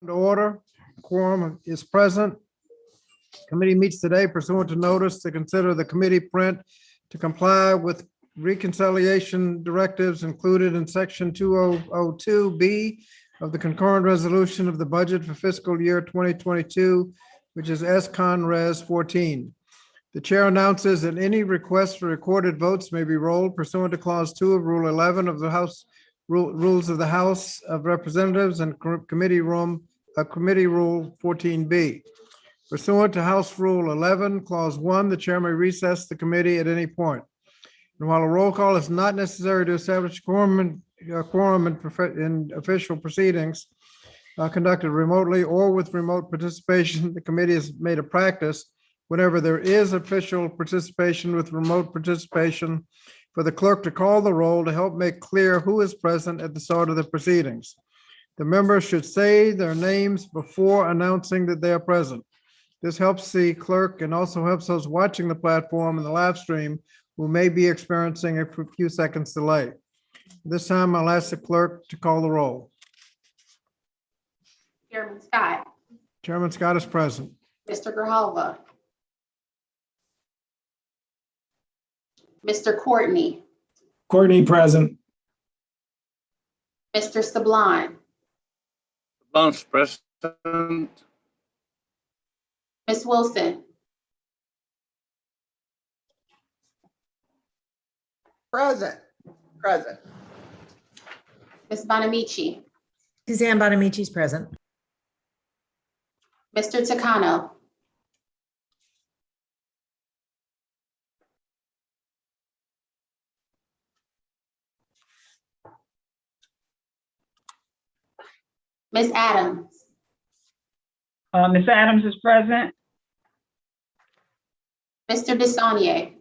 To order, quorum is present. Committee meets today pursuant to notice to consider the committee print to comply with reconciliation directives included in section 2002B of the concurrent resolution of the budget for fiscal year 2022, which is S-Con Res 14. The chair announces that any request for recorded votes may be rolled pursuant to clause 2 of Rule 11 of the House Rules of the House of Representatives and Committee Rule 14B. Pursuant to House Rule 11, Clause 1, the chair may recess the committee at any point. And while a roll call is not necessary to establish quorum in official proceedings conducted remotely or with remote participation, the committee has made a practice whenever there is official participation with remote participation for the clerk to call the roll to help make clear who is present at the start of the proceedings. The members should say their names before announcing that they are present. This helps the clerk and also helps those watching the platform and the live stream who may be experiencing a few seconds delay. This time, I'll ask the clerk to call the roll. Chairman Scott. Chairman Scott is present. Mr. Grijalva. Mr. Courtney. Courtney present. Mr. Sublime. Vice President. Ms. Wilson. Present. Ms. Bonamici. Suzanne Bonamici is present. Mr. Takano. Ms. Adams. Ms. Adams is present. Mr. Desaulnier.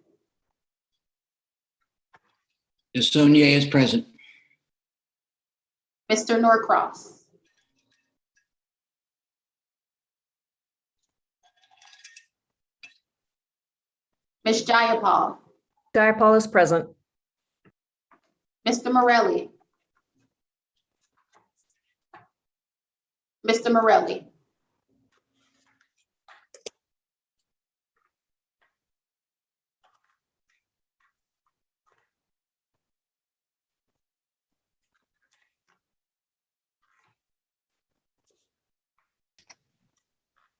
Desaulnier is present. Mr. Norcross. Ms. Jayapal. Jayapal is present. Mr. Morelli. Mr. Morelli.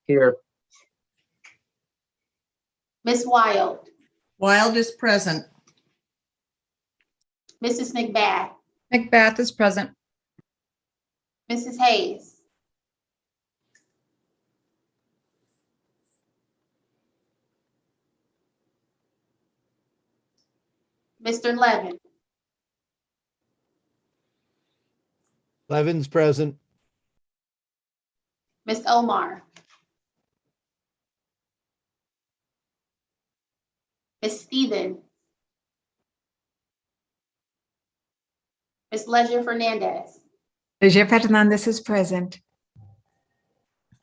Here. Ms. Wild. Wild is present. Mrs. McBath. McBath is present. Mrs. Hayes. Mr. Levin. Levin's present. Ms. Omar. Ms. Stevens. Ms. Leisure Fernandez. Leisure Fernandez is present.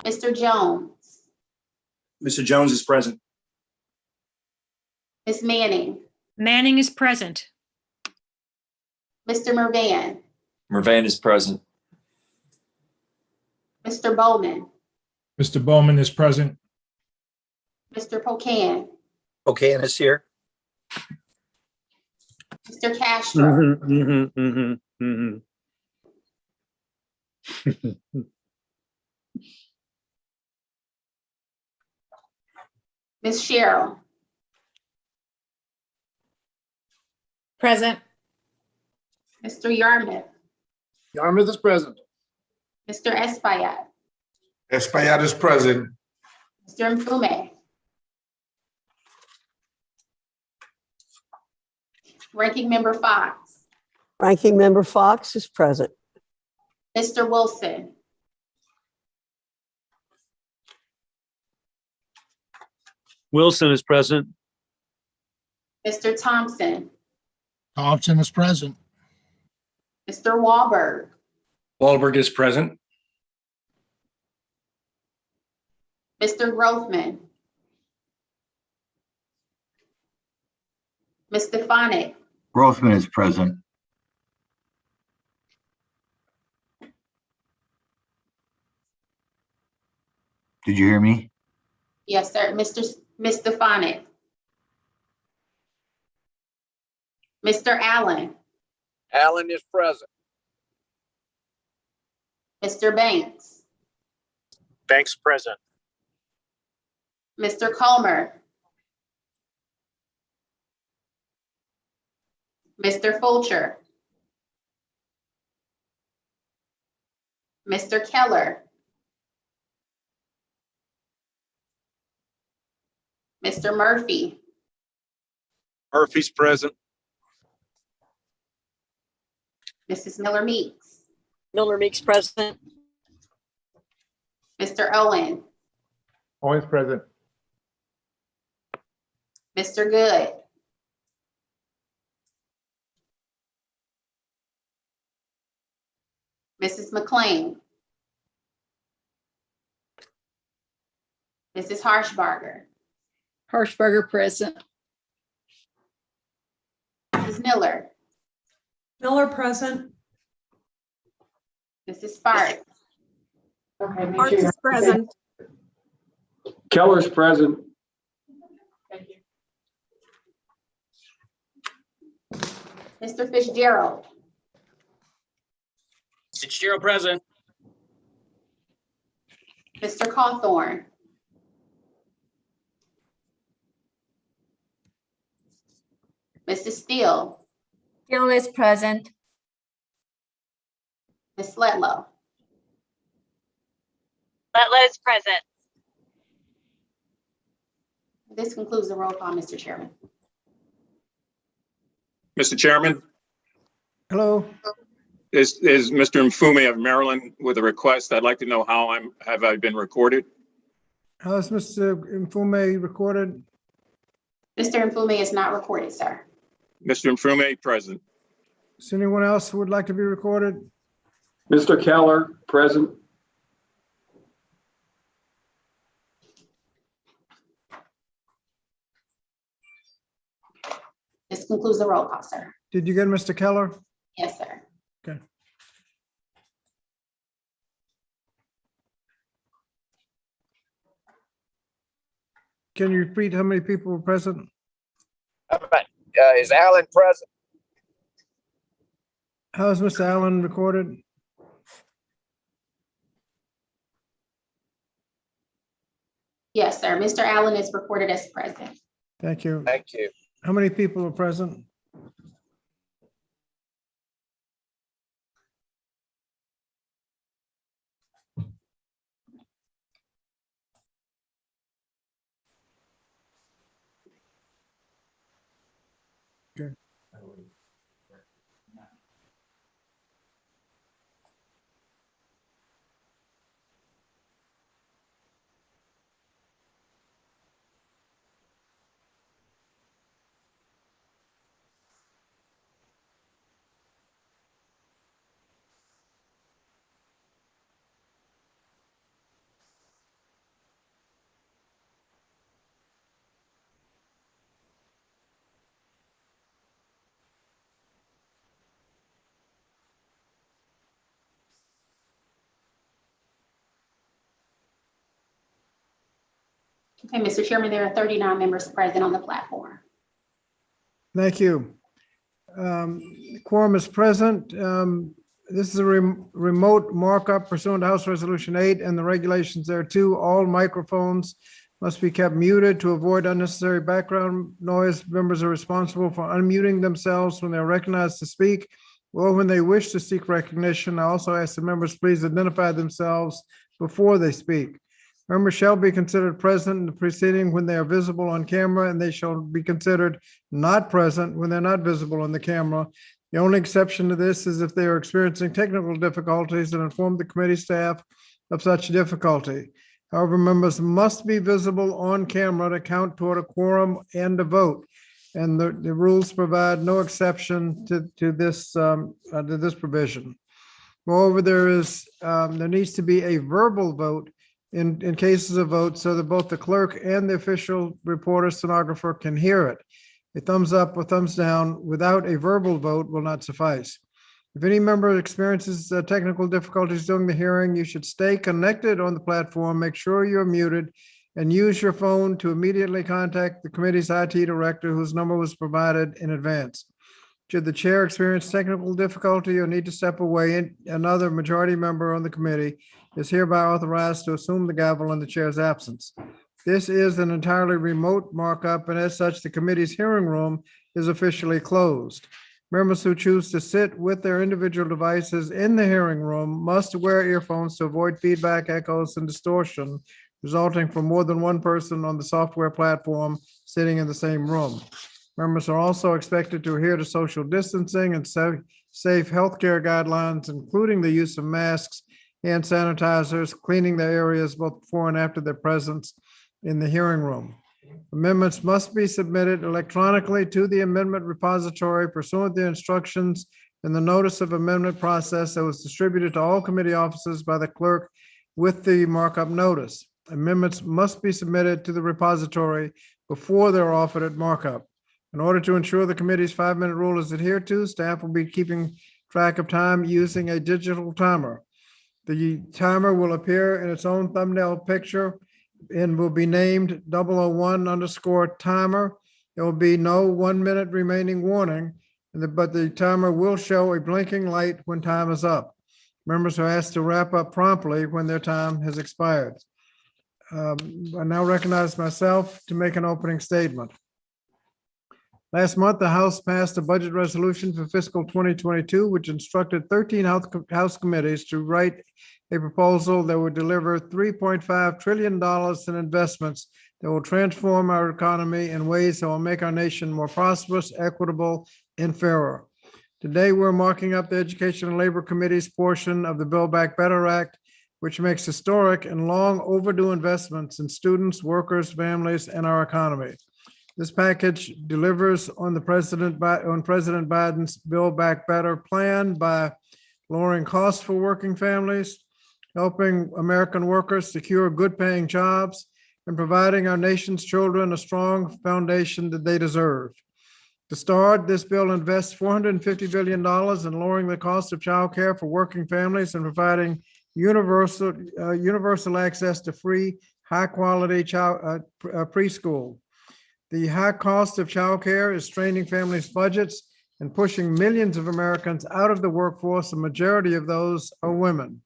Mr. Jones. Mr. Jones is present. Ms. Manning. Manning is present. Mr. Mervan. Mervan is present. Mr. Bowman. Mr. Bowman is present. Mr. Pocan. Okay, and it's here. Mr. Castro. Ms. Cheryl. Present. Mr. Yarmouth. Yarmouth is present. Mr. Espaillat. Espaillat is present. Mr. Mfume. Ranking Member Fox. Ranking Member Fox is present. Mr. Wilson. Wilson is present. Mr. Thompson. Thompson is present. Mr. Wahlberg. Wahlberg is present. Mr. Grothman. Ms. Stefanik. Grothman is present. Did you hear me? Yes, sir. Ms. Stefanik. Mr. Allen, Allen is present. Mr. Banks, Banks present. Mr. Comer, Mr. Fulcher, Mr. Keller, Mr. Murphy, Murphy's present. Mrs. Miller Meeks, Miller Meeks present. Mr. Owen, Always present. Mr. Good, Mrs. McLean, Mrs. Harshbarger, Harshbarger, present. Mrs. Miller, Miller present. Mrs. Sparks, Parks is present. Keller's present. Mr. Fitzgerald, Fitzgerald present. Mr. Cawthorn, Mrs. Steele, Gill is present. Ms. Sletlow. Letla is present. This concludes the roll call, Mr. Chairman. Mr. Chairman, Hello, is Mr. Mfume of Maryland with a request. I'd like to know how have I been recorded? how is Mr. Mfume recorded? Mr. Mfume is not recorded, sir. Mr. Mfume, present. Is anyone else who would like to be recorded? Mr. Keller, present. This concludes the roll call, sir. Did you get Mr. Keller? Yes, sir. Okay. Can you repeat how many people were present? Is Allen present? How is Mr. Allen recorded? Yes, sir. Mr. Allen is recorded as present. Thank you. Thank you. How many people are present? Okay. Okay, Mr. Chairman, there are 39 members present on the platform. Thank you. Quorum is present. This is a remote markup pursuant to House Resolution 8 and the regulations there too. All microphones must be kept muted to avoid unnecessary background noise. Members are responsible for unmuting themselves when they're recognized to speak or when they wish to seek recognition. I also ask the members please identify themselves before they speak. Members shall be considered present in the proceeding when they are visible on camera, and they shall be considered not present when they're not visible on the camera. The only exception to this is if they are experiencing technical difficulties and inform the committee staff of such difficulty. However, members must be visible on camera to count toward a quorum and a vote. And the rules provide no exception to this provision. Moreover, there needs to be a verbal vote in cases of vote so that both the clerk and the official reporter stenographer can hear it. A thumbs up or thumbs down without a verbal vote will not suffice. If any member experiences technical difficulties during the hearing, you should stay connected on the platform, make sure you're muted, and use your phone to immediately contact the committee's IT director, whose number was provided in advance. Should the chair experience technical difficulty or need to step away, another majority member on the committee is hereby authorized to assume the gavel in the chair's absence. This is an entirely remote markup, and as such, the committee's hearing room is officially closed. Members who choose to sit with their individual devices in the hearing room must wear earphones to avoid feedback, echoes, and distortion resulting from more than one person on the software platform sitting in the same room. Members are also expected to adhere to social distancing and safe healthcare guidelines, including the use of masks, hand sanitizers, cleaning their areas both before and after their presence in the hearing room. Amendments must be submitted electronically to the amendment repository pursuant to the instructions in the notice of amendment process that was distributed to all committee offices by the clerk with the markup notice. Amendments must be submitted to the repository before they're offered at markup. In order to ensure the committee's 5-minute rule is adhered to, staff will be keeping track of time using a digital timer. The timer will appear in its own thumbnail picture and will be named 001_timer. There will be no 1 minute remaining warning, but the timer will show a blinking light when time is up. Members are asked to wrap up promptly when their time has expired. I now recognize myself to make an opening statement. Last month, the House passed a budget resolution for fiscal 2022, which instructed 13 House committees to write a proposal that would deliver $3.5 trillion in investments that will transform our economy in ways that will make our nation more prosperous, equitable, and fairer. Today, we're marking up the Education and Labor Committee's portion of the Build Back Better Act, which makes historic and long overdue investments in students, workers, families, and our economy. This package delivers on President Biden's Build Back Better plan by lowering costs for working families, helping American workers secure good-paying jobs, and providing our nation's children a strong foundation that they deserve. To start, this bill invests $450 billion in lowering the cost of child care for working families and providing universal access to free, high-quality preschool. The high cost of childcare is straining families' budgets and pushing millions of Americans out of the workforce. The majority of those are women.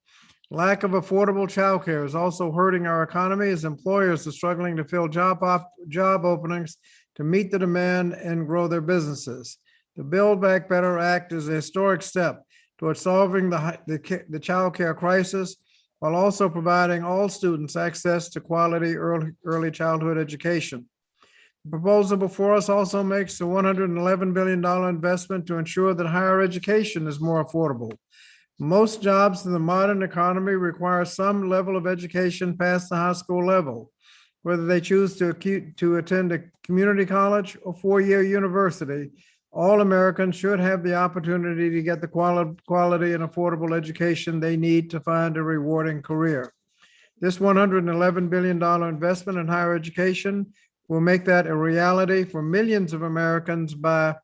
Lack of affordable childcare is also hurting our economy as employers are struggling to fill job openings to meet the demand and grow their businesses. The Build Back Better Act is a historic step towards solving the child care crisis while also providing all students access to quality early childhood education. The proposal before us also makes a $111 billion investment to ensure that higher education is more affordable. Most jobs in the modern economy require some level of education past the high school level, whether they choose to attend a community college or four-year university. All Americans should have the opportunity to get the quality and affordable education they need to find a rewarding career. This $111 billion investment in higher education will make that a reality for millions of Americans by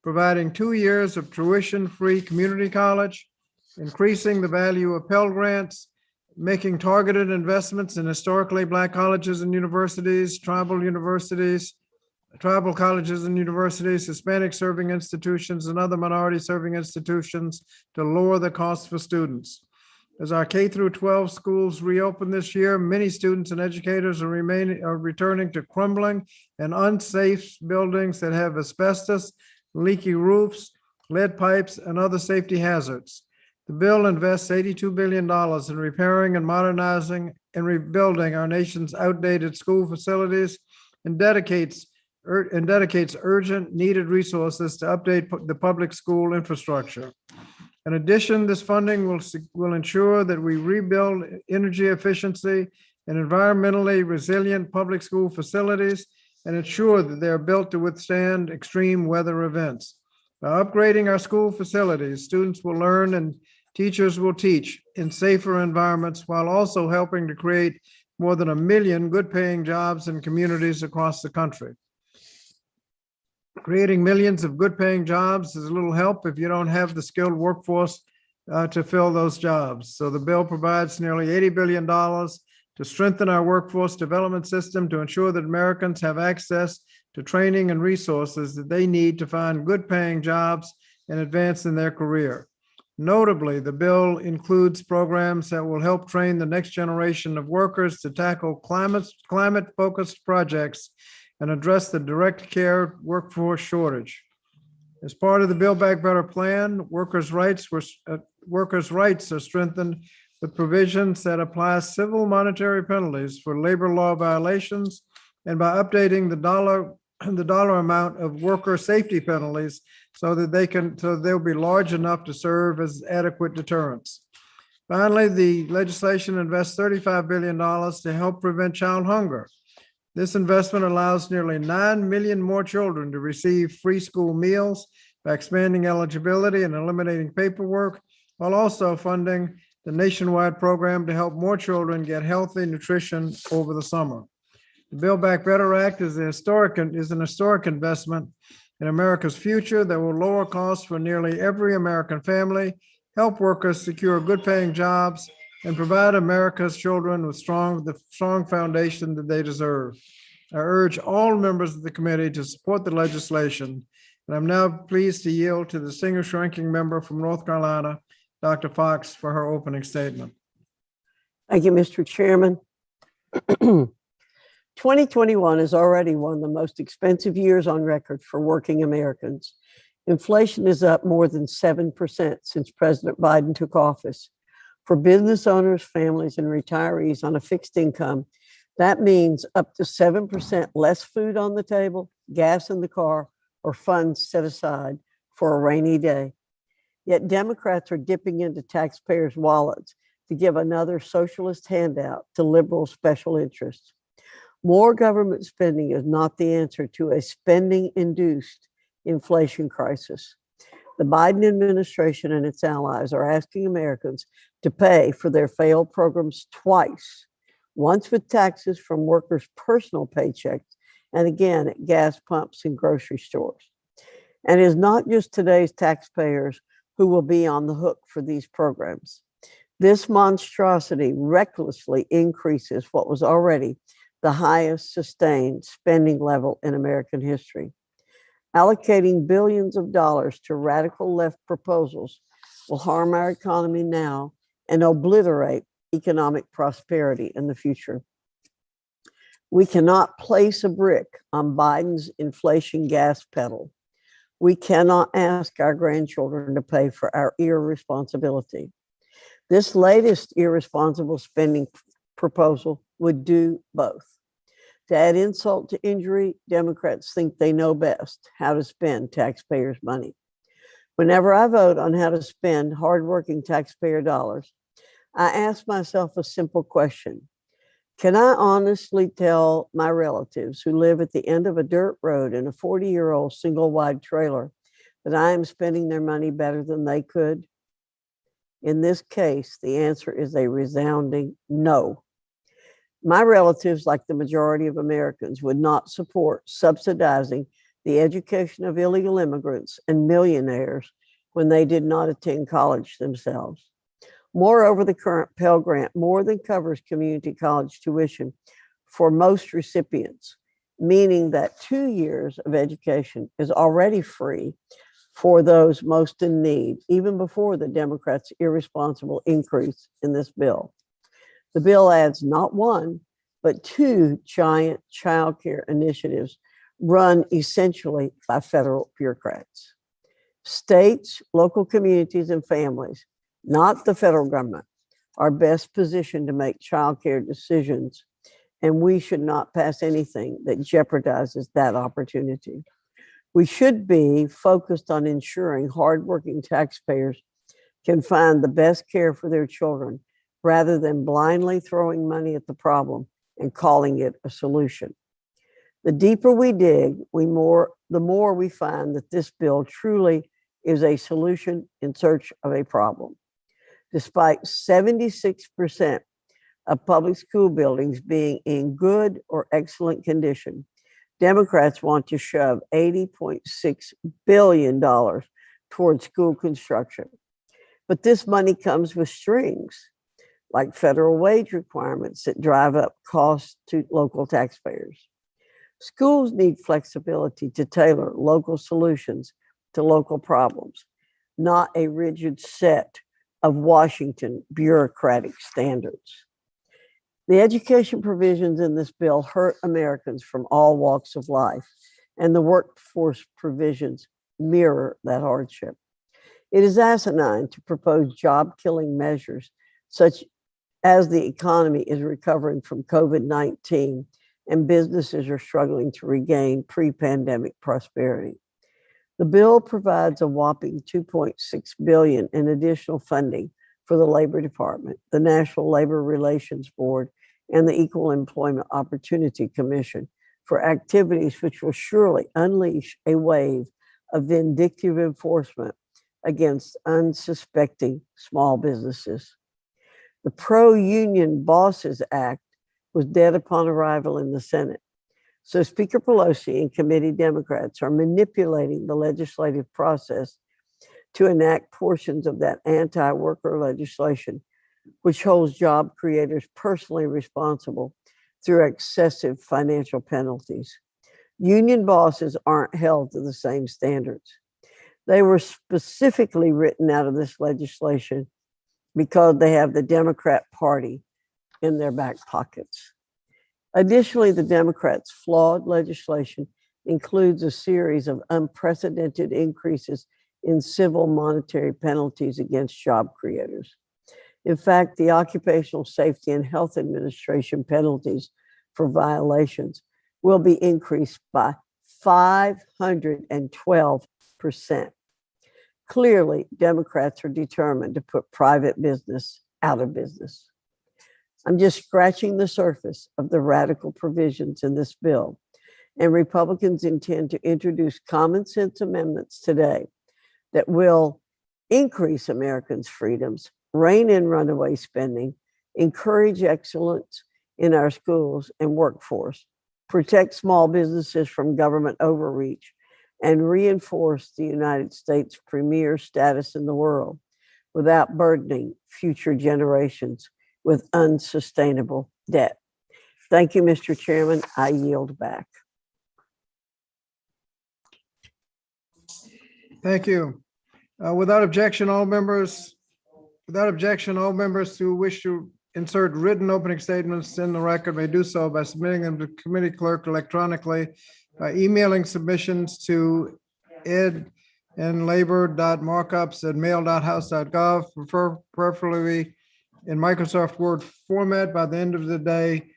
providing 2 years of tuition-free community college, increasing the value of Pell Grants, making targeted investments in historically Black colleges and universities, tribal colleges and universities, Hispanic serving institutions, and other minority serving institutions to lower the cost for students. As our K through 12 schools reopen this year, many students and educators are returning to crumbling and unsafe buildings that have asbestos, leaky roofs, lead pipes, and other safety hazards. The bill invests $82 billion in repairing and modernizing and rebuilding our nation's outdated school facilities and dedicates urgent needed resources to update the public school infrastructure. In addition, this funding will ensure that we rebuild energy efficiency and environmentally resilient public school facilities and ensure that they are built to withstand extreme weather events. By upgrading our school facilities, students will learn and teachers will teach in safer environments while also helping to create more than 1 million good-paying jobs in communities across the country. Creating millions of good-paying jobs is a little help if you don't have the skilled workforce to fill those jobs. So the bill provides nearly $80 billion to strengthen our workforce development system to ensure that Americans have access to training and resources that they need to find good-paying jobs and advance in their career. Notably, the bill includes programs that will help train the next generation of workers to tackle climate-focused projects and address the direct care workforce shortage. As part of the Build Back Better plan, workers' rights are strengthened with provisions that apply civil monetary penalties for labor law violations, and by updating the dollar amount of worker safety penalties so that they'll be large enough to serve as adequate deterrents. Finally, the legislation invests $35 billion to help prevent child hunger. This investment allows nearly 9 million more children to receive free school meals by expanding eligibility and eliminating paperwork, while also funding the nationwide program to help more children get healthy nutrition over the summer. The Build Back Better Act is an historic investment in America's future that will lower costs for nearly every American family, help workers secure good-paying jobs, and provide America's children with the strong foundation that they deserve. I urge all members of the committee to support the legislation, and I'm now pleased to yield to the distinguished ranking member from North Carolina, Dr. Fox, for her opening statement. Thank you, Mr. Chairman. 2021 is already one of the most expensive years on record for working Americans. Inflation is up more than 7% since President Biden took office. For business owners, families, and retirees on a fixed income, that means up to 7% less food on the table, gas in the car, or funds set aside for a rainy day. Yet Democrats are dipping into taxpayers' wallets to give another socialist handout to liberal special interests. More government spending is not the answer to a spending-induced inflation crisis. The Biden administration and its allies are asking Americans to pay for their failed programs twice, once with taxes from workers' personal paychecks, and again at gas pumps and grocery stores. And it is not just today's taxpayers who will be on the hook for these programs. This monstrosity recklessly increases what was already the highest sustained spending level in American history. Allocating billions of dollars to radical left proposals will harm our economy now and obliterate economic prosperity in the future. We cannot place a brick on Biden's inflation gas pedal. We cannot ask our grandchildren to pay for our irresponsibility. This latest irresponsible spending proposal would do both. To add insult to injury, Democrats think they know best how to spend taxpayers' money. Whenever I vote on how to spend hardworking taxpayer dollars, I ask myself a simple question. Can I honestly tell my relatives who live at the end of a dirt road in a 40-year-old single-wide trailer that I am spending their money better than they could? In this case, the answer is a resounding no. My relatives, like the majority of Americans, would not support subsidizing the education of illegal immigrants and millionaires when they did not attend college themselves. Moreover, the current Pell Grant more than covers community college tuition for most recipients, meaning that 2 years of education is already free for those most in need, even before the Democrats' irresponsible increase in this bill. The bill adds not one, but two giant child care initiatives run essentially by federal bureaucrats. States, local communities, and families, not the federal government, are best positioned to make child care decisions, and we should not pass anything that jeopardizes that opportunity. We should be focused on ensuring hardworking taxpayers can find the best care for their children rather than blindly throwing money at the problem and calling it a solution. The deeper we dig, the more we find that this bill truly is a solution in search of a problem. Despite 76% of public school buildings being in good or excellent condition, Democrats want to shove $80.6 billion towards school construction. But this money comes with strings, like federal wage requirements that drive up costs to local taxpayers. Schools need flexibility to tailor local solutions to local problems, not a rigid set of Washington bureaucratic standards. The education provisions in this bill hurt Americans from all walks of life, and the workforce provisions mirror that hardship. It is asinine to propose job-killing measures such as the economy is recovering from COVID-19 and businesses are struggling to regain pre-pandemic prosperity. The bill provides a whopping $2.6 billion in additional funding for the Labor Department, the National Labor Relations Board, and the Equal Employment Opportunity Commission for activities which will surely unleash a wave of vindictive enforcement against unsuspecting small businesses. The Pro-Union Bosses Act was dead upon arrival in the Senate. So Speaker Pelosi and committee Democrats are manipulating the legislative process to enact portions of that anti-worker legislation, which holds job creators personally responsible through excessive financial penalties. Union bosses aren't held to the same standards. They were specifically written out of this legislation because they have the Democrat Party in their back pockets. Additionally, the Democrats' flawed legislation includes a series of unprecedented increases in civil monetary penalties against job creators. In fact, the Occupational Safety and Health Administration penalties for violations will be increased by 512%. Clearly, Democrats are determined to put private business out of business. I'm just scratching the surface of the radical provisions in this bill, and Republicans intend to introduce common sense amendments today that will increase Americans' freedoms, rein in runaway spending, encourage excellence in our schools and workforce, protect small businesses from government overreach, and reinforce the United States' premier status in the world without burdening future generations with unsustainable debt. Thank you, Mr. Chairman. I yield back. Thank you. Without objection, all members who wish to insert written opening statements in the record may do so by submitting them to committee clerk electronically by emailing submissions to ed&labor.markups@mail.house.gov, preferably in Microsoft Word format by the end of the day,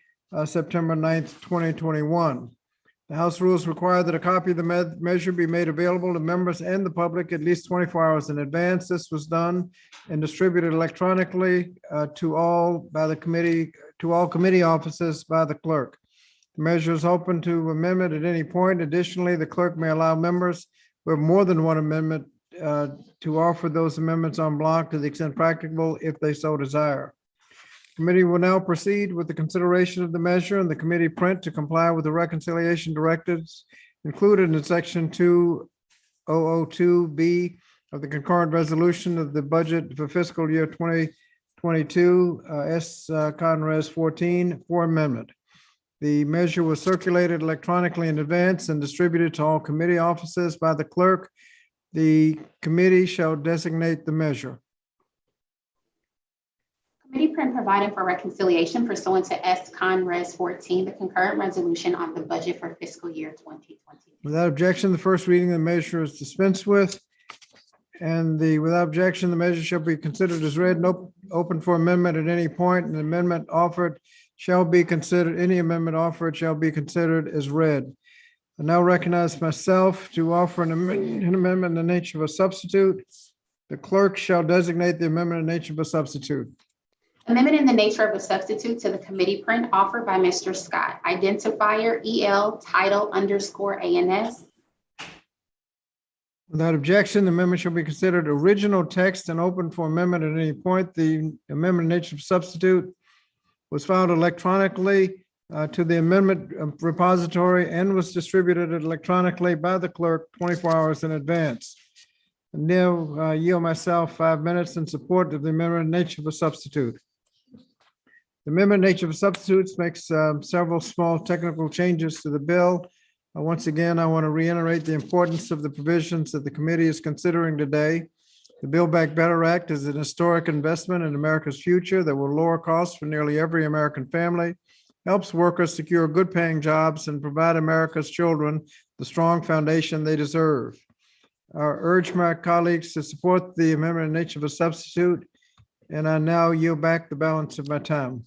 September 9th, 2021. The House rules require that a copy of the measure be made available to members and the public at least 24 hours in advance. This was done and distributed electronically to all committee offices by the clerk. The measure is open to amendment at any point. Additionally, the clerk may allow members who have more than one amendment to offer those amendments en bloc to the extent practicable if they so desire. Committee will now proceed with the consideration of the measure and the committee print to comply with the reconciliation directives included in section 2002B of the concurrent resolution of the budget for fiscal year 2022, Conres 14 for amendment. The measure was circulated electronically in advance and distributed to all committee offices by the clerk. The committee shall designate the measure. Committee print providing for reconciliation pursuant to Conres 14, the concurrent resolution on the budget for fiscal year 2020. Without objection, the first reading of the measure is dispensed with. And without objection, the measure shall be considered as read and open for amendment at any point. And the amendment offered shall be considered, any amendment offered shall be considered as read. I now recognize myself to offer an amendment in the nature of a substitute. The clerk shall designate the amendment in the nature of a substitute. Amendment in the nature of a substitute to the committee print offered by Mr. Scott. Identifier EL title _ANS. Without objection, the amendment shall be considered original text and open for amendment at any point. The amendment in nature of substitute was filed electronically to the amendment repository and was distributed electronically by the clerk 24 hours in advance. Now, yield myself 5 minutes in support of the amendment nature of a substitute. The amendment nature of substitutes makes several small technical changes to the bill. Once again, I want to reiterate the importance of the provisions that the committee is considering today. The Build Back Better Act is an historic investment in America's future that will lower costs for nearly every American family, helps workers secure good-paying jobs, and provide America's children the strong foundation they deserve. I urge my colleagues to support the amendment in nature of a substitute, and I now yield back the balance of my time.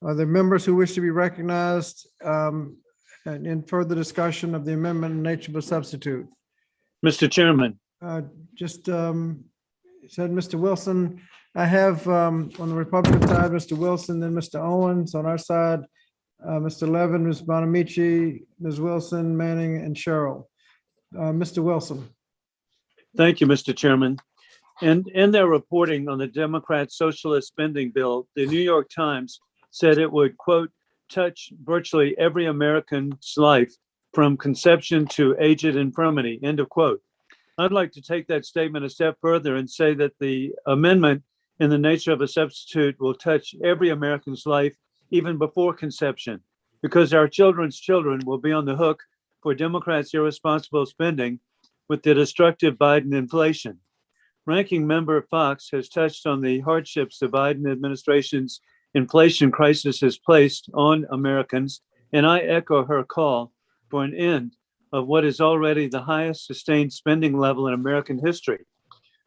Are there members who wish to be recognized and in further discussion of the amendment in nature of a substitute? Mr. Chairman, Just said Mr. Wilson. I have on the Republican side, Mr. Wilson, then Mr. Owens. On our side, Mr. Levin, Ms. Bonamici, Ms. Wilson, Manning, and Cheryl. Mr. Wilson. thank you, Mr. Chairman. And in their reporting on the Democrat socialist spending bill, the New York Times said it would, quote, touch virtually every American's life from conception to aged infirmity, end of quote. I'd like to take that statement a step further and say that the amendment in the nature of a substitute will touch every American's life even before conception, because our children's children will be on the hook for Democrats' irresponsible spending with the destructive Biden inflation. Ranking Member Fox has touched on the hardships the Biden administration's inflation crisis has placed on Americans, and I echo her call for an end of what is already the highest sustained spending level in American history.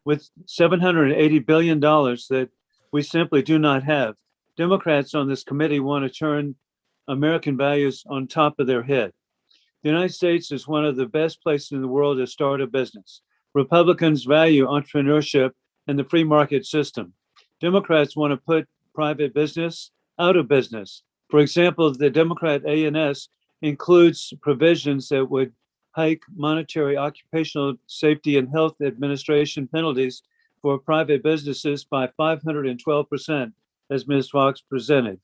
With $780 billion that we simply do not have, Democrats on this committee want to turn American values on top of their head. The United States is one of the best places in the world to start a business. Republicans value entrepreneurship and the free market system. Democrats want to put private business out of business. For example, the Democrat A&S includes provisions that would hike monetary occupational safety and health administration penalties for private businesses by 512%, as Ms. Fox presented.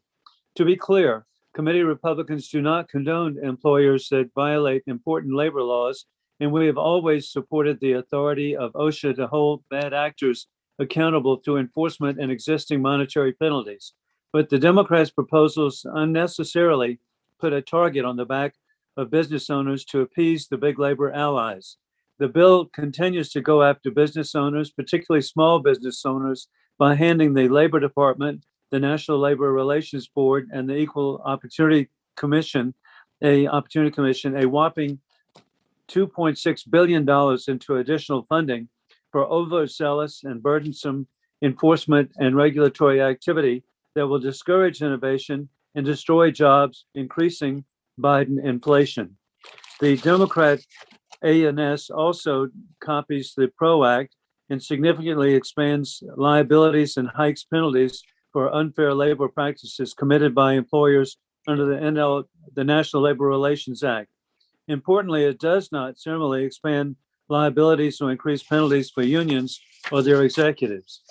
To be clear, committee Republicans do not condone employers that violate important labor laws, and we have always supported the authority of OSHA to hold bad actors accountable through enforcement and existing monetary penalties. But the Democrats' proposals unnecessarily put a target on the back of business owners to appease the big labor allies. The bill continues to go after business owners, particularly small business owners, by handing the Labor Department, the National Labor Relations Board, and the Equal Opportunity Commission a whopping $2.6 billion into additional funding for overzealous and burdensome enforcement and regulatory activity that will discourage innovation and destroy jobs, increasing Biden inflation. The Democrat A&S also copies the PRO Act and significantly expands liabilities and hikes penalties for unfair labor practices committed by employers under the National Labor Relations Act. Importantly, it does not similarly expand liabilities or increase penalties for unions or their executives.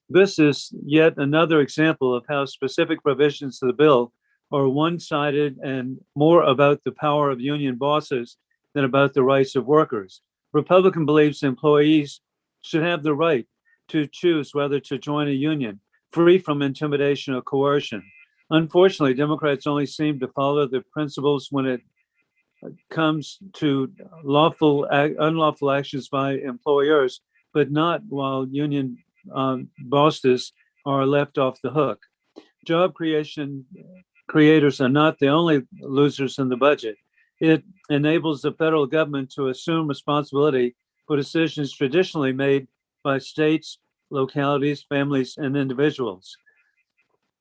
This is yet another example of how specific provisions of the bill are one-sided and more about the power of union bosses than about the rights of workers. Republican believes employees should have the right to choose whether to join a union, free from intimidation or coercion. Unfortunately, Democrats only seem to follow the principles when it comes to unlawful actions by employers, but not while union bosses are left off the hook. Job creators are not the only losers in the budget. It enables the federal government to assume responsibility for decisions traditionally made by states, localities, families, and individuals.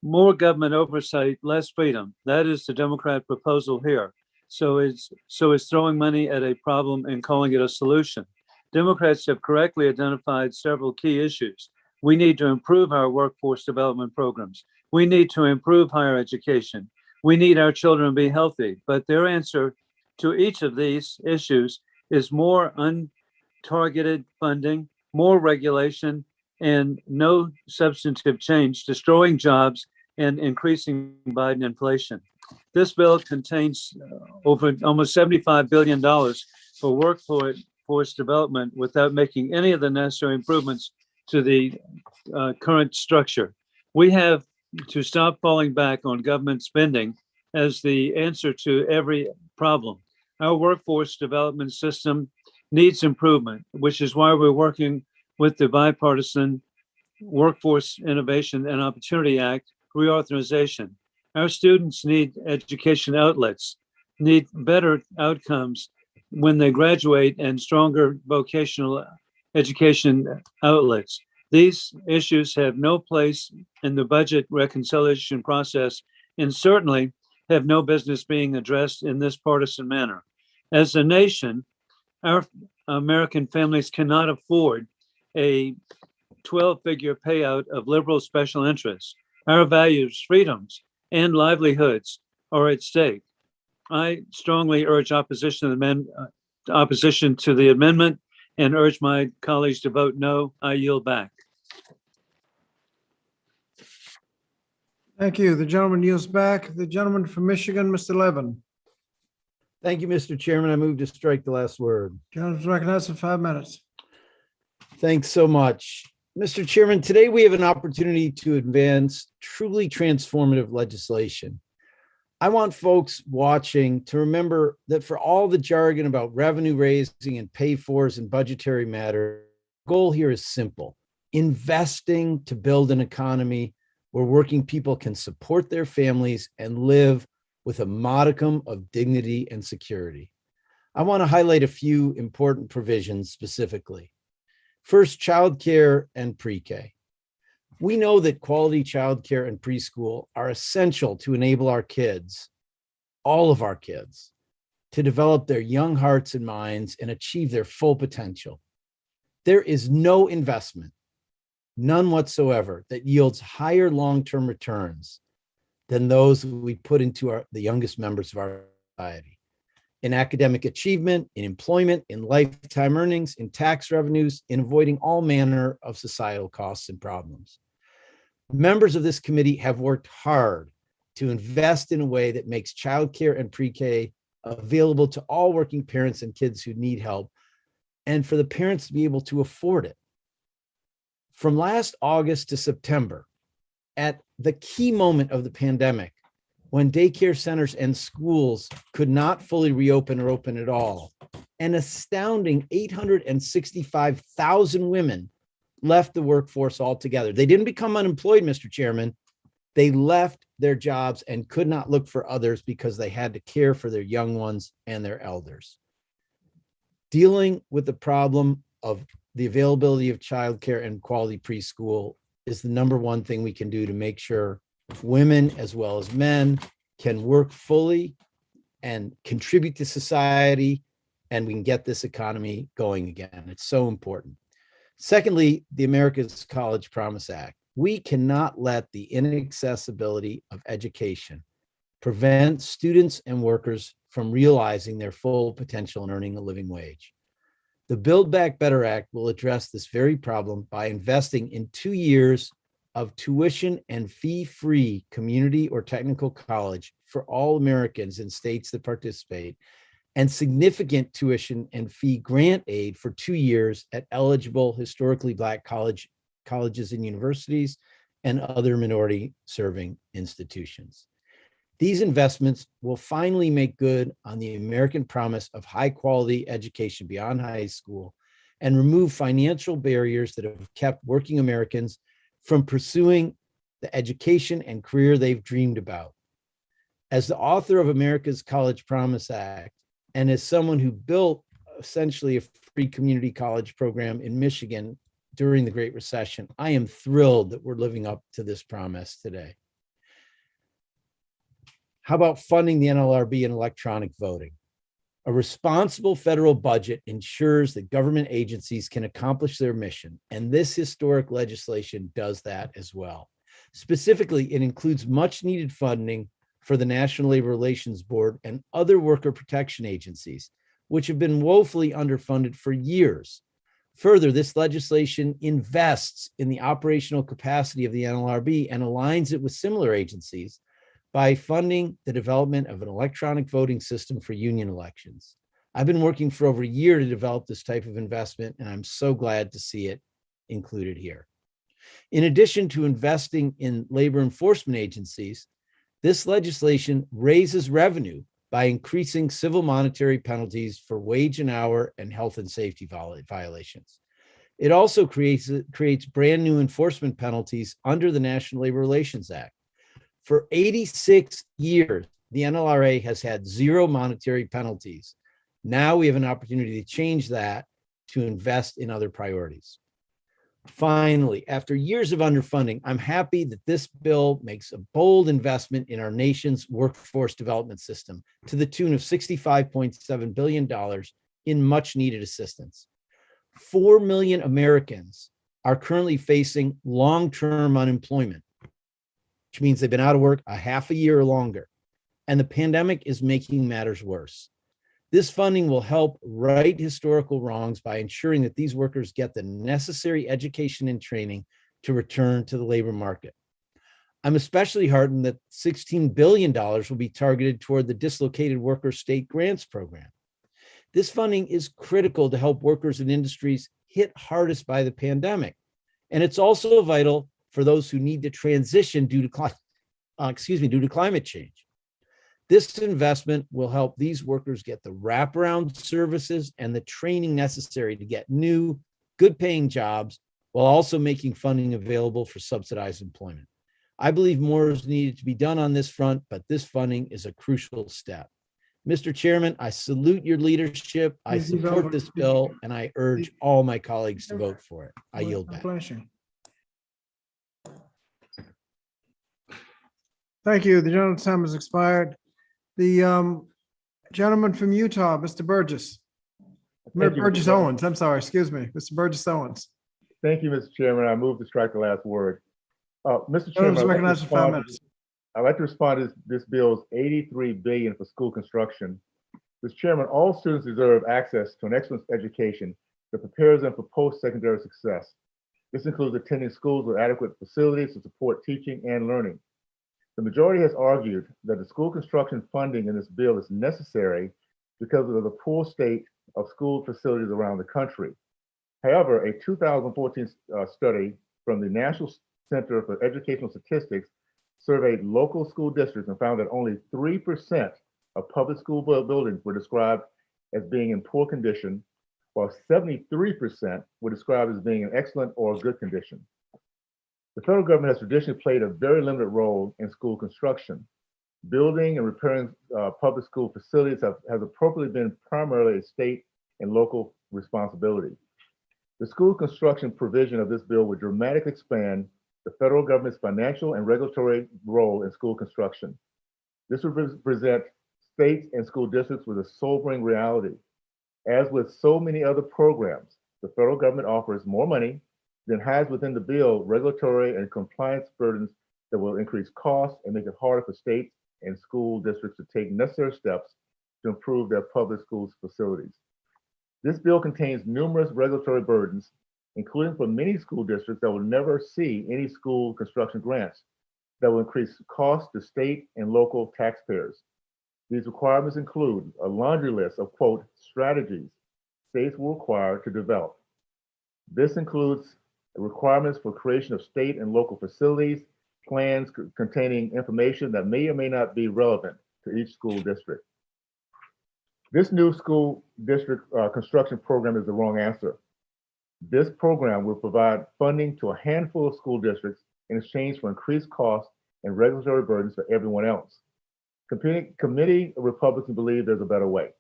More government oversight, less freedom. That is the Democrat proposal here. So it's throwing money at a problem and calling it a solution. Democrats have correctly identified several key issues. We need to improve our workforce development programs. We need to improve higher education. We need our children to be healthy. But their answer to each of these issues is more untargeted funding, more regulation, and no substantive change, destroying jobs and increasing Biden inflation. This bill contains over almost $75 billion for workforce development without making any of the necessary improvements to the current structure. We have to stop falling back on government spending as the answer to every problem. Our workforce development system needs improvement, which is why we're working with the bipartisan Workforce Innovation and Opportunity Act reauthorization. Our students need education outlets, need better outcomes when they graduate, and stronger vocational education outlets. These issues have no place in the budget reconciliation process and certainly have no business being addressed in this partisan manner. As a nation, our American families cannot afford a 12-figure payout of liberal special interests. Our values, freedoms, and livelihoods are at stake. I strongly urge opposition to the amendment and urge my colleagues to vote no. I yield back. Thank you. The gentleman yields back. The gentleman from Michigan, Mr. Levin. Thank you, Mr. Chairman. I move to strike the last word. Gentleman's recognized for 5 minutes. Thanks so much. Mr. Chairman, today we have an opportunity to advance truly transformative legislation. I want folks watching to remember that for all the jargon about revenue raising and pay-fors and budgetary matters, the goal here is simple: investing to build an economy where working people can support their families and live with a modicum of dignity and security. I want to highlight a few important provisions specifically. First, childcare and pre-K. We know that quality childcare and preschool are essential to enable our kids, all of our kids, to develop their young hearts and minds and achieve their full potential. There is no investment, none whatsoever, that yields higher long-term returns than those we put into the youngest members of our society. In academic achievement, in employment, in lifetime earnings, in tax revenues, in avoiding all manner of societal costs and problems. Members of this committee have worked hard to invest in a way that makes childcare and pre-K available to all working parents and kids who need help, and for the parents to be able to afford it. From last August to September, at the key moment of the pandemic, when daycare centers and schools could not fully reopen or open at all, an astounding 865,000 women left the workforce altogether. They didn't become unemployed, Mr. Chairman. They left their jobs and could not look for others because they had to care for their young ones and their elders. Dealing with the problem of the availability of childcare and quality preschool is the number one thing we can do to make sure women as well as men can work fully and contribute to society, and we can get this economy going again. It's so important. Secondly, the America's College Promise Act. We cannot let the inaccessibility of education prevent students and workers from realizing their full potential and earning a living wage. The Build Back Better Act will address this very problem by investing in 2 years of tuition and fee-free community or technical college for all Americans in states that participate, and significant tuition and fee grant aid for 2 years at eligible historically Black colleges and universities and other minority-serving institutions. These investments will finally make good on the American promise of high-quality education beyond high school and remove financial barriers that have kept working Americans from pursuing the education and career they've dreamed about. As the author of America's College Promise Act, and as someone who built essentially a free community college program in Michigan during the Great Recession, I am thrilled that we're living up to this promise today. How about funding the NLRB and electronic voting? A responsible federal budget ensures that government agencies can accomplish their mission, and this historic legislation does that as well. Specifically, it includes much needed funding for the National Labor Relations Board and other worker protection agencies, which have been woefully underfunded for years. Further, this legislation invests in the operational capacity of the NLRB and aligns it with similar agencies by funding the development of an electronic voting system for union elections. I've been working for over a year to develop this type of investment, and I'm so glad to see it included here. In addition to investing in labor enforcement agencies, this legislation raises revenue by increasing civil monetary penalties for wage and hour and health and safety violations. It also creates brand new enforcement penalties under the National Labor Relations Act. For 86 years, the NLRA has had zero monetary penalties. Now we have an opportunity to change that to invest in other priorities. Finally, after years of underfunding, I'm happy that this bill makes a bold investment in our nation's workforce development system to the tune of $65.7 billion in much needed assistance. 4 million Americans are currently facing long-term unemployment, which means they've been out of work a half a year or longer, and the pandemic is making matters worse. This funding will help right historical wrongs by ensuring that these workers get the necessary education and training to return to the labor market. I'm especially heartened that $16 billion will be targeted toward the Dislocated Worker State Grants Program. This funding is critical to help workers in industries hit hardest by the pandemic. And it's also vital for those who need to transition due to climate change. This investment will help these workers get the wraparound services and the training necessary to get new, good-paying jobs while also making funding available for subsidized employment. I believe more is needed to be done on this front, but this funding is a crucial step. Mr. Chairman, I salute your leadership. I support this bill, and I urge all my colleagues to vote for it. I yield back. Thank you. The gentleman's time has expired. The gentleman from Utah, Mr. Burgess. Thank you, Burgess Mr. Chairman. Owens, I'm sorry, excuse me, Mr. Burgess Owens. Thank you, Mr. Chairman. I move to strike the last word. Mr. Gentleman's Chairman, recognized for 5 minutes. I'd like to respond to this bill's $83 billion for school construction. Mr. Chairman, all students deserve access to an excellent education that prepares them for post-secondary success. This includes attending schools with adequate facilities to support teaching and learning. The majority has argued that the school construction funding in this bill is necessary because of the poor state of school facilities around the country. However, a 2014 study from the National Center for Educational Statistics surveyed local school districts and found that only 3% of public school buildings were described as being in poor condition, while 73% were described as being in excellent or good condition. The federal government has traditionally played a very limited role in school construction. Building and repairing public school facilities has appropriately been primarily a state and local responsibility. The school construction provision of this bill would dramatically expand the federal government's financial and regulatory role in school construction. This would present states and school districts with a sobering reality. As with so many other programs, the federal government offers more money than has within the bill regulatory and compliance burdens that will increase costs and make it harder for states and school districts to take necessary steps to improve their public schools facilities. This bill contains numerous regulatory burdens, including for many school districts that will never see any school construction grants that will increase costs to state and local taxpayers. These requirements include a laundry list of, quote, strategies states will require to develop. This includes requirements for creation of state and local facilities, plans containing information that may or may not be relevant to each school district. This new school district construction program is the wrong answer. This program will provide funding to a handful of school districts in exchange for increased costs and regulatory burdens for everyone else. Committee Republicans believe there's a better way.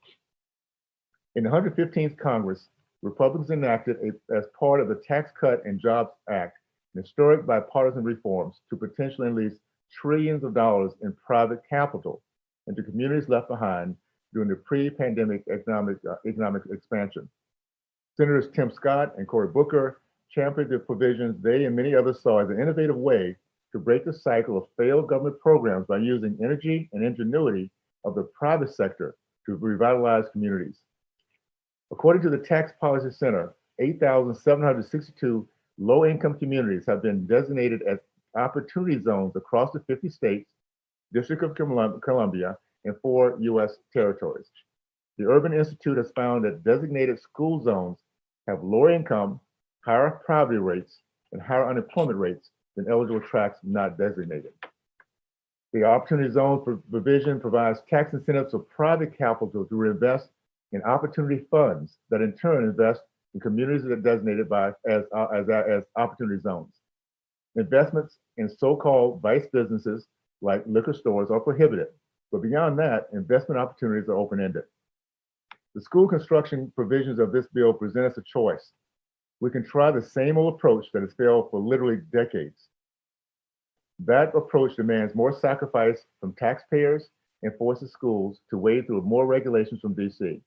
In the 115th Congress, Republicans enacted as part of the Tax Cut and Jobs Act, an historic bipartisan reforms to potentially release trillions of dollars in private capital into communities left behind during the pre-pandemic economic expansion. Senators Tim Scott and Cory Booker championed the provisions they and many others saw as an innovative way to break the cycle of failed government programs by using energy and ingenuity of the private sector to revitalize communities. According to the Tax Policy Center, 8,762 low-income communities have been designated as opportunity zones across the 50 states, District of Columbia, and 4 U.S. territories. The Urban Institute has found that designated school zones have lower income, higher poverty rates, and higher unemployment rates than eligible tracts not designated. The Opportunity Zone provision provides tax incentives for private capital to reinvest in opportunity funds that in turn invest in communities that are designated as opportunity zones. Investments in so-called vice businesses like liquor stores are prohibited, but beyond that, investment opportunities are open-ended. The school construction provisions of this bill present us a choice. We can try the same old approach that has failed for literally decades. That approach demands more sacrifice from taxpayers and forces schools to wade through more regulations from DC.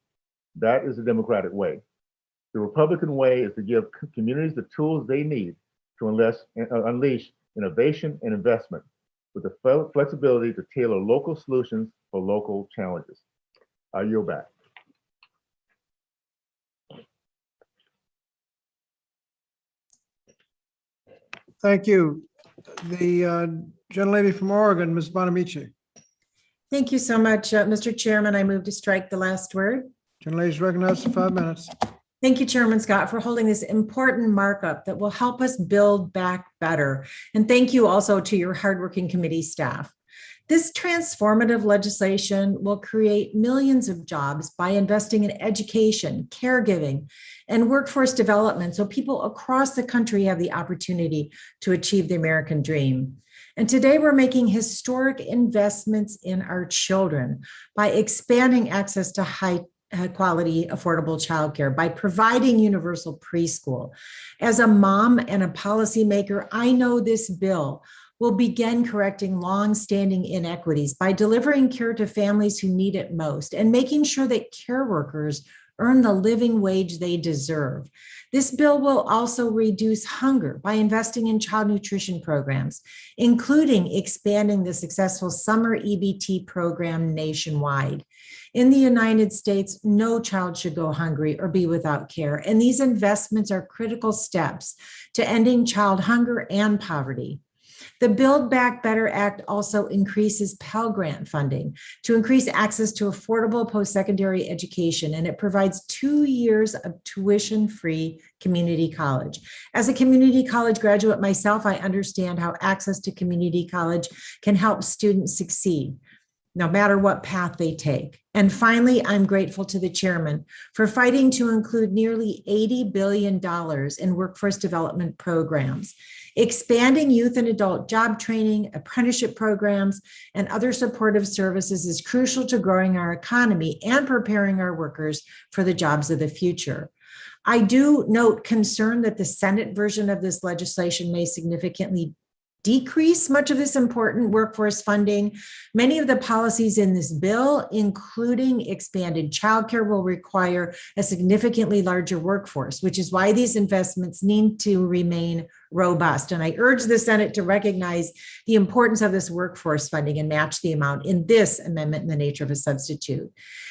That is the Democratic way. The Republican way is to give communities the tools they need to unleash innovation and investment with the flexibility to tailor local solutions for local challenges. I yield back. Thank you. The gentlelady from Oregon, Ms. Bonamici. Thank you so much, Mr. Chairman. I move to strike the last word. Gentlelady is recognized for 5 minutes. Thank you, Chairman Scott, for holding this important markup that will help us build back better. And thank you also to your hardworking committee staff. This transformative legislation will create millions of jobs by investing in education, caregiving, and workforce development so people across the country have the opportunity to achieve the American dream. And today we're making historic investments in our children by expanding access to high quality, affordable childcare, by providing universal preschool. As a mom and a policymaker, I know this bill will begin correcting long-standing inequities by delivering care to families who need it most and making sure that care workers earn the living wage they deserve. This bill will also reduce hunger by investing in child nutrition programs, including expanding the successful summer EBT program nationwide. In the United States, no child should go hungry or be without care, and these investments are critical steps to ending child hunger and poverty. The Build Back Better Act also increases Pell Grant funding to increase access to affordable post-secondary education, and it provides 2 years of tuition-free community college. As a community college graduate myself, I understand how access to community college can help students succeed, no matter what path they take. And finally, I'm grateful to the chairman for fighting to include nearly $80 billion in workforce development programs. Expanding youth and adult job training, apprenticeship programs, and other supportive services is crucial to growing our economy and preparing our workers for the jobs of the future. I do note concern that the Senate version of this legislation may significantly decrease much of this important workforce funding. Many of the policies in this bill, including expanded childcare, will require a significantly larger workforce, which is why these investments need to remain robust. And I urge the Senate to recognize the importance of this workforce funding and match the amount in this amendment in the nature of a substitute.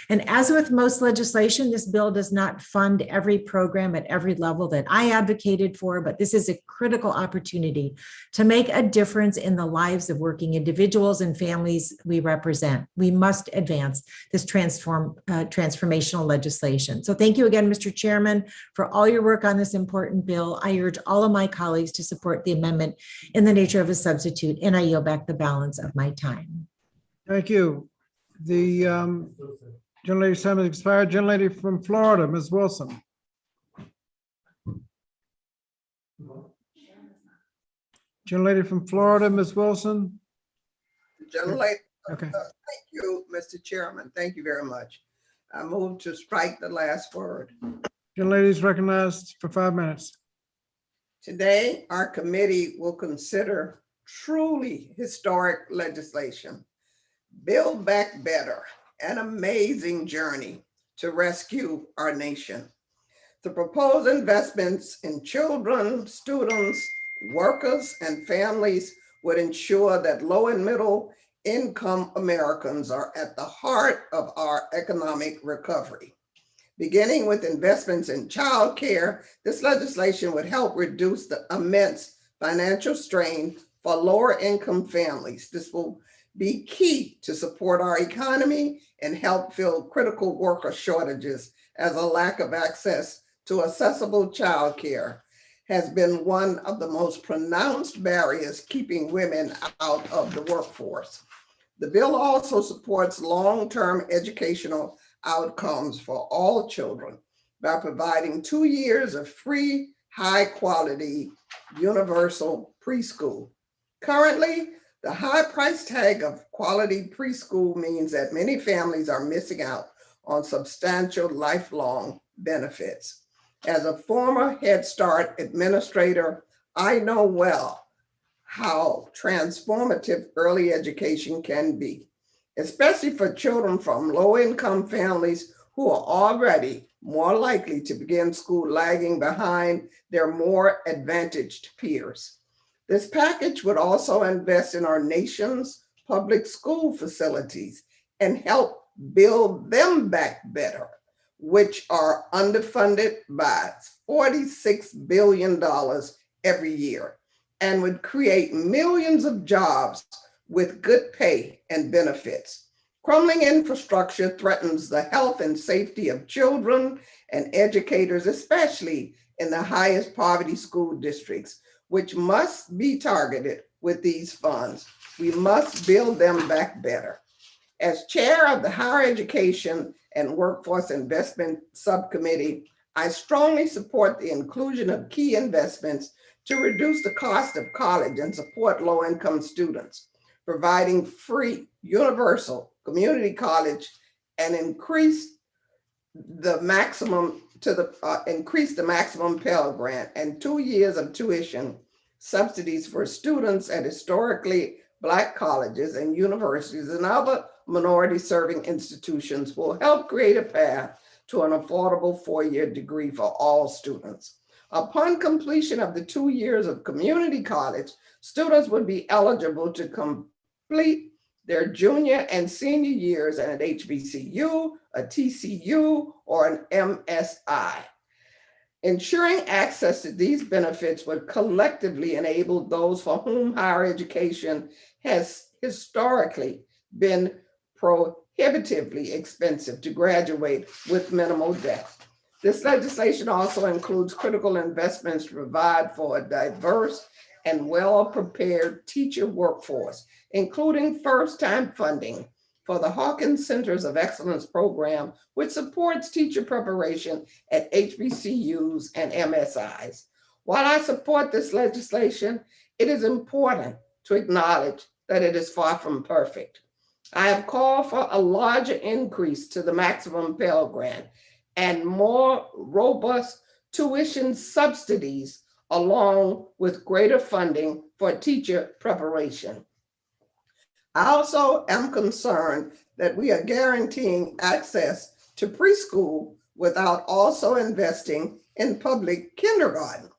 And as with most legislation, this bill does not fund every program at every level that I advocated for, but this is a critical opportunity to make a difference in the lives of working individuals and families we represent. We must advance this transformational legislation. So thank you again, Mr. Chairman, for all your work on this important bill. I urge all of my colleagues to support the amendment in the nature of a substitute, and I yield back the balance of my time. Thank you. The gentlelady's time has expired. Gentlelady from Florida, Ms. Wilson. Gentlelady from Florida, Ms. Wilson. Gentlelady, Okay. Thank you, Mr. Chairman. Thank you very much. I move to strike the last word. Gentlelady is recognized for 5 minutes. Today, our committee will consider truly historic legislation. Build Back Better, an amazing journey to rescue our nation. The proposed investments in children, students, workers, and families would ensure that low and middle income Americans are at the heart of our economic recovery. Beginning with investments in childcare, this legislation would help reduce the immense financial strain for lower income families. This will be key to support our economy and help fill critical worker shortages, as a lack of access to accessible childcare has been one of the most pronounced barriers keeping women out of the workforce. The bill also supports long-term educational outcomes for all children by providing 2 years of free, high-quality, universal preschool. Currently, the high price tag of quality preschool means that many families are missing out on substantial lifelong benefits. As a former Head Start administrator, I know well how transformative early education can be, especially for children from low-income families who are already more likely to begin school lagging behind their more advantaged peers. This package would also invest in our nation's public school facilities and help build them back better, which are underfunded by $46 billion every year, and would create millions of jobs with good pay and benefits. Crumbling infrastructure threatens the health and safety of children and educators, especially in the highest poverty school districts, which must be targeted with these funds. We must build them back better. As chair of the Higher Education and Workforce Investment Subcommittee, I strongly support the inclusion of key investments to reduce the cost of college and support low-income students, providing free, universal community college and increase the maximum Pell Grant and 2 years of tuition subsidies for students at historically Black colleges and universities and other minority-serving institutions will help create a path to an affordable 4-year degree for all students. Upon completion of the 2 years of community college, students would be eligible to complete their junior and senior years at an HBCU, a TCU, or an MSI. Ensuring access to these benefits would collectively enable those for whom higher education has historically been prohibitively expensive to graduate with minimal debt. This legislation also includes critical investments to provide for a diverse and well-prepared teacher workforce, including first-time funding for the Hawkins Centers of Excellence program, which supports teacher preparation at HBCUs and MSIs. While I support this legislation, it is important to acknowledge that it is far from perfect. I have called for a larger increase to the maximum Pell Grant and more robust tuition subsidies, along with greater funding for teacher preparation. I also am concerned that we are guaranteeing access to preschool without also investing in public kindergarten.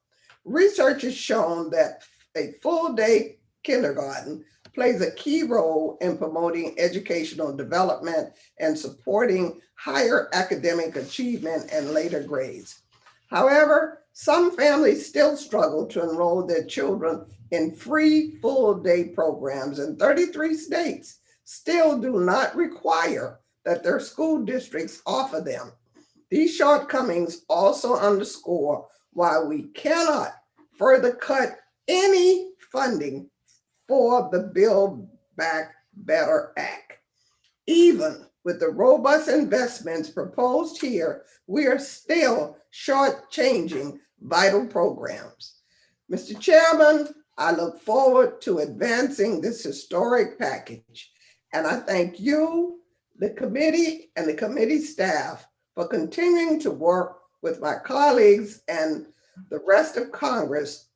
Research has shown that a full-day kindergarten plays a key role in promoting educational development and supporting higher academic achievement and later grades. However, some families still struggle to enroll their children in free full-day programs, and 33 states still do not require that their school districts offer them. These shortcomings also underscore why we cannot further cut any funding for the Build Back Better Act. Even with the robust investments proposed here, we are still shortchanging vital programs. Mr. Chairman, I look forward to advancing this historic package, and I thank you, the committee, and the committee staff for continuing to work with my colleagues and the rest of Congress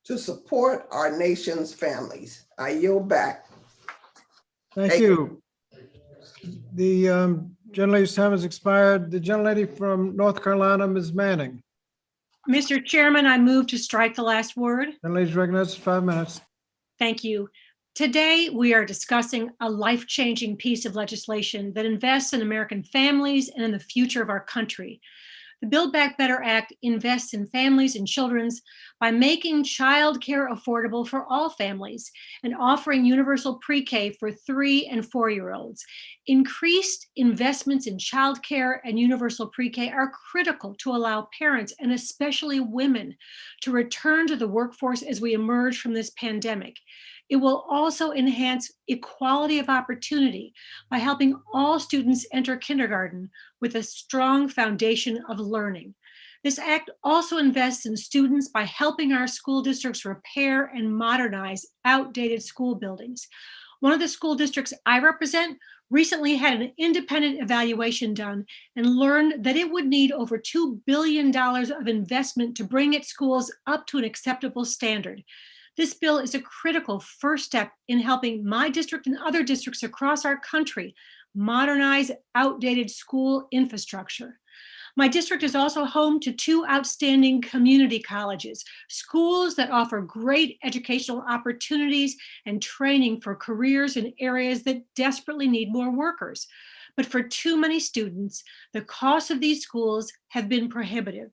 to support our nation's families. I yield back. Thank you. The gentlelady's time has expired. The gentlelady from North Carolina, Ms. Manning. Mr. Chairman, I move to strike the last word. Gentlelady's recognized for 5 minutes. Thank you. Today, we are discussing a life-changing piece of legislation that invests in American families and in the future of our country. The Build Back Better Act invests in families and children's by making childcare affordable for all families and offering universal pre-K for 3 and 4-year-olds. Increased investments in childcare and universal pre-K are critical to allow parents, and especially women, to return to the workforce as we emerge from this pandemic. It will also enhance equality of opportunity by helping all students enter kindergarten with a strong foundation of learning. This act also invests in students by helping our school districts repair and modernize outdated school buildings. One of the school districts I represent recently had an independent evaluation done and learned that it would need over $2 billion of investment to bring its schools up to an acceptable standard. This bill is a critical first step in helping my district and other districts across our country modernize outdated school infrastructure. My district is also home to 2 outstanding community colleges, schools that offer great educational opportunities and training for careers in areas that desperately need more workers. But for too many students, the costs of these schools have been prohibitive.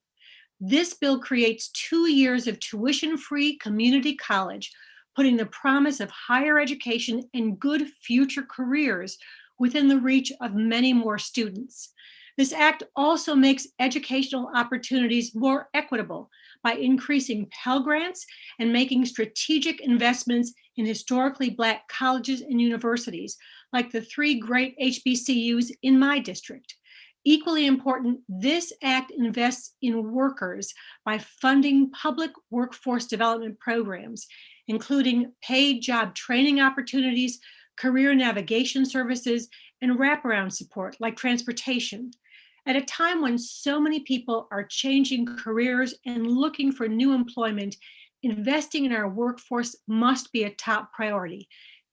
This bill creates 2 years of tuition-free community college, putting the promise of higher education and good future careers within the reach of many more students. This act also makes educational opportunities more equitable by increasing Pell Grants and making strategic investments in historically Black colleges and universities, like the 3 great HBCUs in my district. Equally important, this act invests in workers by funding public workforce development programs, including paid job training opportunities, career navigation services, and wraparound support like transportation. At a time when so many people are changing careers and looking for new employment, investing in our workforce must be a top priority.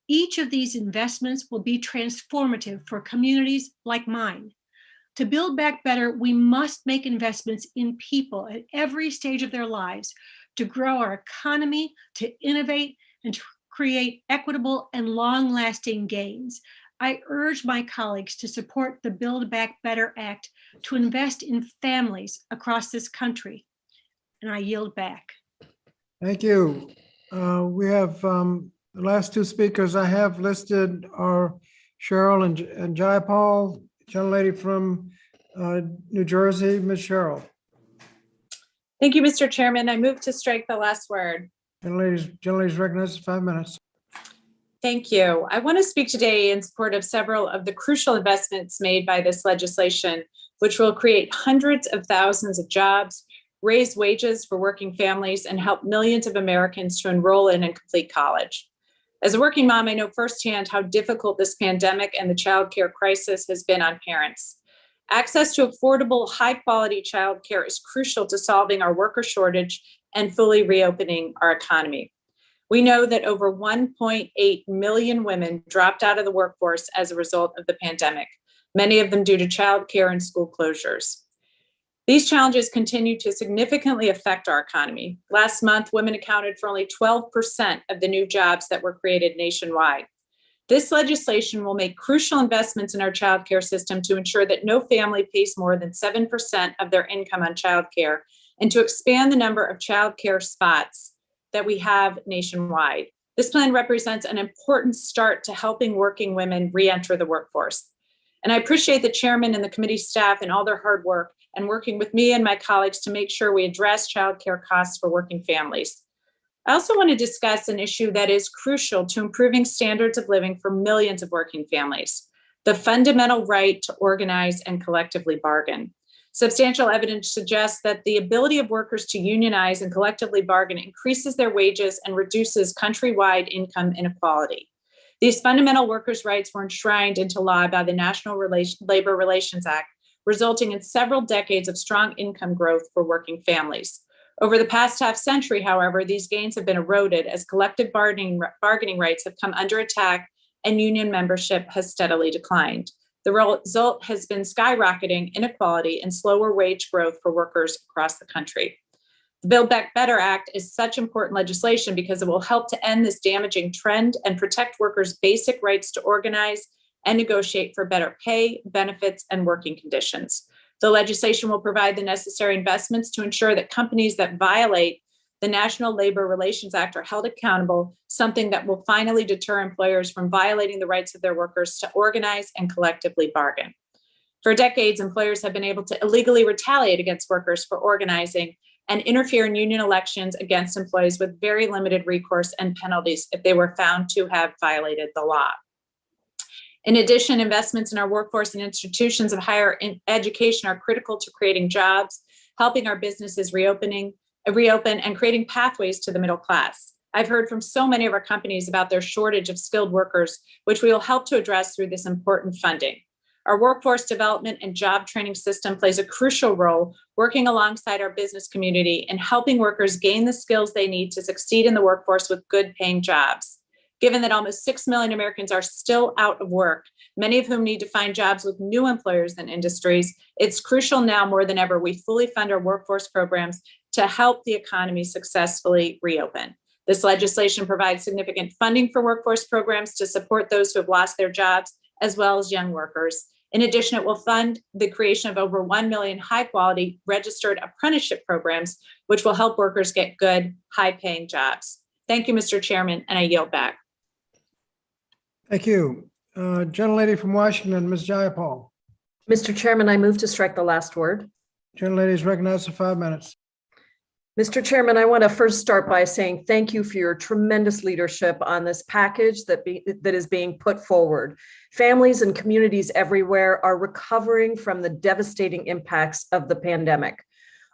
Each of these investments will be transformative for communities like mine. To build back better, we must make investments in people at every stage of their lives to grow our economy, to innovate, and to create equitable and long-lasting gains. I urge my colleagues to support the Build Back Better Act to invest in families across this country. And I yield back. Thank you. We have the last 2 speakers I have listed are Cheryl and Jayapal. Gentlelady from New Jersey, Ms. Cheryl. Thank you, Mr. Chairman. I move to strike the last word. Gentlelady's recognized 5 minutes. Thank you. I want to speak today in support of several of the crucial investments made by this legislation, which will create hundreds of thousands of jobs, raise wages for working families, and help millions of Americans to enroll in and complete college. As a working mom, I know firsthand how difficult this pandemic and the childcare crisis has been on parents. Access to affordable, high-quality childcare is crucial to solving our worker shortage and fully reopening our economy. We know that over 1.8 million women dropped out of the workforce as a result of the pandemic, many of them due to childcare and school closures. These challenges continue to significantly affect our economy. Last month, women accounted for only 12% of the new jobs that were created nationwide. This legislation will make crucial investments in our childcare system to ensure that no family pays more than 7% of their income on childcare, and to expand the number of childcare spots that we have nationwide. This plan represents an important start to helping working women re-enter the workforce. And I appreciate the chairman and the committee staff and all their hard work and working with me and my colleagues to make sure we address childcare costs for working families. I also want to discuss an issue that is crucial to improving standards of living for millions of working families: the fundamental right to organize and collectively bargain. Substantial evidence suggests that the ability of workers to unionize and collectively bargain increases their wages and reduces countrywide income inequality. These fundamental workers' rights were enshrined into law by the National Labor Relations Act, resulting in several decades of strong income growth for working families. Over the past half century, however, these gains have been eroded as collective bargaining rights have come under attack and union membership has steadily declined. The result has been skyrocketing inequality and slower wage growth for workers across the country. The Build Back Better Act is such important legislation because it will help to end this damaging trend and protect workers' basic rights to organize and negotiate for better pay, benefits, and working conditions. The legislation will provide the necessary investments to ensure that companies that violate the National Labor Relations Act are held accountable, something that will finally deter employers from violating the rights of their workers to organize and collectively bargain. For decades, employers have been able to illegally retaliate against workers for organizing and interfere in union elections against employees with very limited recourse and penalties if they were found to have violated the law. In addition, investments in our workforce and institutions of higher education are critical to creating jobs, helping our businesses reopen and creating pathways to the middle class. I've heard from so many of our companies about their shortage of skilled workers, which we will help to address through this important funding. Our workforce development and job training system plays a crucial role working alongside our business community in helping workers gain the skills they need to succeed in the workforce with good paying jobs. Given that almost 6 million Americans are still out of work, many of whom need to find jobs with new employers and industries, it's crucial now more than ever we fully fund our workforce programs to help the economy successfully reopen. This legislation provides significant funding for workforce programs to support those who have lost their jobs, as well as young workers. In addition, it will fund the creation of over 1 million high-quality registered apprenticeship programs, which will help workers get good, high-paying jobs. Thank you, Mr. Chairman, and I yield back. Thank you. Gentlelady from Washington, Ms. Jayapal. Mr. Chairman, I move to strike the last word. Gentlelady is recognized for 5 minutes. Mr. Chairman, I want to first start by saying thank you for your tremendous leadership on this package that is being put forward. Families and communities everywhere are recovering from the devastating impacts of the pandemic.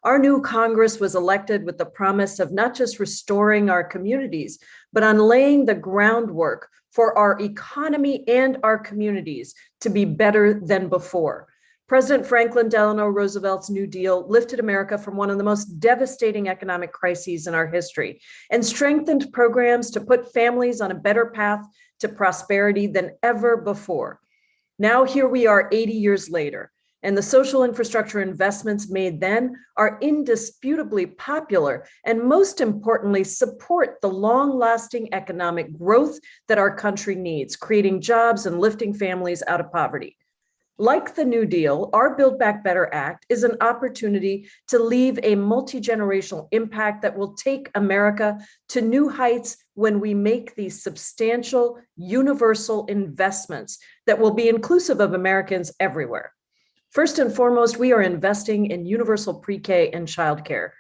Our new Congress was elected with the promise of not just restoring our communities, but on laying the groundwork for our economy and our communities to be better than before. President Franklin Delano Roosevelt's New Deal lifted America from one of the most devastating economic crises in our history and strengthened programs to put families on a better path to prosperity than ever before. Now here we are 80 years later, and the social infrastructure investments made then are indisputably popular and, most importantly, support the long-lasting economic growth that our country needs, creating jobs and lifting families out of poverty. Like the New Deal, our Build Back Better Act is an opportunity to leave a multi-generational impact that will take America to new heights when we make these substantial, universal investments that will be inclusive of Americans everywhere. First and foremost, we are investing in universal pre-K and childcare.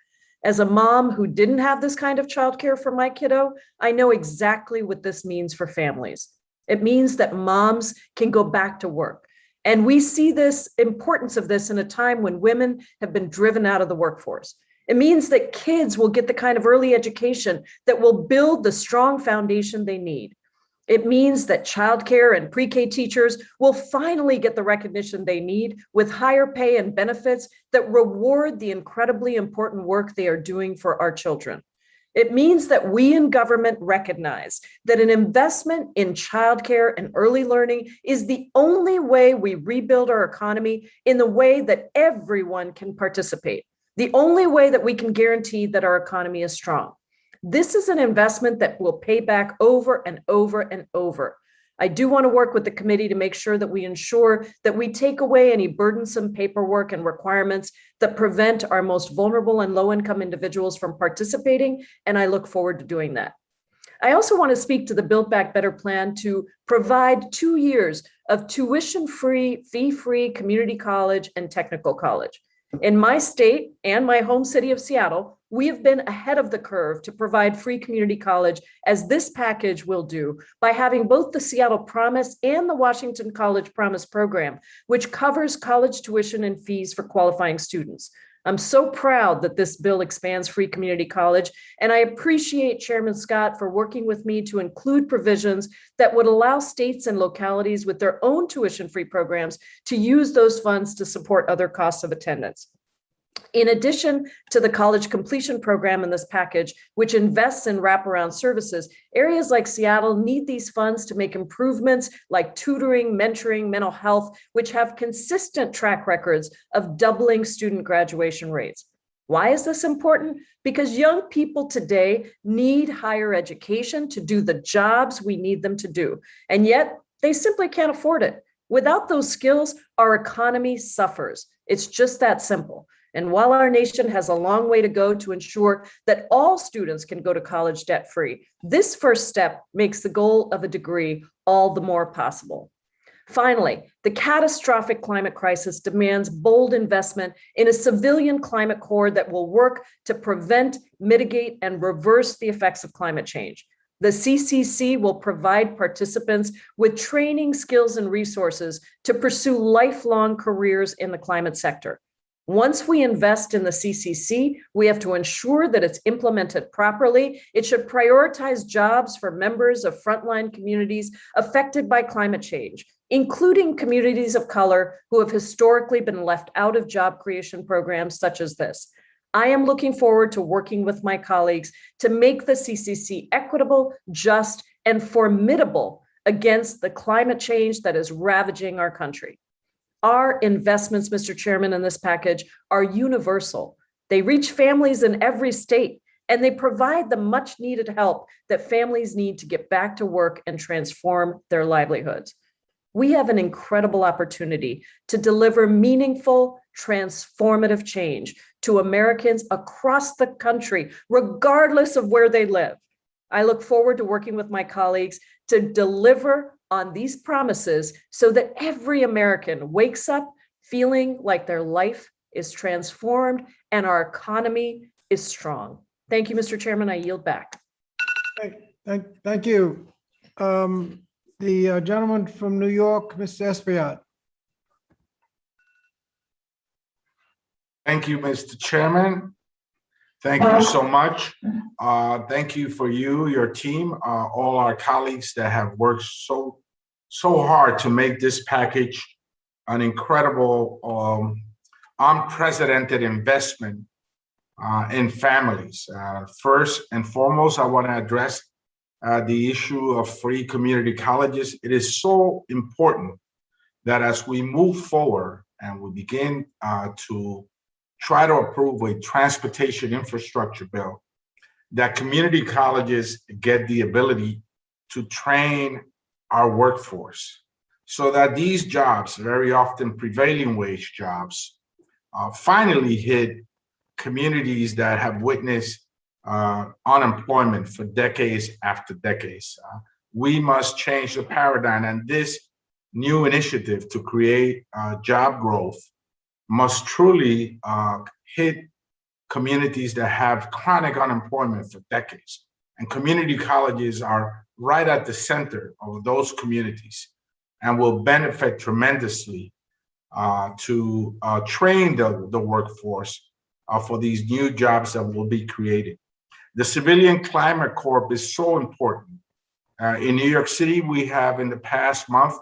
As a mom who didn't have this kind of childcare for my kiddo, I know exactly what this means for families. It means that moms can go back to work. And we see this importance of this in a time when women have been driven out of the workforce. It means that kids will get the kind of early education that will build the strong foundation they need. It means that childcare and pre-K teachers will finally get the recognition they need with higher pay and benefits that reward the incredibly important work they are doing for our children. It means that we in government recognize that an investment in childcare and early learning is the only way we rebuild our economy in the way that everyone can participate, the only way that we can guarantee that our economy is strong. This is an investment that will pay back over and over and over. I do want to work with the committee to make sure that we ensure that we take away any burdensome paperwork and requirements that prevent our most vulnerable and low-income individuals from participating, and I look forward to doing that. I also want to speak to the Build Back Better plan to provide 2 years of tuition-free, fee-free community college and technical college. In my state and my home city of Seattle, we have been ahead of the curve to provide free community college, as this package will do, by having both the Seattle Promise and the Washington College Promise program, which covers college tuition and fees for qualifying students. I'm so proud that this bill expands free community college, and I appreciate Chairman Scott for working with me to include provisions that would allow states and localities with their own tuition-free programs to use those funds to support other costs of attendance. In addition to the college completion program in this package, which invests in wraparound services, areas like Seattle need these funds to make improvements like tutoring, mentoring, mental health, which have consistent track records of doubling student graduation rates. Why is this important? Because young people today need higher education to do the jobs we need them to do, and yet they simply can't afford it. Without those skills, our economy suffers. It's just that simple. And while our nation has a long way to go to ensure that all students can go to college debt-free, this first step makes the goal of a degree all the more possible. Finally, the catastrophic climate crisis demands bold investment in a civilian climate corps that will work to prevent, mitigate, and reverse the effects of climate change. The CCC will provide participants with training, skills, and resources to pursue lifelong careers in the climate sector. Once we invest in the CCC, we have to ensure that it's implemented properly. It should prioritize jobs for members of frontline communities affected by climate change, including communities of color who have historically been left out of job creation programs such as this. I am looking forward to working with my colleagues to make the CCC equitable, just, and formidable against the climate change that is ravaging our country. Our investments, Mr. Chairman, in this package are universal. They reach families in every state, and they provide the much needed help that families need to get back to work and transform their livelihoods. We have an incredible opportunity to deliver meaningful, transformative change to Americans across the country, regardless of where they live. I look forward to working with my colleagues to deliver on these promises so that every American wakes up feeling like their life is transformed and our economy is strong. Thank you, Mr. Chairman. I yield back. Thank you. The gentleman from New York, Mr. Espaillat. Thank you, Mr. Chairman. Thank you so much. Thank you for your team, all our colleagues that have worked so hard to make this package an incredible, unprecedented investment in families. First and foremost, I want to address the issue of free community colleges. It is so important that as we move forward and we begin to try to approve a transportation infrastructure bill, that community colleges get the ability to train our workforce so that these jobs, very often prevailing wage jobs, finally hit communities that have witnessed unemployment for decades after decades. We must change the paradigm, and this new initiative to create job growth must truly hit communities that have chronic unemployment for decades. And community colleges are right at the center of those communities and will benefit tremendously to train the workforce for these new jobs that will be created. The Civilian Climate Corps is so important. In New York City, we have in the past month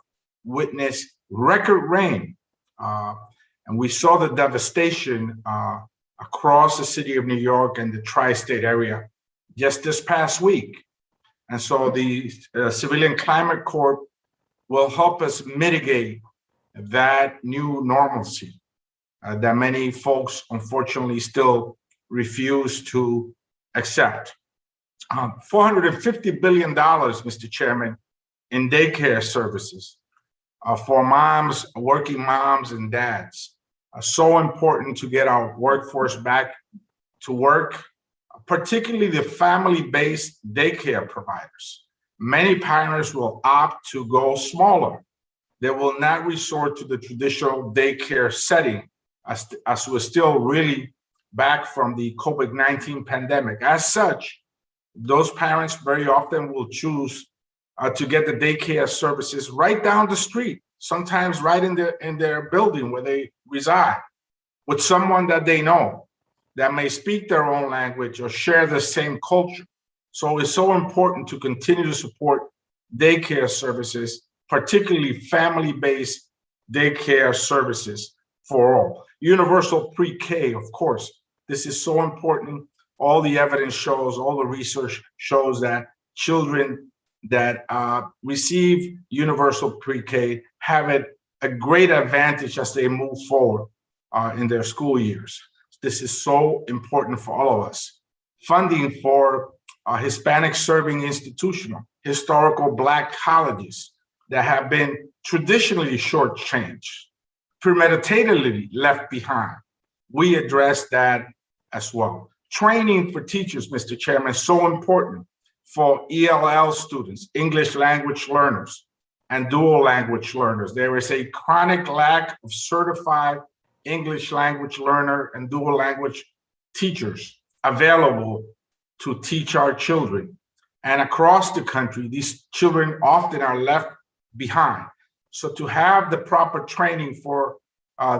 witnessed record rain. And we saw the devastation across the city of New York and the tri-state area just this past week. And so the Civilian Climate Corps will help us mitigate that new normalcy that many folks unfortunately still refuse to accept. $450 billion, Mr. Chairman, in daycare services for moms, working moms and dads. So important to get our workforce back to work, particularly the family-based daycare providers. Many parents will opt to go smaller. They will not resort to the traditional daycare setting as we're still really back from the COVID-19 pandemic. As such, those parents very often will choose to get the daycare services right down the street, sometimes right in their building where they reside, with someone that they know that may speak their own language or share the same culture. So it's so important to continue to support daycare services, particularly family-based daycare services for all. Universal pre-K, of course. This is so important. All the evidence shows, all the research shows that children that receive universal pre-K have a great advantage as they move forward in their school years. This is so important for all of us. Funding for Hispanic serving institutional, historical Black colleges that have been traditionally shortchanged, premeditatedly left behind. We address that as well. Training for teachers, Mr. Chairman, is so important for ELL students, English language learners, and dual language learners. There is a chronic lack of certified English language learner and dual language teachers available to teach our children. And across the country, these children often are left behind. So to have the proper training for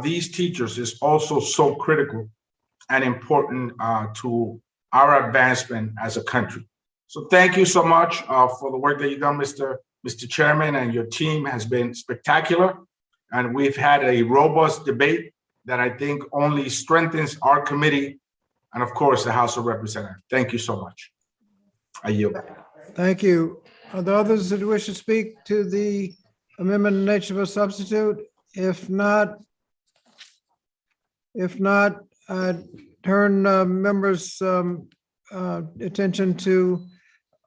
these teachers is also so critical and important to our advancement as a country. So thank you so much for the work that you've done, Mr. Chairman, and your team has been spectacular. And we've had a robust debate that I think only strengthens our committee and, of course, the House of Representatives. Thank you so much. I yield. Thank you. Are there others that wish to speak to the amendment in nature of a substitute? If not, I turn members' attention to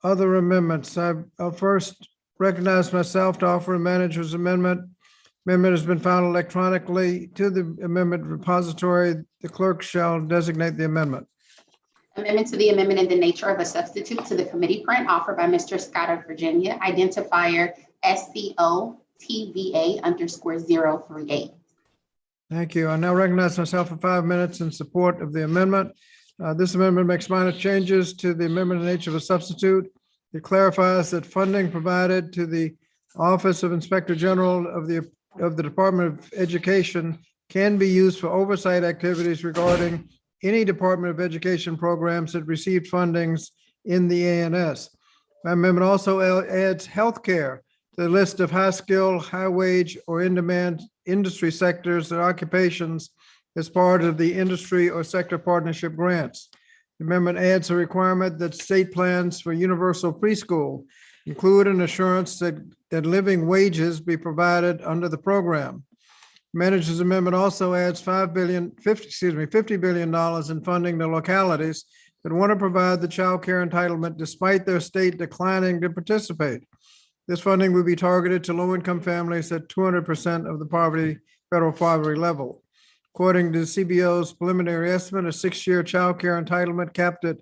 other amendments. I'll first recognize myself to offer a manager's amendment. Amendment has been filed electronically to the amendment repository. The clerk shall designate the amendment. Amendment to the amendment in the nature of a substitute to the committee print offered by Mr. Scott of Virginia, identifier SCOTVA_038. Thank you. I now recognize myself for 5 minutes in support of the amendment. This amendment makes minor changes to the amendment in nature of a substitute. It clarifies that funding provided to the Office of Inspector General of the Department of Education can be used for oversight activities regarding any Department of Education programs that received fundings in the ANS. My amendment also adds healthcare to the list of high-skill, high-wage, or in-demand industry sectors and occupations as part of the industry or sector partnership grants. The amendment adds a requirement that state plans for universal preschool include an assurance that living wages be provided under the program. Manager's amendment also adds $50 billion in funding to localities that want to provide the child care entitlement despite their state declining to participate. This funding will be targeted to low-income families at 200% of the federal poverty level. According to the CBO's preliminary estimate, a 6-year child care entitlement capped at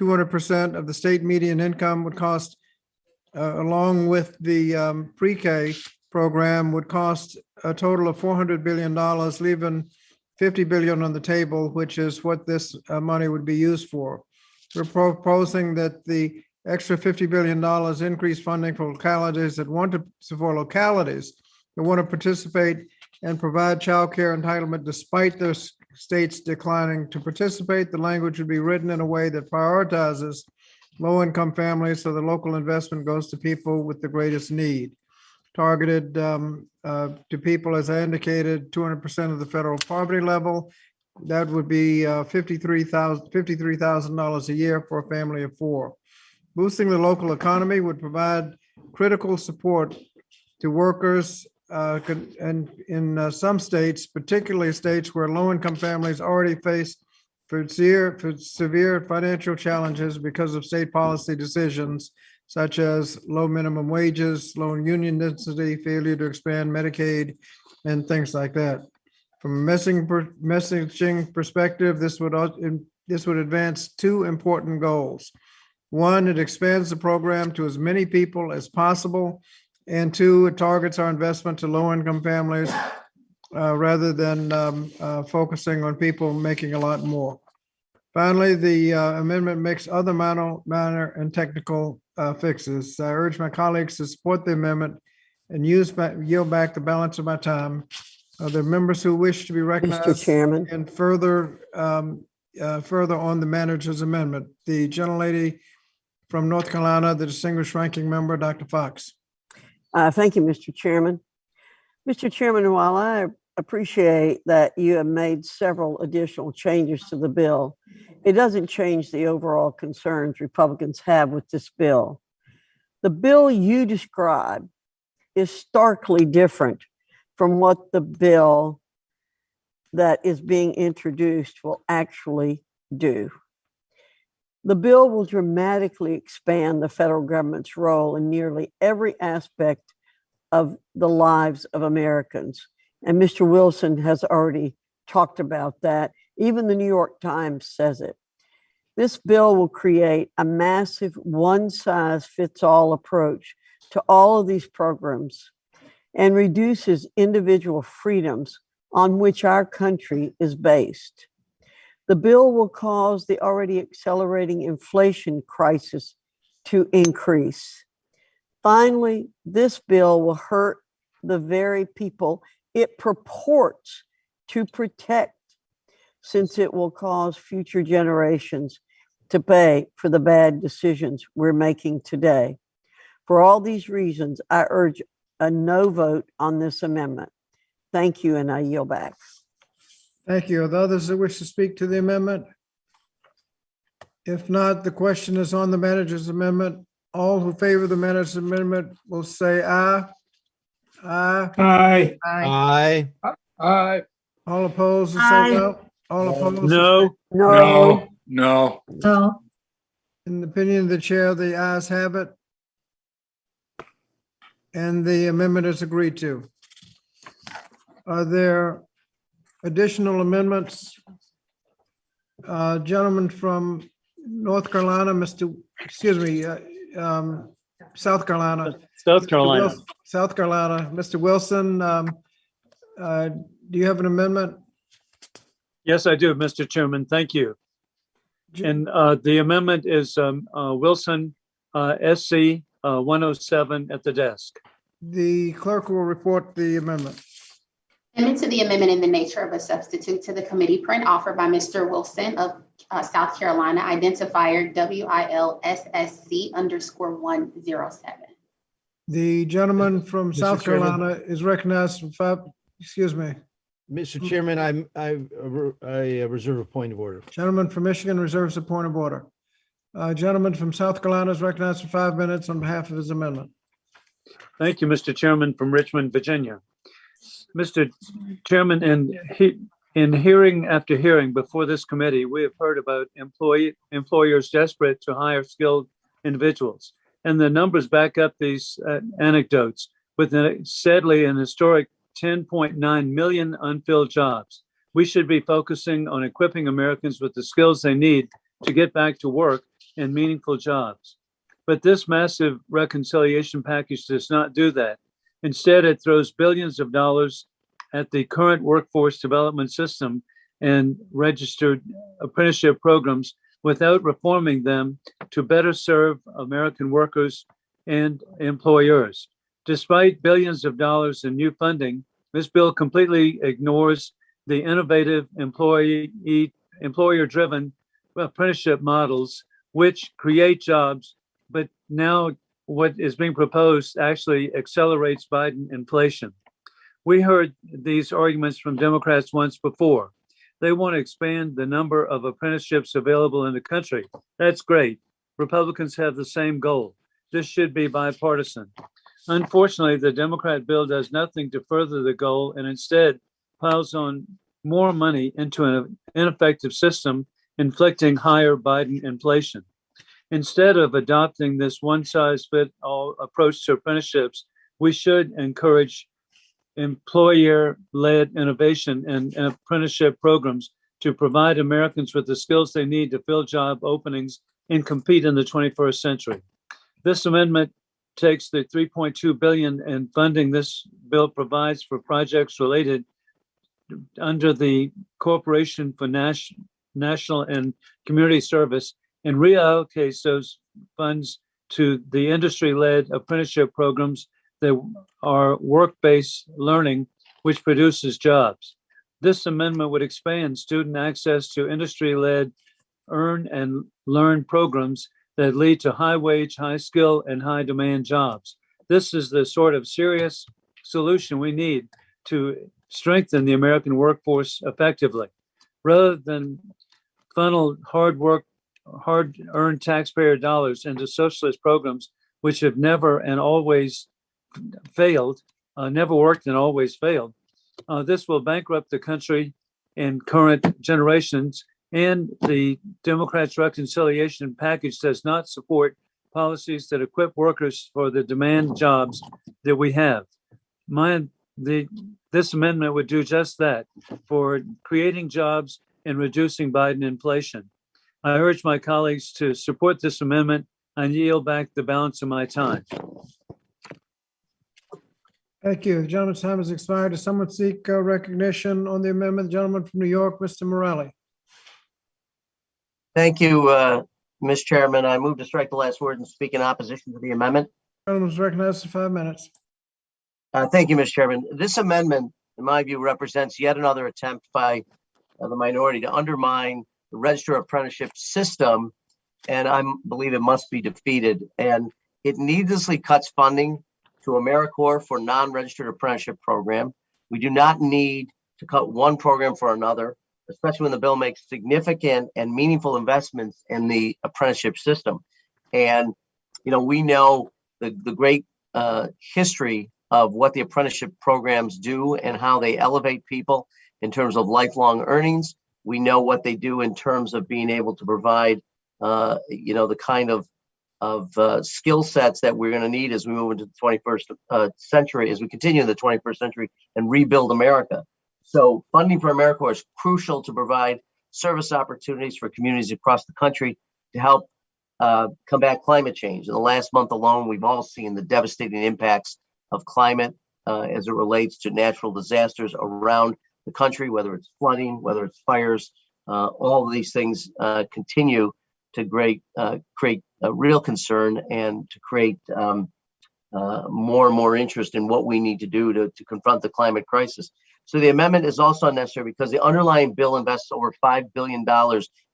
200% of the state median income would cost, along with the pre-K program, would cost a total of $400 billion, leaving $50 billion on the table, which is what this money would be used for. We're proposing that the extra $50 billion increase funding for localities that want to participate and provide child care entitlement despite their states declining to participate. The language would be written in a way that prioritizes low-income families, so the local investment goes to people with the greatest need. Targeted to people, as I indicated, 200% of the federal poverty level. That would be $53,000 a year for a family of 4. Boosting the local economy would provide critical support to workers and in some states, particularly states where low-income families already face severe financial challenges because of state policy decisions such as low minimum wages, low union density, failure to expand Medicaid, and things like that. From a messaging perspective, this would advance 2 important goals. 1, it expands the program to as many people as possible. And 2, it targets our investment to low-income families rather than focusing on people making a lot more. Finally, the amendment makes other minor and technical fixes. I urge my colleagues to support the amendment and yield back the balance of my time. The members who wish to be recognized Mr. Chairman. and further on the manager's amendment, the gentlelady from North Carolina, the distinguished ranking member, Dr. Fox. Thank you, Mr. Chairman. Mr. Chairman, while I appreciate that you have made several additional changes to the bill, it doesn't change the overall concerns Republicans have with this bill. The bill you describe is starkly different from what the bill that is being introduced will actually do. The bill will dramatically expand the federal government's role in nearly every aspect of the lives of Americans. And Mr. Wilson has already talked about that. Even the New York Times says it. This bill will create a massive one-size-fits-all approach to all of these programs and reduces individual freedoms on which our country is based. The bill will cause the already accelerating inflation crisis to increase. Finally, this bill will hurt the very people it purports to protect, since it will cause future generations to pay for the bad decisions we're making today. For all these reasons, I urge a no vote on this amendment. Thank you, and I yield back. Thank you. Are there others that wish to speak to the amendment? If not, the question is on the manager's amendment. All who favor the manager's amendment will say aye. Aye. Aye. Aye. Aye. Aye. All opposed will say no. All opposed. No. No. No. No. In the opinion of the chair, the ayes have it. And the amendment is agreed to. Are there additional amendments? Gentleman from North Carolina, South Carolina. South Carolina. South Carolina, Mr. Wilson, do you have an amendment? Yes, I do, Mr. Chairman. Thank you. And the amendment is Wilson, SC 107 at the desk. The clerk will report the amendment. Amendment to the amendment in the nature of a substitute to the committee print offered by Mr. Wilson of South Carolina, identifier WILSSC_107. The gentleman from South Carolina is recognized for 5, excuse me. Mr. Chairman, I reserve a point of order. Gentleman from Michigan reserves a point of order. Gentleman from South Carolina is recognized for 5 minutes on behalf of his amendment. Thank you, Mr. Chairman from Richmond, Virginia. Mr. Chairman, in hearing after hearing before this committee, we have heard about employers desperate to hire skilled individuals. And the numbers back up these anecdotes with sadly an historic 10.9 million unfilled jobs. We should be focusing on equipping Americans with the skills they need to get back to work and meaningful jobs. But this massive reconciliation package does not do that. Instead, it throws billions of dollars at the current workforce development system and registered apprenticeship programs without reforming them to better serve American workers and employers. Despite billions of dollars in new funding, this bill completely ignores the innovative employer-driven apprenticeship models, which create jobs, but now what is being proposed actually accelerates Biden inflation. We heard these arguments from Democrats once before. They want to expand the number of apprenticeships available in the country. That's great. Republicans have the same goal. This should be bipartisan. Unfortunately, the Democrat bill does nothing to further the goal and instead piles on more money into an ineffective system, inflicting higher Biden inflation. Instead of adopting this one-size-fits-all approach to apprenticeships, we should encourage employer-led innovation and apprenticeship programs to provide Americans with the skills they need to fill job openings and compete in the 21st century. This amendment takes the $3.2 billion in funding this bill provides for projects related under the Corporation for National and Community Service and reallocates those funds to the industry-led apprenticeship programs that are work-based learning, which produces jobs. This amendment would expand student access to industry-led earn and learn programs that lead to high wage, high skill, and high demand jobs. This is the sort of serious solution we need to strengthen the American workforce effectively. Rather than funnel hard-earned taxpayer dollars into socialist programs, which have never and always failed, never worked and always failed. This will bankrupt the country and current generations. And the Democrats' reconciliation package does not support policies that equip workers for the demand jobs that we have. This amendment would do just that, for creating jobs and reducing Biden inflation. I urge my colleagues to support this amendment and yield back the balance of my time. Thank you. The gentleman's time has expired. Does someone seek recognition on the amendment? The gentleman from New York, Mr. Morelli. Thank you, Mr. Chairman. I move to strike the last word and speak in opposition to the amendment. Gentleman's recognized for 5 minutes. Thank you, Mr. Chairman. This amendment, in my view, represents yet another attempt by the minority to undermine the registered apprenticeship system, and I believe it must be defeated. And it needlessly cuts funding to AmeriCorps for non-registered apprenticeship program. We do not need to cut one program for another, especially when the bill makes significant and meaningful investments in the apprenticeship system. And, you know, we know the great history of what the apprenticeship programs do and how they elevate people in terms of lifelong earnings. We know what they do in terms of being able to provide, you know, the kind of skill sets that we're going to need as we move into the 21st century, as we continue in the 21st century and rebuild America. So funding for AmeriCorps is crucial to provide service opportunities for communities across the country to help combat climate change. In the last month alone, we've all seen the devastating impacts of climate as it relates to natural disasters around the country, whether it's flooding, whether it's fires. All of these things continue to create a real concern and to create more and more interest in what we need to do to confront the climate crisis. So the amendment is also unnecessary because the underlying bill invests over $5 billion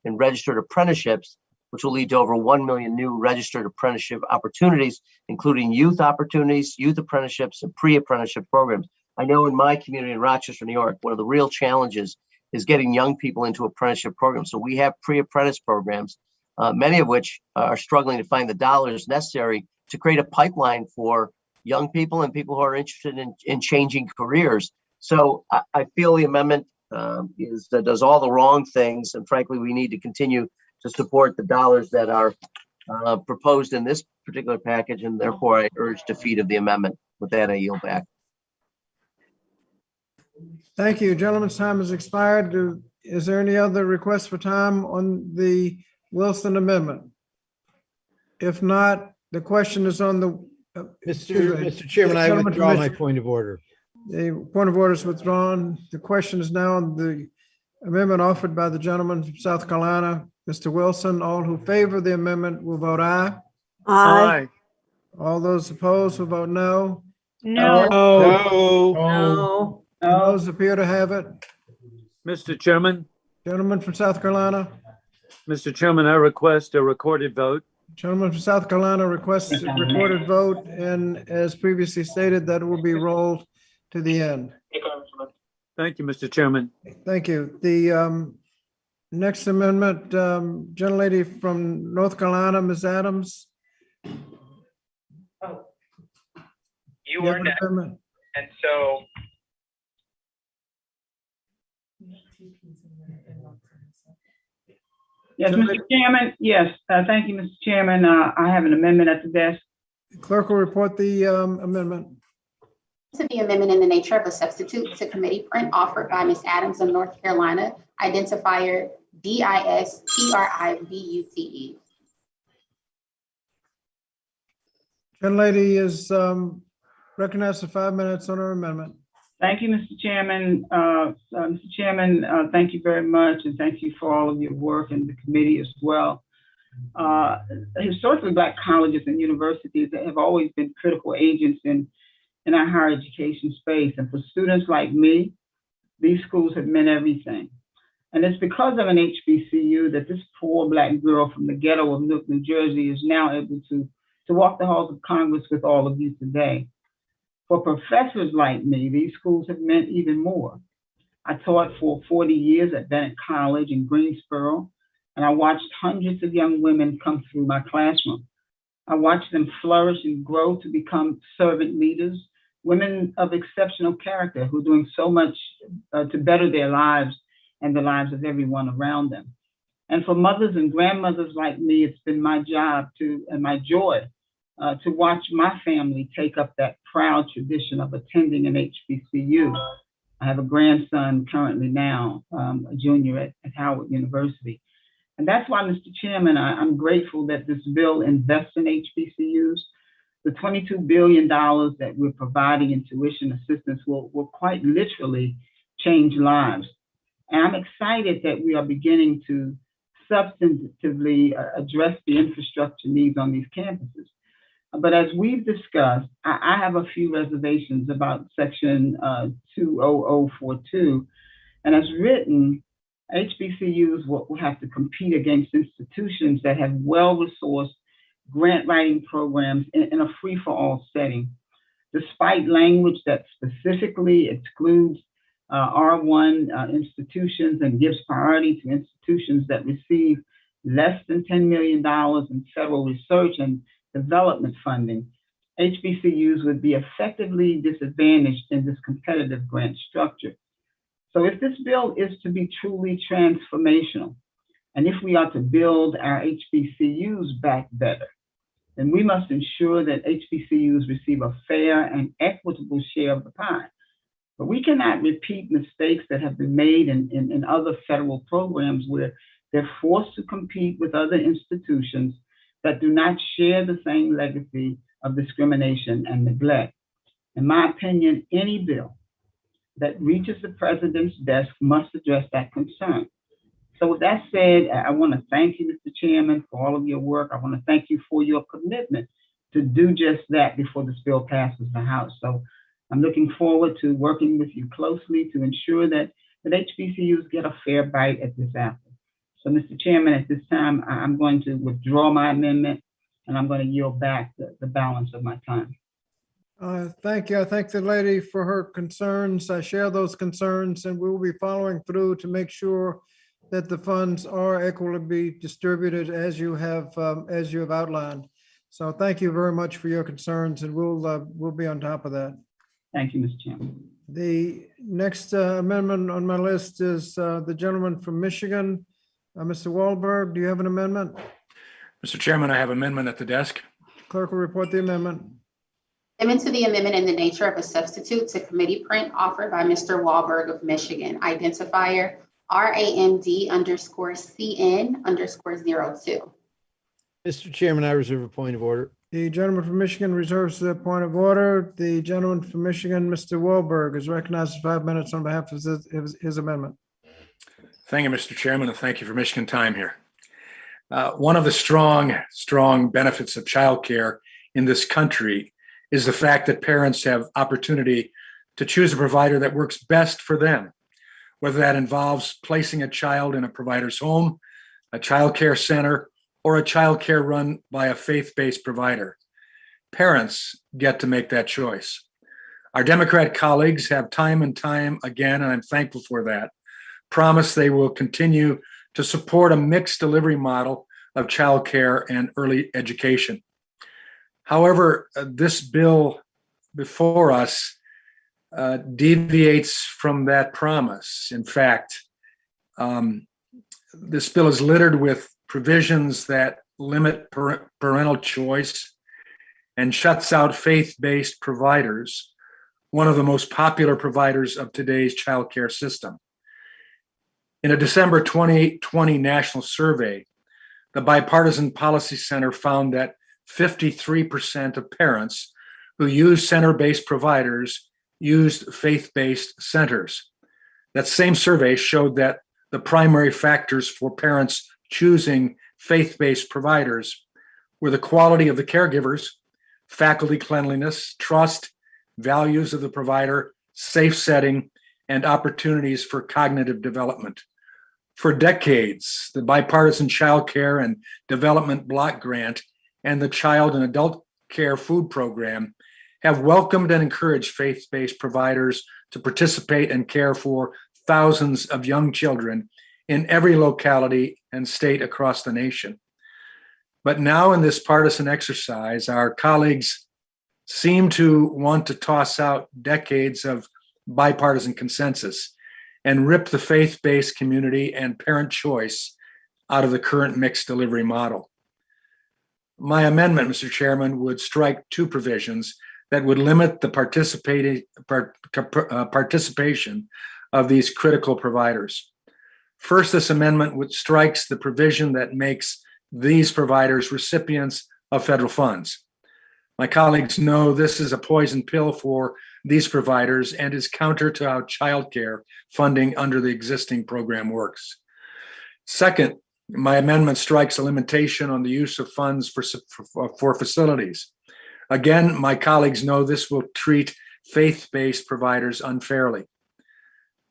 in registered apprenticeships, which will lead to over 1 million new registered apprenticeship opportunities, including youth opportunities, youth apprenticeships, and pre-apprenticeship programs. I know in my community in Rochester, New York, one of the real challenges is getting young people into apprenticeship programs. So we have pre-apprentice programs, many of which are struggling to find the dollars necessary to create a pipeline for young people and people who are interested in changing careers. So I feel the amendment does all the wrong things. And frankly, we need to continue to support the dollars that are proposed in this particular package. And therefore, I urge defeat of the amendment. With that, I yield back. Thank you. Gentleman's time has expired. Is there any other request for time on the Wilson amendment? If not, the question is on the. Mr. Chairman, I withdraw my point of order. The point of order is withdrawn. The question is now on the amendment offered by the gentleman from South Carolina, Mr. Wilson. All who favor the amendment will vote aye. Aye. All those opposed will vote no. No. No. Those appear to have it. Mr. Chairman, Gentleman from South Carolina. Mr. Chairman, I request a recorded vote. Gentleman from South Carolina requests a recorded vote, and as previously stated, that will be rolled to the end. Thank you, Mr. Chairman. Thank you. The next amendment, gentlelady from North Carolina, Ms. Adams. You are next. And so Yes, Mr. Chairman. Yes, thank you, Mr. Chairman. I have an amendment at the desk. Clerk will report the amendment. To the amendment in the nature of a substitute to committee print offered by Ms. Adams of North Carolina, identifier DISTRIBUTE. Gentlelady is recognized for 5 minutes on her amendment. Thank you, Mr. Chairman. Mr. Chairman, thank you very much, and thank you for all of your work and the committee as well. Historically, Black colleges and universities have always been critical agents in our higher education space. And for students like me, these schools have meant everything. And it's because of an HBCU that this poor Black girl from the ghetto of Newark, New Jersey is now able to walk the halls of Congress with all of you today. For professors like me, these schools have meant even more. I taught for 40 years at Bennett College in Greensboro, and I watched hundreds of young women come through my classroom. I watched them flourish and grow to become servant leaders, women of exceptional character who are doing so much to better their lives and the lives of everyone around them. And for mothers and grandmothers like me, it's been my job and my joy to watch my family take up that proud tradition of attending an HBCU. I have a grandson currently now, a junior at Howard University. And that's why, Mr. Chairman, I'm grateful that this bill invests in HBCUs. The $22 billion that we're providing in tuition assistance will quite literally change lives. And I'm excited that we are beginning to substantively address the infrastructure needs on these campuses. But as we've discussed, I have a few reservations about Section 20042. And as written, HBCUs will have to compete against institutions that have well-resourced grant writing programs in a free-for-all setting. Despite language that specifically excludes R1 institutions and gives priority to institutions that receive less than $10 million in federal research and development funding, HBCUs would be effectively disadvantaged in this competitive grant structure. So if this bill is to be truly transformational, and if we are to build our HBCUs back better, then we must ensure that HBCUs receive a fair and equitable share of the pie. But we cannot repeat mistakes that have been made in other federal programs where they're forced to compete with other institutions that do not share the same legacy of discrimination and neglect. In my opinion, any bill that reaches the president's desk must address that concern. So with that said, I want to thank you, Mr. Chairman, for all of your work. I want to thank you for your commitment to do just that before this bill passes the House. So I'm looking forward to working with you closely to ensure that HBCUs get a fair bite at this apple. So, Mr. Chairman, at this time, I'm going to withdraw my amendment, and I'm going to yield back the balance of my time. Thank you. I thank the lady for her concerns. I share those concerns, and we will be following through to make sure that the funds are equitably distributed as you have outlined. So thank you very much for your concerns, and we'll be on top of that. Thank you, Mr. Chairman. The next amendment on my list is the gentleman from Michigan. Mr. Wahlberg, do you have an amendment? Mr. Chairman, I have amendment at the desk. Clerk will report the amendment. Amendment to the amendment in the nature of a substitute to committee print offered by Mr. Wahlberg of Michigan. Identifier RAMD_CN_02. Mr. Chairman, I reserve a point of order. The gentleman from Michigan reserves the point of order. The gentleman from Michigan, Mr. Wahlberg, is recognized for 5 minutes on behalf of his amendment. Thank you, Mr. Chairman, and thank you for Michigan time here. One of the strong benefits of childcare in this country is the fact that parents have opportunity to choose a provider that works best for them, whether that involves placing a child in a provider's home, a childcare center, or a childcare run by a faith-based provider. Parents get to make that choice. Our Democrat colleagues have time and time again, and I'm thankful for that, promised they will continue to support a mixed delivery model of childcare and early education. However, this bill before us deviates from that promise. In fact, this bill is littered with provisions that limit parental choice and shuts out faith-based providers, one of the most popular providers of today's childcare system. In a December 2020 national survey, the Bipartisan Policy Center found that 53% of parents who use center-based providers used faith-based centers. That same survey showed that the primary factors for parents choosing faith-based providers were the quality of the caregivers, faculty cleanliness, trust, values of the provider, safe setting, and opportunities for cognitive development. For decades, the Bipartisan Child Care and Development Block Grant and the Child and Adult Care Food Program have welcomed and encouraged faith-based providers to participate and care for thousands of young children in every locality and state across the nation. But now in this partisan exercise, our colleagues seem to want to toss out decades of bipartisan consensus and rip the faith-based community and parent choice out of the current mixed delivery model. My amendment, Mr. Chairman, would strike two provisions that would limit the participation of these critical providers. First, this amendment strikes the provision that makes these providers recipients of federal funds. My colleagues know this is a poison pill for these providers and is counter to how childcare funding under the existing program works. Second, my amendment strikes a limitation on the use of funds for facilities. Again, my colleagues know this will treat faith-based providers unfairly.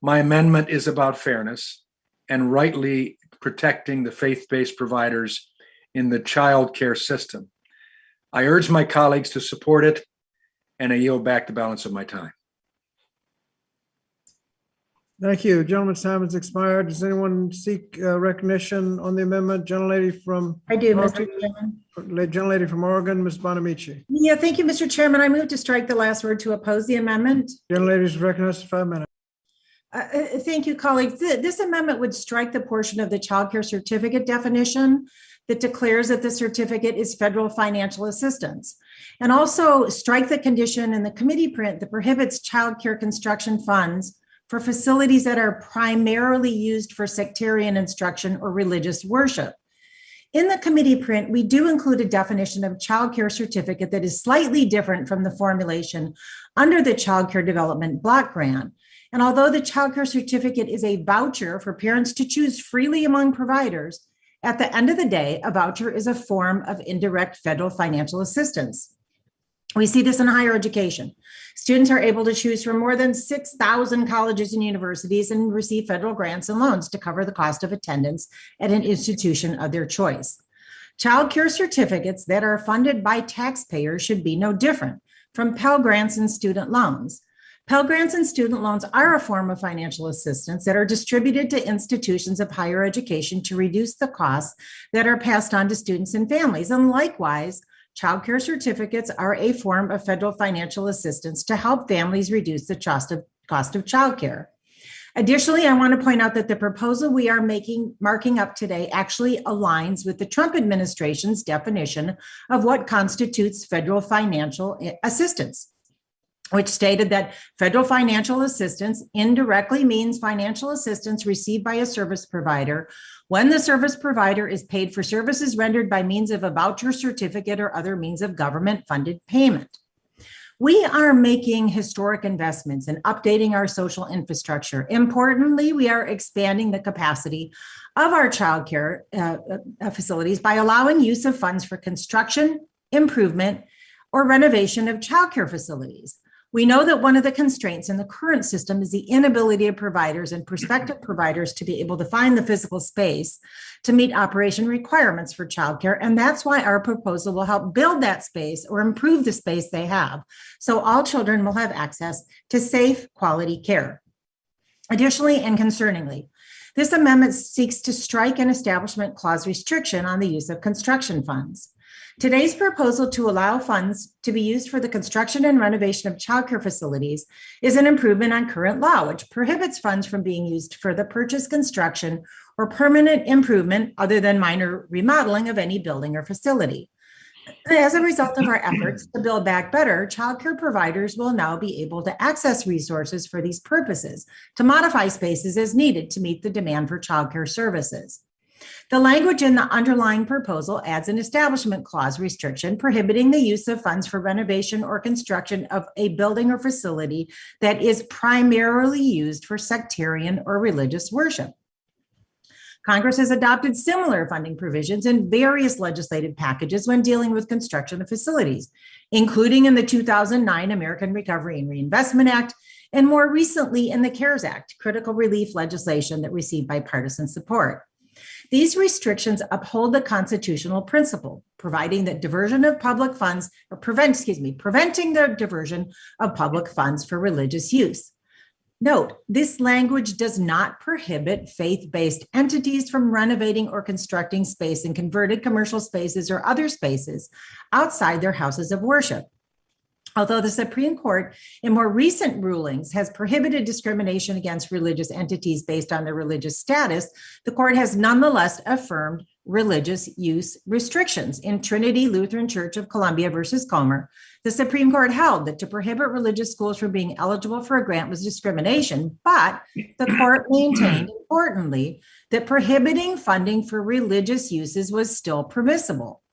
My amendment is about fairness and rightly protecting the faith-based providers in the child care system. I urge my colleagues to support it, and I yield back the balance of my time. Thank you. Gentleman's time has expired. Does anyone seek recognition on the amendment? Gentlelady from I do, Mr. Oregon. Chairman. Gentlelady from Oregon, Ms. Bonamici. Yeah, thank you, Mr. Chairman. I move to strike the last word to oppose the amendment. Gentlelady is recognized for 5 minutes. Thank you, colleagues. This amendment would strike the portion of the child care certificate definition that declares that the certificate is federal financial assistance, and also strike the condition in the committee print that prohibits child care construction funds for facilities that are primarily used for sectarian instruction or religious worship. In the committee print, we do include a definition of child care certificate that is slightly different from the formulation under the Child Care Development Block Grant. And although the child care certificate is a voucher for parents to choose freely among providers, at the end of the day, a voucher is a form of indirect federal financial assistance. We see this in higher education. Students are able to choose from more than 6,000 colleges and universities and receive federal grants and loans to cover the cost of attendance at an institution of their choice. Child care certificates that are funded by taxpayers should be no different from Pell Grants and student loans. Pell Grants and student loans are a form of financial assistance that are distributed to institutions of higher education to reduce the costs that are passed on to students and families. And likewise, child care certificates are a form of federal financial assistance to help families reduce the cost of child care. Additionally, I want to point out that the proposal we are marking up today actually aligns with the Trump administration's definition of what constitutes federal financial assistance, which stated that federal financial assistance indirectly means financial assistance received by a service provider when the service provider is paid for services rendered by means of a voucher, certificate, or other means of government-funded payment. We are making historic investments in updating our social infrastructure. Importantly, we are expanding the capacity of our child care facilities by allowing use of funds for construction, improvement, or renovation of child care facilities. We know that one of the constraints in the current system is the inability of providers and prospective providers to be able to find the physical space to meet operation requirements for childcare. And that's why our proposal will help build that space or improve the space they have, so all children will have access to safe, quality care. Additionally, and concerningly, this amendment seeks to strike an establishment clause restriction on the use of construction funds. Today's proposal to allow funds to be used for the construction and renovation of childcare facilities is an improvement on current law, which prohibits funds from being used for the purchase, construction, or permanent improvement other than minor remodeling of any building or facility. As a result of our efforts to build back better, childcare providers will now be able to access resources for these purposes to modify spaces as needed to meet the demand for childcare services. The language in the underlying proposal adds an establishment clause restriction prohibiting the use of funds for renovation or construction of a building or facility that is primarily used for sectarian or religious worship. Congress has adopted similar funding provisions in various legislative packages when dealing with construction of facilities, including in the 2009 American Recovery and Reinvestment Act, and more recently in the CARES Act, critical relief legislation that received bipartisan support. These restrictions uphold the constitutional principle, providing that diversion of public funds, or preventing the diversion of public funds for religious use. Note, this language does not prohibit faith-based entities from renovating or constructing space in converted commercial spaces or other spaces outside their houses of worship. Although the Supreme Court in more recent rulings has prohibited discrimination against religious entities based on their religious status, the court has nonetheless affirmed religious use restrictions. In Trinity Lutheran Church of Columbia versus Comer, the Supreme Court held that to prohibit religious schools from being eligible for a grant was discrimination, but the court maintained, importantly, that prohibiting funding for religious uses was still permissible.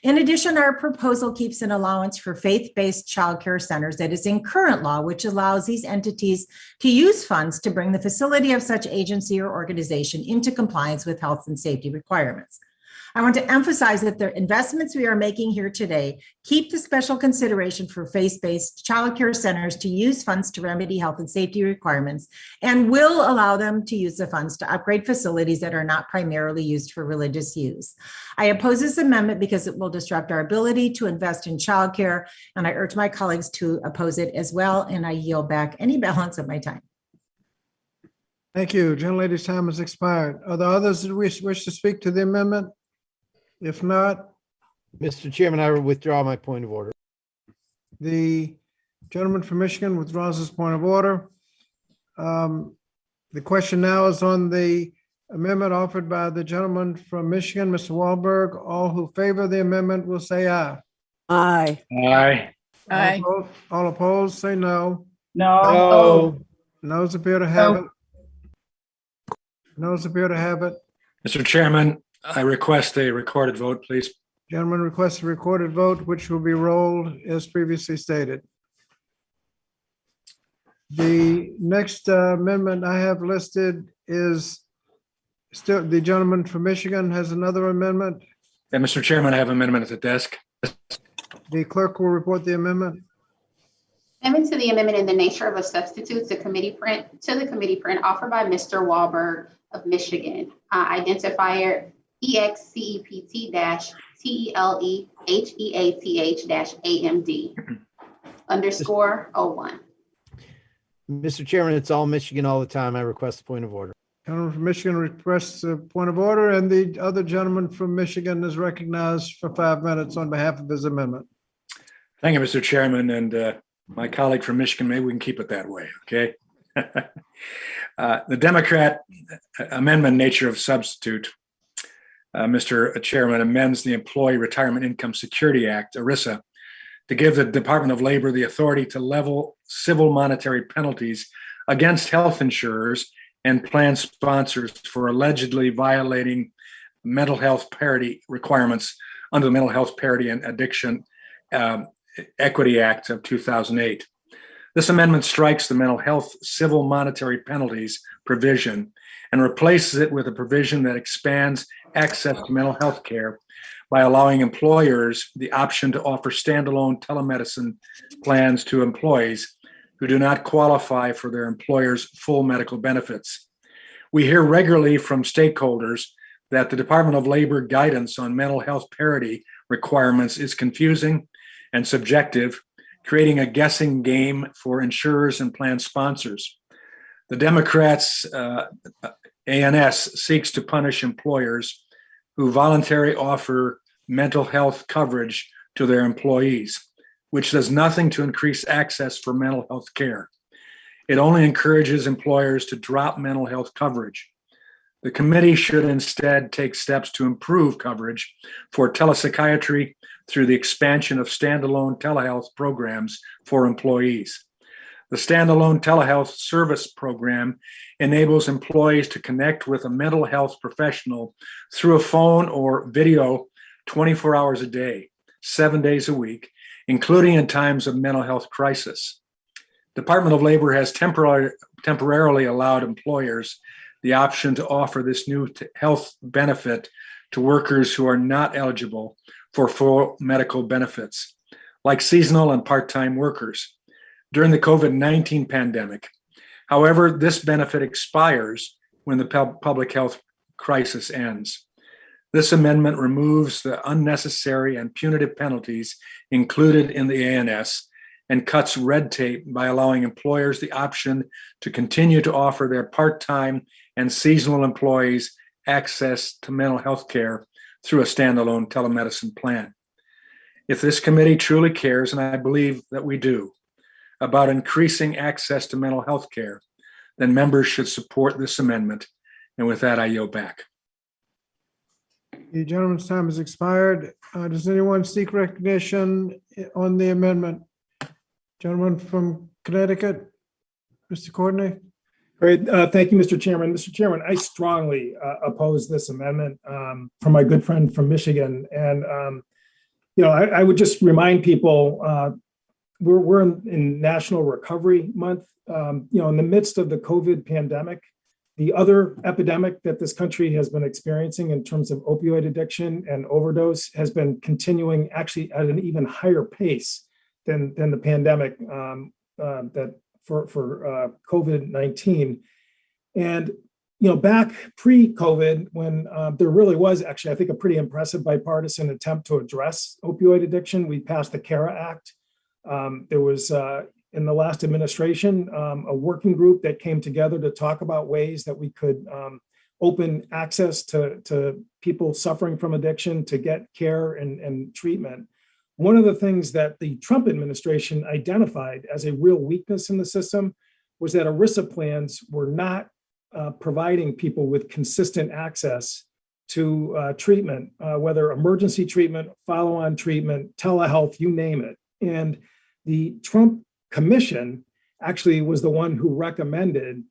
In addition, our proposal keeps an allowance for faith-based childcare centers that is in current law, which allows these entities to use funds to bring the facility of such agency or organization into compliance with health and safety requirements. I want to emphasize that the investments we are making here today keep the special consideration for faith-based childcare centers to use funds to remedy health and safety requirements and will allow them to use the funds to upgrade facilities that are not primarily used for religious use. I oppose this amendment because it will disrupt our ability to invest in childcare, and I urge my colleagues to oppose it as well, and I yield back any balance of my time. Thank you. Gentlelady's time has expired. Are there others that wish to speak to the amendment? If not, Mr. Chairman, I will withdraw my point of order. the gentleman from Michigan withdraws his point of order. The question now is on the amendment offered by the gentleman from Michigan, Mr. Wahlberg. All who favor the amendment will say aye. Aye. Aye. Aye. All opposed, say no. No. Noes appear to have it. Noes appear to have it. Mr. Chairman, I request a recorded vote, please. Gentleman requests a recorded vote, which will be rolled as previously stated. The next amendment I have listed is still, the gentleman from Michigan has another amendment. And Mr. Chairman, I have an amendment at the desk. The clerk will report the amendment. Amendment to the amendment in the nature of a substitute to the committee print offered by Mr. Wahlberg of Michigan. Identifier EXCEPT-TELEHEATH-AMD _01. Mr. Chairman, it's all Michigan all the time. I request a point of order. Gentleman from Michigan requests a point of order, and the other gentleman from Michigan is recognized for 5 minutes on behalf of his amendment. Thank you, Mr. Chairman, and my colleague from Michigan, maybe we can keep it that way, okay? The Democrat amendment nature of substitute, Mr. Chairman, amends the Employee Retirement Income Security Act, ERISA, to give the Department of Labor the authority to level civil monetary penalties against health insurers and plan sponsors for allegedly violating mental health parity requirements under the Mental Health Parity and Addiction Equity Act of 2008. This amendment strikes the mental health civil monetary penalties provision and replaces it with a provision that expands access to mental health care by allowing employers the option to offer standalone telemedicine plans to employees who do not qualify for their employer's full medical benefits. We hear regularly from stakeholders that the Department of Labor guidance on mental health parity requirements is confusing and subjective, creating a guessing game for insurers and plan sponsors. The Democrats' ANS seeks to punish employers who voluntarily offer mental health coverage to their employees, which does nothing to increase access for mental health care. It only encourages employers to drop mental health coverage. The committee should instead take steps to improve coverage for telepsychiatry through the expansion of standalone telehealth programs for employees. The standalone telehealth service program enables employees to connect with a mental health professional through a phone or video 24 hours a day, 7 days a week, including in times of mental health crisis. Department of Labor has temporarily allowed employers the option to offer this new health benefit to workers who are not eligible for full medical benefits, like seasonal and part-time workers, during the COVID-19 pandemic. However, this benefit expires when the public health crisis ends. This amendment removes the unnecessary and punitive penalties included in the ANS and cuts red tape by allowing employers the option to continue to offer their part-time and seasonal employees access to mental health care through a standalone telemedicine plan. If this committee truly cares, and I believe that we do, about increasing access to mental health care, then members should support this amendment. And with that, I yield back. The gentleman's time has expired. Does anyone seek recognition on the amendment? Gentleman from Connecticut, Mr. Courtney. Great. Thank you, Mr. Chairman. Mr. Chairman, I strongly oppose this amendment from my good friend from Michigan. And, I would just remind people, we're in National Recovery Month. In the midst of the COVID pandemic, the other epidemic that this country has been experiencing in terms of opioid addiction and overdose has been continuing actually at an even higher pace than the pandemic that for COVID-19. And, back pre-COVID, when there really was actually, I think, a pretty impressive bipartisan attempt to address opioid addiction, we passed the CARA Act. There was, in the last administration, a working group that came together to talk about ways that we could open access to people suffering from addiction to get care and treatment. One of the things that the Trump administration identified as a real weakness in the system was that ERISA plans were not providing people with consistent access to treatment, whether emergency treatment, follow-on treatment, telehealth, you name it. And the Trump Commission actually was the one who recommended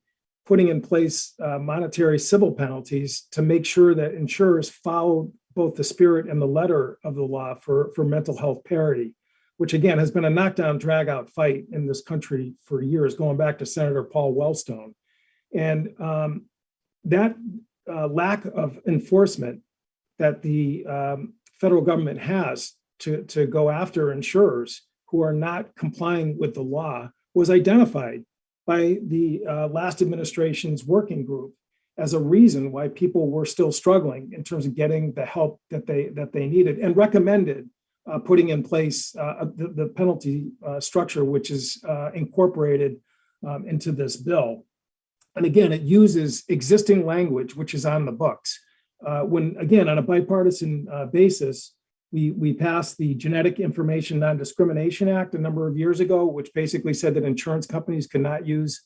putting in place monetary civil penalties to make sure that insurers followed both the spirit and the letter of the law for mental health parity, which again has been a knockdown, drag-out fight in this country for years, going back to Senator Paul Wellstone. And that lack of enforcement that the federal government has to go after insurers who are not complying with the law was identified by the last administration's working group as a reason why people were still struggling in terms of getting the help that they needed, and recommended putting in place the penalty structure, which is incorporated into this bill. And again, it uses existing language, which is on the books. When, again, on a bipartisan basis, we passed the Genetic Information Non-Discrimination Act a number of years ago, which basically said that insurance companies cannot use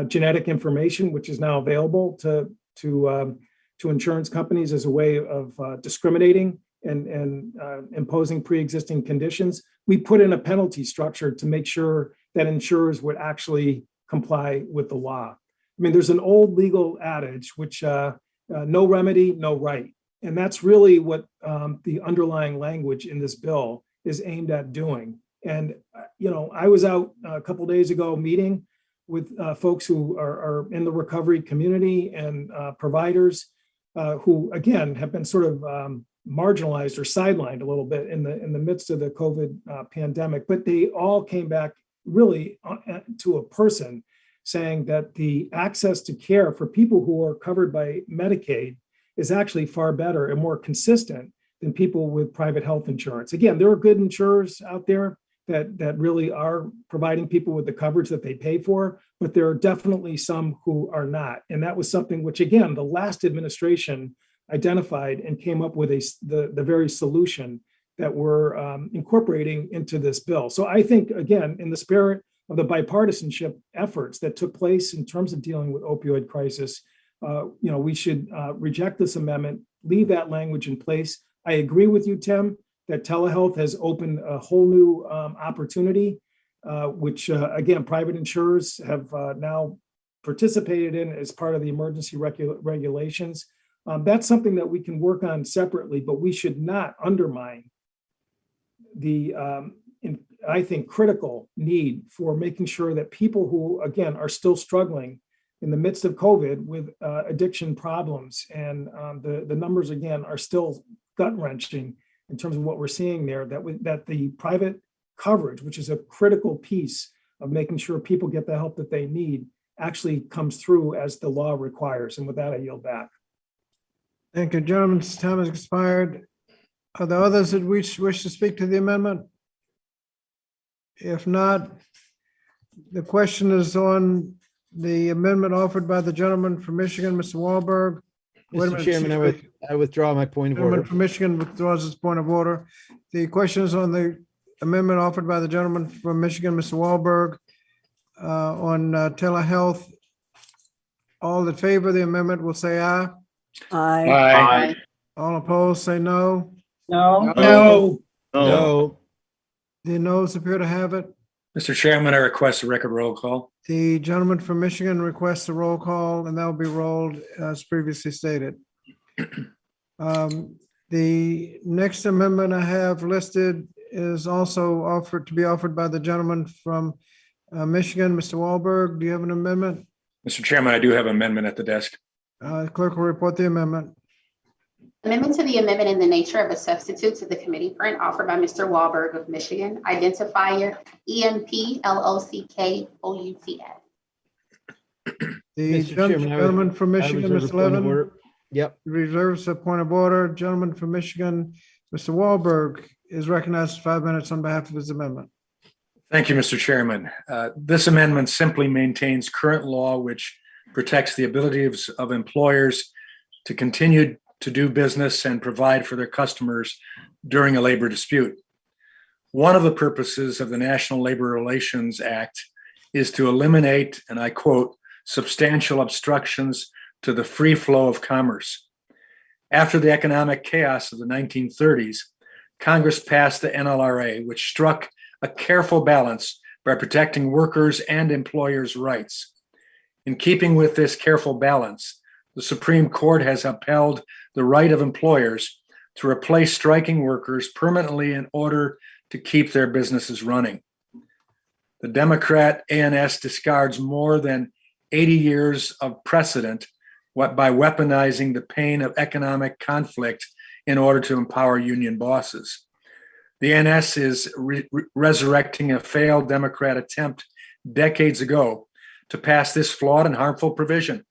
genetic information, which is now available to insurance companies as a way of discriminating and imposing pre-existing conditions. We put in a penalty structure to make sure that insurers would actually comply with the law. I mean, there's an old legal adage, which no remedy, no right. And that's really what the underlying language in this bill is aimed at doing. And, I was out a couple of days ago meeting with folks who are in the recovery community and providers who, again, have been sort of marginalized or sidelined a little bit in the midst of the COVID pandemic. But they all came back really to a person saying that the access to care for people who are covered by Medicaid is actually far better and more consistent than people with private health insurance. Again, there are good insurers out there that really are providing people with the coverage that they pay for, but there are definitely some who are not. And that was something which, again, the last administration identified and came up with the very solution that we're incorporating into this bill. So I think, again, in the spirit of the bipartisanship efforts that took place in terms of dealing with opioid crisis, we should reject this amendment, leave that language in place. I agree with you, Tim, that telehealth has opened a whole new opportunity, which, again, private insurers have now participated in as part of the emergency regulations. That's something that we can work on separately, but we should not undermine the, I think, critical need for making sure that people who, again, are still struggling in the midst of COVID with addiction problems, and the numbers, again, are still gut-wrenching in terms of what we're seeing there, that the private coverage, which is a critical piece of making sure people get the help that they need, actually comes through as the law requires. And with that, I yield back. Thank you, gentlemen's time has expired. Are there others that wish to speak to the amendment? If not, the question is on the amendment offered by the gentleman from Michigan, Mr. Wahlberg. Wait a Mr. minute, Chairman, Chief. I withdraw my point of Gentleman order. from Michigan withdraws his point of order. The question is on the amendment offered by the gentleman from Michigan, Mr. Wahlberg, on telehealth. All in favor of the amendment will say aye. Aye. All opposed, say no. No. No. No. The noes appear to have it. Mr. Chairman, I request a record roll call. The gentleman from Michigan requests a roll call, and that will be rolled as previously stated. The next amendment I have listed is also offered to be offered by the gentleman from Michigan, Mr. Wahlberg. Do you have an amendment? Mr. Chairman, I do have an amendment at the desk. Clerk will report the amendment. Amendment to the amendment in the nature of a substitute to the committee print offered by Mr. Wahlberg of Michigan, identifier EMPLOCKOUTS. The Mr. Chairman, gentleman from I Michigan, reserve a Mr. point of Levin, order. Yep. reserves a point of order. Gentleman from Michigan, Mr. Wahlberg, is recognized for 5 minutes on behalf of his amendment. Thank you, Mr. Chairman. This amendment simply maintains current law, which protects the ability of employers to continue to do business and provide for their customers during a labor dispute. One of the purposes of the National Labor Relations Act is to eliminate, and I quote, substantial obstructions to the free flow of commerce. After the economic chaos of the 1930s, Congress passed the NLRA, which struck a careful balance by protecting workers' and employers' rights. In keeping with this careful balance, the Supreme Court has upheld the right of employers to replace striking workers permanently in order to keep their businesses running. The Democrat ANS discards more than 80 years of precedent by weaponizing the pain of economic conflict in order to empower union bosses. The ANS is resurrecting a failed Democrat attempt decades ago to pass this flawed and harmful provision.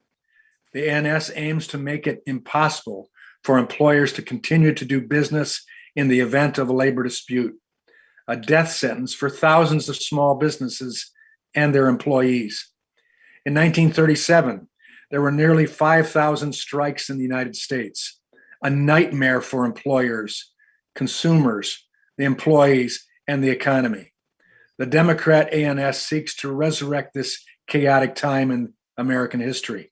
The ANS aims to make it impossible for employers to continue to do business in the event of a labor dispute, a death sentence for thousands of small businesses and their employees. In 1937, there were nearly 5,000 strikes in the United States, a nightmare for employers, consumers, the employees, and the economy. The Democrat ANS seeks to resurrect this chaotic time in American history.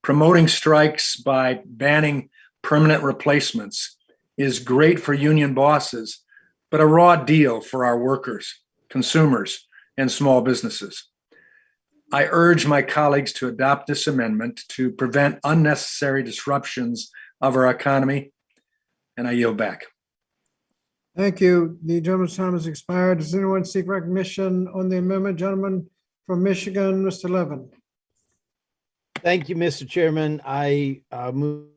Promoting strikes by banning permanent replacements is great for union bosses, but a raw deal for our workers, consumers, and small businesses. I urge my colleagues to adopt this amendment to prevent unnecessary disruptions of our economy, and I yield back. Thank you. The gentleman's time has expired. Does anyone seek recognition on the amendment? Gentleman from Michigan, Mr. Levin. Thank you, Mr. Chairman. I move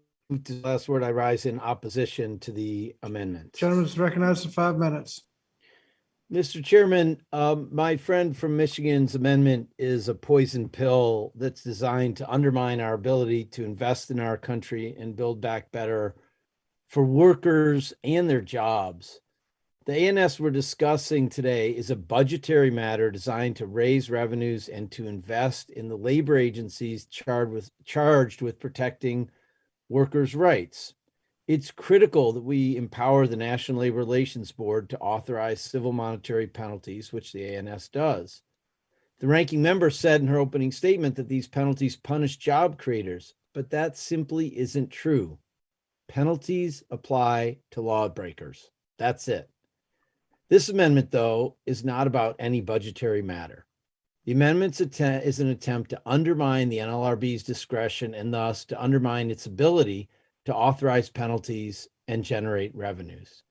to the last word. I rise in opposition to the amendment. Gentleman's recognized for 5 minutes. Mr. Chairman, my friend from Michigan's amendment is a poison pill that's designed to undermine our ability to invest in our country and build back better for workers and their jobs. The ANS we're discussing today is a budgetary matter designed to raise revenues and to invest in the labor agencies charged with protecting workers' rights. It's critical that we empower the National Labor Relations Board to authorize civil monetary penalties, which the ANS does. The ranking member said in her opening statement that these penalties punish job creators, but that simply isn't true. Penalties apply to lawbreakers. That's it. This amendment, though, is not about any budgetary matter. The amendment is an attempt to undermine the NLRB's discretion and thus to undermine its ability to authorize penalties and generate revenues.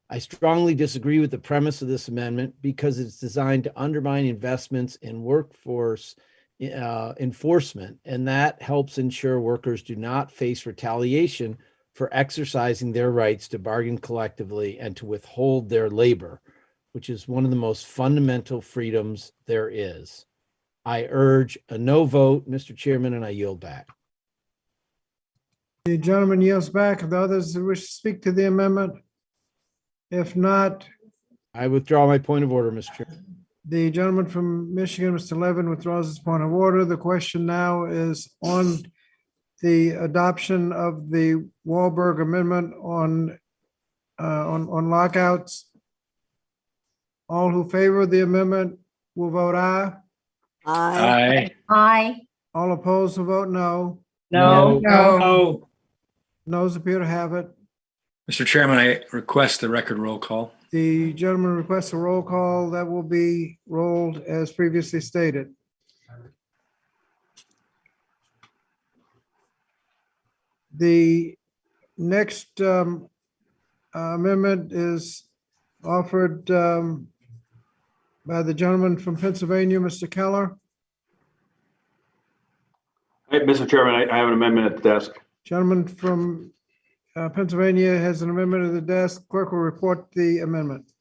I strongly disagree with the premise of this amendment because it's designed to undermine investments in workforce enforcement, and that helps ensure workers do not face retaliation for exercising their rights to bargain collectively and to withhold their labor, which is one of the most fundamental freedoms there is. I urge a no vote, Mr. Chairman, and I yield back. The gentleman yields back. Are there others who wish to speak to the amendment? If not, I withdraw my point of order, Mr. Chairman. the gentleman from Michigan, Mr. Levin, withdraws his point of order. The question now is on the adoption of the Wahlberg Amendment on lockouts. All who favor the amendment will vote aye. Aye. Aye. All opposed will vote no. No. No. Noes appear to have it. Mr. Chairman, I request the record roll call. The gentleman requests a roll call that will be rolled as previously stated. The next amendment is offered by the gentleman from Pennsylvania, Mr. Keller. Hey, Mr. Chairman, I have an amendment at the desk. Gentleman from Pennsylvania has an amendment at the desk. Clerk will report the amendment.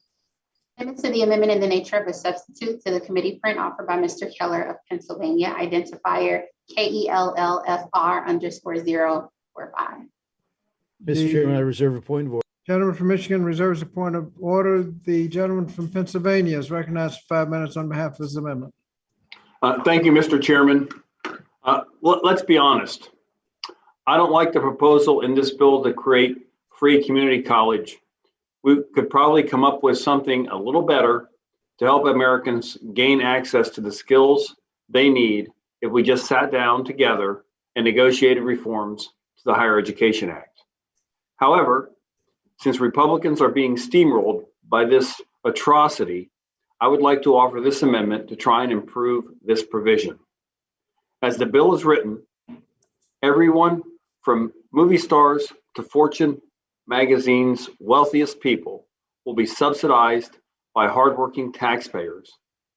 Amendment to the amendment in the nature of a substitute to the committee print offered by Mr. Keller of Pennsylvania, identifier KELLFR_045. Mr. Chairman, I reserve a point of order. Gentleman from Michigan reserves a point of order. The gentleman from Pennsylvania is recognized for 5 minutes on behalf of his amendment. Thank you, Mr. Chairman. Let's be honest. I don't like the proposal in this bill to create free community college. We could probably come up with something a little better to help Americans gain access to the skills they need if we just sat down together and negotiated reforms to the Higher Education Act. However, since Republicans are being steamrolled by this atrocity, I would like to offer this amendment to try and improve this provision. As the bill is written, everyone from movie stars to Fortune magazine's wealthiest people will be subsidized by hardworking taxpayers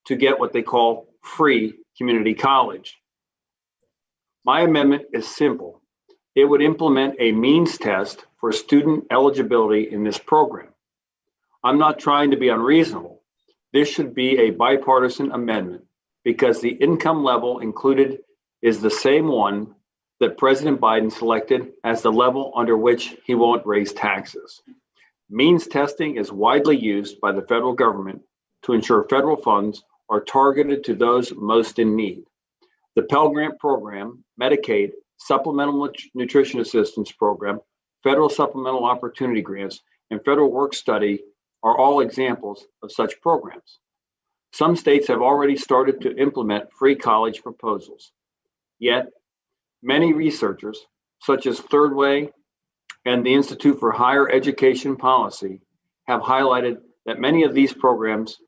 to get what they call free community college. My amendment is simple. It would implement a means test for student eligibility in this program. I'm not trying to be unreasonable. This should be a bipartisan amendment because the income level included is the same one that President Biden selected as the level under which he won't raise taxes. Means testing is widely used by the federal government to ensure federal funds are targeted to those most in need. The Pell Grant Program, Medicaid, Supplemental Nutrition Assistance Program, Federal Supplemental Opportunity Grants, and Federal Work Study are all examples of such programs. Some states have already started to implement free college proposals. Yet, many researchers, such as Third Way and the Institute for Higher Education Policy, have highlighted that many of these programs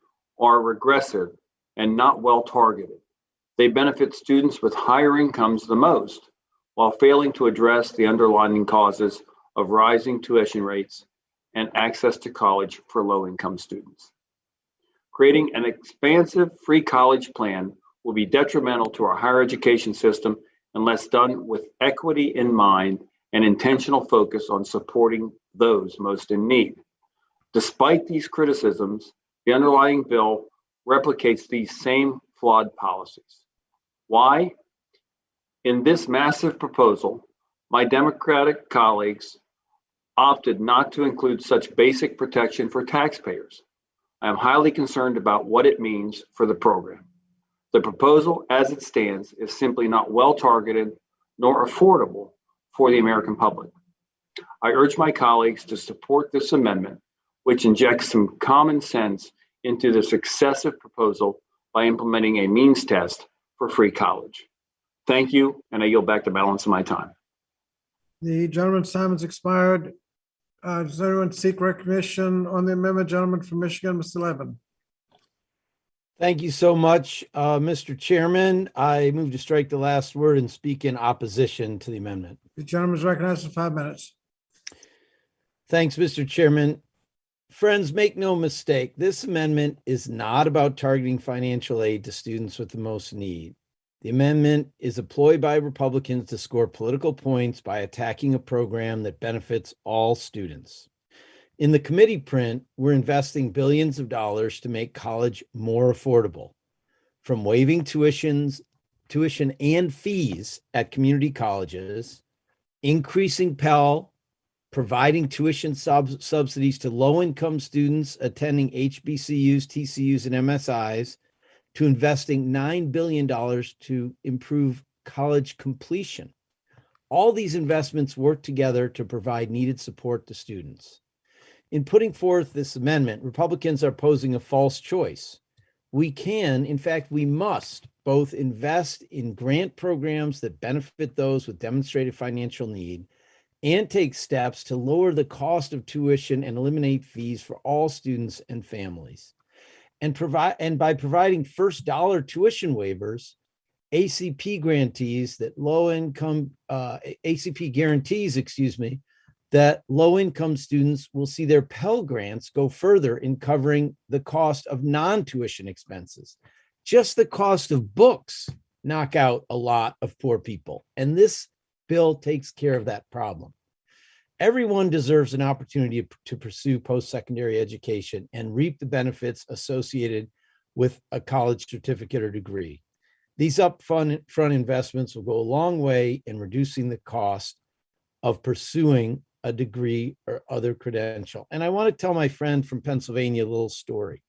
are regressive and not well targeted. They benefit students with higher incomes the most, while failing to address the underlying causes of rising tuition rates and access to college for low-income students. Creating an expansive free college plan will be detrimental to our higher education system unless done with equity in mind and intentional focus on supporting those most in need. Despite these criticisms, the underlying bill replicates these same flawed policies. Why? In this massive proposal, my Democratic colleagues opted not to include such basic protection for taxpayers. I am highly concerned about what it means for the program. The proposal as it stands is simply not well targeted nor affordable for the American public. I urge my colleagues to support this amendment, which injects some common sense into this excessive proposal by implementing a means test for free college. Thank you, and I yield back the balance of my time. The gentleman's time has expired. Does anyone seek recognition on the amendment? Gentleman from Michigan, Mr. Levin. Thank you so much, Mr. Chairman. I move to strike the last word and speak in opposition to the amendment. The gentleman is recognized for 5 minutes. Thanks, Mr. Chairman. Friends, make no mistake, this amendment is not about targeting financial aid to students with the most need. The amendment is a ploy by Republicans to score political points by attacking a program that benefits all students. In the committee print, we're investing billions of dollars to make college more affordable, from waiving tuition and fees at community colleges, increasing Pell, providing tuition subsidies to low-income students attending HBCUs, TCUs, and MSIs, to investing $9 billion to improve college completion. All these investments work together to provide needed support to students. In putting forth this amendment, Republicans are posing a false choice. We can, in fact, we must both invest in grant programs that benefit those with demonstrated financial need and take steps to lower the cost of tuition and eliminate fees for all students and families. And by providing first dollar tuition waivers, ACP grantees that ACP guarantees, that low-income students will see their Pell Grants go further in covering the cost of non-tuition expenses. Just the cost of books knock out a lot of poor people, and this bill takes care of that problem. Everyone deserves an opportunity to pursue post-secondary education and reap the benefits associated with a college certificate or degree. These upfront investments will go a long way in reducing the cost of pursuing a degree or other credential. And I want to tell my friend from Pennsylvania a little story.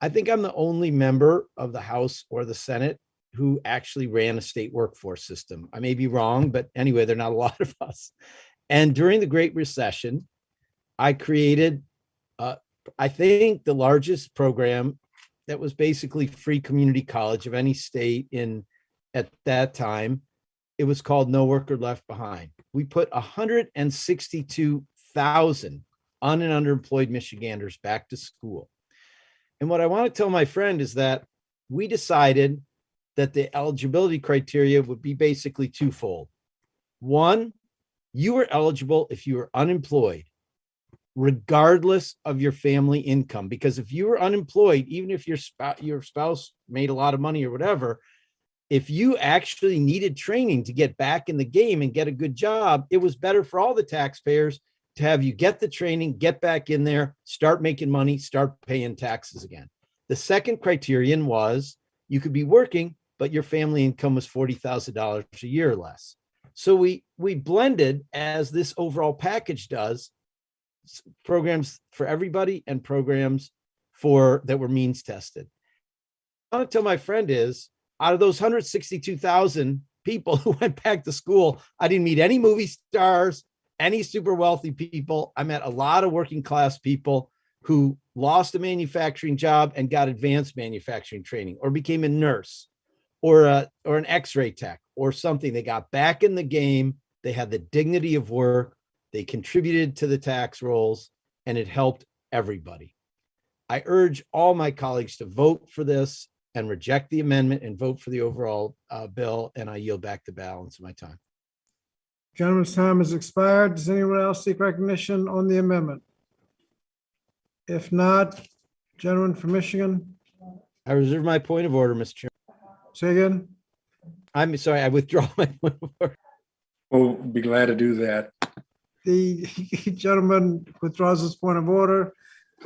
I think I'm the only member of the House or the Senate who actually ran a state workforce system. I may be wrong, but anyway, there are not a lot of us. And during the Great Recession, I created, I think, the largest program that was basically free community college of any state at that time. It was called No Worker Left Behind. We put 162,000 un- and underemployed Michiganders back to school. And what I want to tell my friend is that we decided that the eligibility criteria would be basically twofold. One, you were eligible if you were unemployed, regardless of your family income. Because if you were unemployed, even if your spouse made a lot of money or whatever, if you actually needed training to get back in the game and get a good job, it was better for all the taxpayers to have you get the training, get back in there, start making money, start paying taxes again. The second criterion was you could be working, but your family income was $40,000 a year or less. So we blended, as this overall package does, programs for everybody and programs that were means tested. What I want to tell my friend is, out of those 162,000 people who went back to school, I didn't meet any movie stars, any super wealthy people. I met a lot of working class people who lost a manufacturing job and got advanced manufacturing training, or became a nurse or an x-ray tech or something. They got back in the game. They had the dignity of work. They contributed to the tax rolls, and it helped everybody. I urge all my colleagues to vote for this and reject the amendment and vote for the overall bill. And I yield back the balance of my time. Gentleman's time has expired. Does anyone else seek recognition on the amendment? If not, gentleman from Michigan. I reserve my point of order, Mr. Chair. Say again. I'm sorry, I withdraw my point of order. We'll be glad to do that. The gentleman withdraws his point of order.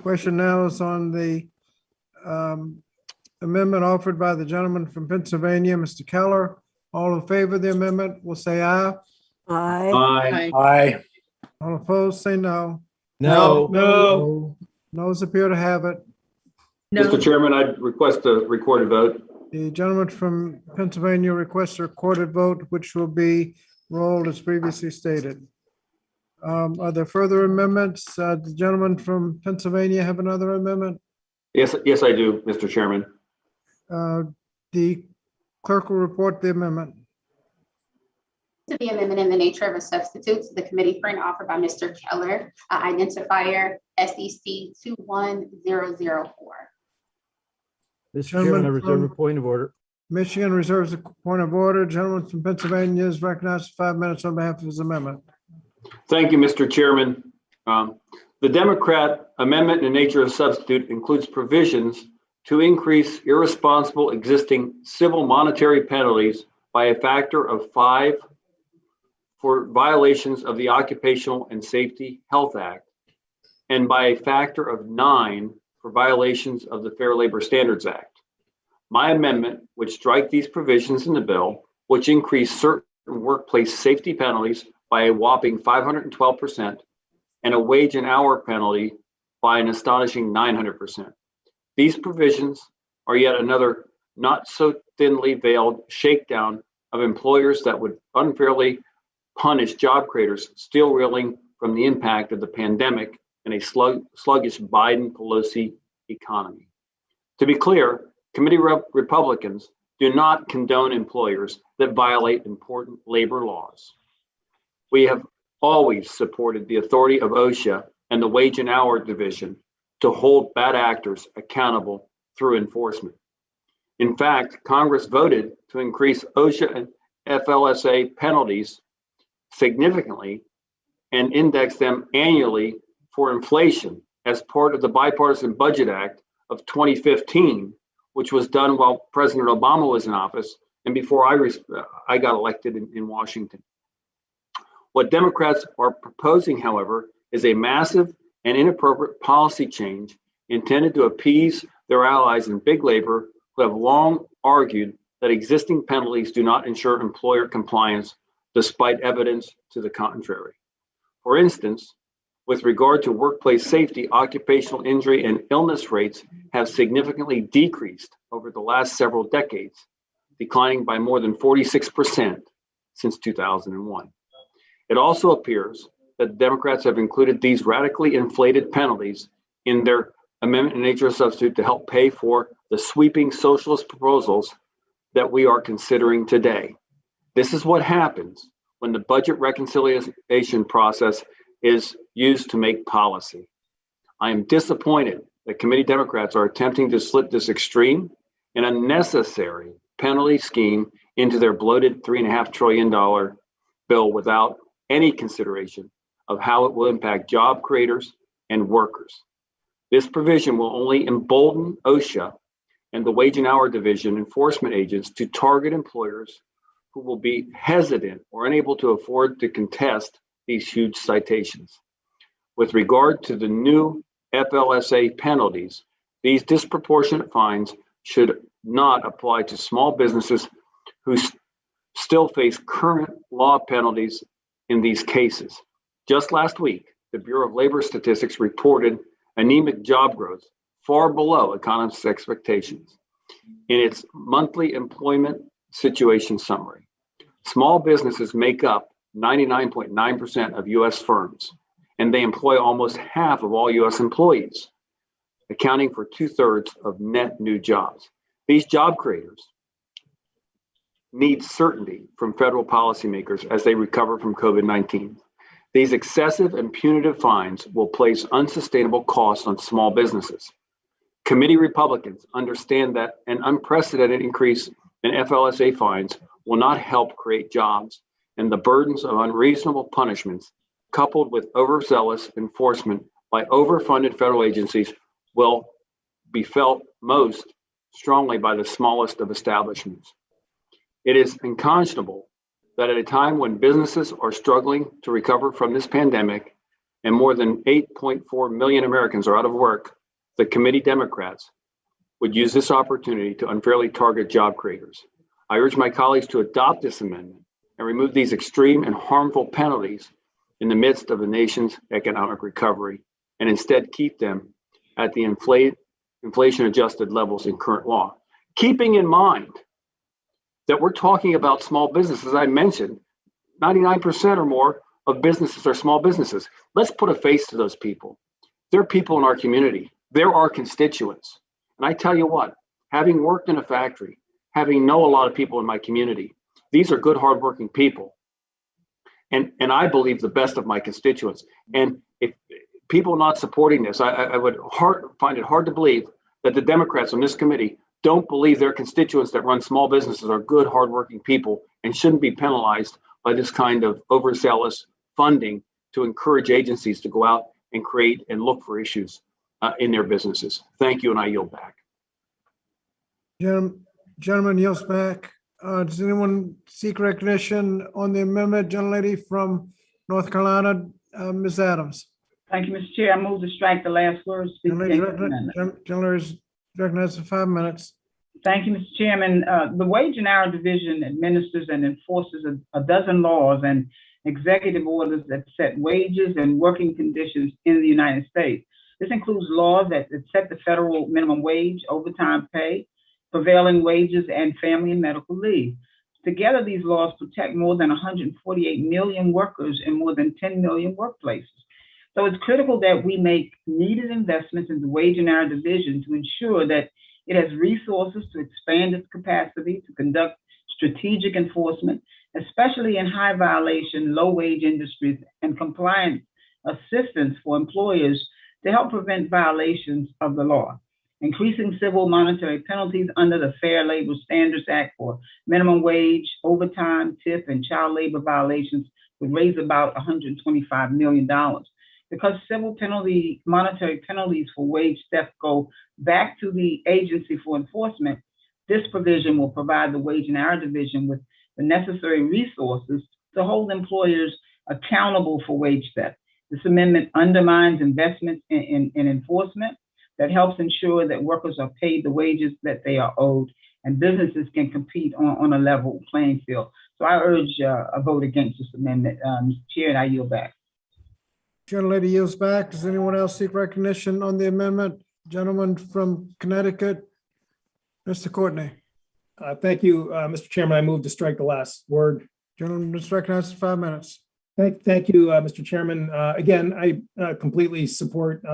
Question now is on the amendment offered by the gentleman from Pennsylvania, Mr. Keller. All in favor of the amendment will say aye. Aye. Aye. All opposed, say no. No. No. Noes appear to have it. Mr. Chairman, I'd request a recorded vote. The gentleman from Pennsylvania requests a recorded vote, which will be rolled as previously stated. Are there further amendments? The gentleman from Pennsylvania have another amendment? Yes, I do, Mr. Chairman. The clerk will report the amendment. To the amendment in the nature of a substitute to the committee print offered by Mr. Keller, identifier SEC 21004. Mr. Chairman, I reserve a from point of order. Michigan reserves a point of order. Gentleman from Pennsylvania is recognized for 5 minutes on behalf of his amendment. Thank you, Mr. Chairman. The Democrat amendment in the nature of substitute includes provisions to increase irresponsible existing civil monetary penalties by a factor of 5 for violations of the Occupational and Safety Health Act, and by a factor of 9 for violations of the Fair Labor Standards Act. My amendment would strike these provisions in the bill, which increase certain workplace safety penalties by a whopping 512% and a wage and hour penalty by an astonishing 900%. These provisions are yet another not so thinly veiled shakedown of employers that would unfairly punish job creators still reeling from the impact of the pandemic and a sluggish Biden-Pelosi economy. To be clear, committee Republicans do not condone employers that violate important labor laws. We have always supported the authority of OSHA and the Wage and Hour Division to hold bad actors accountable through enforcement. In fact, Congress voted to increase OSHA and FLSA penalties significantly and index them annually for inflation as part of the Bipartisan Budget Act of 2015, which was done while President Obama was in office and before I got elected in Washington. What Democrats are proposing, however, is a massive and inappropriate policy change intended to appease their allies in big labor who have long argued that existing penalties do not ensure employer compliance despite evidence to the contrary. For instance, with regard to workplace safety, occupational injury and illness rates have significantly decreased over the last several decades, declining by more than 46% since 2001. It also appears that Democrats have included these radically inflated penalties in their amendment in nature of substitute to help pay for the sweeping socialist proposals that we are considering today. This is what happens when the budget reconciliation process is used to make policy. I am disappointed that committee Democrats are attempting to slip this extreme and unnecessary penalty scheme into their bloated $3.5 trillion bill without any consideration of how it will impact job creators and workers. This provision will only embolden OSHA and the Wage and Hour Division enforcement agents to target employers who will be hesitant or unable to afford to contest these huge citations. With regard to the new FLSA penalties, these disproportionate fines should not apply to small businesses who still face current law penalties in these cases. Just last week, the Bureau of Labor Statistics reported anemic job growth far below economists' expectations in its monthly employment situation summary. Small businesses make up 99.9% of U.S. firms, and they employ almost half of all U.S. employees, accounting for 2/3 of net new jobs. These job creators need certainty from federal policymakers as they recover from COVID-19. These excessive and punitive fines will place unsustainable costs on small businesses. Committee Republicans understand that an unprecedented increase in FLSA fines will not help create jobs, and the burdens of unreasonable punishments, coupled with overzealous enforcement by overfunded federal agencies, will be felt most strongly by the smallest of establishments. It is unconscionable that at a time when businesses are struggling to recover from this pandemic and more than 8.4 million Americans are out of work, the committee Democrats would use this opportunity to unfairly target job creators. I urge my colleagues to adopt this amendment and remove these extreme and harmful penalties in the midst of the nation's economic recovery, and instead keep them at the inflation-adjusted levels in current law. Keeping in mind that we're talking about small businesses, as I mentioned, 99% or more of businesses are small businesses. Let's put a face to those people. They're people in our community. They're our constituents. And I tell you what, having worked in a factory, having know a lot of people in my community, these are good, hardworking people. And I believe the best of my constituents. And if people not supporting this, I would find it hard to believe that the Democrats on this committee don't believe their constituents that run small businesses are good, hardworking people and shouldn't be penalized by this kind of overzealous funding to encourage agencies to go out and create and look for issues in their businesses. Thank you, and I yield back. Gentleman yields back. Does anyone seek recognition on the amendment? Gentlelady from North Carolina, Ms. Adams. Thank you, Mr. Chair. I move to strike the last words. Gentlelady is recognized for 5 minutes. Thank you, Mr. Chairman. The Wage and Hour Division administers and enforces a dozen laws and executive orders that set wages and working conditions in the United States. This includes laws that set the federal minimum wage, overtime pay, prevailing wages, and family and medical leave. Together, these laws protect more than 148 million workers in more than 10 million workplaces. So it's critical that we make needed investments in the wage and hour division to ensure that it has resources to expand its capacity to conduct strategic enforcement, especially in high violation, low wage industries, and compliance assistance for employers to help prevent violations of the law. Increasing civil monetary penalties under the Fair Labor Standards Act for minimum wage, overtime, tip, and child labor violations would raise about $125 million. Because civil monetary penalties for wage theft go back to the agency for enforcement, this provision will provide the Wage and Hour Division with the necessary resources to hold employers accountable for wage theft. This amendment undermines investments in enforcement that helps ensure that workers are paid the wages that they are owed and businesses can compete on a level playing field. So I urge a vote against this amendment, Mr. Chair, and I yield back. Gentlelady yields back. Does anyone else seek recognition on the amendment? Gentleman from Connecticut, Mr. Courtney. Thank you, Mr. Chairman. I move to strike the last word. Gentleman is recognized for 5 minutes. Thank you, Mr. Chairman. Again, I completely support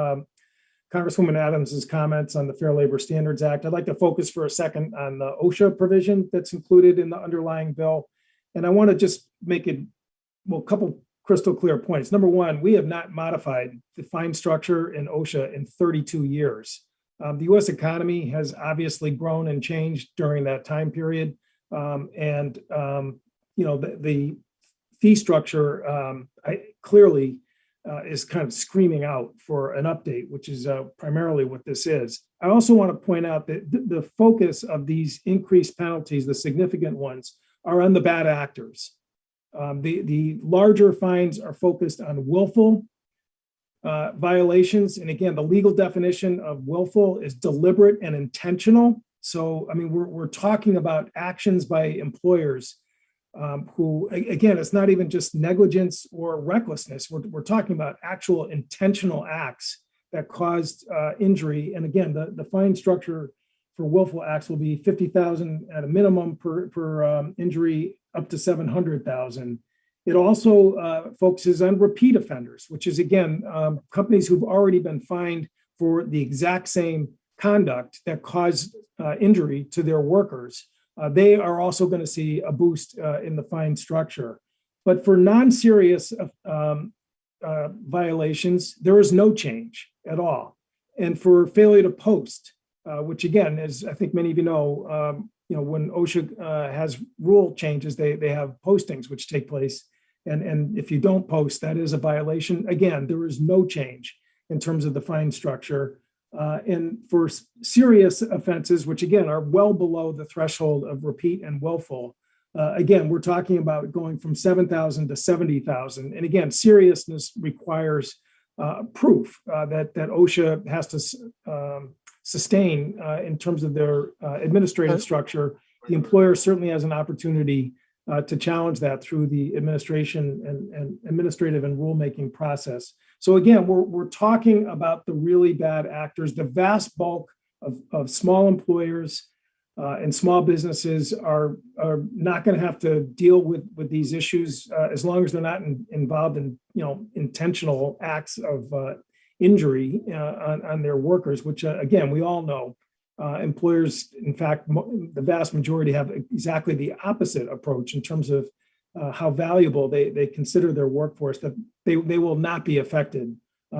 Congresswoman Adams's comments on the Fair Labor Standards Act. I'd like to focus for a second on the OSHA provision that's included in the underlying bill. And I want to just make it, well, a couple crystal clear points. Number one, we have not modified the fine structure in OSHA in 32 years. The U.S. economy has obviously grown and changed during that time period. The fee structure clearly is kind of screaming out for an update, which is primarily what this is. I also want to point out that the focus of these increased penalties, the significant ones, are on the bad actors. The larger fines are focused on willful violations. And again, the legal definition of willful is deliberate and intentional. So, I mean, we're talking about actions by employers who, again, it's not even just negligence or recklessness. We're talking about actual intentional acts that caused injury. And again, the fine structure for willful acts will be $50,000 at a minimum per injury, up to $700,000. It also focuses on repeat offenders, which is, again, companies who've already been fined for the exact same conduct that caused injury to their workers. They are also going to see a boost in the fine structure. But for non-serious violations, there is no change at all. And for failure to post, which again, as I think many of you know, when OSHA has rule changes, they have postings which take place. And if you don't post, that is a violation. Again, there is no change in terms of the fine structure. And for serious offenses, which again are well below the threshold of repeat and willful, again, we're talking about going from $7,000 to $70,000. And again, seriousness requires proof that OSHA has to sustain in terms of their administrative structure. The employer certainly has an opportunity to challenge that through the administration and administrative and rulemaking process. So again, we're talking about the really bad actors. The vast bulk of small employers and small businesses are not going to have to deal with these issues as long as they're not involved in intentional acts of injury on their workers, which again, we all know employers, in fact, the vast majority have exactly the opposite approach in terms of how valuable they consider their workforce, that they will not be affected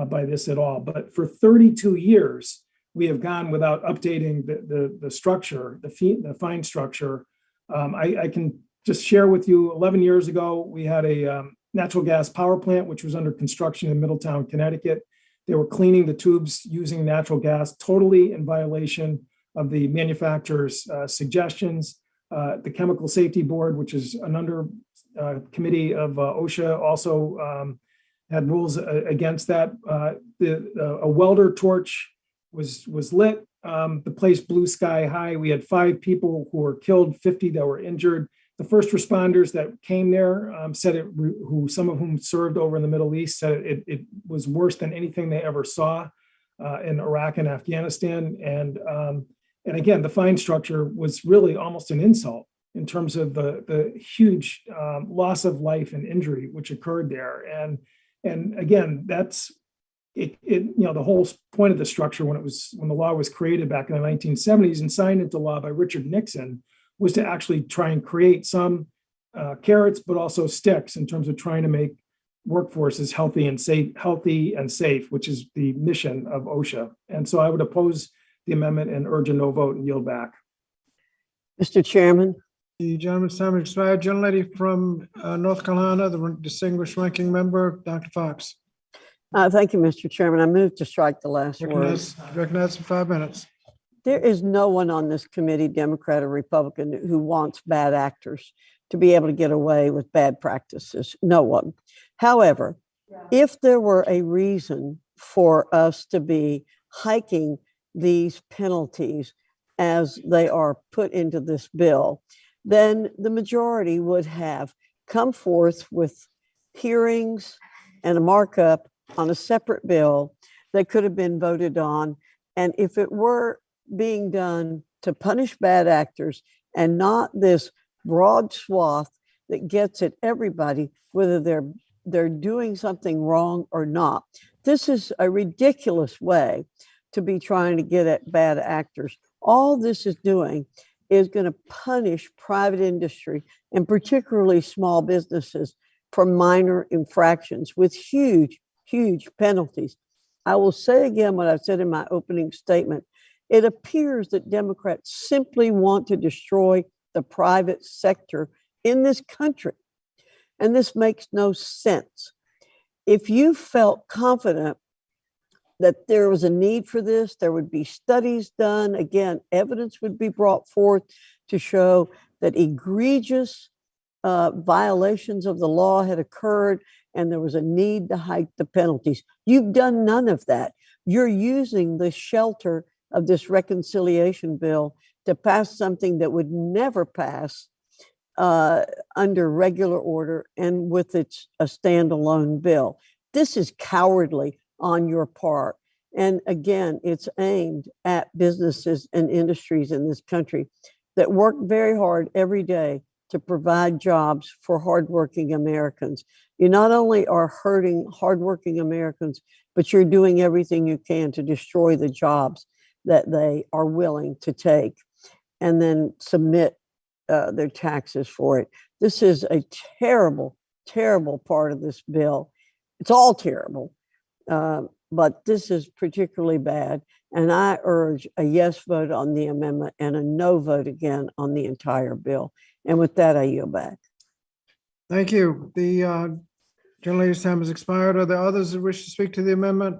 by this at all. But for 32 years, we have gone without updating the structure, the fine structure. I can just share with you, 11 years ago, we had a natural gas power plant, which was under construction in Middletown, Connecticut. They were cleaning the tubes using natural gas, totally in violation of the manufacturer's suggestions. The Chemical Safety Board, which is an under committee of OSHA, also had rules against that. A welder torch was lit. The place blew sky high. We had 5 people who were killed, 50 that were injured. The first responders that came there said some of whom served over in the Middle East, said it was worse than anything they ever saw in Iraq and Afghanistan. And again, the fine structure was really almost an insult in terms of the huge loss of life and injury which occurred there. And again, that's it. The whole point of the structure when the law was created back in the 1970s and signed into law by Richard Nixon was to actually try and create some carrots, but also sticks in terms of trying to make workforces healthy and safe, which is the mission of OSHA. And so I would oppose the amendment and urge a no vote and yield back. Mr. Chairman. The gentleman's time has expired. Gentlelady from North Carolina, the distinguished ranking member, Dr. Fox. Thank you, Mr. Chairman. I move to strike the last word. Recognize for 5 minutes. There is no one on this committee, Democrat or Republican, who wants bad actors to be able to get away with bad practices. No one. However, if there were a reason for us to be hiking these penalties as they are put into this bill, then the majority would have come forth with hearings and a markup on a separate bill that could have been voted on. And if it were being done to punish bad actors and not this broad swath that gets at everybody, whether they're doing something wrong or not, this is a ridiculous way to be trying to get at bad actors. All this is doing is going to punish private industry and particularly small businesses for minor infractions with huge, huge penalties. I will say again what I said in my opening statement. It appears that Democrats simply want to destroy the private sector in this country. And this makes no sense. If you felt confident that there was a need for this, there would be studies done. Again, evidence would be brought forth to show that egregious violations of the law had occurred and there was a need to hike the penalties. You've done none of that. You're using the shelter of this reconciliation bill to pass something that would never pass under regular order and with a standalone bill. This is cowardly on your part. And again, it's aimed at businesses and industries in this country that work very hard every day to provide jobs for hardworking Americans. You not only are hurting hardworking Americans, but you're doing everything you can to destroy the jobs that they are willing to take and then submit their taxes for it. This is a terrible, terrible part of this bill. It's all terrible. But this is particularly bad. And I urge a yes vote on the amendment and a no vote again on the entire bill. And with that, I yield back. Thank you. The gentlelady's time has expired. Are there others that wish to speak to the amendment?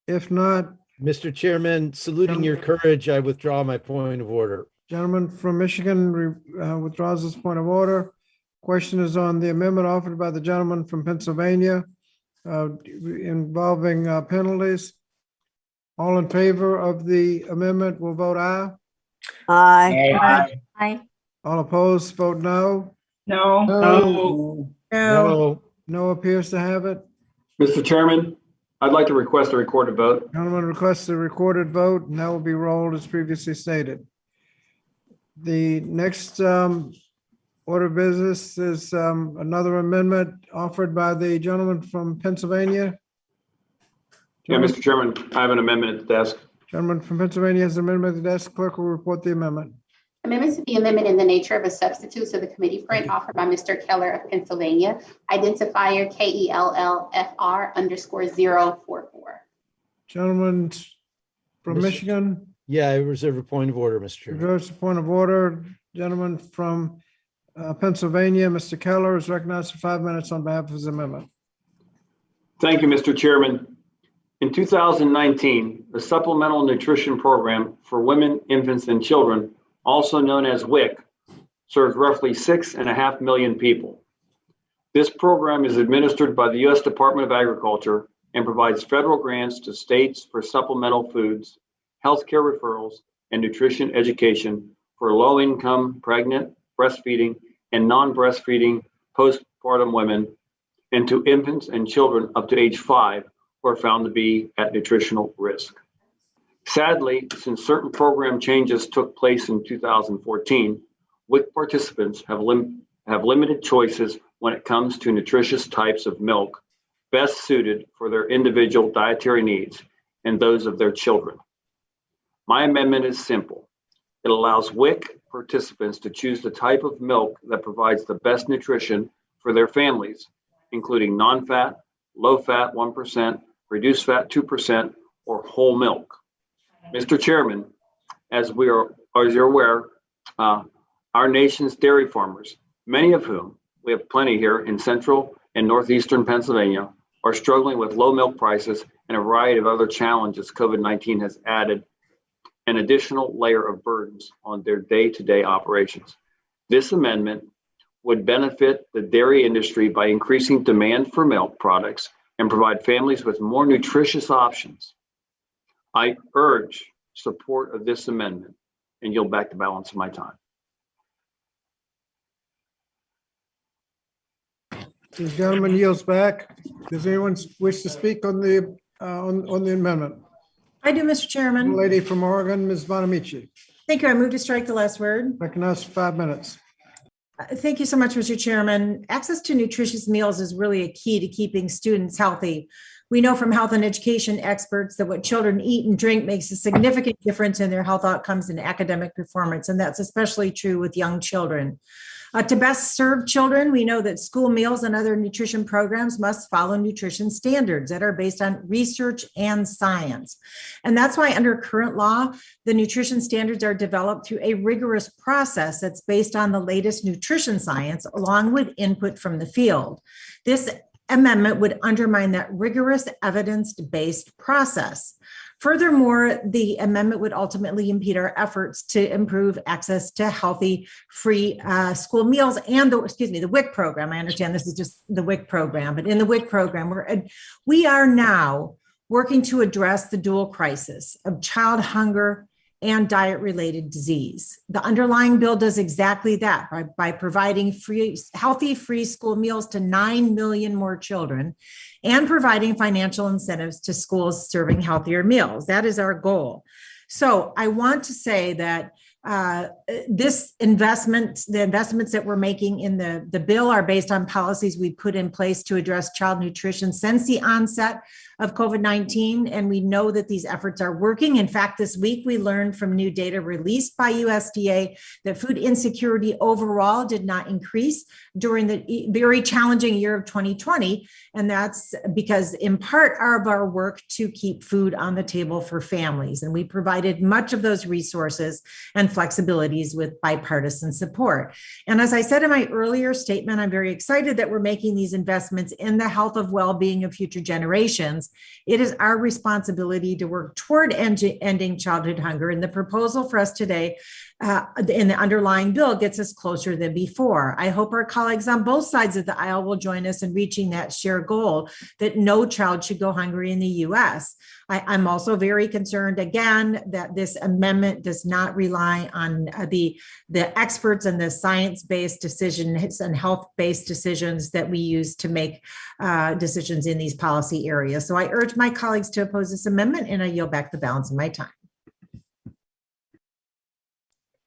If not, Mr. Chairman, saluting your courage, I withdraw my point of order. Gentleman from Michigan withdraws his point of order. Question is on the amendment offered by the gentleman from Pennsylvania involving penalties. All in favor of the amendment will vote aye. Aye. Aye. All opposed, vote no. No. No. No. No appears to have it. Mr. Chairman, I'd like to request a recorded vote. Gentleman requests a recorded vote, and that will be rolled as previously stated. The next order of business is another amendment offered by the gentleman from Pennsylvania. Yeah, Mr. Chairman, I have an amendment at the desk. Gentleman from Pennsylvania has an amendment at the desk. Clerk will report the amendment. Amendment to the amendment in the nature of a substitute to the committee print offered by Mr. Keller of Pennsylvania, identifier KELLFR_044. Gentleman from Michigan. Yeah, I reserve a point of order, Mr. Chairman. Reserves a point of order. Gentleman from Pennsylvania, Mr. Keller is recognized for 5 minutes on behalf of his amendment. Thank you, Mr. Chairman. In 2019, the Supplemental Nutrition Program for Women, Infants, and Children, also known as WIC, serves roughly 6.5 million people. This program is administered by the U.S. Department of Agriculture and provides federal grants to states for supplemental foods, healthcare referrals, and nutrition education for low-income, pregnant, breastfeeding, and non-breastfeeding postpartum women, and to infants and children up to age 5 who are found to be at nutritional risk. Sadly, since certain program changes took place in 2014, WIC participants have limited choices when it comes to nutritious types of milk best suited for their individual dietary needs and those of their children. My amendment is simple. It allows WIC participants to choose the type of milk that provides the best nutrition for their families, including non-fat, low-fat 1%, reduced fat 2%, or whole milk. Mr. Chairman, as you're aware, our nation's dairy farmers, many of whom, we have plenty here in central and northeastern Pennsylvania, are struggling with low milk prices and a variety of other challenges COVID-19 has added an additional layer of burdens on their day-to-day operations. This amendment would benefit the dairy industry by increasing demand for milk products and provide families with more nutritious options. I urge support of this amendment and yield back the balance of my time. The gentleman yields back. Does anyone wish to speak on the amendment? I do, Mr. Chairman. The lady from Oregon, Ms. Bonamici. Thank you. I move to strike the last word. Recognized for 5 minutes. Thank you so much, Mr. Chairman. Access to nutritious meals is really a key to keeping students healthy. We know from health and education experts that what children eat and drink makes a significant difference in their health outcomes and academic performance, and that's especially true with young children. To best serve children, we know that school meals and other nutrition programs must follow nutrition standards that are based on research and science. And that's why under current law, the nutrition standards are developed through a rigorous process that's based on the latest nutrition science along with input from the field. This amendment would undermine that rigorous evidence-based process. Furthermore, the amendment would ultimately impede our efforts to improve access to healthy, free school meals and the WIC program. I understand this is just the WIC program, but in the WIC program, we are now working to address the dual crisis of child hunger and diet-related disease. The underlying bill does exactly that by providing healthy, free school meals to 9 million more children and providing financial incentives to schools serving healthier meals. That is our goal. So I want to say that the investments that we're making in the bill are based on policies we put in place to address child nutrition since the onset of COVID-19. And we know that these efforts are working. In fact, this week we learned from new data released by USDA that food insecurity overall did not increase during the very challenging year of 2020. And that's because in part of our work to keep food on the table for families. And we provided much of those resources and flexibilities with bipartisan support. And as I said in my earlier statement, I'm very excited that we're making these investments in the health of well-being of future generations. It is our responsibility to work toward ending childhood hunger. And the proposal for us today in the underlying bill gets us closer than before. I hope our colleagues on both sides of the aisle will join us in reaching that shared goal that no child should go hungry in the U.S. I'm also very concerned, again, that this amendment does not rely on the experts and the science-based decisions and health-based decisions that we use to make decisions in these policy areas. So I urge my colleagues to oppose this amendment, and I yield back the balance of my time.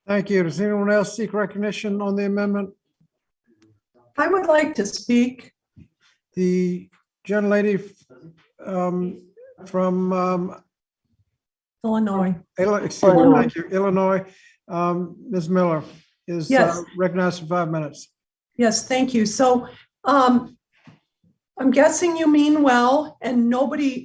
Thank you. Does anyone else seek recognition on the amendment? I would like to speak. The gentlelady from Illinois. Thank you. Illinois. Ms. Miller is Yes. recognized for 5 minutes. Yes, thank you. So I'm guessing you mean well, and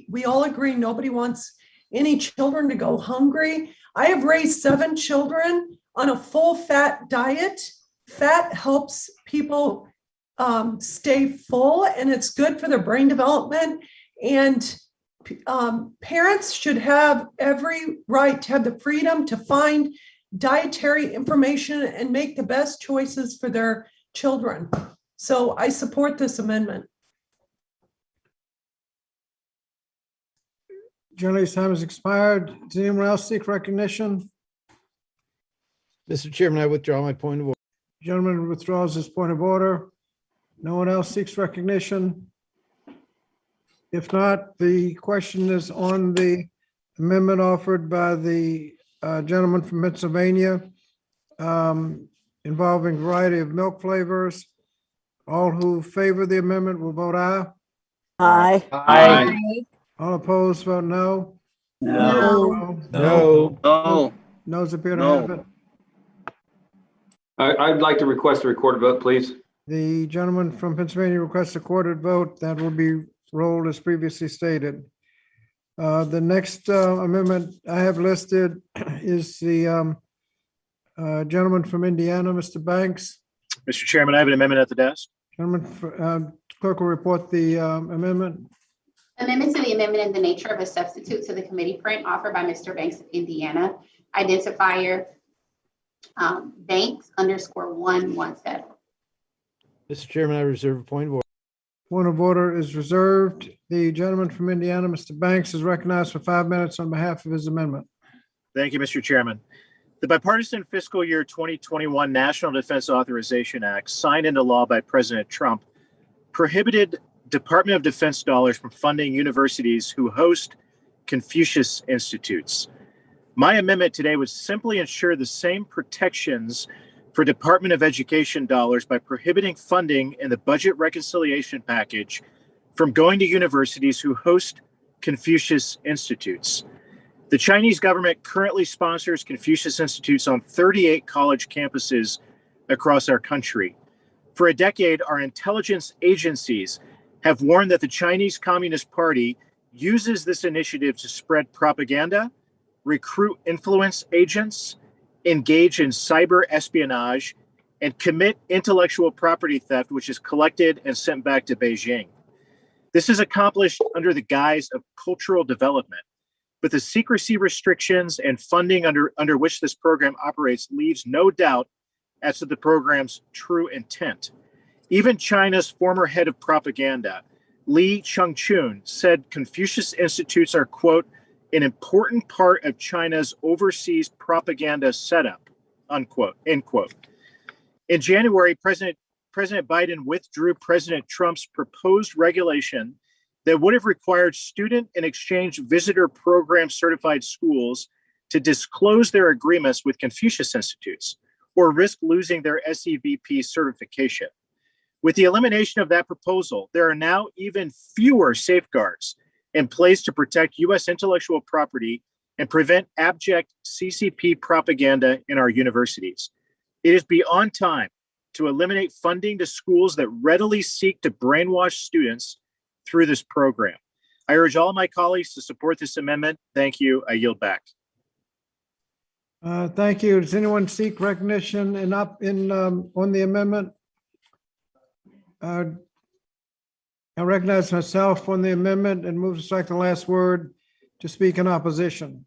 we all agree nobody wants any children to go hungry. I have raised 7 children on a full fat diet. Fat helps people stay full, and it's good for their brain development. And parents should have every right to have the freedom to find dietary information and make the best choices for their children. So I support this amendment. Gentlelady's time has expired. Does anyone else seek recognition? Mr. Chairman, I withdraw my point of order. Gentleman withdraws his point of order. No one else seeks recognition. If not, the question is on the amendment offered by the gentleman from Pennsylvania. involving variety of milk flavors. All who favor the amendment will vote aye. Aye. Aye. All opposed, vote no. No. No. No. Noes appear to No. have it. I'd like to request a recorded vote, please. The gentleman from Pennsylvania requests a recorded vote. That will be rolled as previously stated. The next amendment I have listed is the gentleman from Indiana, Mr. Banks. Mr. Chairman, I have an amendment at the desk. Gentleman, clerk will report the amendment. Amendment to the amendment in the nature of a substitute to the committee print offered by Mr. Banks of Indiana. Identifier Banks _117. Mr. Chairman, I reserve a point of order. Point of order is reserved. The gentleman from Indiana, Mr. Banks, is recognized for 5 minutes on behalf of his amendment. Thank you, Mr. Chairman. The bipartisan fiscal year 2021 National Defense Authorization Act, signed into law by President Trump, prohibited Department of Defense dollars from funding universities who host Confucius Institutes. My amendment today would simply ensure the same protections for Department of Education dollars by prohibiting funding in the budget reconciliation package from going to universities who host Confucius Institutes. The Chinese government currently sponsors Confucius Institutes on 38 college campuses across our country. For a decade, our intelligence agencies have warned that the Chinese Communist Party uses this initiative to spread propaganda, recruit influence agents, engage in cyber espionage, and commit intellectual property theft, which is collected and sent back to Beijing. This is accomplished under the guise of cultural development, but the secrecy restrictions and funding under which this program operates leaves no doubt as to the program's true intent. Even China's former head of propaganda, Li Changchun, said Confucius Institutes are, quote, an important part of China's overseas propaganda setup, unquote, end quote. In January, President Biden withdrew President Trump's proposed regulation that would have required student and exchange visitor program certified schools to disclose their agreements with Confucius Institutes or risk losing their SEVP certification. With the elimination of that proposal, there are now even fewer safeguards in place to protect U.S. intellectual property and prevent abject CCP propaganda in our universities. It is beyond time to eliminate funding to schools that readily seek to brainwash students through this program. I urge all my colleagues to support this amendment. Thank you. I yield back. Thank you. Does anyone seek recognition on the amendment? I recognize myself on the amendment and move to strike the last word to speak in opposition.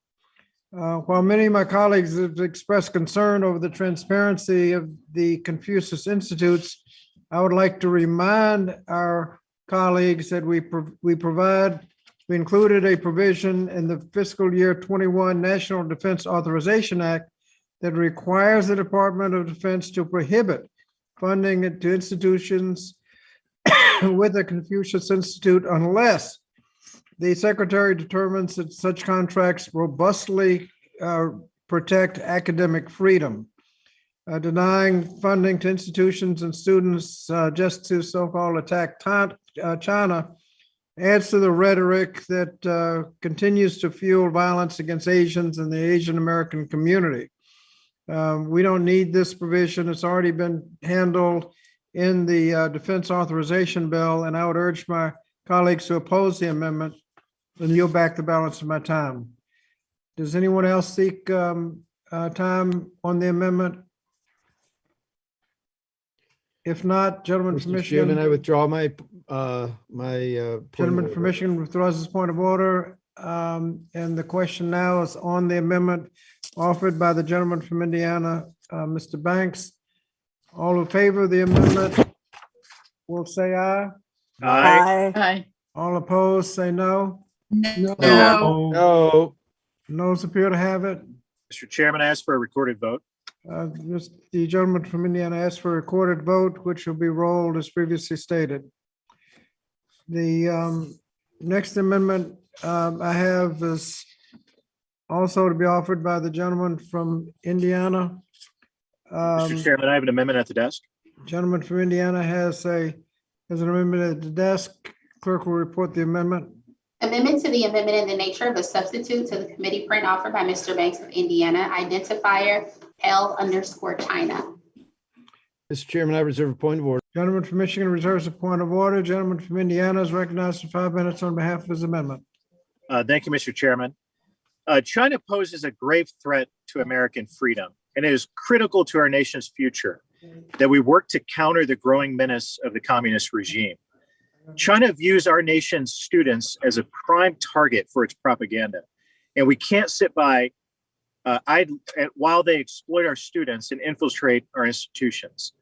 While many of my colleagues have expressed concern over the transparency of the Confucius Institutes, I would like to remind our colleagues that we included a provision in the fiscal year 21 National Defense Authorization Act that requires the Department of Defense to prohibit funding to institutions with the Confucius Institute unless the secretary determines that such contracts robustly protect academic freedom. Denying funding to institutions and students just to so-called attack China adds to the rhetoric that continues to fuel violence against Asians and the Asian American community. We don't need this provision. It's already been handled in the Defense Authorization Bill, and I would urge my colleagues to oppose the amendment and yield back the balance of my time. Does anyone else seek time on the amendment? If not, gentleman from Mr. Chairman, I Michigan. withdraw my Gentleman from Michigan withdraws his point of order. And the question now is on the amendment offered by the gentleman from Indiana, Mr. Banks. All in favor of the amendment will say aye. Aye. Aye. All opposed, say no. No. Noes appear to have it. Mr. Chairman, I ask for a recorded vote. The gentleman from Indiana asked for a recorded vote, which will be rolled as previously stated. The next amendment I have is also to be offered by the gentleman from Indiana. Mr. Chairman, I have an amendment at the desk. Gentleman from Indiana has an amendment at the desk. Clerk will report the amendment. Amendment to the amendment in the nature of a substitute to the committee print offered by Mr. Banks of Indiana, identifier L_China. Mr. Chairman, I reserve a point of order. Gentleman from Michigan reserves a point of order. Gentleman from Indiana is recognized for 5 minutes on behalf of his amendment. Thank you, Mr. Chairman. China poses a grave threat to American freedom, and it is critical to our nation's future that we work to counter the growing menace of the communist regime. China views our nation's students as a prime target for its propaganda, and we can't sit by while they exploit our students and infiltrate our institutions.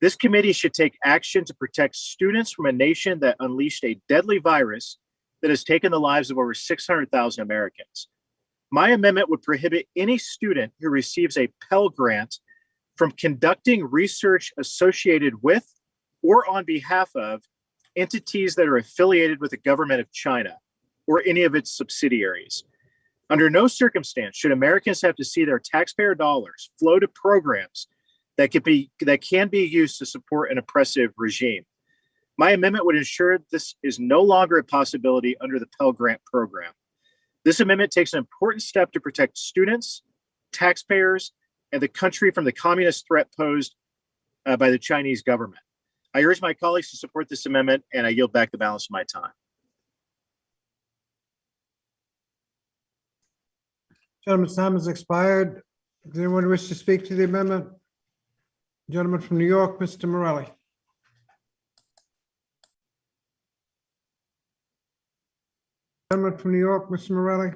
This committee should take action to protect students from a nation that unleashed a deadly virus that has taken the lives of over 600,000 Americans. My amendment would prohibit any student who receives a Pell Grant from conducting research associated with or on behalf of entities that are affiliated with the government of China or any of its subsidiaries. Under no circumstance should Americans have to see their taxpayer dollars flow to programs that can be used to support an oppressive regime. My amendment would ensure this is no longer a possibility under the Pell Grant program. This amendment takes an important step to protect students, taxpayers, and the country from the communist threat posed by the Chinese government. I urge my colleagues to support this amendment, and I yield back the balance of my time. Gentleman's time has expired. Does anyone wish to speak to the amendment? Gentleman from New York, Mr. Morelli. Gentleman from New York, Mr. Morelli.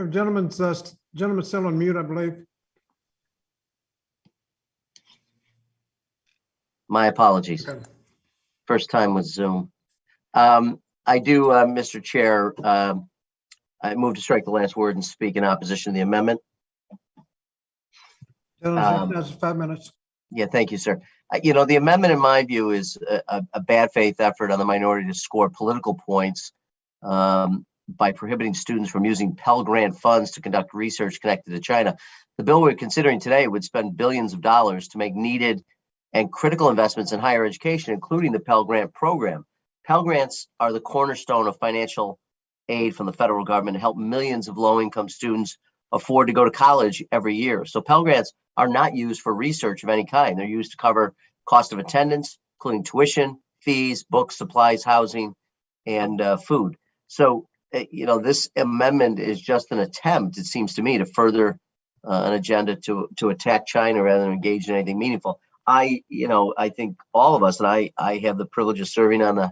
Gentleman's still on mute, I believe. My apologies. Okay. First time with Zoom. I do, Mr. Chair, I move to strike the last word and speak in opposition to the amendment. Gentleman, that's 5 minutes. Yeah, thank you, sir. The amendment, in my view, is a bad faith effort on the minority to score political points by prohibiting students from using Pell Grant funds to conduct research connected to China. The bill we're considering today would spend billions of dollars to make needed and critical investments in higher education, including the Pell Grant program. Pell Grants are the cornerstone of financial aid from the federal government to help millions of low-income students afford to go to college every year. So Pell Grants are not used for research of any kind. They're used to cover cost of attendance, including tuition, fees, books, supplies, housing, and food. So, this amendment is just an attempt, it seems to me, to further an agenda to attack China rather than engage in anything meaningful. I think all of us, and I have the privilege of serving on the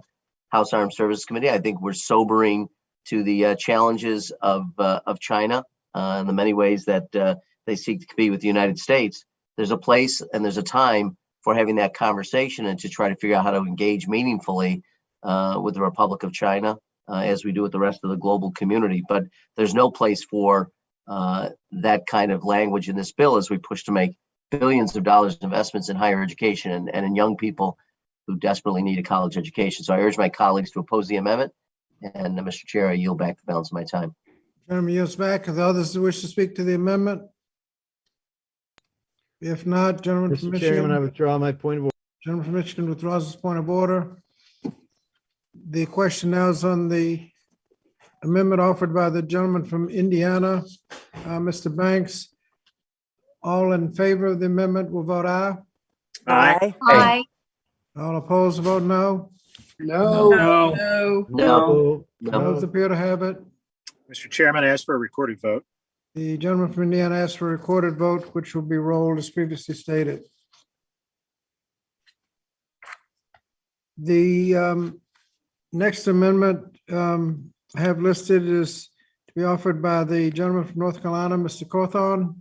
House Armed Services Committee. I think we're sobering to the challenges of China and the many ways that they seek to compete with the United States. There's a place and there's a time for having that conversation and to try to figure out how to engage meaningfully with the Republic of China as we do with the rest of the global community. But there's no place for that kind of language in this bill as we push to make billions of dollars investments in higher education and in young people who desperately need a college education. So I urge my colleagues to oppose the amendment. And Mr. Chair, I yield back the balance of my time. Gentleman yields back. Are there others who wish to speak to the amendment? If not, gentleman from Mr. Chairman, I Michigan. withdraw my point of order. Gentleman from Michigan withdraws his point of order. The question now is on the amendment offered by the gentleman from Indiana, Mr. Banks. All in favor of the amendment will vote aye. Aye. Aye. All opposed, vote no. No. No. Those appear to have it. Mr. Chairman, I ask for a recorded vote. The gentleman from Indiana asked for a recorded vote, which will be rolled as previously stated. The next amendment I have listed is to be offered by the gentleman from North Carolina, Mr. Cawthorn.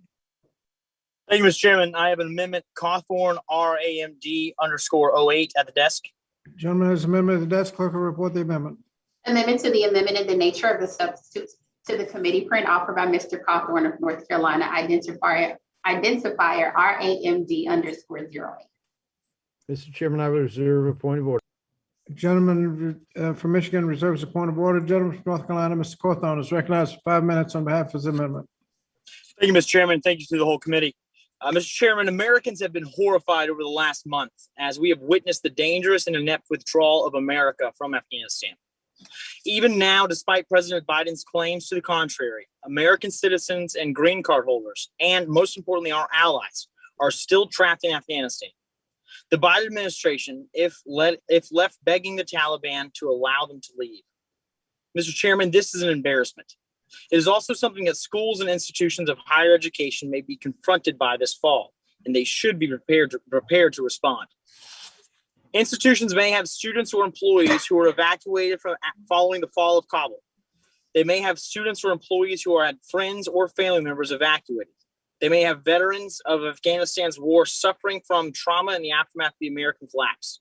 Thank you, Mr. Chairman. I have an amendment, Cawthorn RAMD_08 at the desk. Gentleman has an amendment at the desk. Clerk will report the amendment. Amendment to the amendment in the nature of a substitute to the committee print offered by Mr. Cawthorn of North Carolina, identifier RAMD_08. Mr. Chairman, I reserve a point of order. Gentleman from Michigan reserves a point of order. Gentleman from North Carolina, Mr. Cawthorn is recognized for 5 minutes on behalf of his amendment. Thank you, Mr. Chairman. Thank you to the whole committee. Mr. Chairman, Americans have been horrified over the last month as we have witnessed the dangerous and inept withdrawal of America from Afghanistan. Even now, despite President Biden's claims to the contrary, American citizens and green card holders, and most importantly, our allies, are still trapped in Afghanistan. The Biden administration, if left begging the Taliban to allow them to leave. Mr. Chairman, this is an embarrassment. It is also something that schools and institutions of higher education may be confronted by this fall, and they should be prepared to respond. Institutions may have students or employees who are evacuated following the fall of Kabul. They may have students or employees who had friends or family members evacuated. They may have veterans of Afghanistan's war suffering from trauma in the aftermath of the American collapse.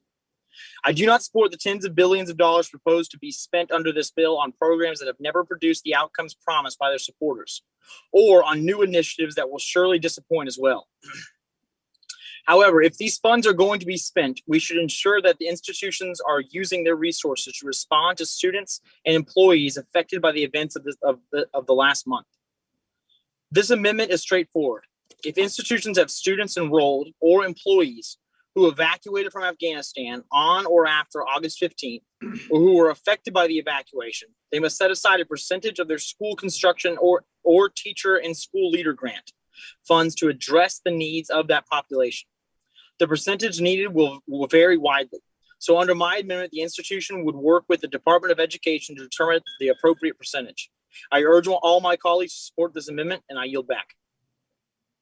I do not support the tens of billions of dollars proposed to be spent under this bill on programs that have never produced the outcomes promised by their supporters, or on new initiatives that will surely disappoint as well. However, if these funds are going to be spent, we should ensure that the institutions are using their resources to respond to students and employees affected by the events of the last month. This amendment is straightforward. If institutions have students enrolled or employees who evacuated from Afghanistan on or after August 15th, or who were affected by the evacuation, they must set aside a percentage of their school construction or teacher and school leader grant funds to address the needs of that population. The percentage needed will vary widely. So under my amendment, the institution would work with the Department of Education to determine the appropriate percentage. I urge all my colleagues to support this amendment, and I yield back.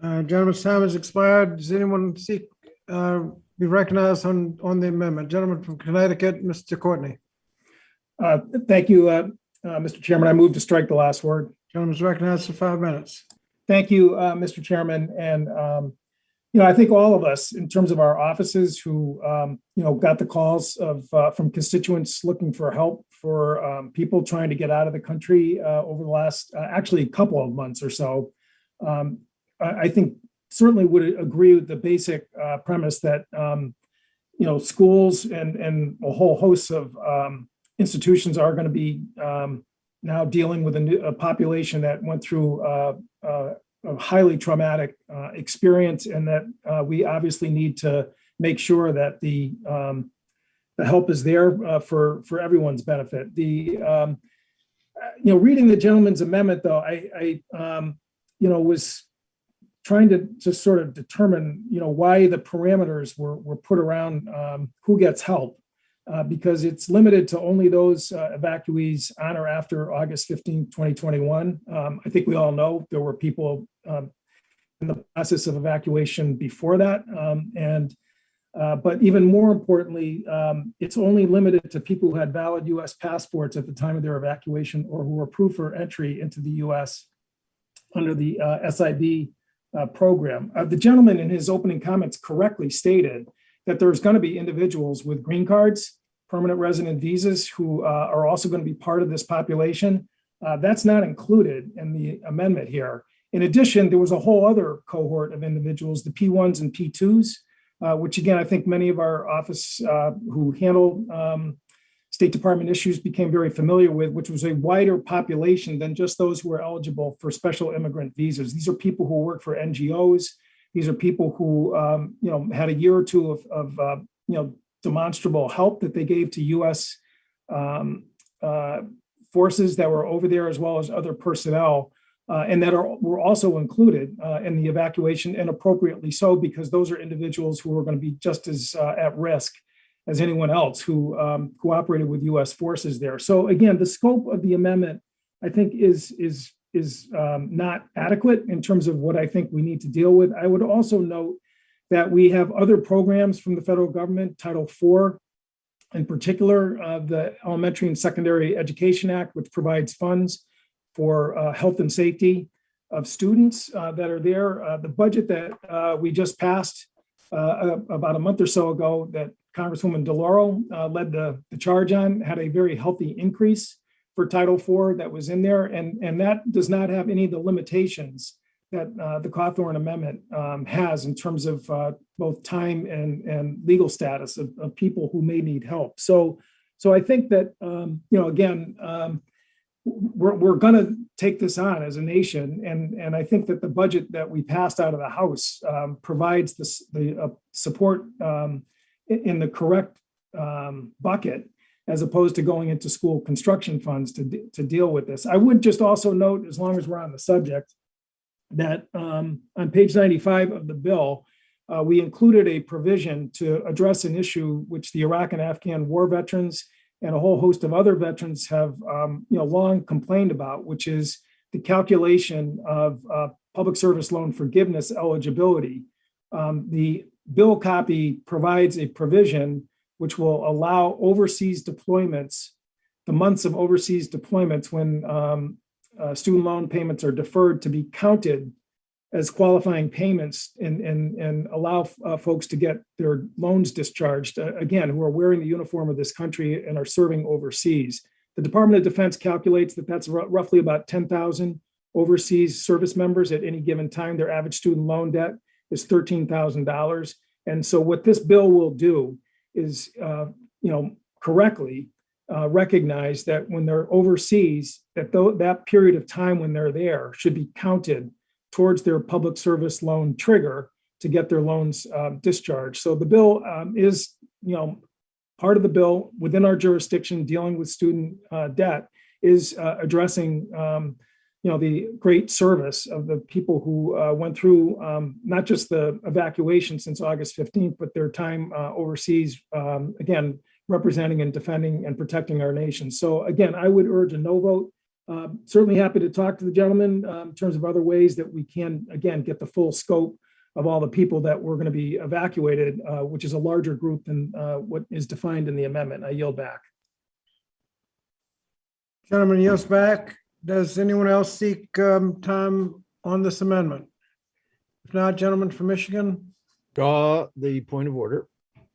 Gentleman's time has expired. Does anyone seek be recognized on the amendment? Gentleman from Connecticut, Mr. Courtney. Thank you, Mr. Chairman. I move to strike the last word. Gentleman's recognized for 5 minutes. Thank you, Mr. Chairman. And, I think all of us, in terms of our offices who, got the calls from constituents looking for help for people trying to get out of the country over the last, actually, couple of months or so, I think certainly would agree with the basic premise that, schools and a whole host of institutions are going to be now dealing with a population that went through a highly traumatic experience, and that we obviously need to make sure that the help is there for everyone's benefit. Reading the gentleman's amendment, though, I was trying to just sort of determine, why the parameters were put around who gets help, because it's limited to only those evacuees on or after August 15, 2021. I think we all know there were people in the process of evacuation before that. But even more importantly, it's only limited to people who had valid U.S. passports at the time of their evacuation or who were approved for entry into the U.S. under the SIB program. The gentleman in his opening comments correctly stated that there's going to be individuals with green cards, permanent resident visas, who are also going to be part of this population. That's not included in the amendment here. In addition, there was a whole other cohort of individuals, the P1s and P2s, which again, I think many of our office who handle State Department issues became very familiar with, which was a wider population than just those who were eligible for special immigrant visas. These are people who work for NGOs. These are people who, had a year or two of demonstrable help that they gave to U.S. Forces that were over there, as well as other personnel, and that were also included in the evacuation, and appropriately so, because those are individuals who are going to be just as at risk as anyone else who cooperated with U.S. forces there. So again, the scope of the amendment, I think, is not adequate in terms of what I think we need to deal with. I would also note that we have other programs from the federal government, Title IV, in particular, the Elementary and Secondary Education Act, which provides funds for health and safety of students that are there. The budget that we just passed about a month or so ago, that Congresswoman DeLauro led the charge on, had a very healthy increase for Title IV that was in there. And that does not have any of the limitations that the Cawthorn Amendment has in terms of both time and legal status of people who may need help. So So I think that, again, we're going to take this on as a nation. And I think that the budget that we passed out of the House provides the support in the correct bucket, as opposed to going into school construction funds to deal with this. I would just also note, as long as we're on the subject, that on page 95 of the bill, we included a provision to address an issue which the Iraq and Afghan war veterans and a whole host of other veterans have long complained about, which is the calculation of public service loan forgiveness eligibility. The bill copy provides a provision which will allow overseas deployments, the months of overseas deployments when student loan payments are deferred, to be counted as qualifying payments and allow folks to get their loans discharged, again, who are wearing the uniform of this country and are serving overseas. The Department of Defense calculates that that's roughly about 10,000 overseas service members at any given time. Their average student loan debt is $13,000. And so what this bill will do is, correctly recognize that when they're overseas, that period of time when they're there should be counted towards their public service loan trigger to get their loans discharged. So the bill is, part of the bill within our jurisdiction dealing with student debt is addressing, the great service of the people who went through not just the evacuation since August 15th, but their time overseas, again, representing and defending and protecting our nation. So again, I would urge a no vote. Certainly happy to talk to the gentleman in terms of other ways that we can, again, get the full scope of all the people that were going to be evacuated, which is a larger group than what is defined in the amendment. I yield back. Gentleman yields back. Does anyone else seek time on this amendment? If not, gentleman from Michigan. Draw the point of order.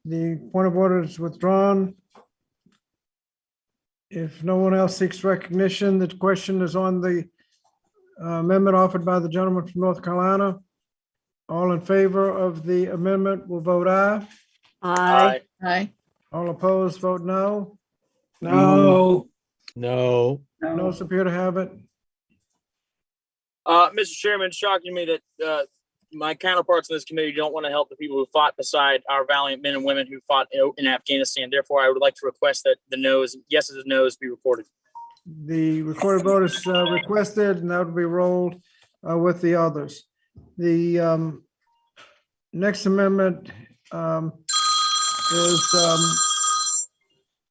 The point of order is withdrawn. If no one else seeks recognition, the question is on the amendment offered by the gentleman from North Carolina. All in favor of the amendment will vote aye. Aye. Aye. All opposed, vote no. No. No. Noes appear to have it. Mr. Chairman, it's shocking to me that my counterparts in this committee don't want to help the people who fought beside our valiant men and women who fought in Afghanistan. Therefore, I would like to request that the yeses and noes be recorded. The recorded vote is requested, and that will be rolled with the others. The next amendment is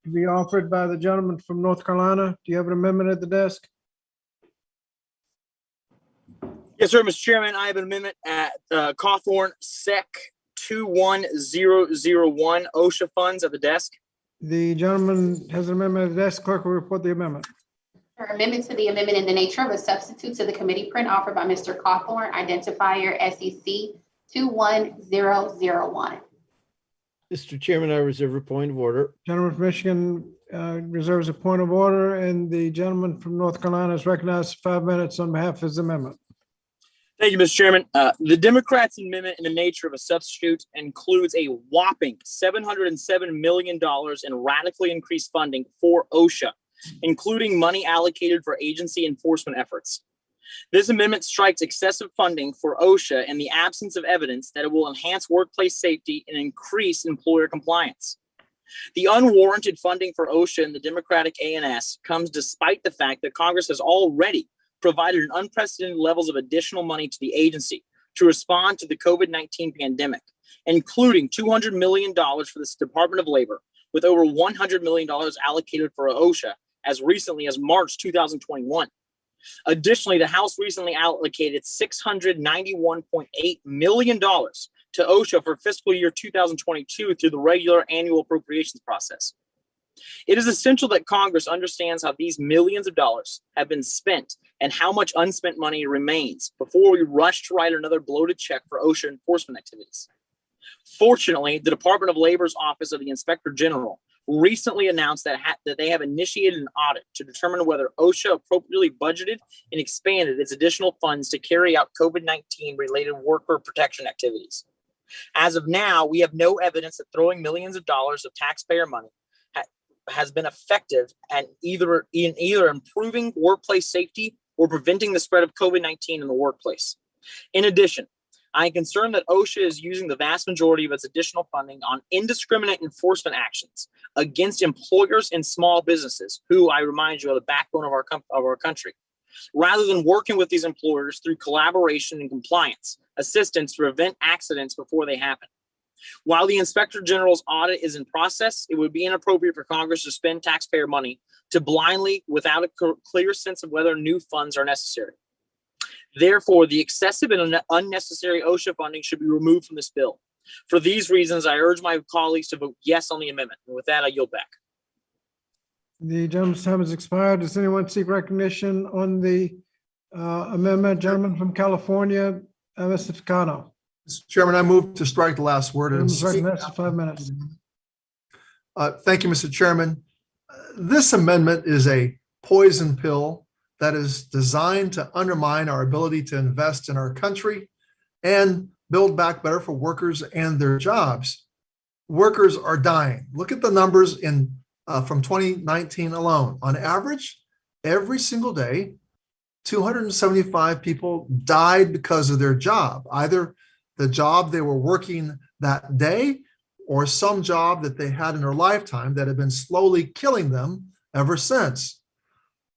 to be offered by the gentleman from North Carolina. Do you have an amendment at the desk? Yes, sir, Mr. Chairman. I have an amendment at Cawthorn Sec 21001 OSHA funds at the desk. The gentleman has an amendment at the desk. Clerk will report the amendment. Amendment to the amendment in the nature of a substitute to the committee print offered by Mr. Cawthorn, identifier SEC 21001. Mr. Chairman, I reserve a point of order. Gentleman from Michigan reserves a point of order, and the gentleman from North Carolina is recognized for 5 minutes on behalf of his amendment. Thank you, Mr. Chairman. The Democrats' amendment in the nature of a substitute includes a whopping $707 million in radically increased funding for OSHA, including money allocated for agency enforcement efforts. This amendment strikes excessive funding for OSHA in the absence of evidence that it will enhance workplace safety and increase employer compliance. The unwarranted funding for OSHA in the Democratic A&S comes despite the fact that Congress has already provided unprecedented levels of additional money to the agency to respond to the COVID-19 pandemic, including $200 million for the Department of Labor, with over $100 million allocated for OSHA as recently as March 2021. Additionally, the House recently allocated $691.8 million to OSHA for fiscal year 2022 through the regular annual appropriations process. It is essential that Congress understands how these millions of dollars have been spent and how much unspent money remains before we rush to write another bloated check for OSHA enforcement activities. Fortunately, the Department of Labor's Office of the Inspector General recently announced that they have initiated an audit to determine whether OSHA appropriately budgeted and expanded its additional funds to carry out COVID-19 related worker protection activities. As of now, we have no evidence that throwing millions of dollars of taxpayer money has been effective at either improving workplace safety or preventing the spread of COVID-19 in the workplace. In addition, I am concerned that OSHA is using the vast majority of its additional funding on indiscriminate enforcement actions against employers and small businesses, who, I remind you, are the backbone of our country, rather than working with these employers through collaboration and compliance assistance to prevent accidents before they happen. While the Inspector General's audit is in process, it would be inappropriate for Congress to spend taxpayer money to blindly, without a clear sense of whether new funds are necessary. Therefore, the excessive and unnecessary OSHA funding should be removed from this bill. For these reasons, I urge my colleagues to vote yes on the amendment. And with that, I yield back. The gentleman's time has expired. Does anyone seek recognition on the amendment? Gentleman from California, Mr. Takano. Mr. Chairman, I move to strike the last word. Gentleman's recognized for 5 minutes. Thank you, Mr. Chairman. This amendment is a poison pill that is designed to undermine our ability to invest in our country and build back better for workers and their jobs. Workers are dying. Look at the numbers from 2019 alone. On average, every single day, 275 people died because of their job, either the job they were working that day or some job that they had in their lifetime that had been slowly killing them ever since.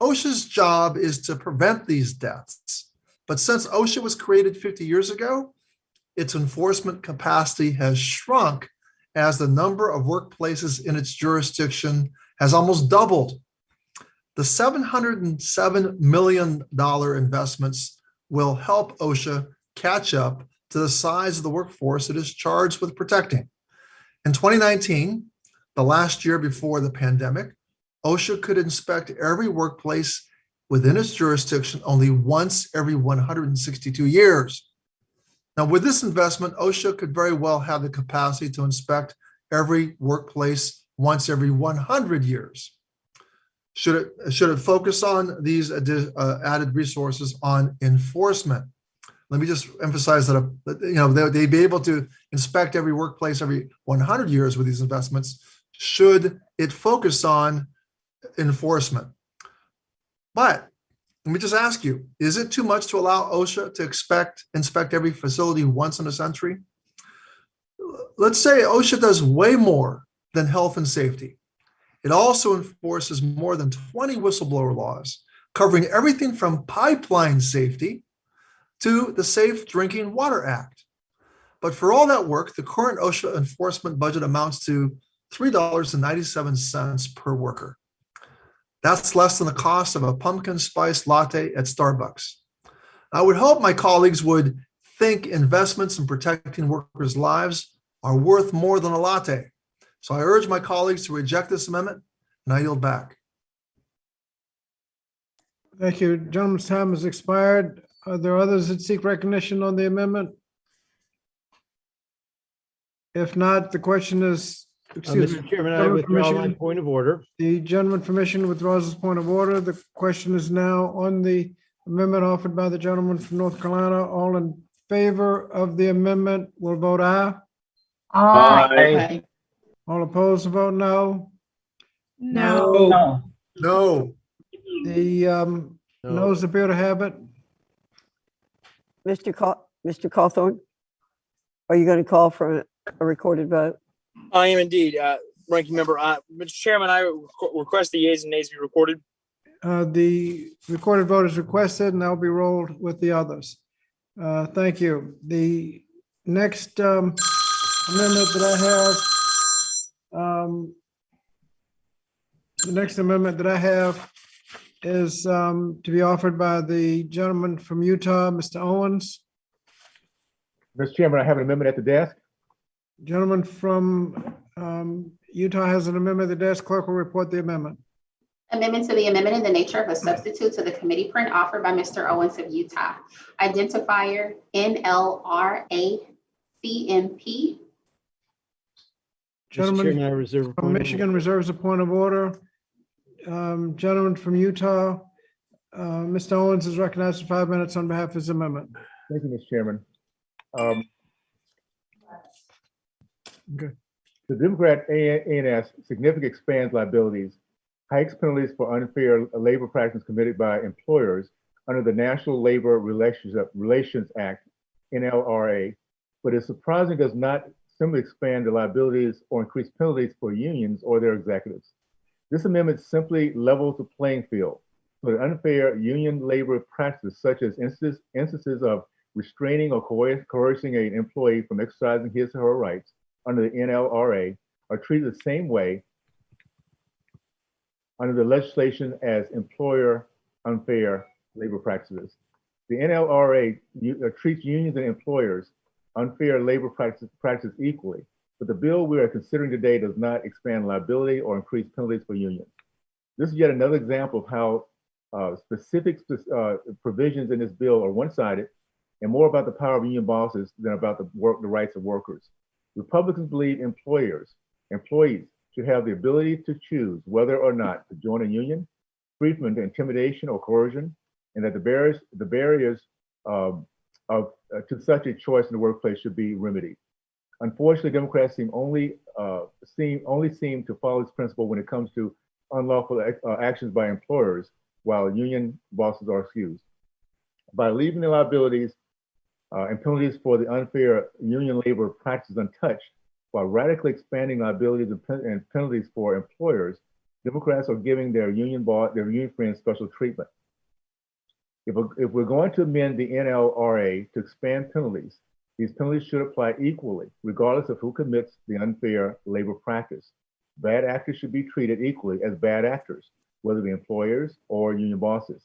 OSHA's job is to prevent these deaths. But since OSHA was created 50 years ago, its enforcement capacity has shrunk as the number of workplaces in its jurisdiction has almost doubled. The $707 million investments will help OSHA catch up to the size of the workforce it is charged with protecting. In 2019, the last year before the pandemic, OSHA could inspect every workplace within its jurisdiction only once every 162 years. Now, with this investment, OSHA could very well have the capacity to inspect every workplace once every 100 years. Should it focus on these added resources on enforcement? Let me just emphasize that they'd be able to inspect every workplace every 100 years with these investments. Should it focus on enforcement? But let me just ask you, is it too much to allow OSHA to inspect every facility once in a century? Let's say OSHA does way more than health and safety. It also enforces more than 20 whistleblower laws, covering everything from pipeline safety to the Safe Drinking Water Act. But for all that work, the current OSHA enforcement budget amounts to $3.97 per worker. That's less than the cost of a pumpkin spice latte at Starbucks. I would hope my colleagues would think investments in protecting workers' lives are worth more than a latte. So I urge my colleagues to reject this amendment, and I yield back. Thank you. Gentleman's time has expired. Are there others that seek recognition on the amendment? If not, the question is, Mr. Chairman, I withdraw my point of order. The gentleman from Michigan withdraws his point of order. The question is now on the amendment offered by the gentleman from North Carolina. All in favor of the amendment will vote aye. Aye. All opposed, vote no. No. No. The noes appear to have it. Mr. Cawthorn, are you going to call for a recorded vote? I am indeed, Ranking Member. Mr. Chairman, I request the yeas and nays be recorded. The recorded vote is requested, and that'll be rolled with the others. Thank you. The next amendment that I have, is to be offered by the gentleman from Utah, Mr. Owens. Mr. Chairman, I have an amendment at the desk. Gentleman from Utah has an amendment at the desk. Clerk will report the amendment. Amendment to the amendment in the nature of a substitute to the committee print offered by Mr. Owens of Utah. Identifier NLRACMP. Gentleman from Michigan reserves a point of order. Gentleman from Utah, Mr. Owens is recognized for 5 minutes on behalf of his amendment. Thank you, Mr. Chairman. Okay. The Democrat ANS significantly expands liabilities, hikes penalties for unfair labor practices committed by employers under the National Labor Relations Act, NLRA, but is surprising does not simply expand the liabilities or increase penalties for unions or their executives. This amendment simply levels the playing field so that unfair union labor practices, such as instances of restraining or coercing an employee from exercising his or her rights under the NLRA, are treated the same way under the legislation as employer unfair labor practices. The NLRA treats unions and employers unfair labor practices equally, but the bill we are considering today does not expand liability or increase penalties for unions. This is yet another example of how specific provisions in this bill are one-sided and more about the power of union bosses than about the rights of workers. Republicans believe employees should have the ability to choose whether or not to join a union, free from intimidation or coercion, and that the barriers to such a choice in the workplace should be remedied. Unfortunately, Democrats only seem to follow this principle when it comes to unlawful actions by employers, while union bosses are excused. By leaving the liabilities and penalties for the unfair union labor practices untouched, while radically expanding liabilities and penalties for employers, Democrats are giving their union friends special treatment. If we're going to amend the NLRA to expand penalties, these penalties should apply equally, regardless of who commits the unfair labor practice. Bad actors should be treated equally as bad actors, whether the employers or union bosses.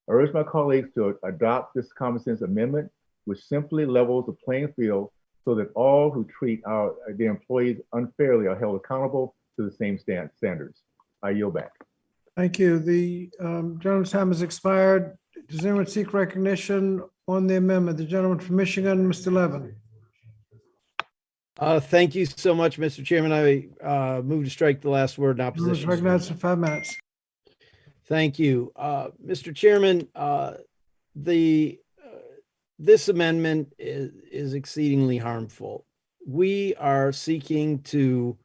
I urge my colleagues to adopt this common sense amendment, which simply levels the playing field so that all who treat the employees unfairly are held accountable to the same standards. I yield back. Thank you. The gentleman's time has expired. Does anyone seek recognition on the amendment? The gentleman from Michigan, Mr. Levin. Thank you so much, Mr. Chairman. I move to strike the last word in opposition. Recognized for 5 minutes. Thank you. Mr. Chairman, this amendment is exceedingly harmful. We are seeking to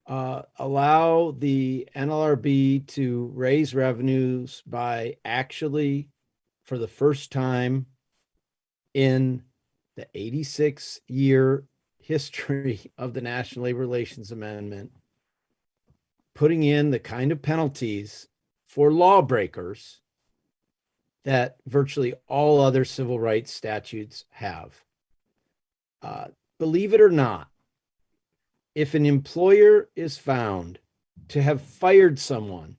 allow the NLRB to raise revenues by actually, for the first time in the 86-year history of the National Labor Relations Amendment, putting in the kind of penalties for lawbreakers that virtually all other civil rights statutes have. Believe it or not, if an employer is found to have fired someone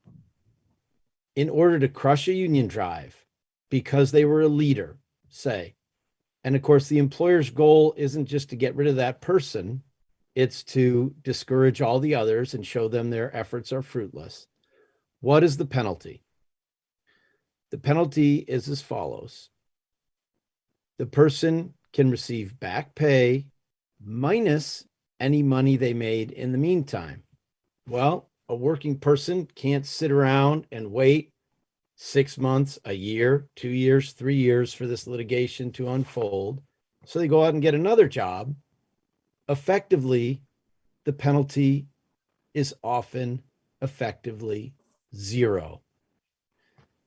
in order to crush a union drive because they were a leader, say, and of course the employer's goal isn't just to get rid of that person, it's to discourage all the others and show them their efforts are fruitless. What is the penalty? The penalty is as follows. The person can receive back pay minus any money they made in the meantime. Well, a working person can't sit around and wait 6 months, a year, 2 years, 3 years for this litigation to unfold. So they go out and get another job. Effectively, the penalty is often effectively zero.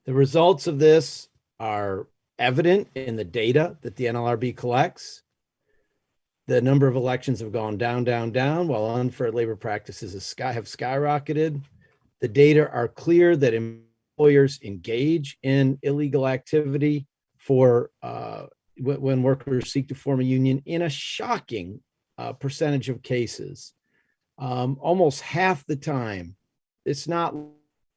The results of this are evident in the data that the NLRB collects. The number of elections have gone down, down, down, while unfair labor practices have skyrocketed. The data are clear that employers engage in illegal activity for when workers seek to form a union in a shocking percentage of cases. Almost half the time. It's not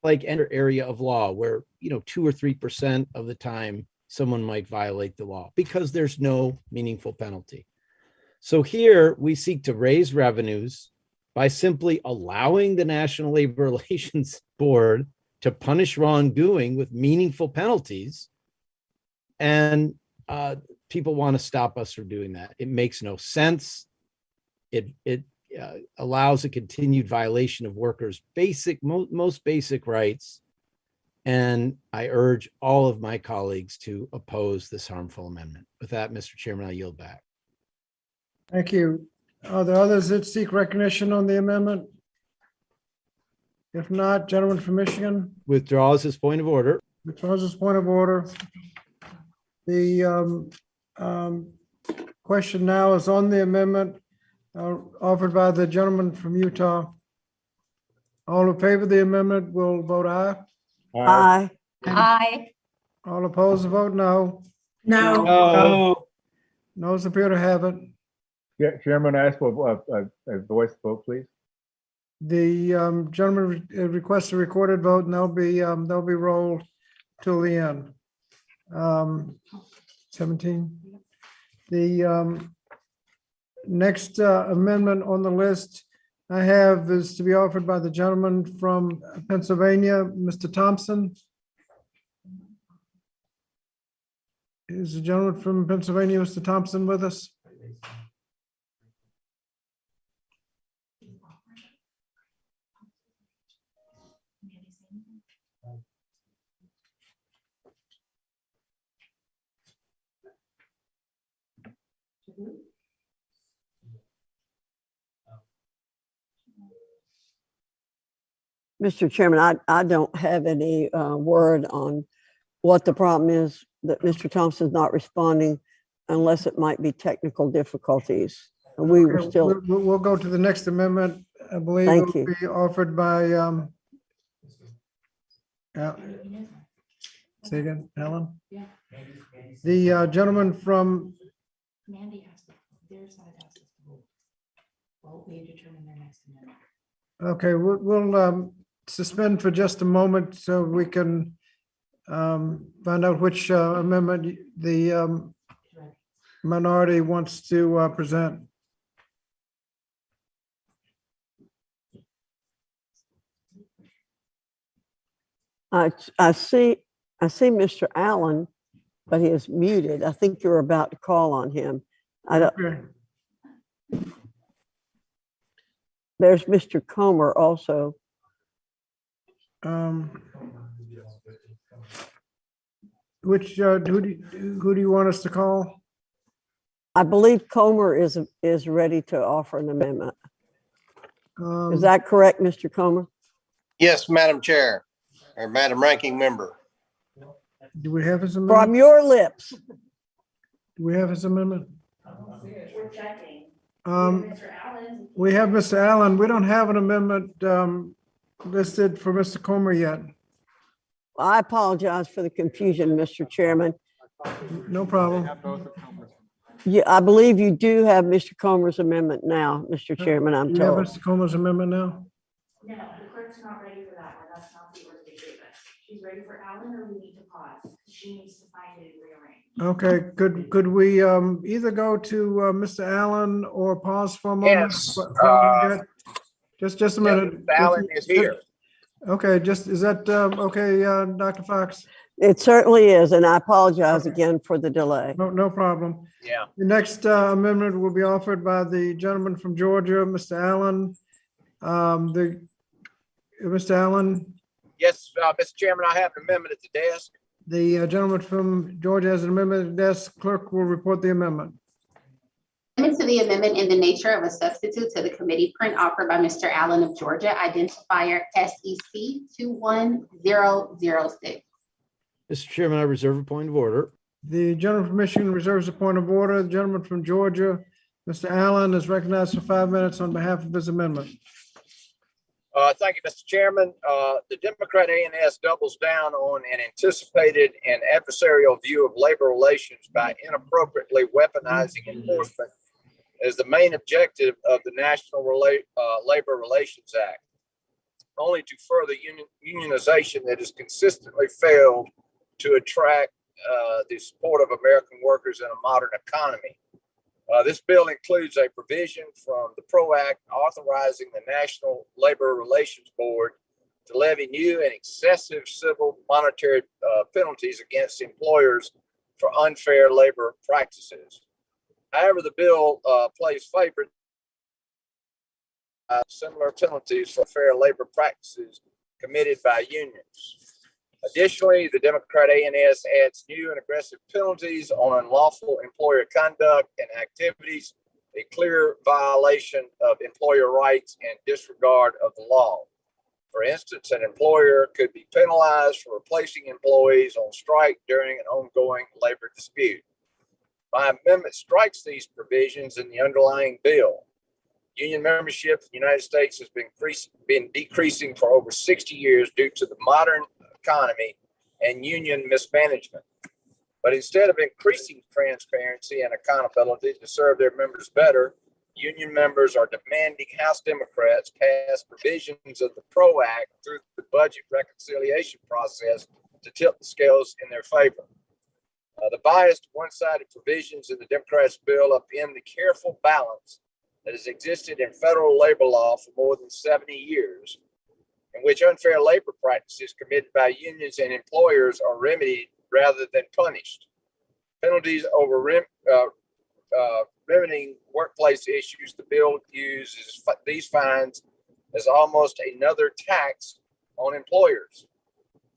like any area of law where 2 or 3% of the time someone might violate the law because there's no meaningful penalty. So here we seek to raise revenues by simply allowing the National Labor Relations Board to punish wrongdoing with meaningful penalties. And people want to stop us from doing that. It makes no sense. It allows a continued violation of workers' most basic rights. And I urge all of my colleagues to oppose this harmful amendment. With that, Mr. Chairman, I yield back. Thank you. Are there others that seek recognition on the amendment? If not, gentleman from Michigan, Withdraws his point of order. withdraws his point of order. The question now is on the amendment offered by the gentleman from Utah. All in favor of the amendment will vote aye. Aye. Aye. All opposed, vote no. No. No. Noes appear to have it. Yeah, Chairman, I ask for a voice vote, please. The gentleman requests a recorded vote, and they'll be rolled till the end. 17. The next amendment on the list I have is to be offered by the gentleman from Pennsylvania, Mr. Thompson. Is the gentleman from Pennsylvania, Mr. Thompson, with us? Mr. Chairman, I don't have any word on what the problem is that Mr. Thompson's not responding unless it might be technical difficulties. And we were Okay, still, we'll go to the next amendment. I believe it Thank will you. be offered by, say again, Alan? The gentleman from, Mandy has to, their side has to vote. Well, we determine their next amendment. okay, we'll suspend for just a moment so we can find out which amendment the minority wants to present. I see Mr. Allen, but he is muted. I think you're about to call on him. I don't, Okay. there's Mr. Comer also. Which, who do you want us to call? I believe Comer is ready to offer an amendment. Is that correct, Mr. Comer? Yes, Madam Chair, or Madam Ranking Member. Do we have his amendment? From your lips. Do we have his amendment? We're checking. We have Mr. Allen. We don't have an amendment listed for Mr. Comer yet. I apologize for the confusion, Mr. Chairman. No problem. Yeah, I believe you do have Mr. Comer's amendment now, Mr. Chairman, I'm Do we have told. Mr. Comer's amendment now? No, the clerk's not ready for that one. That's not the order they gave us. She's ready for Alan, or we need to pause. She needs to find it and rearrange. Okay, could we either go to Mr. Allen or pause for a moment? Yes, Just a minute. Mr. Allen is here. Okay, is that okay, Dr. Fox? It certainly is, and I apologize again for the delay. No problem. Yeah. The next amendment will be offered by the gentleman from Georgia, Mr. Allen. Mr. Allen, Yes, Mr. Chairman, I have an amendment at the desk. the gentleman from Georgia has an amendment at the desk. Clerk will report the amendment. Amendment to the amendment in the nature of a substitute to the committee print offered by Mr. Allen of Georgia, identifier SEC 21006. Mr. Chairman, I reserve a point of order. The gentleman from Michigan reserves a point of order. The gentleman from Georgia, Mr. Allen, is recognized for 5 minutes on behalf of his amendment. Thank you, Mr. Chairman. The Democrat A&S doubles down on an anticipated and adversarial view of labor relations by inappropriately weaponizing enforcement as the main objective of the National Labor Relations Act, only to further unionization that has consistently failed to attract the support of American workers in a modern economy. This bill includes a provision from the PRO Act authorizing the National Labor Relations Board to levy new and excessive civil monetary penalties against employers for unfair labor practices. However, the bill plays favorite similar penalties for fair labor practices committed by unions. Additionally, the Democrat A&S adds new and aggressive penalties on unlawful employer conduct and activities a clear violation of employer rights and disregard of the law. For instance, an employer could be penalized for replacing employees on strike during an ongoing labor dispute. My amendment strikes these provisions in the underlying bill. Union membership in the United States has been decreasing for over 60 years due to the modern economy and union mismanagement. But instead of increasing transparency and accountability to serve their members better, union members are demanding House Democrats pass provisions of the PRO Act through the budget reconciliation process to tilt the scales in their favor. The biased, one-sided provisions in the Democrats' bill upend the careful balance that has existed in federal labor law for more than 70 years, in which unfair labor practices committed by unions and employers are remedied rather than punished. Penalties over remedying workplace issues, the bill uses these fines as almost another tax on employers.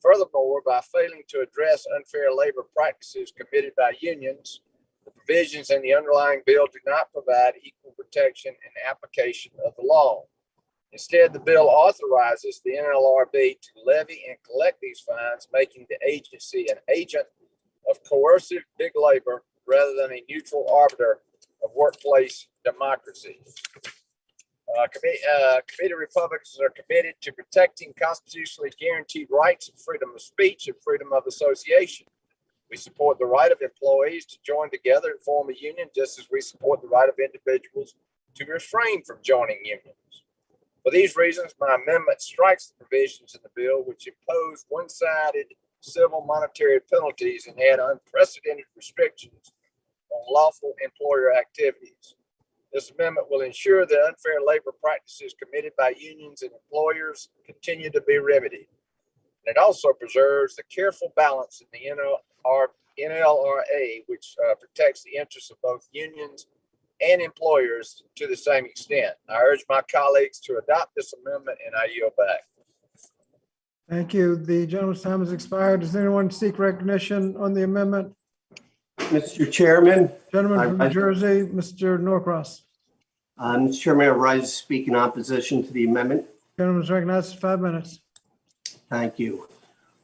Furthermore, by failing to address unfair labor practices committed by unions, the provisions in the underlying bill do not provide equal protection and application of the law. Instead, the bill authorizes the NLRB to levy and collect these fines, making the agency an agent of coercive big labor rather than a neutral arbiter of workplace democracy. Committee Republicans are committed to protecting constitutionally guaranteed rights of freedom of speech and freedom of association. We support the right of employees to join together and form a union, just as we support the right of individuals to refrain from joining unions. For these reasons, my amendment strikes the provisions in the bill which impose one-sided civil monetary penalties and add unprecedented restrictions on lawful employer activities. This amendment will ensure that unfair labor practices committed by unions and employers continue to be remedied. And it also preserves the careful balance in the NLRA, which protects the interests of both unions and employers to the same extent. I urge my colleagues to adopt this amendment, and I yield back. Thank you. The gentleman's time has expired. Does anyone seek recognition on the amendment? Mr. Chairman. Gentleman from New Jersey, Mr. Norcross. Mr. Chairman, I rise to speak in opposition to the amendment. Gentleman's recognized for 5 minutes. Thank you.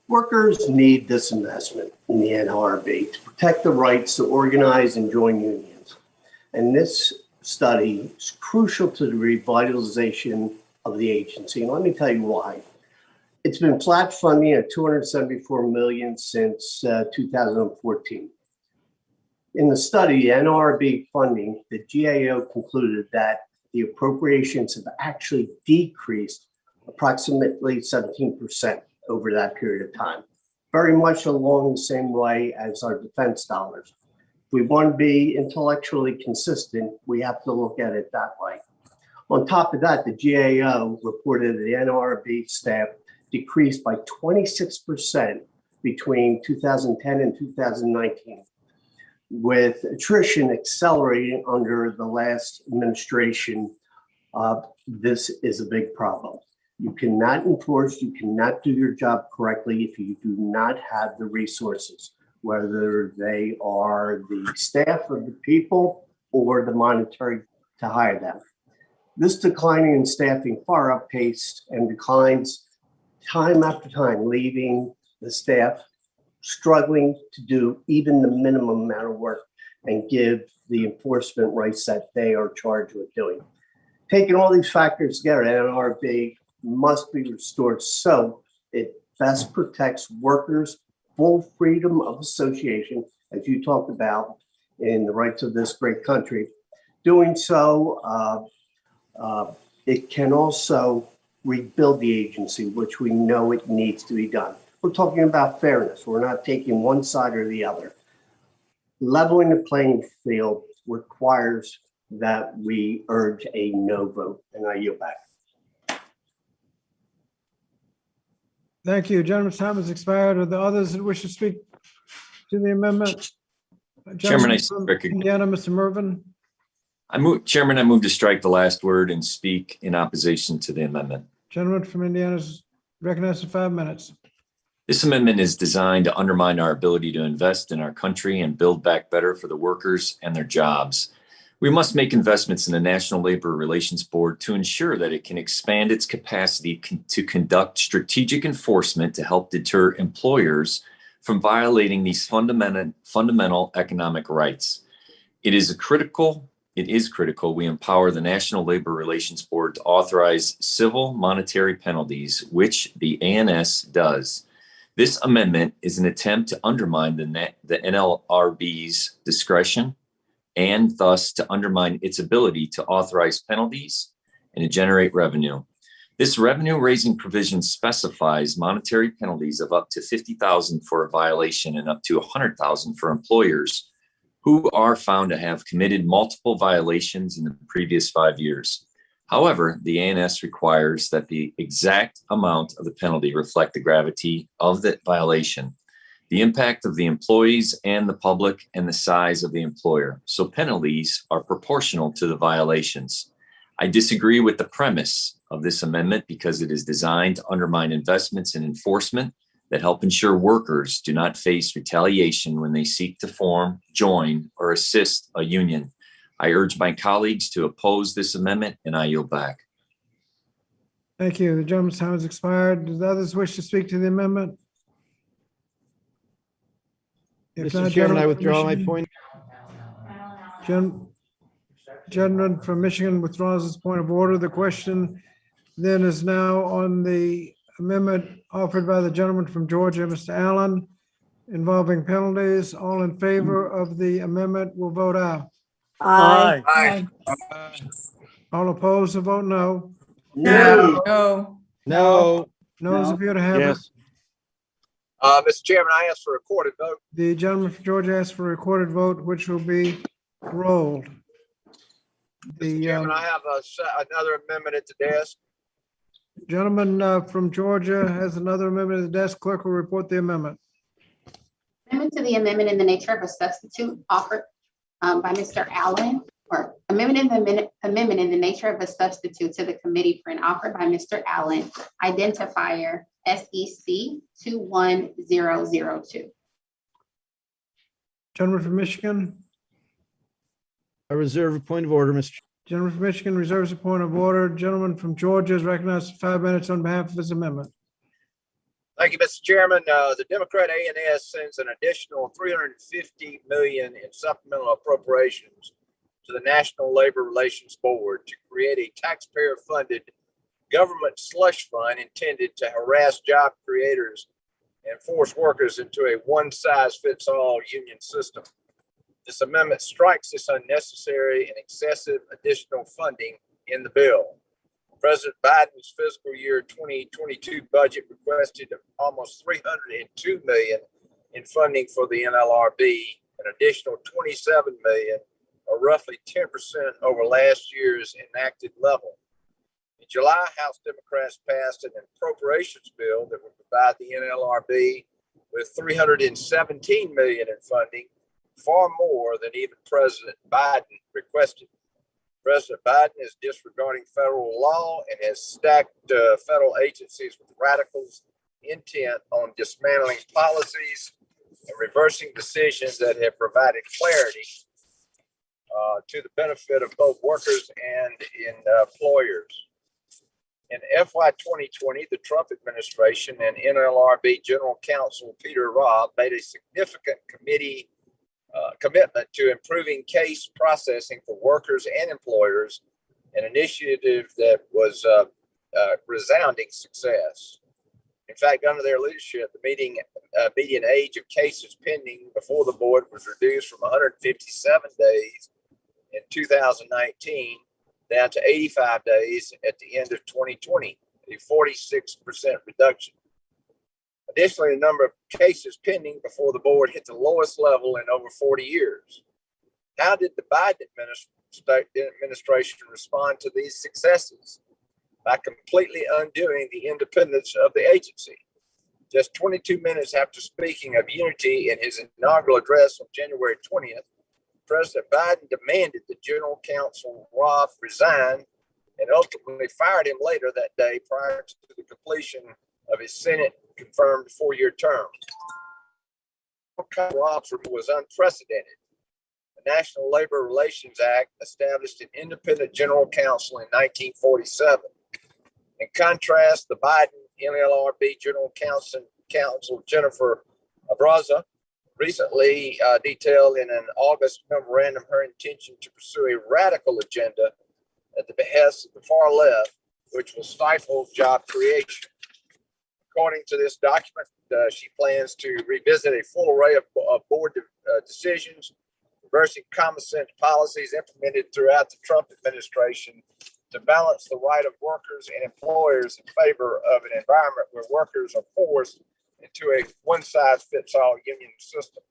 Workers need this investment in the NLRB to protect the rights to organize and join unions. And this study is crucial to the revitalization of the agency. And let me tell you why. It's been flat funding at $274 million since 2014. In the study, NLRB funding, the GAO concluded that the appropriations have actually decreased approximately 17% over that period of time, very much along the same way as our defense dollars. If we want to be intellectually consistent, we have to look at it that way. On top of that, the GAO reported that the NLRB staff decreased by 26% between 2010 and 2019. With attrition accelerating under the last administration, this is a big problem. You cannot enforce, you cannot do your job correctly if you do not have the resources, whether they are the staff of the people or the monetary to hire them. This declining in staffing far outpaced and declines time after time, leaving the staff struggling to do even the minimum amount of work and give the enforcement rights that they are charged with doing. Taking all these factors together, NLRB must be restored so it best protects workers' full freedom of association, as you talked about, in the rights of this great country. Doing so, it can also rebuild the agency, which we know it needs to be done. We're talking about fairness. We're not taking one side or the other. Leveling the playing field requires that we urge a no vote, and I yield back. Thank you. Gentleman's time has expired. Are there others that wish to speak to the amendment? Chairman, Indiana, Mr. Mervin. Chairman, I move to strike the last word and speak in opposition to the amendment. Gentleman from Indiana is recognized for 5 minutes. This amendment is designed to undermine our ability to invest in our country and build back better for the workers and their jobs. We must make investments in the National Labor Relations Board to ensure that it can expand its capacity to conduct strategic enforcement to help deter employers from violating these fundamental economic rights. It is critical we empower the National Labor Relations Board to authorize civil monetary penalties, which the ANS does. This amendment is an attempt to undermine the NLRB's discretion and thus to undermine its ability to authorize penalties and to generate revenue. This revenue-raising provision specifies monetary penalties of up to $50,000 for a violation and up to $100,000 for employers who are found to have committed multiple violations in the previous 5 years. However, the ANS requires that the exact amount of the penalty reflect the gravity of the violation, the impact of the employees and the public, and the size of the employer. So penalties are proportional to the violations. I disagree with the premise of this amendment because it is designed to undermine investments in enforcement that help ensure workers do not face retaliation when they seek to form, join, or assist a union. I urge my colleagues to oppose this amendment, and I yield back. Thank you. The gentleman's time has expired. Does others wish to speak to the amendment? If Mr. not, Chairman, I gentleman from withdraw my Michigan. point. Gentleman from Michigan withdraws his point of order. The question then is now on the amendment offered by the gentleman from Georgia, Mr. Allen, involving penalties. All in favor of the amendment will vote aye. Aye. Aye. All opposed will vote no. No. No. Noes appear to have it. Yes. Mr. Chairman, I ask for a recorded vote. The gentleman from Georgia asked for a recorded vote, which will be rolled. Mr. Chairman, I have another amendment at the desk. Gentleman from Georgia has another amendment at the desk. Clerk will report the amendment. Amendment to the amendment in the nature of a substitute offered by Mr. Allen, or amendment in the nature of a substitute to the committee for an offer by Mr. Allen, identifier SEC 21002. Gentleman from Michigan. I reserve a point of order, Mr. Gentleman from Michigan reserves a point of order. Gentleman from Georgia is recognized for 5 minutes on behalf of his amendment. Thank you, Mr. Chairman. The Democrat ANS sends an additional $350 million in supplemental appropriations to the National Labor Relations Board to create a taxpayer-funded government slush fund intended to harass job creators and force workers into a one-size-fits-all union system. This amendment strikes this unnecessary and excessive additional funding in the bill. President Biden's fiscal year 2022 budget requested almost $302 million in funding for the NLRB, an additional $27 million, or roughly 10% over last year's enacted level. In July, House Democrats passed an appropriations bill that would provide the NLRB with $317 million in funding, far more than even President Biden requested. President Biden is disregarding federal law and has stacked federal agencies with radicals intent on dismantling policies and reversing decisions that have provided clarity to the benefit of both workers and employers. In FY 2020, the Trump administration and NLRB General Counsel Peter Robb made a significant commitment to improving case processing for workers and employers, an initiative that was a resounding success. In fact, under their leadership, the median age of cases pending before the board was reduced from 157 days in 2019 down to 85 days at the end of 2020, a 46% reduction. Additionally, the number of cases pending before the board hit the lowest level in over 40 years. How did the Biden administration respond to these successes? By completely undoing the independence of the agency. Just 22 minutes after speaking of unity in his inaugural address on January 20th, President Biden demanded that General Counsel Robb resign and ultimately fired him later that day prior to the completion of his Senate-confirmed 4-year term. Robb's report was unprecedented. The National Labor Relations Act established an independent general counsel in 1947. In contrast, the Biden NLRB General Counsel Jennifer Abraza recently detailed in an August memorandum her intention to pursue a radical agenda at the behest of the far left, which will stifle job creation. According to this document, she plans to revisit a full array of board decisions, reversing common sense policies implemented throughout the Trump administration to balance the right of workers and employers in favor of an environment where workers are forced into a one-size-fits-all union system.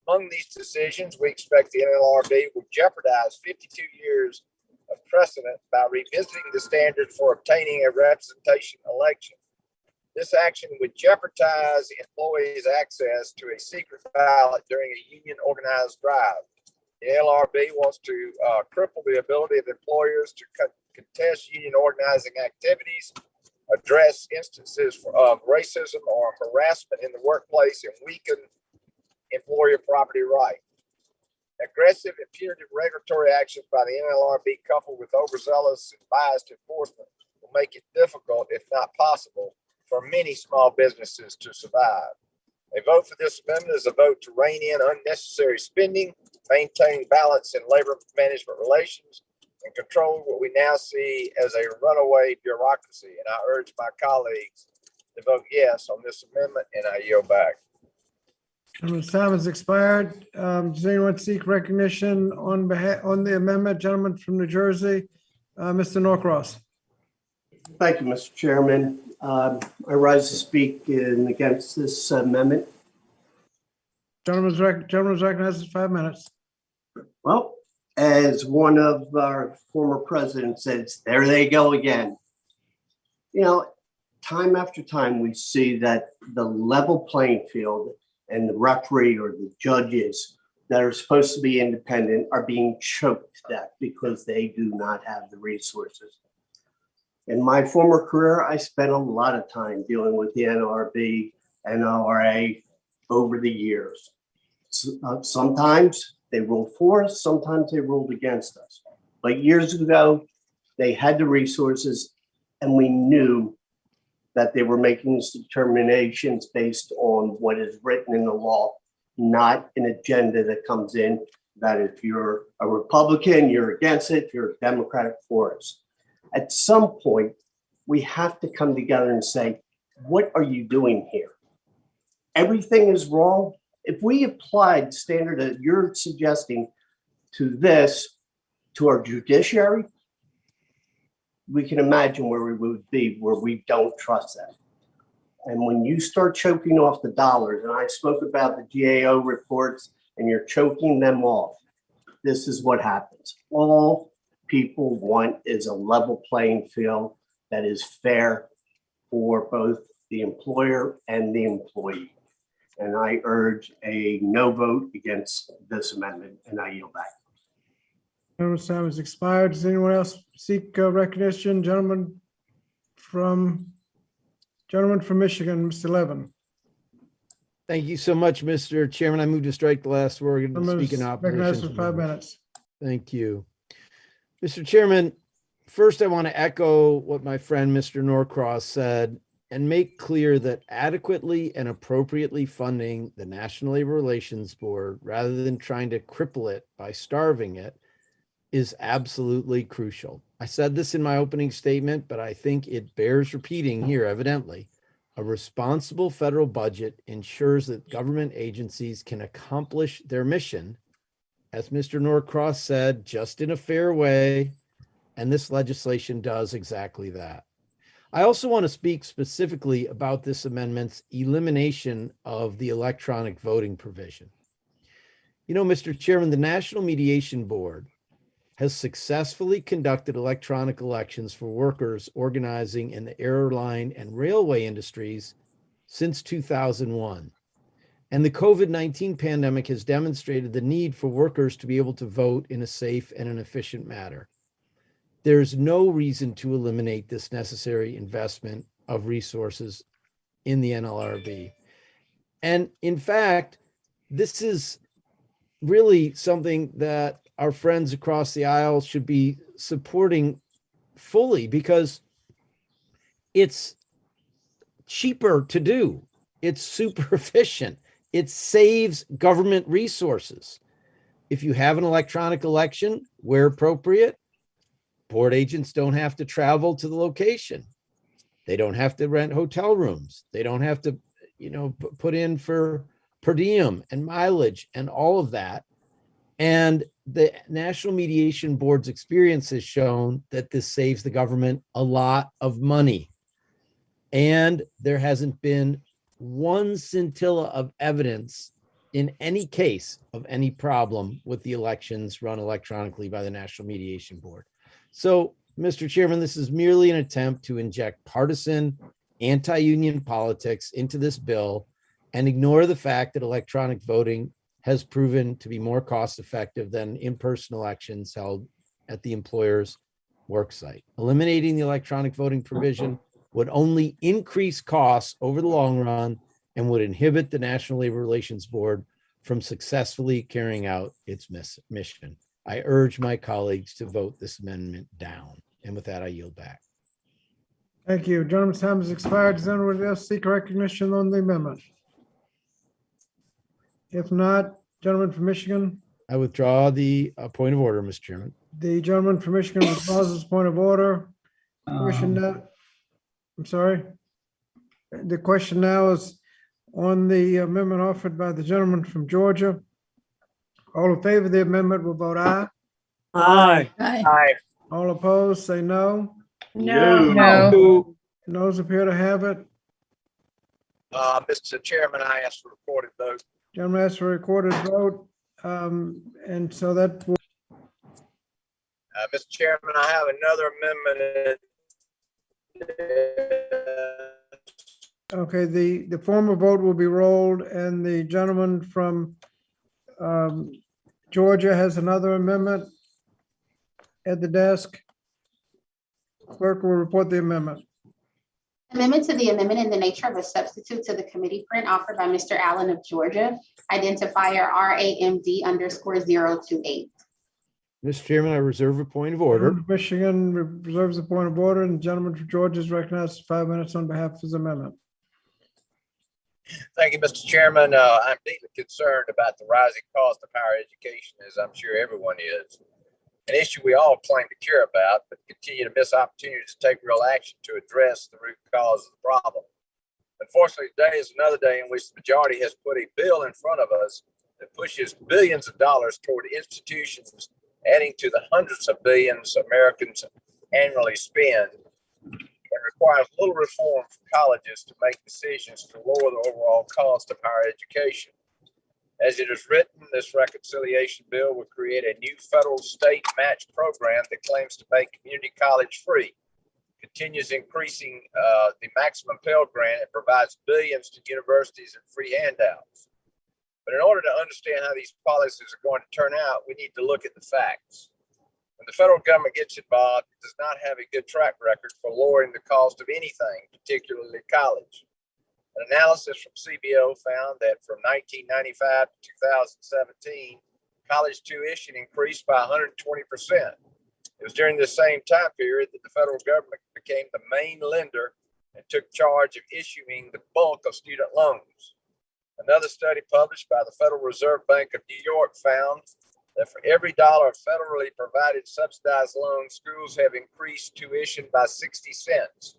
Among these decisions, we expect the NLRB will jeopardize 52 years of precedent by revisiting the standards for obtaining a representation election. This action would jeopardize employees' access to a secret ballot during a union organized drive. The NLRB wants to cripple the ability of employers to contest union organizing activities, address instances of racism or harassment in the workplace, and weaken employer property rights. Aggressive and punitive regulatory actions by the NLRB coupled with overzealous and biased enforcement will make it difficult, if not possible, for many small businesses to survive. A vote for this amendment is a vote to rein in unnecessary spending, maintain balance in labor management relations, and control what we now see as a runaway bureaucracy. And I urge my colleagues to vote yes on this amendment, and I yield back. Gentleman's time has expired. Does anyone seek recognition on the amendment? Gentleman from New Jersey, Mr. Norcross. Thank you, Mr. Chairman. I rise to speak against this amendment. Gentleman's recognized for 5 minutes. Well, as one of our former presidents says, there they go again. You know, time after time, we see that the level playing field and the referee or the judges that are supposed to be independent are being choked to death because they do not have the resources. In my former career, I spent a lot of time dealing with the NLRB and NLRA over the years. Sometimes they ruled for us, sometimes they ruled against us. But years ago, they had the resources, and we knew that they were making these determinations based on what is written in the law, not an agenda that comes in that if you're a Republican, you're against it, if you're a Democratic, for it. At some point, we have to come together and say, what are you doing here? Everything is wrong. If we applied the standard that you're suggesting to this, to our judiciary, we can imagine where we would be, where we don't trust that. And when you start choking off the dollars, and I spoke about the GAO reports, and you're choking them off, this is what happens. All people want is a level playing field that is fair for both the employer and the employee. And I urge a no vote against this amendment, and I yield back. Gentleman's time has expired. Does anyone else seek recognition? Gentleman from Michigan, Mr. Levin. Thank you so much, Mr. Chairman. I move to strike the last word and speak in Recognized opposition. for 5 minutes. Thank you. Mr. Chairman, first I want to echo what my friend Mr. Norcross said and make clear that adequately and appropriately funding the National Labor Relations Board rather than trying to cripple it by starving it is absolutely crucial. I said this in my opening statement, but I think it bears repeating here evidently. A responsible federal budget ensures that government agencies can accomplish their mission, as Mr. Norcross said, just in a fair way, and this legislation does exactly that. I also want to speak specifically about this amendment's elimination of the electronic voting provision. You know, Mr. Chairman, the National Mediation Board has successfully conducted electronic elections for workers organizing in the airline and railway industries since 2001. And the COVID-19 pandemic has demonstrated the need for workers to be able to vote in a safe and an efficient manner. There's no reason to eliminate this necessary investment of resources in the NLRB. And in fact, this is really something that our friends across the aisle should be supporting fully, because it's cheaper to do. It's super efficient. It saves government resources. If you have an electronic election, where appropriate, board agents don't have to travel to the location. They don't have to rent hotel rooms. They don't have to, put in for per diem and mileage and all of that. And the National Mediation Board's experience has shown that this saves the government a lot of money. And there hasn't been one scintilla of evidence in any case of any problem with the elections run electronically by the National Mediation Board. So, Mr. Chairman, this is merely an attempt to inject partisan, anti-union politics into this bill and ignore the fact that electronic voting has proven to be more cost-effective than in-person elections held at the employer's work site. Eliminating the electronic voting provision would only increase costs over the long run and would inhibit the National Labor Relations Board from successfully carrying out its mission. I urge my colleagues to vote this amendment down. And with that, I yield back. Thank you. Gentleman's time has expired. Does anyone else seek recognition on the amendment? If not, gentleman from Michigan. I withdraw the point of order, Mr. Chairman. The gentleman from Michigan withdraws his point of order. Question now, I'm sorry. The question now is on the amendment offered by the gentleman from Georgia. All in favor of the amendment will vote aye. Aye. Aye. All opposed, say no. No. Noes appear to have it. Mr. Chairman, I ask for recorded vote. Gentleman asked for a recorded vote. And so that will. Mr. Chairman, I have another amendment. Okay, the formal vote will be rolled, and the gentleman from Georgia has another amendment at the desk. Clerk will report the amendment. Amendment to the amendment in the nature of a substitute to the committee print offered by Mr. Allen of Georgia, identifier RAMD_028. Mr. Chairman, I reserve a point of order. Michigan reserves a point of order, and the gentleman from Georgia is recognized for 5 minutes on behalf of his amendment. Thank you, Mr. Chairman. I'm deeply concerned about the rising cost of higher education, as I'm sure everyone is. An issue we all claim to care about, but continue to miss opportunities to take real action to address the root cause of the problem. Unfortunately, today is another day in which the majority has put a bill in front of us that pushes billions of dollars toward institutions, adding to the hundreds of billions Americans annually spend, and requires little reform for colleges to make decisions to lower the overall cost of higher education. As it is written, this reconciliation bill will create a new federal state match program that claims to make community college free, continues increasing the maximum Pell Grant, and provides billions to universities and free handouts. But in order to understand how these policies are going to turn out, we need to look at the facts. When the federal government gets involved, it does not have a good track record for lowering the cost of anything, particularly college. An analysis from CBO found that from 1995 to 2017, college tuition increased by 120%. It was during the same time period that the federal government became the main lender and took charge of issuing the bulk of student loans. Another study published by the Federal Reserve Bank of New York found that for every dollar of federally provided subsidized loans, schools have increased tuition by 60 cents.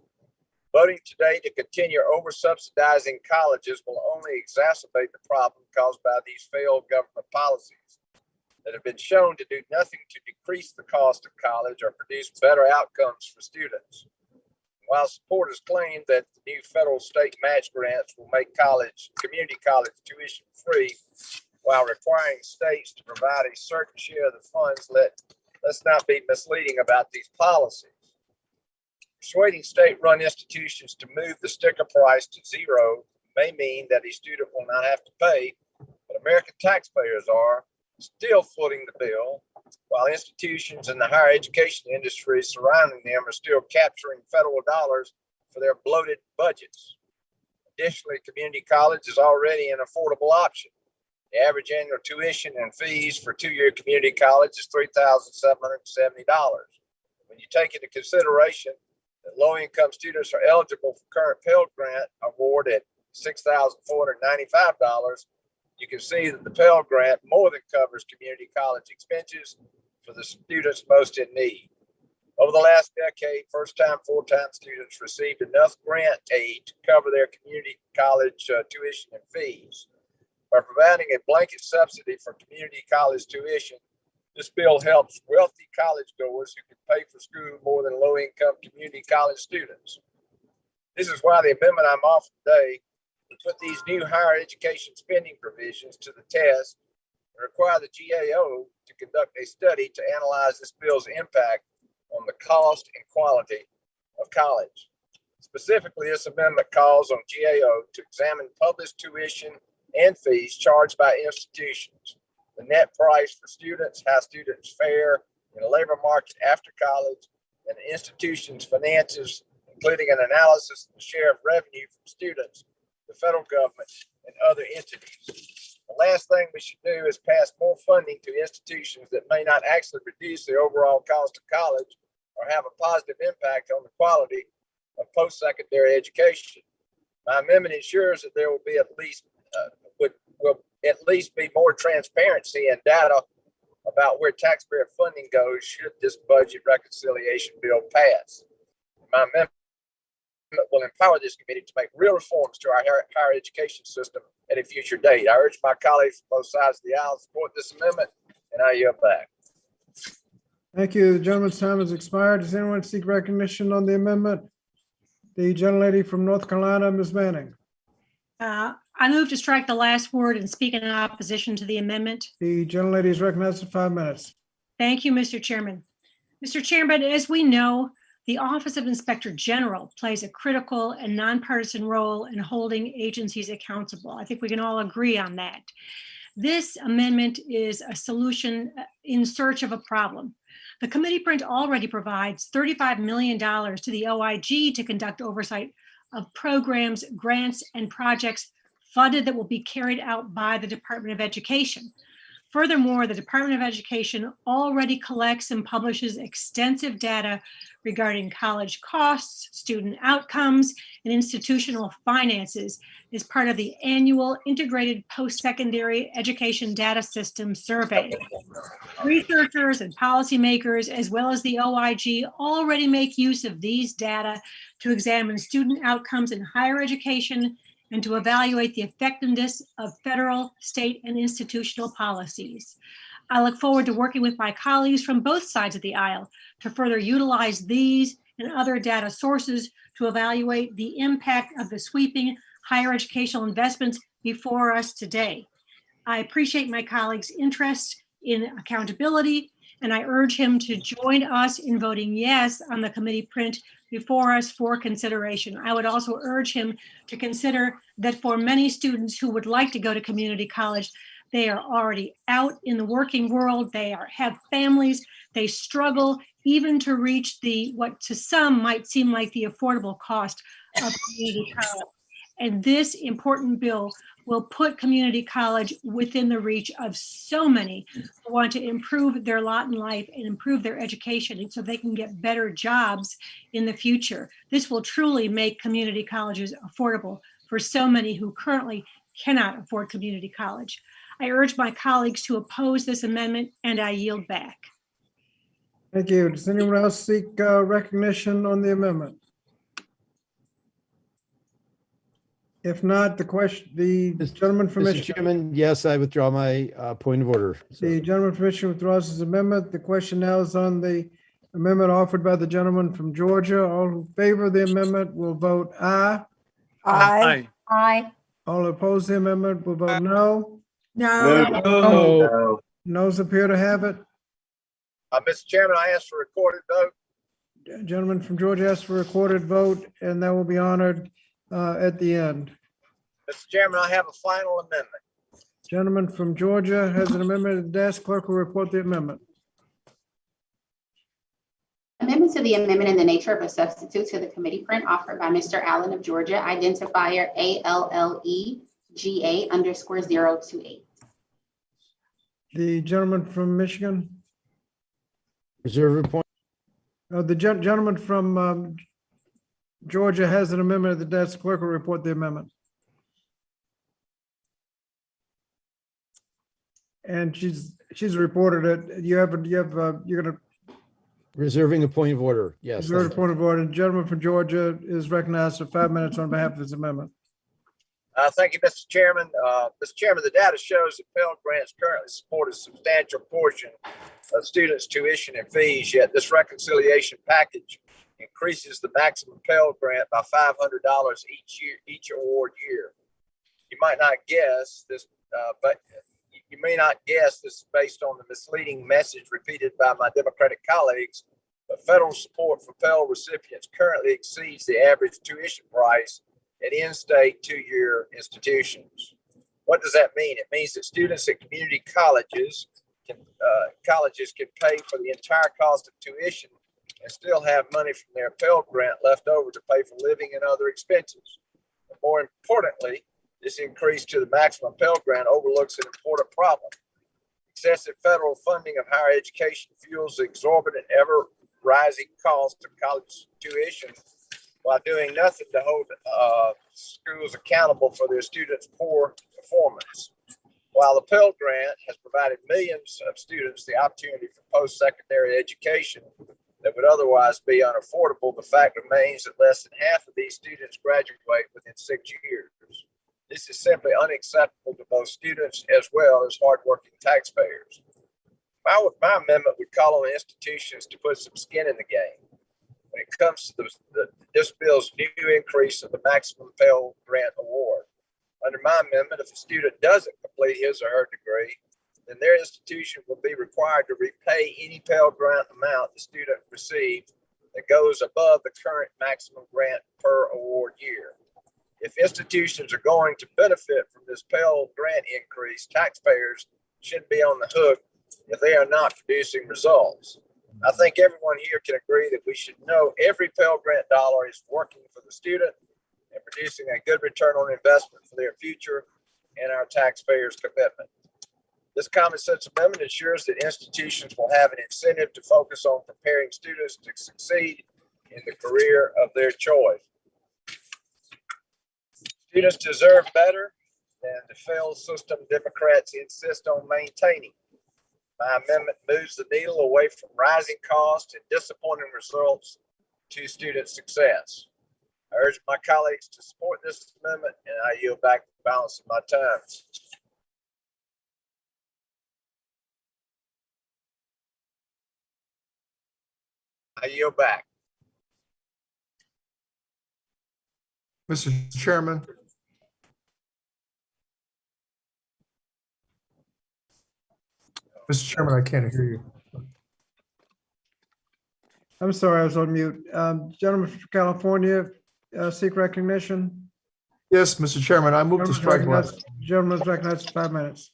Voting today to continue over-subsidizing colleges will only exacerbate the problem caused by these failed government policies that have been shown to do nothing to decrease the cost of college or produce better outcomes for students. While supporters claim that the new federal state match grants will make community college tuition free, while requiring states to provide a certain share of the funds, let's not be misleading about these policies. Persuading state-run institutions to move the sticker price to zero may mean that a student will not have to pay, but American taxpayers are still footing the bill, while institutions in the higher education industry surrounding them are still capturing federal dollars for their bloated budgets. Additionally, community college is already an affordable option. The average annual tuition and fees for two-year community college is $3,770. When you take into consideration that low-income students are eligible for current Pell Grant award at $6,495, you can see that the Pell Grant more than covers community college expenses for the students most in need. Over the last decade, first-time, full-time students received enough grant aid to cover their community college tuition and fees. By providing a blanket subsidy for community college tuition, this bill helps wealthy college goers who can pay for school more than low-income community college students. This is why the amendment I'm offering today would put these new higher education spending provisions to the test and require the GAO to conduct a study to analyze this bill's impact on the cost and quality of college. Specifically, this amendment calls on GAO to examine published tuition and fees charged by institutions, the net price for students, how students fare in the labor market after college, and the institution's finances, including an analysis of the share of revenue from students, the federal government, and other entities. The last thing we should do is pass more funding to institutions that may not actually reduce the overall cost of college or have a positive impact on the quality of post-secondary education. My amendment ensures that there will be will at least be more transparency and data about where taxpayer funding goes should this budget reconciliation bill pass. My amendment will empower this committee to make real reforms to our higher education system at a future date. I urge my colleagues from both sides of the aisle to support this amendment, and I yield back. Thank you. The gentleman's time has expired. Does anyone seek recognition on the amendment? The gentlelady from North Carolina, Ms. Manning. I move to strike the last word and speak in opposition to the amendment. The gentlelady is recognized for 5 minutes. Thank you, Mr. Chairman. Mr. Chairman, as we know, the Office of Inspector General plays a critical and nonpartisan role in holding agencies accountable. I think we can all agree on that. This amendment is a solution in search of a problem. The committee print already provides $35 million to the OIG to conduct oversight of programs, grants, and projects funded that will be carried out by the Department of Education. Furthermore, the Department of Education already collects and publishes extensive data regarding college costs, student outcomes, and institutional finances as part of the annual Integrated Post-Secondary Education Data System Survey. Researchers and policymakers, as well as the OIG, already make use of these data to examine student outcomes in higher education and to evaluate the effectiveness of federal, state, and institutional policies. I look forward to working with my colleagues from both sides of the aisle to further utilize these and other data sources to evaluate the impact of the sweeping higher educational investments before us today. I appreciate my colleagues' interest in accountability, and I urge him to join us in voting yes on the committee print before us for consideration. I would also urge him to consider that for many students who would like to go to community college, they are already out in the working world, have families, they struggle even to reach what to some might seem like the affordable cost of community college. And this important bill will put community college within the reach of so many who want to improve their lot in life and improve their education, and so they can get better jobs in the future. This will truly make community colleges affordable for so many who currently cannot afford community college. I urge my colleagues to oppose this amendment, and I yield back. Thank you. Does anyone else seek recognition on the amendment? If not, the gentleman from Mr. Michigan. Chairman, yes, I withdraw my point of order. The gentleman from Michigan withdraws his amendment. The question now is on the amendment offered by the gentleman from Georgia. All in favor of the amendment will vote aye. Aye. Aye. All opposed to the amendment will vote no. No. Noes appear to have it. Mr. Chairman, I ask for a recorded vote. Gentleman from Georgia asked for a recorded vote, and that will be honored at the end. Mr. Chairman, I have a final amendment. Gentleman from Georgia has an amendment at the desk. Clerk will report the amendment. Amendment to the amendment in the nature of a substitute to the committee print offered by Mr. Allen of Georgia, identifier ALLEGA_028. The gentleman from Michigan, Reserve point. the gentleman from Georgia has an amendment at the desk. Clerk will report the amendment. And she's reported it. You're gonna Reserving a point of order. Yes. reserve thank a you. point of order. The gentleman from Georgia is recognized for 5 minutes on behalf of this amendment. Thank you, Mr. Chairman. Mr. Chairman, the data shows that Pell Grants currently support a substantial portion of students' tuition and fees, yet this reconciliation package increases the maximum Pell Grant by $500 each award year. You might not guess this, but you may not guess this is based on the misleading message repeated by my Democratic colleagues, but federal support for Pell recipients currently exceeds the average tuition price at in-state two-year institutions. What does that mean? It means that students at community colleges can pay for the entire cost of tuition and still have money from their Pell Grant left over to pay for living and other expenses. But more importantly, this increase to the maximum Pell Grant overlooks an important problem. Excessive federal funding of higher education fuels the exorbitant, ever-rising cost of college tuition while doing nothing to hold schools accountable for their students' poor performance. While the Pell Grant has provided millions of students the opportunity for post-secondary education that would otherwise be unaffordable, the fact remains that less than half of these students graduate within 6 years. This is simply unacceptable to both students as well as hardworking taxpayers. My amendment would call on institutions to put some skin in the game. When it comes to this bill's new increase of the maximum Pell Grant award. Under my amendment, if a student doesn't complete his or her degree, then their institution will be required to repay any Pell Grant amount the student received that goes above the current maximum grant per award year. If institutions are going to benefit from this Pell Grant increase, taxpayers shouldn't be on the hook if they are not producing results. I think everyone here can agree that we should know every Pell Grant dollar is working for the student and producing a good return on investment for their future and our taxpayers' commitment. This common sense amendment ensures that institutions will have an incentive to focus on preparing students to succeed in the career of their choice. Students deserve better than the failed system Democrats insist on maintaining. My amendment moves the needle away from rising costs and disappointing results to student success. I urge my colleagues to support this amendment, and I yield back the balance of my time. I yield back. Mr. Chairman. Mr. Chairman, I can't hear you. I'm sorry, I was on mute. Gentleman from California, seek recognition. Yes, Mr. Chairman, I move to strike left. Gentleman's recognized for 5 minutes.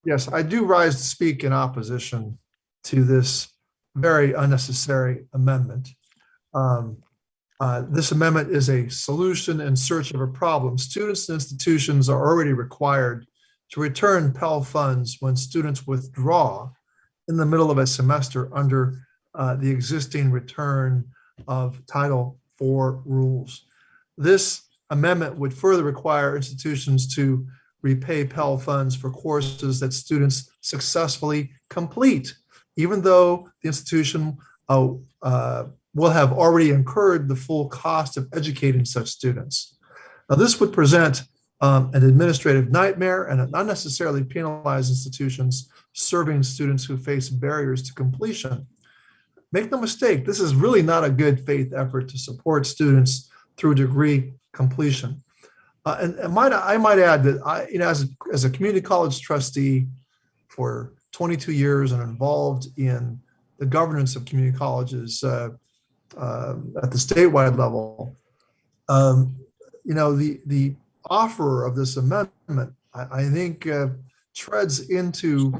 Yes, I do rise to speak in opposition to this very unnecessary amendment. This amendment is a solution in search of a problem. Students and institutions are already required to return Pell funds when students withdraw in the middle of a semester under the existing return of Title IV rules. This amendment would further require institutions to repay Pell funds for courses that students successfully complete, even though the institution will have already incurred the full cost of educating such students. Now, this would present an administrative nightmare and not necessarily penalize institutions serving students who face barriers to completion. Make no mistake, this is really not a good faith effort to support students through degree completion. And I might add that as a community college trustee for 22 years and involved in the governance of community colleges at the statewide level, the offer of this amendment, I think, treads into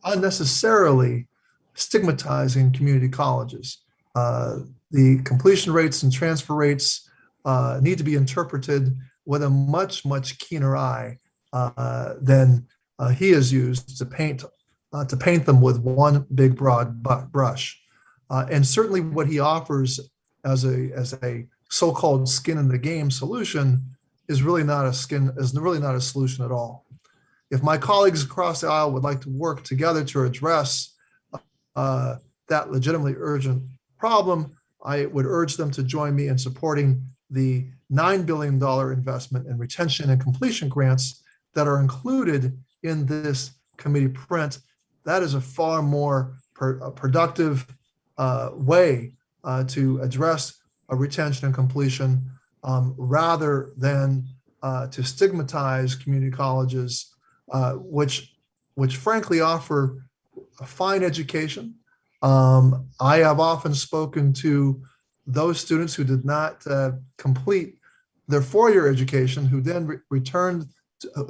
unnecessarily stigmatizing community colleges. The completion rates and transfer rates need to be interpreted with a much, much keener eye than he has used to paint them with one big broad brush. And certainly what he offers as a so-called skin in the game solution is really not a solution at all. If my colleagues across the aisle would like to work together to address that legitimately urgent problem, I would urge them to join me in supporting the $9 billion investment in retention and completion grants that are included in this committee print. That is a far more productive way to address retention and completion rather than to stigmatize community colleges, which frankly offer a fine education. I have often spoken to those students who did not complete their four-year education, who then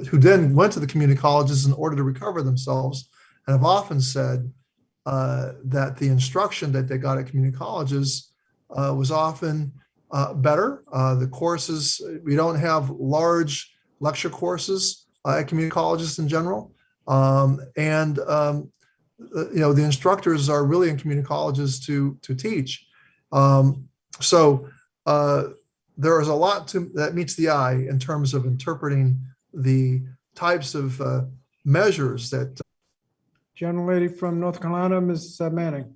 who then went to the community colleges in order to recover themselves, and have often said that the instruction that they got at community colleges was often better. The courses, we don't have large lecture courses at community colleges in general. The instructors are really in community colleges to teach. So there is a lot that meets the eye in terms of interpreting the types of measures that. Gentlelady from North Carolina, Ms. Manning.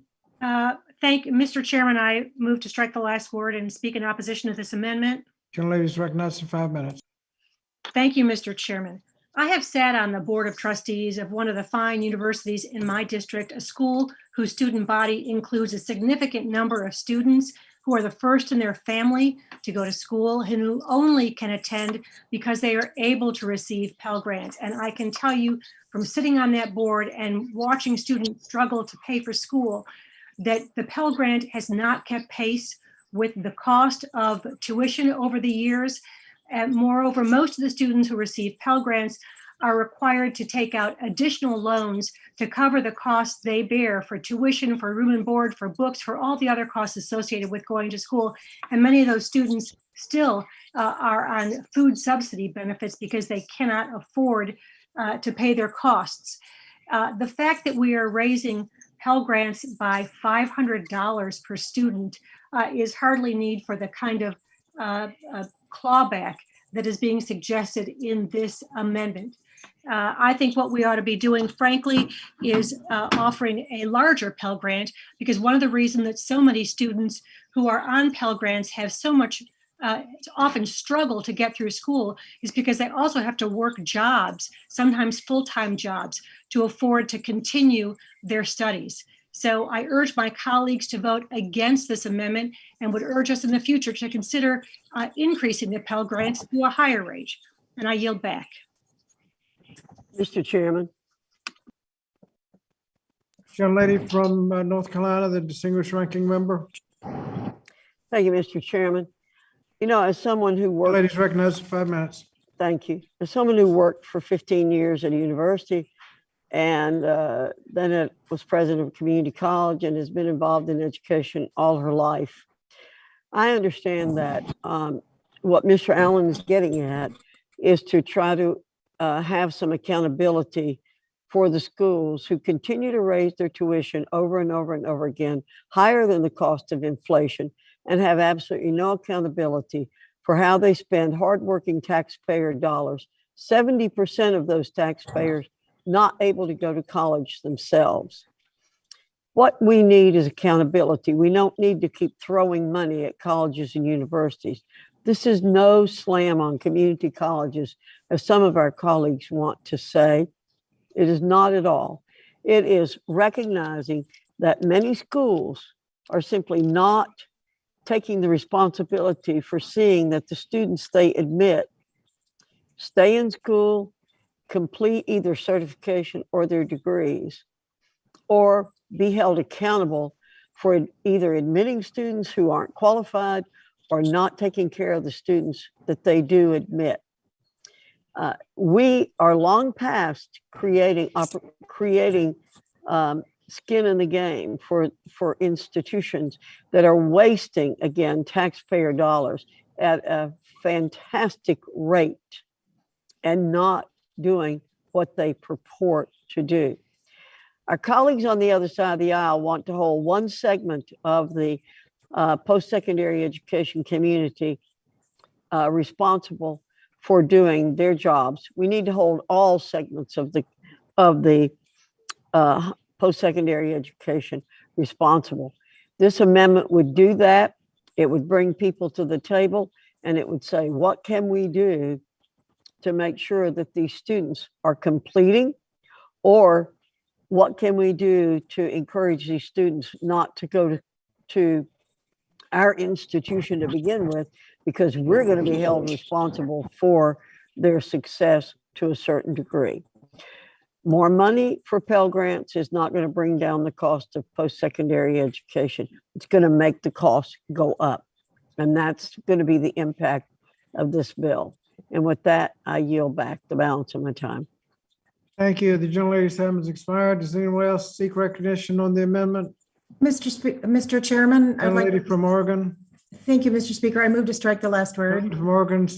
Thank you, Mr. Chairman. I move to strike the last word and speak in opposition to this amendment. Gentlelady is recognized for 5 minutes. Thank you, Mr. Chairman. I have sat on the board of trustees of one of the fine universities in my district, a school whose student body includes a significant number of students who are the first in their family to go to school and who only can attend because they are able to receive Pell Grants. And I can tell you from sitting on that board and watching students struggle to pay for school, that the Pell Grant has not kept pace with the cost of tuition over the years. And moreover, most of the students who receive Pell Grants are required to take out additional loans to cover the costs they bear for tuition, for room and board, for books, for all the other costs associated with going to school. And many of those students still are on food subsidy benefits because they cannot afford to pay their costs. The fact that we are raising Pell Grants by $500 per student is hardly need for the kind of clawback that is being suggested in this amendment. I think what we ought to be doing, frankly, is offering a larger Pell Grant, because one of the reasons that so many students who are on Pell Grants have so much often struggle to get through school is because they also have to work jobs, sometimes full-time jobs, to afford to continue their studies. So I urge my colleagues to vote against this amendment and would urge us in the future to consider increasing the Pell Grants to a higher rate. And I yield back. Mr. Chairman. Gentlelady from North Carolina, the distinguished ranking member. Thank you, Mr. Chairman. You know, as someone who worked. Ladies recognized for 5 minutes. Thank you. As someone who worked for 15 years at a university and then it was president of a community college and has been involved in education all her life, I understand that what Mr. Allen is getting at is to try to have some accountability for the schools who continue to raise their tuition over and over and over again, higher than the cost of inflation, and have absolutely no accountability for how they spend hardworking taxpayer dollars. 70% of those taxpayers not able to go to college themselves. What we need is accountability. We don't need to keep throwing money at colleges and universities. This is no slam on community colleges, as some of our colleagues want to say. It is not at all. It is recognizing that many schools are simply not taking the responsibility for seeing that the students they admit stay in school, complete either certification or their degrees, or be held accountable for either admitting students who aren't qualified or not taking care of the students that they do admit. We are long past creating skin in the game for institutions that are wasting, again, taxpayer dollars at a fantastic rate and not doing what they purport to do. Our colleagues on the other side of the aisle want to hold one segment of the post-secondary education community responsible for doing their jobs. We need to hold all segments of the post-secondary education responsible. This amendment would do that. It would bring people to the table, and it would say, what can we do to make sure that these students are completing, or what can we do to encourage these students not to go to our institution to begin with, because we're going to be held responsible for their success to a certain degree. More money for Pell Grants is not going to bring down the cost of post-secondary education. It's going to make the cost go up. And that's going to be the impact of this bill. And with that, I yield back the balance of my time. Thank you. The gentlelady's time has expired. Does anyone else seek recognition on the amendment? Mr. Chairman, I'd like. Gentlelady from Oregon. Thank you, Mr. Speaker. I move to strike the last word. From Oregon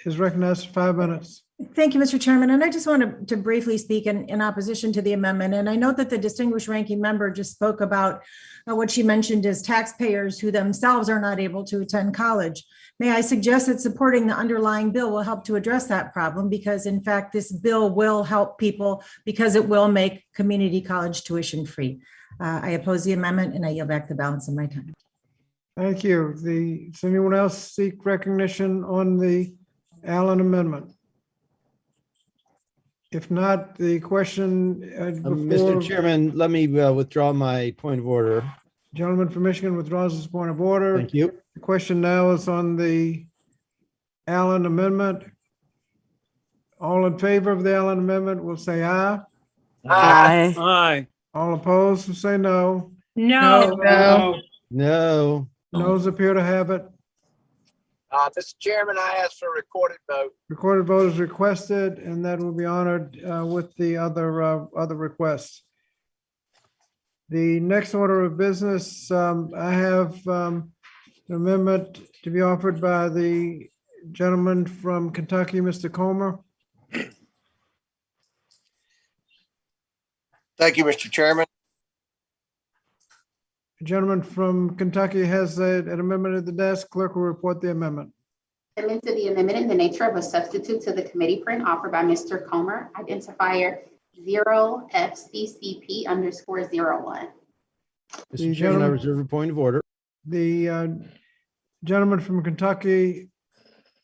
is recognized for 5 minutes. Thank you, Mr. Chairman. And I just wanted to briefly speak in opposition to the amendment. And I note that the distinguished ranking member just spoke about what she mentioned is taxpayers who themselves are not able to attend college. May I suggest that supporting the underlying bill will help to address that problem, because in fact, this bill will help people because it will make community college tuition free. I oppose the amendment and I yield back the balance of my time. Thank you. Does anyone else seek recognition on the Allen amendment? If not, the question. Mr. Chairman, let me withdraw my point of order. Gentleman from Michigan withdraws his point of order. Thank you. The question now is on the Allen amendment. All in favor of the Allen amendment will say aye. Aye. Aye. All opposed will say no. No. No. Noes appear to have it. Mr. Chairman, I ask for a recorded vote. Recorded vote is requested, and that will be honored with the other requests. The next order of business, I have an amendment to be offered by the gentleman from Kentucky, Mr. Comer. Thank you, Mr. Chairman. The gentleman from Kentucky has an amendment at the desk. Clerk will report the amendment. Amendment to the amendment in the nature of a substitute to the committee print offered by Mr. Comer, identifier 0FCCP_01. Mr. Chairman, I reserve a point of order. The gentleman from Kentucky,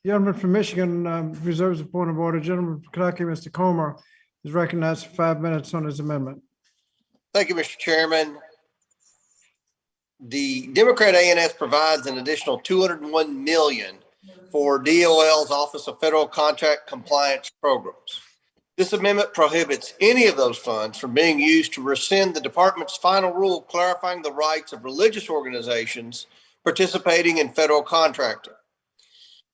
gentleman from Michigan reserves a point of order. Gentleman from Kentucky, Mr. Comer, is recognized for 5 minutes on his amendment. Thank you, Mr. Chairman. The Democrat A&S provides an additional $201 million for DOL's Office of Federal Contract Compliance Programs. This amendment prohibits any of those funds from being used to rescind the department's final rule clarifying the rights of religious organizations participating in federal contracting.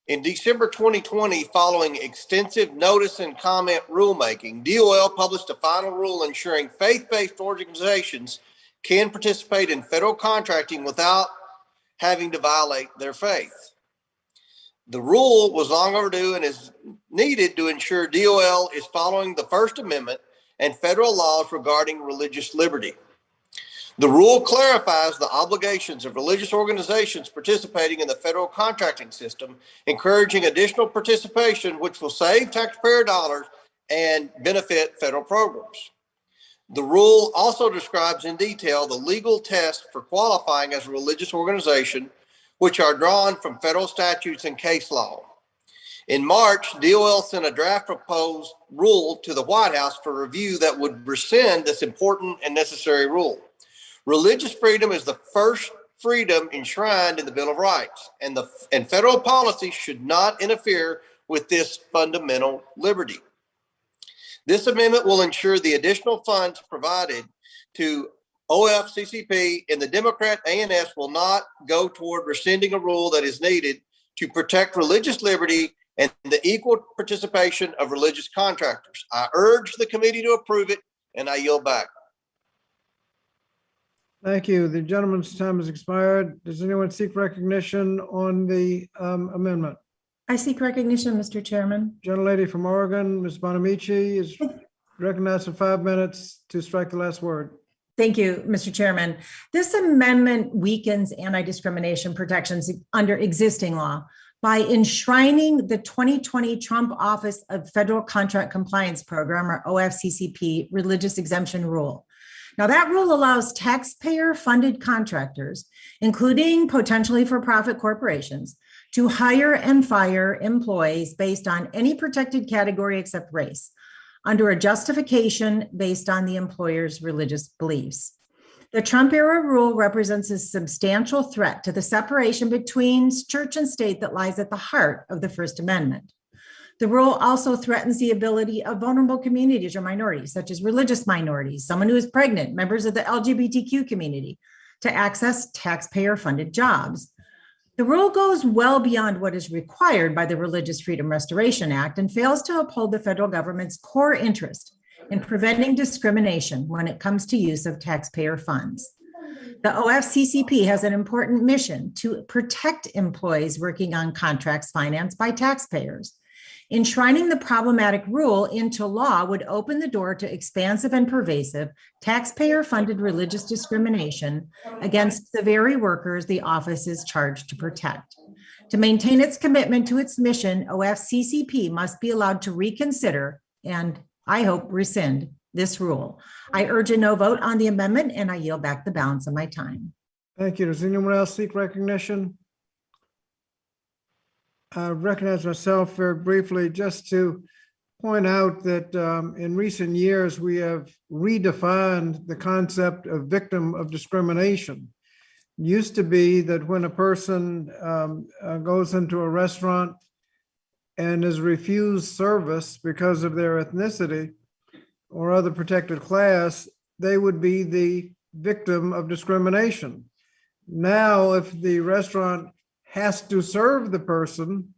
In December 2020, following extensive notice and comment rulemaking, DOL published a final rule ensuring faith-based organizations can participate in federal contracting without having to violate their faith. The rule was long overdue and is needed to ensure DOL is following the First Amendment and federal laws regarding religious liberty. The rule clarifies the obligations of religious organizations participating in the federal contracting system, encouraging additional participation, which will save taxpayer dollars and benefit federal programs. The rule also describes in detail the legal tests for qualifying as a religious organization, which are drawn from federal statutes and case law. In March, DOL sent a draft proposed rule to the White House for review that would rescind this important and necessary rule. Religious freedom is the first freedom enshrined in the Bill of Rights, and federal policy should not interfere with this fundamental liberty. This amendment will ensure the additional funds provided to OFCCP and the Democrat A&S will not go toward rescinding a rule that is needed to protect religious liberty and the equal participation of religious contractors. I urge the committee to approve it, and I yield back. Thank you. The gentleman's time has expired. Does anyone seek recognition on the amendment? I seek recognition, Mr. Chairman. Gentlelady from Oregon, Ms. Bonamici, is recognized for 5 minutes to strike the last word. Thank you, Mr. Chairman. This amendment weakens anti-discrimination protections under existing law by enshrining the 2020 Trump Office of Federal Contract Compliance Program, or OFCCP, religious exemption rule. Now, that rule allows taxpayer-funded contractors, including potentially for-profit corporations, to hire and fire employees based on any protected category except race, under a justification based on the employer's religious beliefs. The Trump era rule represents a substantial threat to the separation between church and state that lies at the heart of the First Amendment. The rule also threatens the ability of vulnerable communities or minorities, such as religious minorities, someone who is pregnant, members of the LGBTQ community, to access taxpayer-funded jobs. The rule goes well beyond what is required by the Religious Freedom Restoration Act and fails to uphold the federal government's core interest in preventing discrimination when it comes to use of taxpayer funds. The OFCCP has an important mission to protect employees working on contracts financed by taxpayers. Enshrining the problematic rule into law would open the door to expansive and pervasive taxpayer-funded religious discrimination against the very workers the office is charged to protect. To maintain its commitment to its mission, OFCCP must be allowed to reconsider and, I hope, rescind this rule. I urge a no vote on the amendment, and I yield back the balance of my time. Thank you. Does anyone else seek recognition? I recognize myself very briefly just to point out that in recent years, we have redefined the concept of victim of discrimination. It used to be that when a person goes into a restaurant and is refused service because of their ethnicity or other protected class, they would be the victim of discrimination. Now, if the restaurant has to serve the person,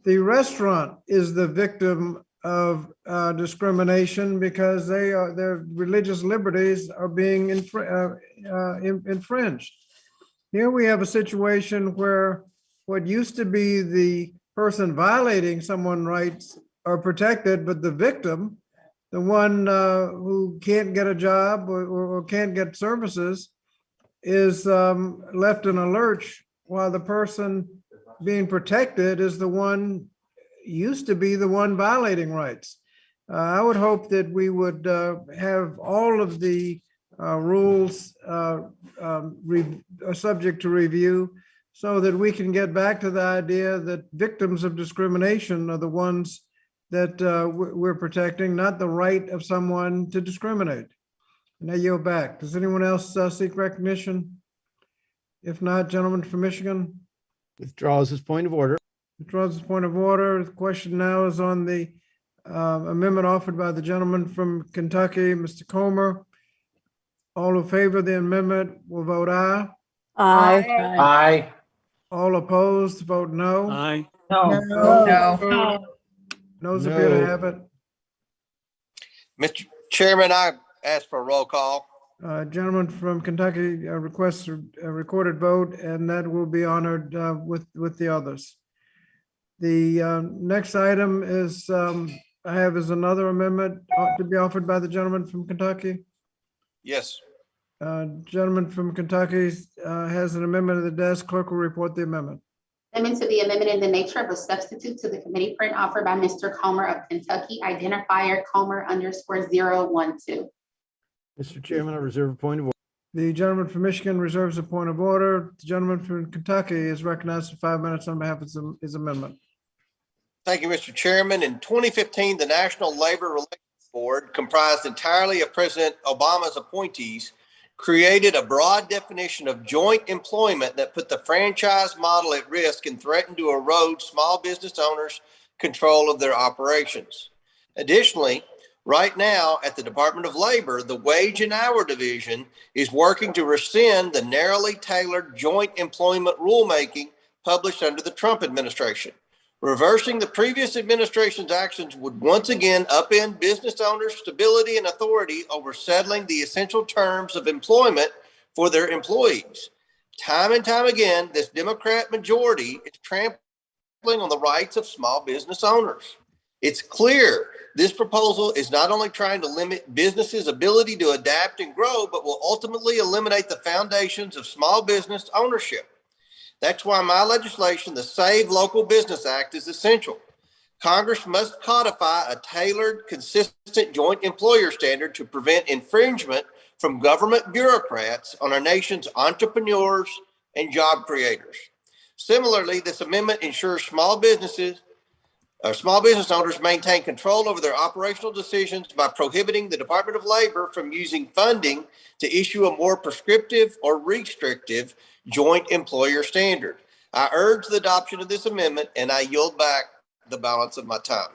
the restaurant is the victim of discrimination because their religious liberties are being infringed. Here we have a situation where what used to be the person violating someone's rights are protected, but the victim, the one who can't get a job or can't get services, is left in a lurch, while the person being protected is the one, used to be the one violating rights. I would hope that we would have all of the rules subject to review so that we can get back to the idea that victims of discrimination are the ones that we're protecting, not the right of someone to discriminate. And I yield back. Does anyone else seek recognition? If not, gentleman from Michigan. Withdraws his point of order. Withdraws his point of order. The question now is on the amendment offered by the gentleman from Kentucky, Mr. Comer. All in favor of the amendment will vote aye. Aye. Aye. All opposed, vote no. Aye. No. Noes appear to have it. Mr. Chairman, I ask for a roll call. Gentleman from Kentucky requests a recorded vote, and that will be honored with the others. The next item is I have is another amendment to be offered by the gentleman from Kentucky. Yes. Gentleman from Kentucky has an amendment at the desk. Clerk will report the amendment. Amendment to the amendment in the nature of a substitute to the committee print offered by Mr. Comer of Kentucky, identifier Comer_012. Mr. Chairman, I reserve a point of order. The gentleman from Michigan reserves a point of order. The gentleman from Kentucky is recognized for 5 minutes on behalf of his amendment. Thank you, Mr. Chairman. In 2015, the National Labor Relations Board, comprised entirely of President Obama's appointees, created a broad definition of joint employment that put the franchise model at risk and threatened to erode small business owners' control of their operations. Additionally, right now at the Department of Labor, the Wage and Hour Division is working to rescind the narrowly tailored joint employment rulemaking published under the Trump administration. Reversing the previous administration's actions would once again upend business owners' stability and authority over settling the essential terms of employment for their employees. Time and time again, this Democrat majority is trampling on the rights of small business owners. It's clear this proposal is not only trying to limit businesses' ability to adapt and grow, but will ultimately eliminate the foundations of small business ownership. That's why my legislation, the Save Local Business Act, is essential. Congress must codify a tailored, consistent joint employer standard to prevent infringement from government bureaucrats on our nation's entrepreneurs and job creators. Similarly, this amendment ensures small business owners maintain control over their operational decisions by prohibiting the Department of Labor from using funding to issue a more prescriptive or restrictive joint employer standard. I urge the adoption of this amendment, and I yield back the balance of my time.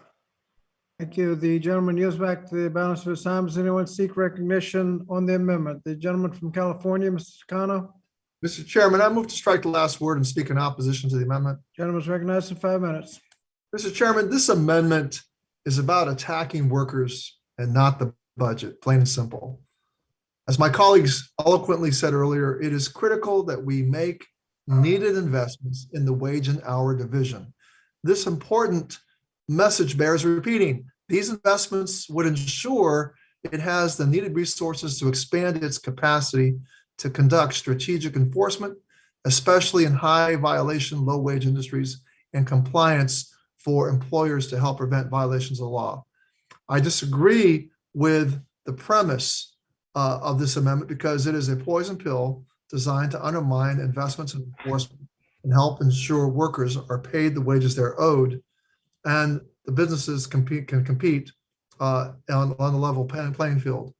Thank you. The gentleman yields back the balance of his time. Does anyone seek recognition on the amendment? The gentleman from California, Mr. Takano. Mr. Chairman, I move to strike the last word and speak in opposition to the amendment. Gentleman's recognized for 5 minutes. Mr. Chairman, this amendment is about attacking workers and not the budget, plain and simple. As my colleagues eloquently said earlier, it is critical that we make needed investments in the wage and hour division. This important message bears repeating. These investments would ensure it has the needed resources to expand its capacity to conduct strategic enforcement, especially in high violation, low wage industries, and compliance for employers to help prevent violations of the law. I disagree with the premise of this amendment because it is a poison pill designed to undermine investments in enforcement and help ensure workers are paid the wages they're owed, and the businesses can compete on the level playing field.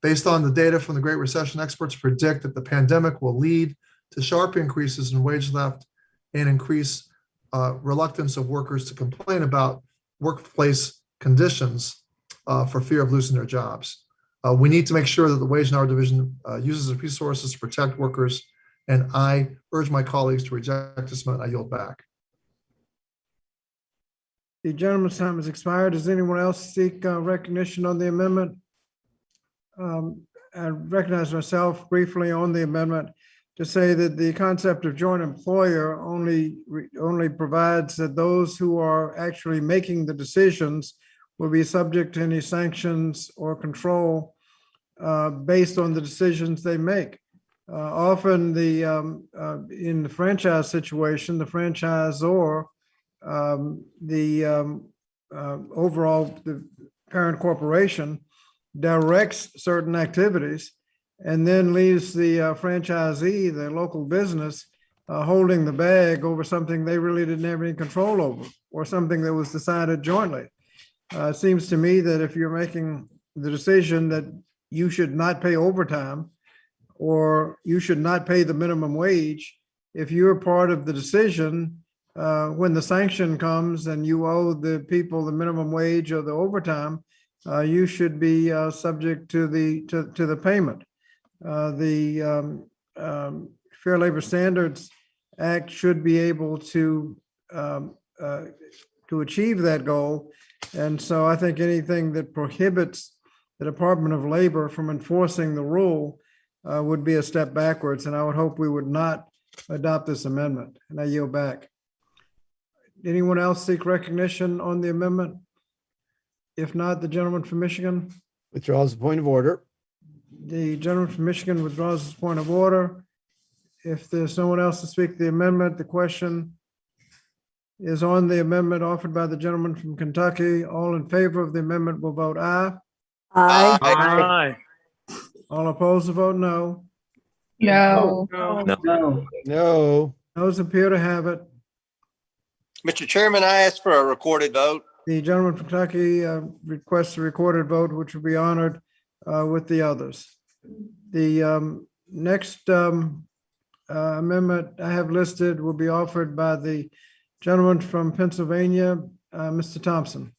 Based on the data from the Great Recession, experts predict that the pandemic will lead to sharp increases in wage theft and increase reluctance of workers to complain about workplace conditions for fear of losing their jobs. We need to make sure that the wage and hour division uses its resources to protect workers, and I urge my colleagues to reject this amendment. I yield back. The gentleman's time has expired. Does anyone else seek recognition on the amendment? I recognize myself briefly on the amendment to say that the concept of joint employer only provides that those who are actually making the decisions will be subject to any sanctions or control based on the decisions they make. Often in the franchise situation, the franchisor, overall the parent corporation directs certain activities and then leaves the franchisee, the local business, holding the bag over something they really didn't have any control over or something that was decided jointly. It seems to me that if you're making the decision that you should not pay overtime or you should not pay the minimum wage, if you're part of the decision, when the sanction comes and you owe the people the minimum wage or the overtime, you should be subject to the payment. The Fair Labor Standards Act should be able to achieve that goal. And so I think anything that prohibits the Department of Labor from enforcing the rule would be a step backwards. And I would hope we would not adopt this amendment. And I yield back. Anyone else seek recognition on the amendment? If not, the gentleman from Michigan. Withdraws the point of order. The gentleman from Michigan withdraws his point of order. If there's no one else to speak to the amendment, the question is on the amendment offered by the gentleman from Kentucky. All in favor of the amendment will vote aye. Aye. Aye. All opposed will vote no. No. No. Those appear to have it. Mr. Chairman, I ask for a recorded vote. The gentleman from Kentucky requests a recorded vote, which will be honored with the others. The next amendment I have listed will be offered by the gentleman from Pennsylvania, Mr. Thompson.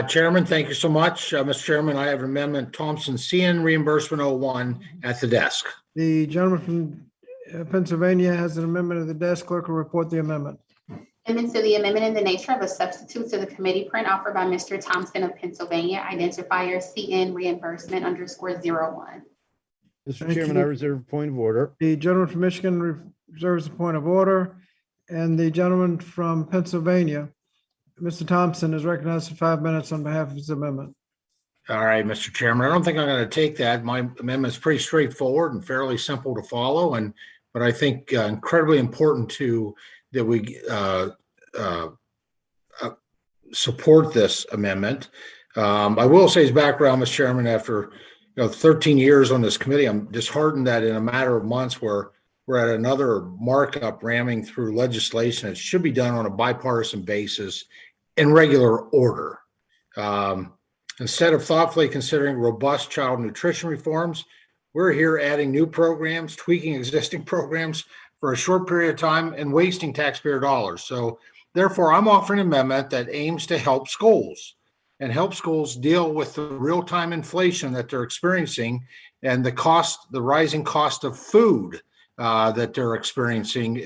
Chairman, thank you so much. Mr. Chairman, I have Amendment Thompson CN Reimbursement 01 at the desk. The gentleman from Pennsylvania has an amendment at the desk. Clerk will report the amendment. Amendment to the amendment in the nature of a substitute to the committee print offered by Mr. Thompson of Pennsylvania, identifier CN reimbursement _01. Mr. Chairman, I reserve a point of order. The gentleman from Michigan reserves a point of order. And the gentleman from Pennsylvania, Mr. Thompson, is recognized for 5 minutes on behalf of his amendment. All right, Mr. Chairman, I don't think I'm going to take that. My amendment's pretty straightforward and fairly simple to follow, but I think incredibly important that we support this amendment. I will say his background, Mr. Chairman, after 13 years on this committee, I'm disheartened that in a matter of months we're at another markup ramming through legislation that should be done on a bipartisan basis in regular order. Instead of thoughtfully considering robust child nutrition reforms, we're here adding new programs, tweaking existing programs for a short period of time and wasting taxpayer dollars. So therefore, I'm offering an amendment that aims to help schools deal with the real-time inflation that they're experiencing and the rising cost of food that they're experiencing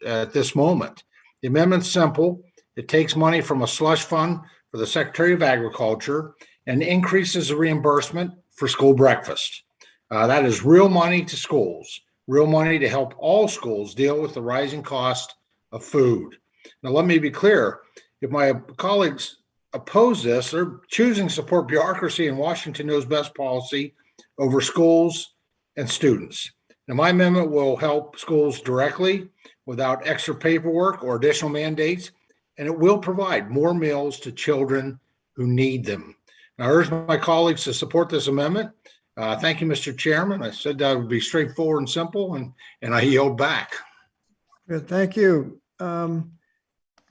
at this moment. The amendment's simple. It takes money from a slush fund for the Secretary of Agriculture and increases the reimbursement for school breakfast. That is real money to schools, real money to help all schools deal with the rising cost of food. Now, let me be clear. If my colleagues oppose this, they're choosing to support bureaucracy and Washington knows best policy over schools and students. Now, my amendment will help schools directly without extra paperwork or additional mandates, and it will provide more meals to children who need them. I urge my colleagues to support this amendment. Thank you, Mr. Chairman. I said that would be straightforward and simple, and I yield back. Good, thank you.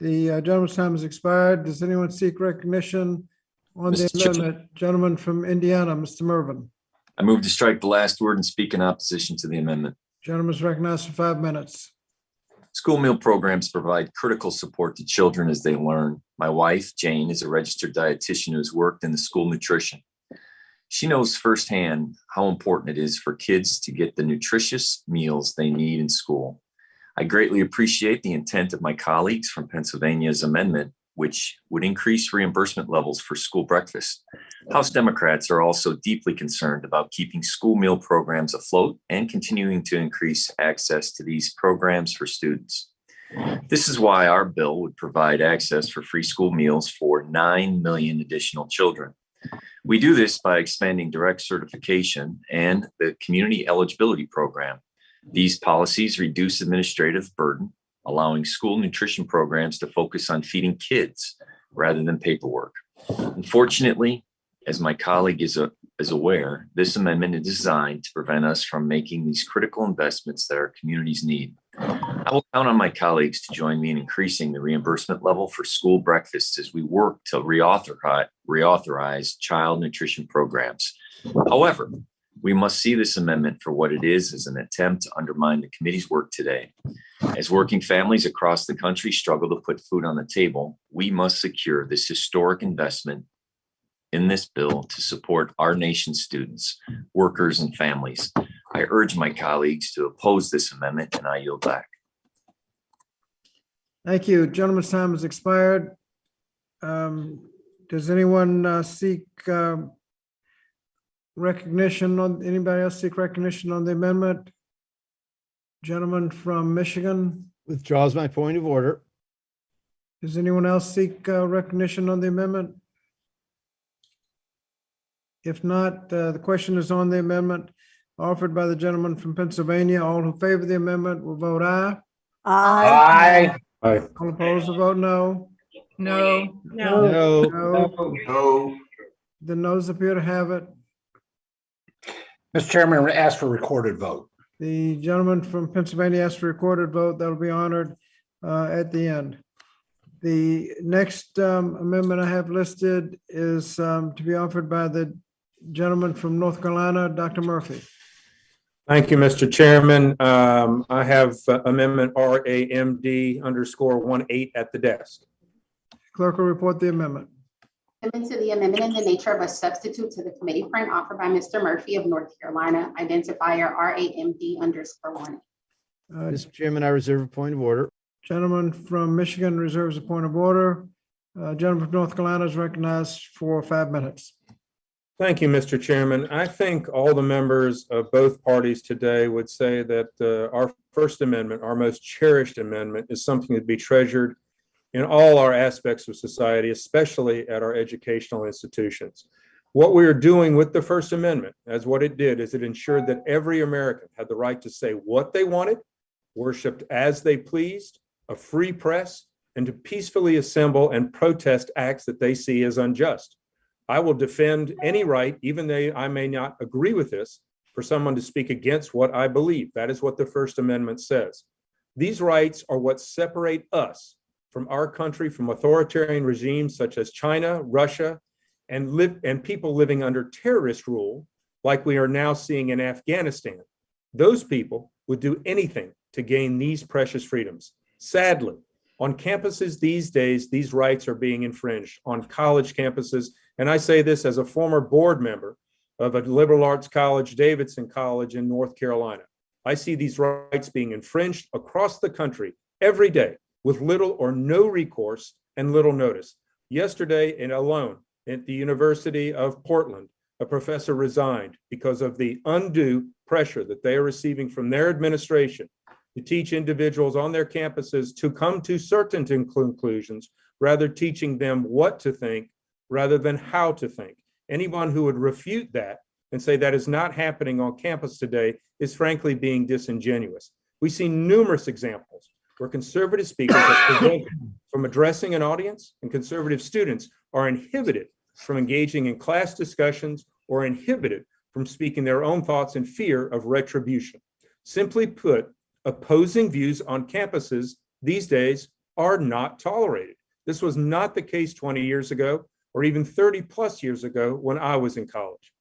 The gentleman's time has expired. Does anyone seek recognition on the amendment? Gentleman from Indiana, Mr. Mervin. I move to strike the last word and speak in opposition to the amendment. Gentleman's recognized for 5 minutes. School meal programs provide critical support to children as they learn. My wife, Jane, is a registered dietitian who has worked in the school nutrition. She knows firsthand how important it is for kids to get the nutritious meals they need in school. I greatly appreciate the intent of my colleagues from Pennsylvania's amendment, which would increase reimbursement levels for school breakfast. House Democrats are also deeply concerned about keeping school meal programs afloat and continuing to increase access to these programs for students. This is why our bill would provide access for free school meals for 9 million additional children. We do this by expanding direct certification and the community eligibility program. These policies reduce administrative burden, allowing school nutrition programs to focus on feeding kids rather than paperwork. Unfortunately, as my colleague is aware, this amendment is designed to prevent us from making these critical investments that our communities need. I will count on my colleagues to join me in increasing the reimbursement level for school breakfasts as we work to reauthorize child nutrition programs. However, we must see this amendment for what it is, as an attempt to undermine the committee's work today. As working families across the country struggle to put food on the table, we must secure this historic investment in this bill to support our nation's students, workers, and families. I urge my colleagues to oppose this amendment, and I yield back. Thank you. Gentleman's time has expired. Does anyone seek recognition on, anybody else seek recognition on the amendment? Gentleman from Michigan. Withdraws my point of order. Does anyone else seek recognition on the amendment? If not, the question is on the amendment offered by the gentleman from Pennsylvania. All who favor the amendment will vote aye. Aye. Aye. All opposed will vote no. No. No. The noes appear to have it. Mr. Chairman, I'm going to ask for a recorded vote. The gentleman from Pennsylvania asked for a recorded vote. That'll be honored at the end. The next amendment I have listed is to be offered by the gentleman from North Carolina, Dr. Murphy. Thank you, Mr. Chairman. I have amendment RAMD_18 at the desk. Clerk will report the amendment. Amendment to the amendment in the nature of a substitute to the committee print offered by Mr. Murphy of North Carolina, identifier RAMD_18. Mr. Chairman, I reserve a point of order. Gentleman from Michigan reserves a point of order. Gentleman from North Carolina is recognized for 5 minutes. Thank you, Mr. Chairman. I think all the members of both parties today would say that our First Amendment, our most cherished amendment, is something to be treasured in all our aspects of society, especially at our educational institutions. What we are doing with the First Amendment, as what it did, is it ensured that every American had the right to say what they wanted, worshiped as they pleased, a free press, and to peacefully assemble and protest acts that they see as unjust. I will defend any right, even though I may not agree with this, for someone to speak against what I believe. That is what the First Amendment says. These rights are what separate us from our country, from authoritarian regimes such as China, Russia, and people living under terrorist rule, like we are now seeing in Afghanistan. Those people would do anything to gain these precious freedoms. Sadly, on campuses these days, these rights are being infringed on college campuses. And I say this as a former board member of a liberal arts college, Davidson College in North Carolina. I see these rights being infringed across the country every day with little or no recourse and little notice. Yesterday alone at the University of Portland, a professor resigned because of the undue pressure that they are receiving from their administration to teach individuals on their campuses to come to certain conclusions, rather teaching them what to think rather than how to think. Anyone who would refute that and say that is not happening on campus today is frankly being disingenuous. We see numerous examples where conservative speakers are prevented from addressing an audience, and conservative students are inhibited from engaging in class discussions or inhibited from speaking their own thoughts in fear of retribution. Simply put, opposing views on campuses these days are not tolerated. This was not the case 20 years ago or even 30 plus years ago when I was in college.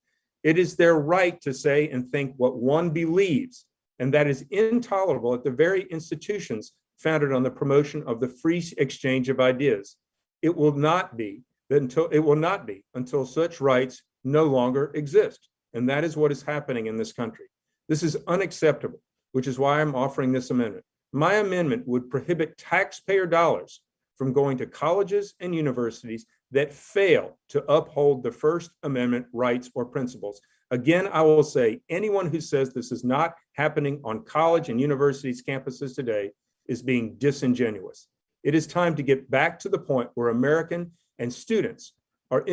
It is their right to say and think what one believes, and that is intolerable at the very institutions founded on the promotion of the free exchange of ideas. It will not be until such rights no longer exist. And that is what is happening in this country. This is unacceptable, which is why I'm offering this amendment. My amendment would prohibit taxpayer dollars from going to colleges and universities that fail to uphold the First Amendment rights or principles. Again, I will say anyone who says this is not happening on college and universities campuses today is being disingenuous. It is time to get back to the point where American and students the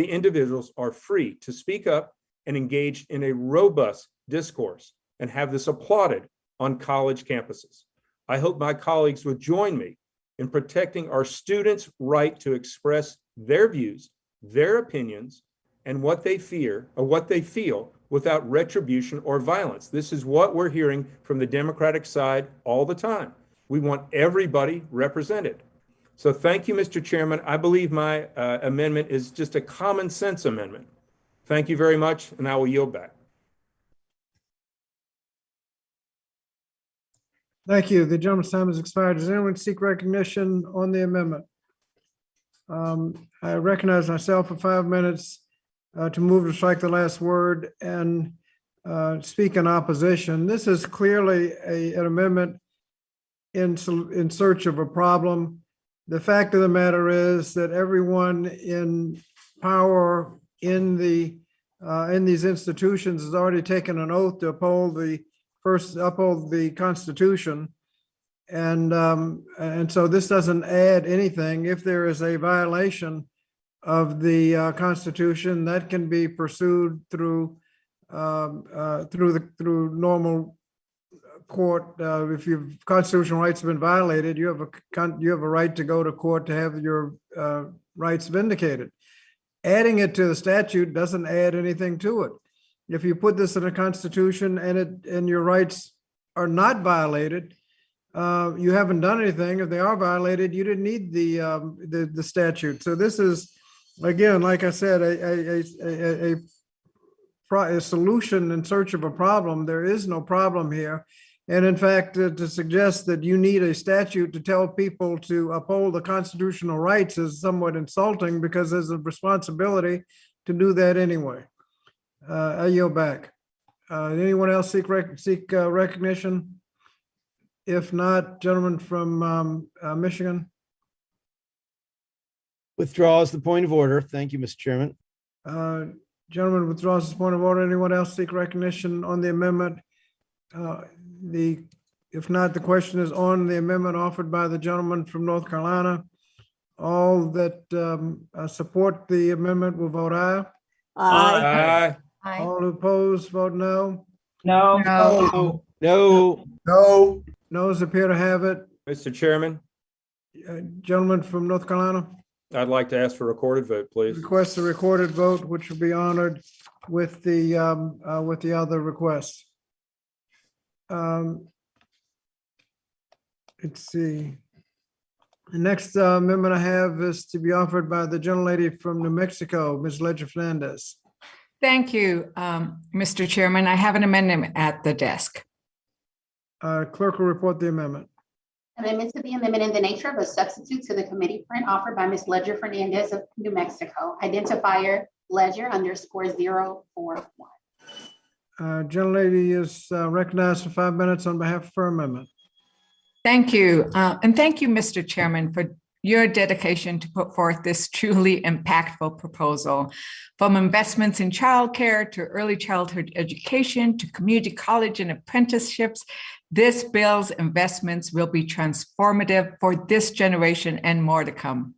individuals are free to speak up and engage in a robust discourse and have this applauded on college campuses. I hope my colleagues would join me in protecting our students' right to express their views, their opinions, and what they fear or what they feel without retribution or violence. This is what we're hearing from the Democratic side all the time. We want everybody represented. So thank you, Mr. Chairman. I believe my amendment is just a common sense amendment. Thank you very much, and I will yield back. Thank you. The gentleman's time has expired. Does anyone seek recognition on the amendment? I recognize myself for 5 minutes to move to strike the last word and speak in opposition. This is clearly an amendment in search of a problem. The fact of the matter is that everyone in power in these institutions has already taken an oath to uphold the Constitution, and so this doesn't add anything. If there is a violation of the Constitution, that can be pursued through normal court. If your constitutional rights have been violated, you have a right to go to court to have your rights vindicated. Adding it to the statute doesn't add anything to it. If you put this in a constitution and your rights are not violated, you haven't done anything. If they are violated, you didn't need the statute. So this is, again, like I said, a solution in search of a problem. There is no problem here. And in fact, to suggest that you need a statute to tell people to uphold the constitutional rights is somewhat insulting, because there's a responsibility to do that anyway. I yield back. Anyone else seek recognition? If not, gentleman from Michigan. Withdraws the point of order. Thank you, Mr. Chairman. Gentleman withdraws his point of order. Anyone else seek recognition on the amendment? If not, the question is on the amendment offered by the gentleman from North Carolina. All that support the amendment will vote aye. Aye. All who oppose, vote no. No. No. No. No. Noes appear to have it. Mr. Chairman, Gentleman from North Carolina, I'd like to ask for a recorded vote, please. request a recorded vote, which will be honored with the other requests. Let's see. The next amendment I have is to be offered by the gentlelady from New Mexico, Ms. Ledger Fernandez. Thank you, Mr. Chairman. I have an amendment at the desk. Clerk will report the amendment. Amendment to the amendment in the nature of a substitute to the committee print offered by Ms. Ledger Fernandez of New Mexico. Identifier Ledger_041. Gentlelady is recognized for 5 minutes on behalf of her amendment. Thank you. And thank you, Mr. Chairman, for your dedication to put forth this truly impactful proposal. From investments in childcare to early childhood education to community college and apprenticeships, this bill's investments will be transformative for this generation and more to come.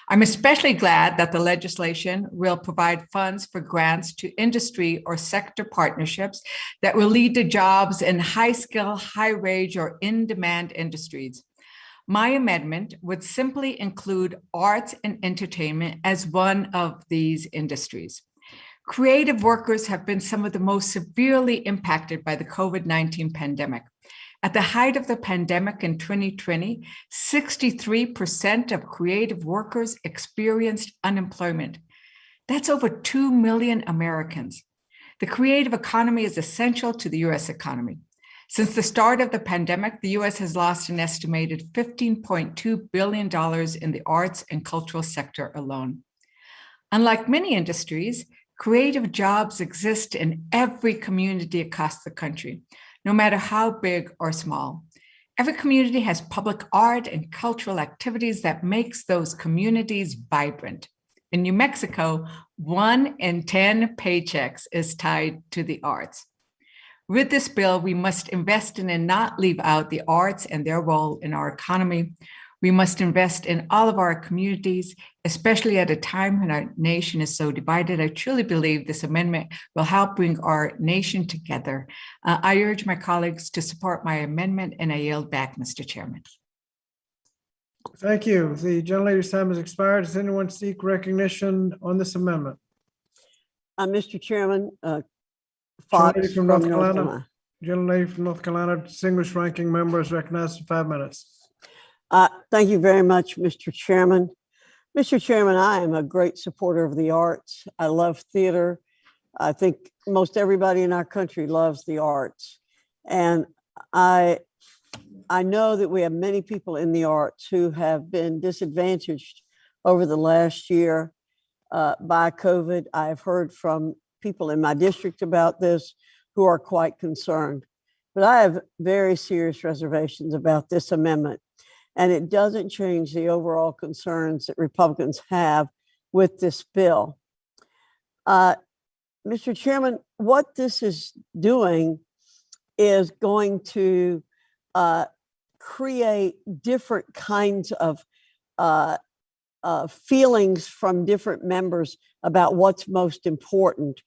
I'm especially glad that the legislation will provide funds for grants to industry or sector partnerships that will lead to jobs in high-skill, high-wage, or in-demand industries. My amendment would simply include arts and entertainment as one of these industries. Creative workers have been some of the most severely impacted by the COVID-19 pandemic. At the height of the pandemic in 2020, 63% of creative workers experienced unemployment. That's over 2 million Americans. The creative economy is essential to the US economy. Since the start of the pandemic, the US has lost an estimated $15.2 billion in the arts and cultural sector alone. Unlike many industries, creative jobs exist in every community across the country, no matter how big or small. Every community has public art and cultural activities that makes those communities vibrant. In New Mexico, 1 in 10 paychecks is tied to the arts. With this bill, we must invest in and not leave out the arts and their role in our economy. We must invest in all of our communities, especially at a time when our nation is so divided. I truly believe this amendment will help bring our nation together. I urge my colleagues to support my amendment, and I yield back, Mr. Chairman. Thank you. The gentlelady's time has expired. Does anyone seek recognition on this amendment? Mr. Chairman, Fox Gentlelady from North Carolina. Gentlelady from North Carolina, distinguished ranking member, is recognized for 5 minutes. Thank you very much, Mr. Chairman. Mr. Chairman, I am a great supporter of the arts. I love theater. I think most everybody in our country loves the arts. And I know that we have many people in the arts who have been disadvantaged over the last year by COVID. I've heard from people in my district about this who are quite concerned. But I have very serious reservations about this amendment. And it doesn't change the overall concerns that Republicans have with this bill. Mr. Chairman, what this is doing is going to create different kinds of feelings from different members about what's most important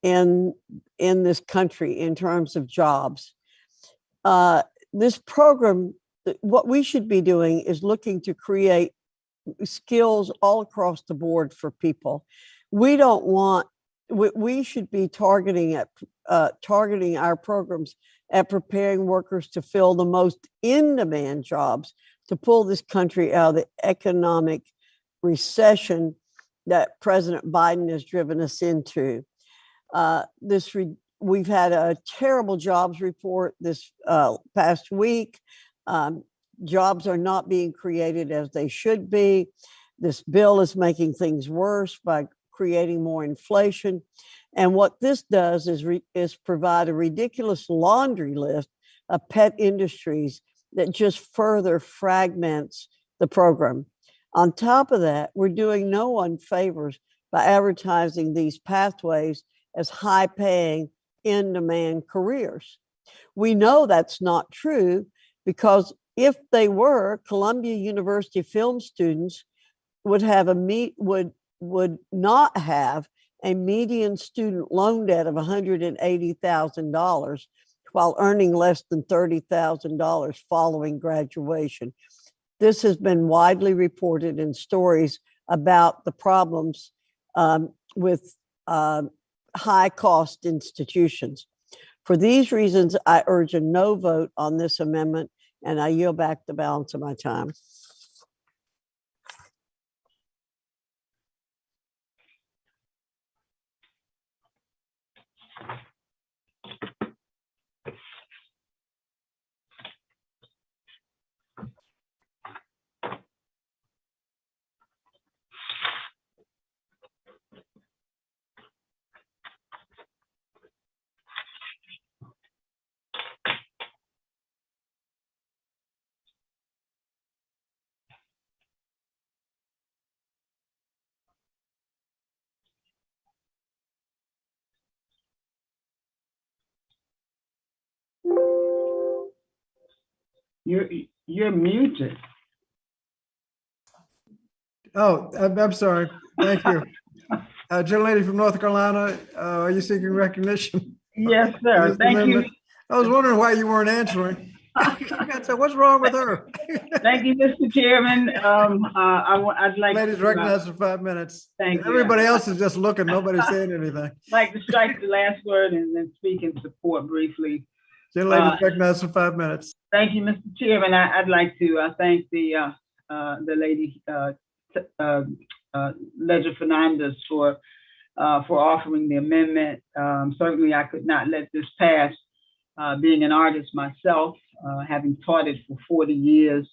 in this country in terms of jobs. This program, what we should be doing is looking to create skills all across the board for people. We don't want, we should be targeting our programs at preparing workers to fill the most in-demand jobs to pull this country out of the economic recession that President Biden has driven us into. We've had a terrible jobs report this past week. Jobs are not being created as they should be. This bill is making things worse by creating more inflation. And what this does is provide a ridiculous laundry list of pet industries that just further fragments the program. On top of that, we're doing no one favors by advertising these pathways as high-paying, in-demand careers. We know that's not true because if they were, Columbia University film students would not have a median student loan debt of $180,000 while earning less than $30,000 following graduation. This has been widely reported in stories about the problems with high-cost institutions. For these reasons, I urge a no vote on this amendment, and I yield back the balance of my time. You're muted. Oh, I'm sorry. Thank you. Gentlelady from North Carolina, are you seeking recognition? Yes, sir. Thank you. I was wondering why you weren't answering. I said, what's wrong with her? Thank you, Mr. Chairman. I'd like Ladies recognized for 5 minutes. Thank you. Everybody else is just looking. Nobody's saying anything. I'd like to strike the last word and then speak in support briefly. Gentlelady recognized for 5 minutes. Thank you, Mr. Chairman. I'd like to thank the lady, Ledger Fernandez, for offering the amendment. Certainly, I could not let this pass. Being an artist myself, having taught it for 40 years,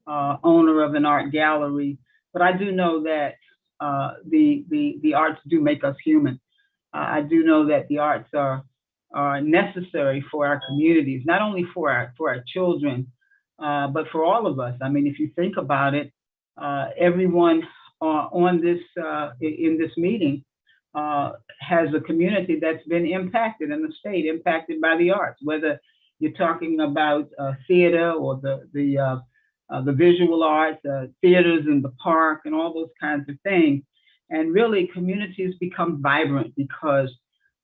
owner of an art gallery, but I do know that the arts do make us human. I do know that the arts are necessary for our communities, not only for our children, but for all of us. I mean, if you think about it, everyone on this in this meeting has a community that's been impacted in the state, impacted by the arts, whether you're talking about theater or the visual arts, theaters in the park and all those kinds of things. And really communities become vibrant because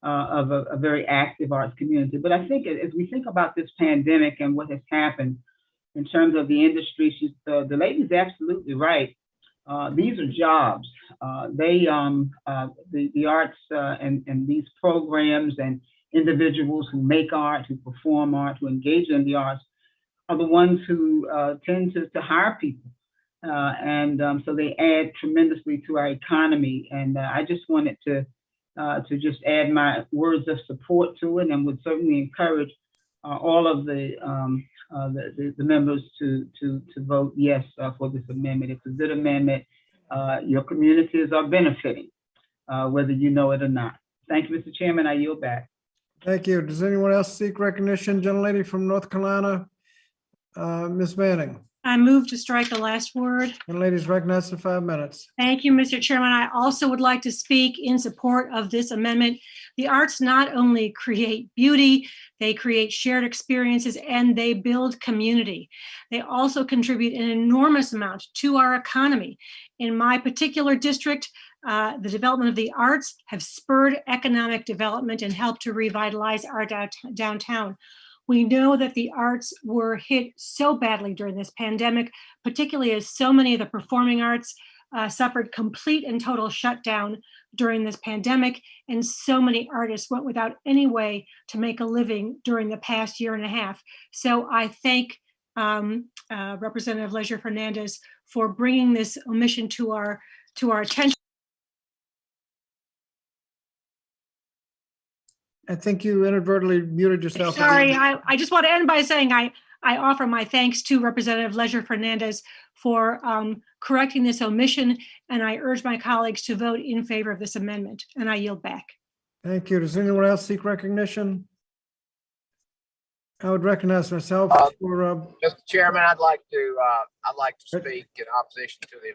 of a very active arts community. But I think as we think about this pandemic and what has happened in terms of the industry, the lady's absolutely right. These are jobs. The arts and these programs and individuals who make art, who perform art, who engage in the arts are the ones who tend to hire people. So they add tremendously to our economy. And I just wanted to just add my words of support to it, and would certainly encourage all of the members to vote yes for this amendment. It's a good amendment. Your communities are benefiting, whether you know it or not. Thank you, Mr. Chairman. I yield back. Thank you. Does anyone else seek recognition? Gentlelady from North Carolina, Ms. Manning. I move to strike the last word. And ladies recognized for 5 minutes. Thank you, Mr. Chairman. I also would like to speak in support of this amendment. The arts not only create beauty, they create shared experiences, and they build community. They also contribute an enormous amount to our economy. In my particular district, the development of the arts have spurred economic development and helped to revitalize our downtown. We know that the arts were hit so badly during this pandemic, particularly as so many of the performing arts suffered complete and total shutdown during this pandemic, and so many artists went without any way to make a living during the past year and a half. So I thank Representative Ledger Fernandez for bringing this omission to our attention. I think you inadvertently muted yourself. Sorry, I just want to end by saying I offer my thanks to Representative Ledger Fernandez for correcting this omission, and I urge my colleagues to vote in favor of this amendment, and I yield back. Thank you. Does anyone else seek recognition? I would recognize myself for. Mr. Chairman, I'd like to speak in opposition to the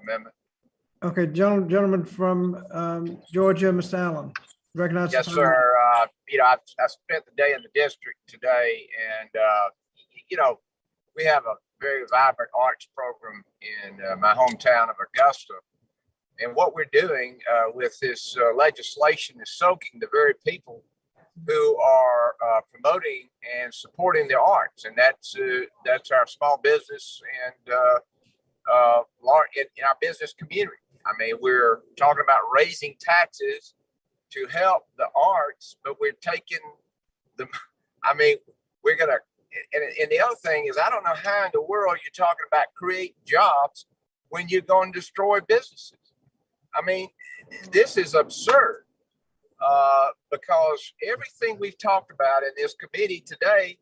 amendment. Okay, gentleman from Georgia, Mr. Allen. Recognize. Yes, sir. I spent the day in the district today, and we have a very vibrant arts program in my hometown of Augusta. And what we're doing with this legislation is soaking the very people who are promoting and supporting the arts, and that's our small business and in our business community. I mean, we're talking about raising taxes to help the arts, but we're taking we're gonna. And the other thing is, I don't know how in the world you're talking about create jobs when you're going to destroy businesses. I mean, this is absurd because everything we've talked about in this committee today,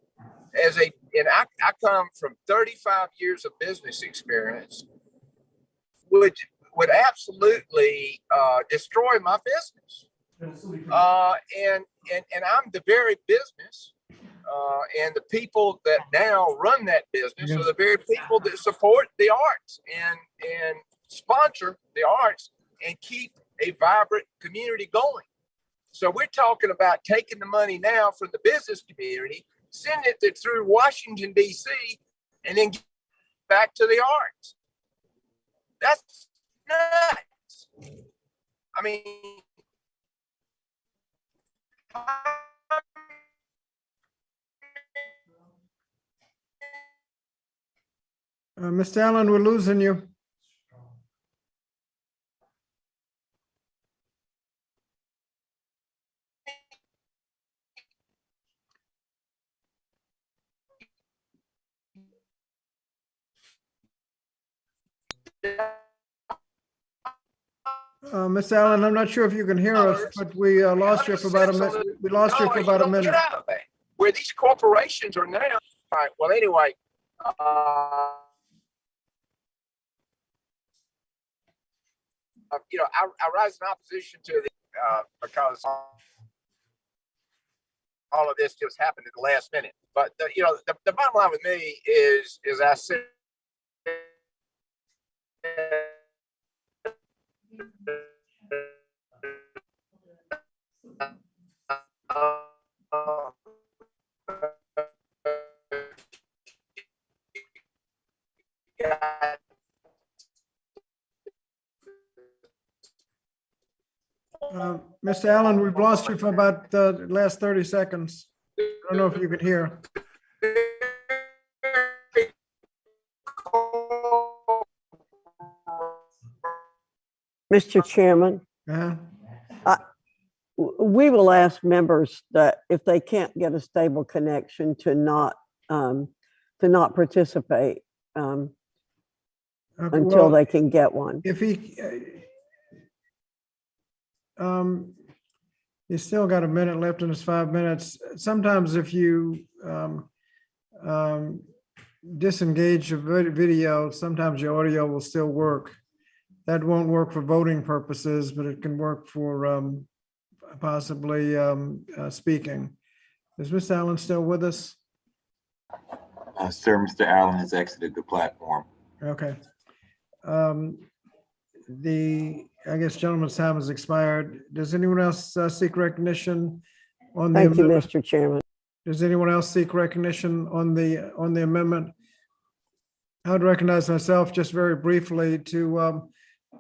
I come from 35 years of business experience, which would absolutely destroy my business. And I'm the very business, and the people that now run that business are the very people that support the arts and sponsor the arts and keep a vibrant community going. So we're talking about taking the money now from the business community, sending it through Washington, D.C., and then back to the arts. That's nuts. I mean, Mr. Allen, we're losing you. Mr. Allen, I'm not sure if you can hear us, but we lost you for about a minute. We lost you for about a minute. Where these corporations are now. All right. Well, anyway, I rise in opposition to the because all of this just happened at the last minute. But the bottom line with me is I said. Mr. Allen, we've lost you for about the last 30 seconds. I don't know if you could hear. Mr. Chairman, we will ask members that if they can't get a stable connection to not participate until they can get one. If he's still got a minute left in his 5 minutes. Sometimes if you disengage your video, sometimes your audio will still work. That won't work for voting purposes, but it can work for possibly speaking. Is Mr. Allen still with us? Sir, Mr. Allen has exited the platform. Okay. I guess gentleman's time has expired. Does anyone else seek recognition on the Thank you, amendment? Mr. Chairman. Does anyone else seek recognition on the amendment? I would recognize myself just very briefly to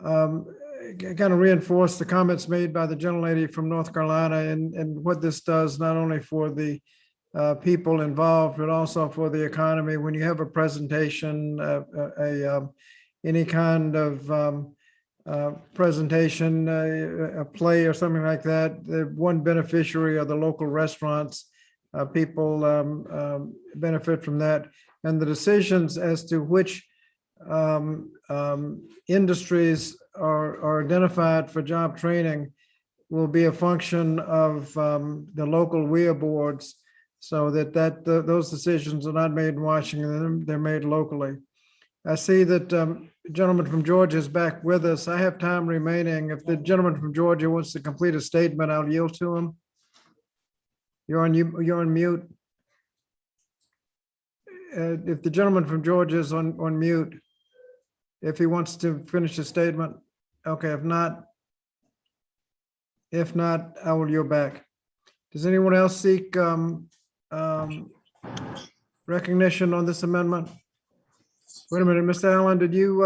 kind of reinforce the comments made by the gentlelady from North Carolina and what this does, not only for the people involved, but also for the economy. When you have a presentation, any kind of presentation, a play or something like that, the one beneficiary are the local restaurants. People benefit from that. And the decisions as to which industries are identified for job training will be a function of the local WEA boards, so that those decisions are not made in Washington, they're made locally. I see that the gentleman from Georgia is back with us. I have time remaining. If the gentleman from Georgia wants to complete a statement, I'll yield to him. You're on mute. If the gentleman from Georgia is on mute, if he wants to finish his statement. Okay, if not, I will yield back. Does anyone else seek recognition on this amendment? Wait a minute, Mr. Allen, did you,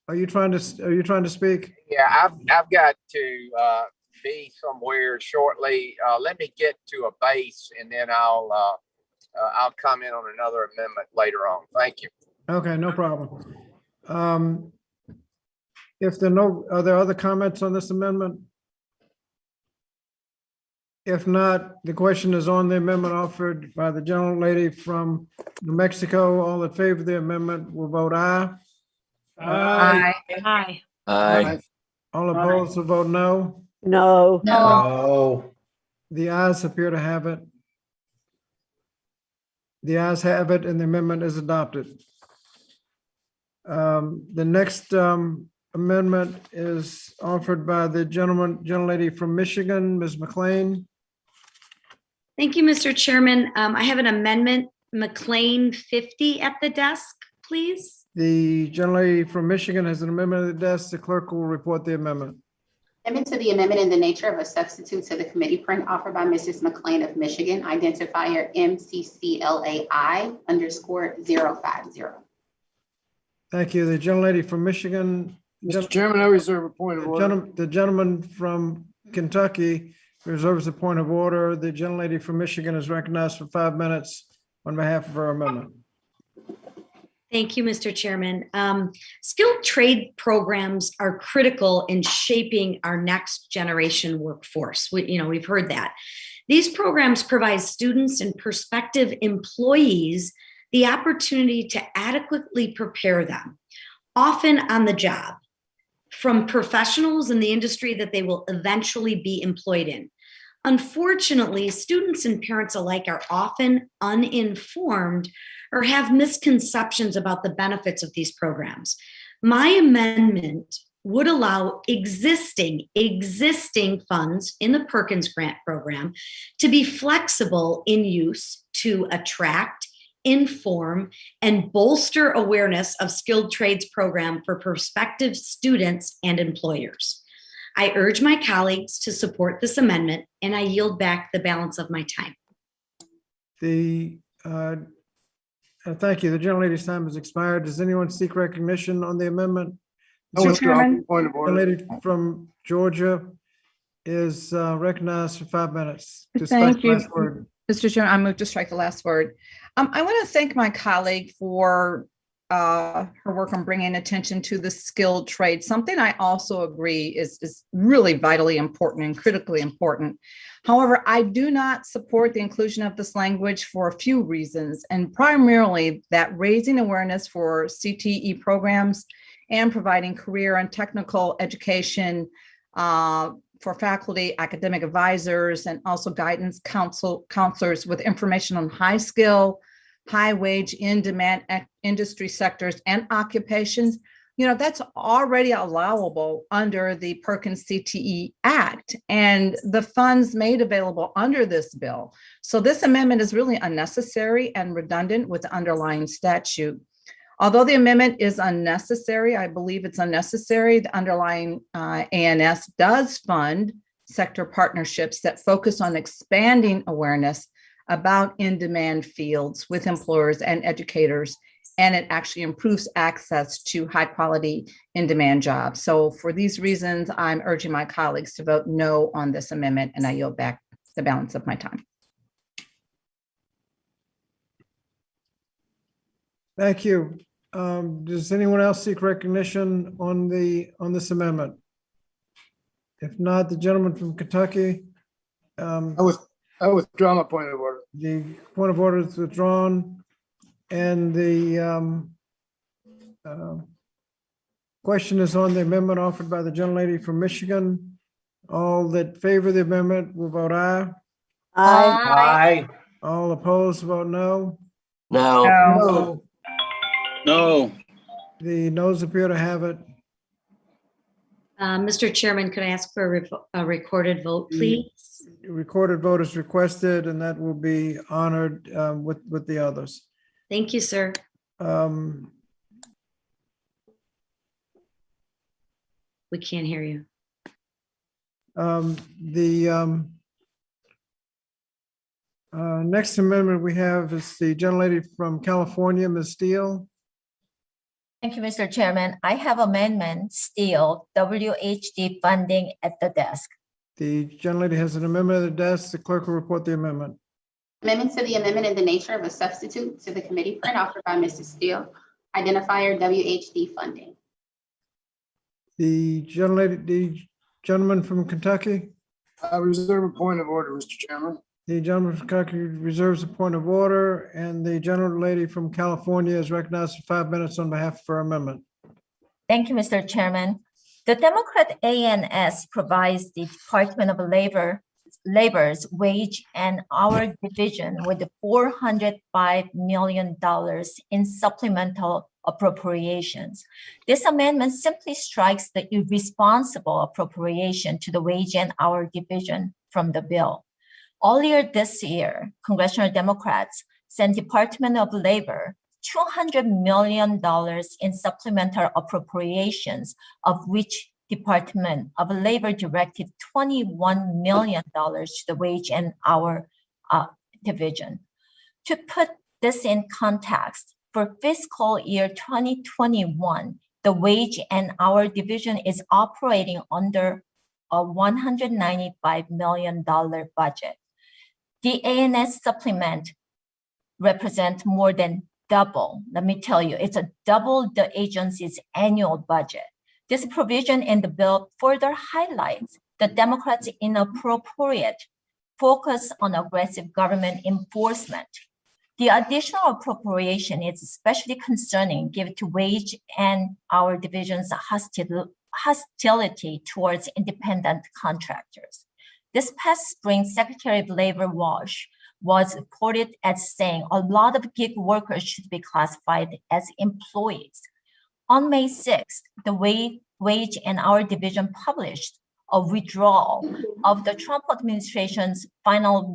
are you trying to speak? Yeah, I've got to be somewhere shortly. Let me get to a base and then I'll comment on another amendment later on. Thank you. Okay, no problem. If there are there other comments on this amendment? If not, the question is on the amendment offered by the gentlelady from New Mexico. All in favor of the amendment will vote aye. Aye. Aye. All opposed will vote no. No. No. The ayes appear to have it. The ayes have it and the amendment is adopted. The next amendment is offered by the gentlelady from Michigan, Ms. McLean. Thank you, Mr. Chairman. I have an amendment, McLean 50 at the desk, please. The gentlelady from Michigan has an amendment at the desk. The clerk will report the amendment. Amendment to the amendment in the nature of a substitute to the committee print offered by Mrs. McLean of Michigan, identifier MCCLAI_050. Thank you. The gentlelady from Michigan. Mr. Chairman, I reserve a point of order. The gentleman from Kentucky reserves a point of order. The gentlelady from Michigan is recognized for 5 minutes on behalf of her amendment. Thank you, Mr. Chairman. Skilled trade programs are critical in shaping our next generation workforce. We've heard that. These programs provide students and prospective employees the opportunity to adequately prepare them, often on the job, from professionals in the industry that they will eventually be employed in. Unfortunately, students and parents alike are often uninformed or have misconceptions about the benefits of these programs. My amendment would allow existing funds in the Perkins Grant Program to be flexible in use to attract, inform, and bolster awareness of skilled trades program for prospective students and employers. I urge my colleagues to support this amendment, and I yield back the balance of my time. Thank you. The gentlelady's time has expired. Does anyone seek recognition on the amendment? Mr. Chairman, point of The order. lady from Georgia is recognized for 5 minutes. To Thank strike the you, last word. Mr. Chairman. I move to strike the last word. I want to thank my colleague for her work on bringing attention to the skilled trade. Something I also agree is really vitally important and critically important. However, I do not support the inclusion of this language for a few reasons, and primarily that raising awareness for CTE programs and providing career and technical education for faculty, academic advisors, and also guidance counselors with information on high skill, high wage, in demand industry sectors and occupations. That's already allowable under the Perkins CTE Act and the funds made available under this bill. So this amendment is really unnecessary and redundant with the underlying statute. Although the amendment is unnecessary, I believe it's unnecessary. The underlying ANS does fund sector partnerships that focus on expanding awareness about in-demand fields with employers and educators, and it actually improves access to high-quality in-demand jobs. So for these reasons, I'm urging my colleagues to vote no on this amendment, and I yield back the balance of my time. Thank you. Does anyone else seek recognition on this amendment? If not, the gentleman from Kentucky. I withdraw my point of order. The point of order is withdrawn, and the question is on the amendment offered by the gentlelady from Michigan. All that favor the amendment will vote aye. Aye. All opposed vote no. No. No. The noes appear to have it. Mr. Chairman, could I ask for a recorded vote, please? Recorded vote is requested, and that will be honored with the others. Thank you, sir. We can't hear you. Next amendment we have is the gentlelady from California, Ms. Steele. Thank you, Mr. Chairman. I have amendment still WHD funding at the desk. The gentlelady has an amendment at the desk. The clerk will report the amendment. Amendment to the amendment in the nature of a substitute to the committee print offered by Mr. Steele. Identifier WHD funding. The gentleman from Kentucky. I reserve a point of order, Mr. Chairman. The gentleman from Kentucky reserves a point of order, and the gentlelady from California is recognized for 5 minutes on behalf of her amendment. Thank you, Mr. Chairman. The Democrat ANS provides the Department of Labor's wage and hour division with $405 million in supplemental appropriations. This amendment simply strikes the irresponsible appropriation to the wage and hour division from the bill. Earlier this year, congressional Democrats sent Department of Labor $200 million in supplemental appropriations, of which Department of Labor directed $21 million to the wage and hour division. To put this in context, for fiscal year 2021, the wage and hour division is operating under a $195 million budget. The ANS supplement represents more than double. Let me tell you, it's a double the agency's annual budget. This provision in the bill further highlights the Democrats' inappropriate focus on aggressive government enforcement. The additional appropriation is especially concerning given to wage and hour division's hostility towards independent contractors. This past spring, Secretary of Labor Walsh was quoted as saying a lot of gig workers should be classified as employees. On May 6th, the wage and hour division published a withdrawal of the Trump administration's final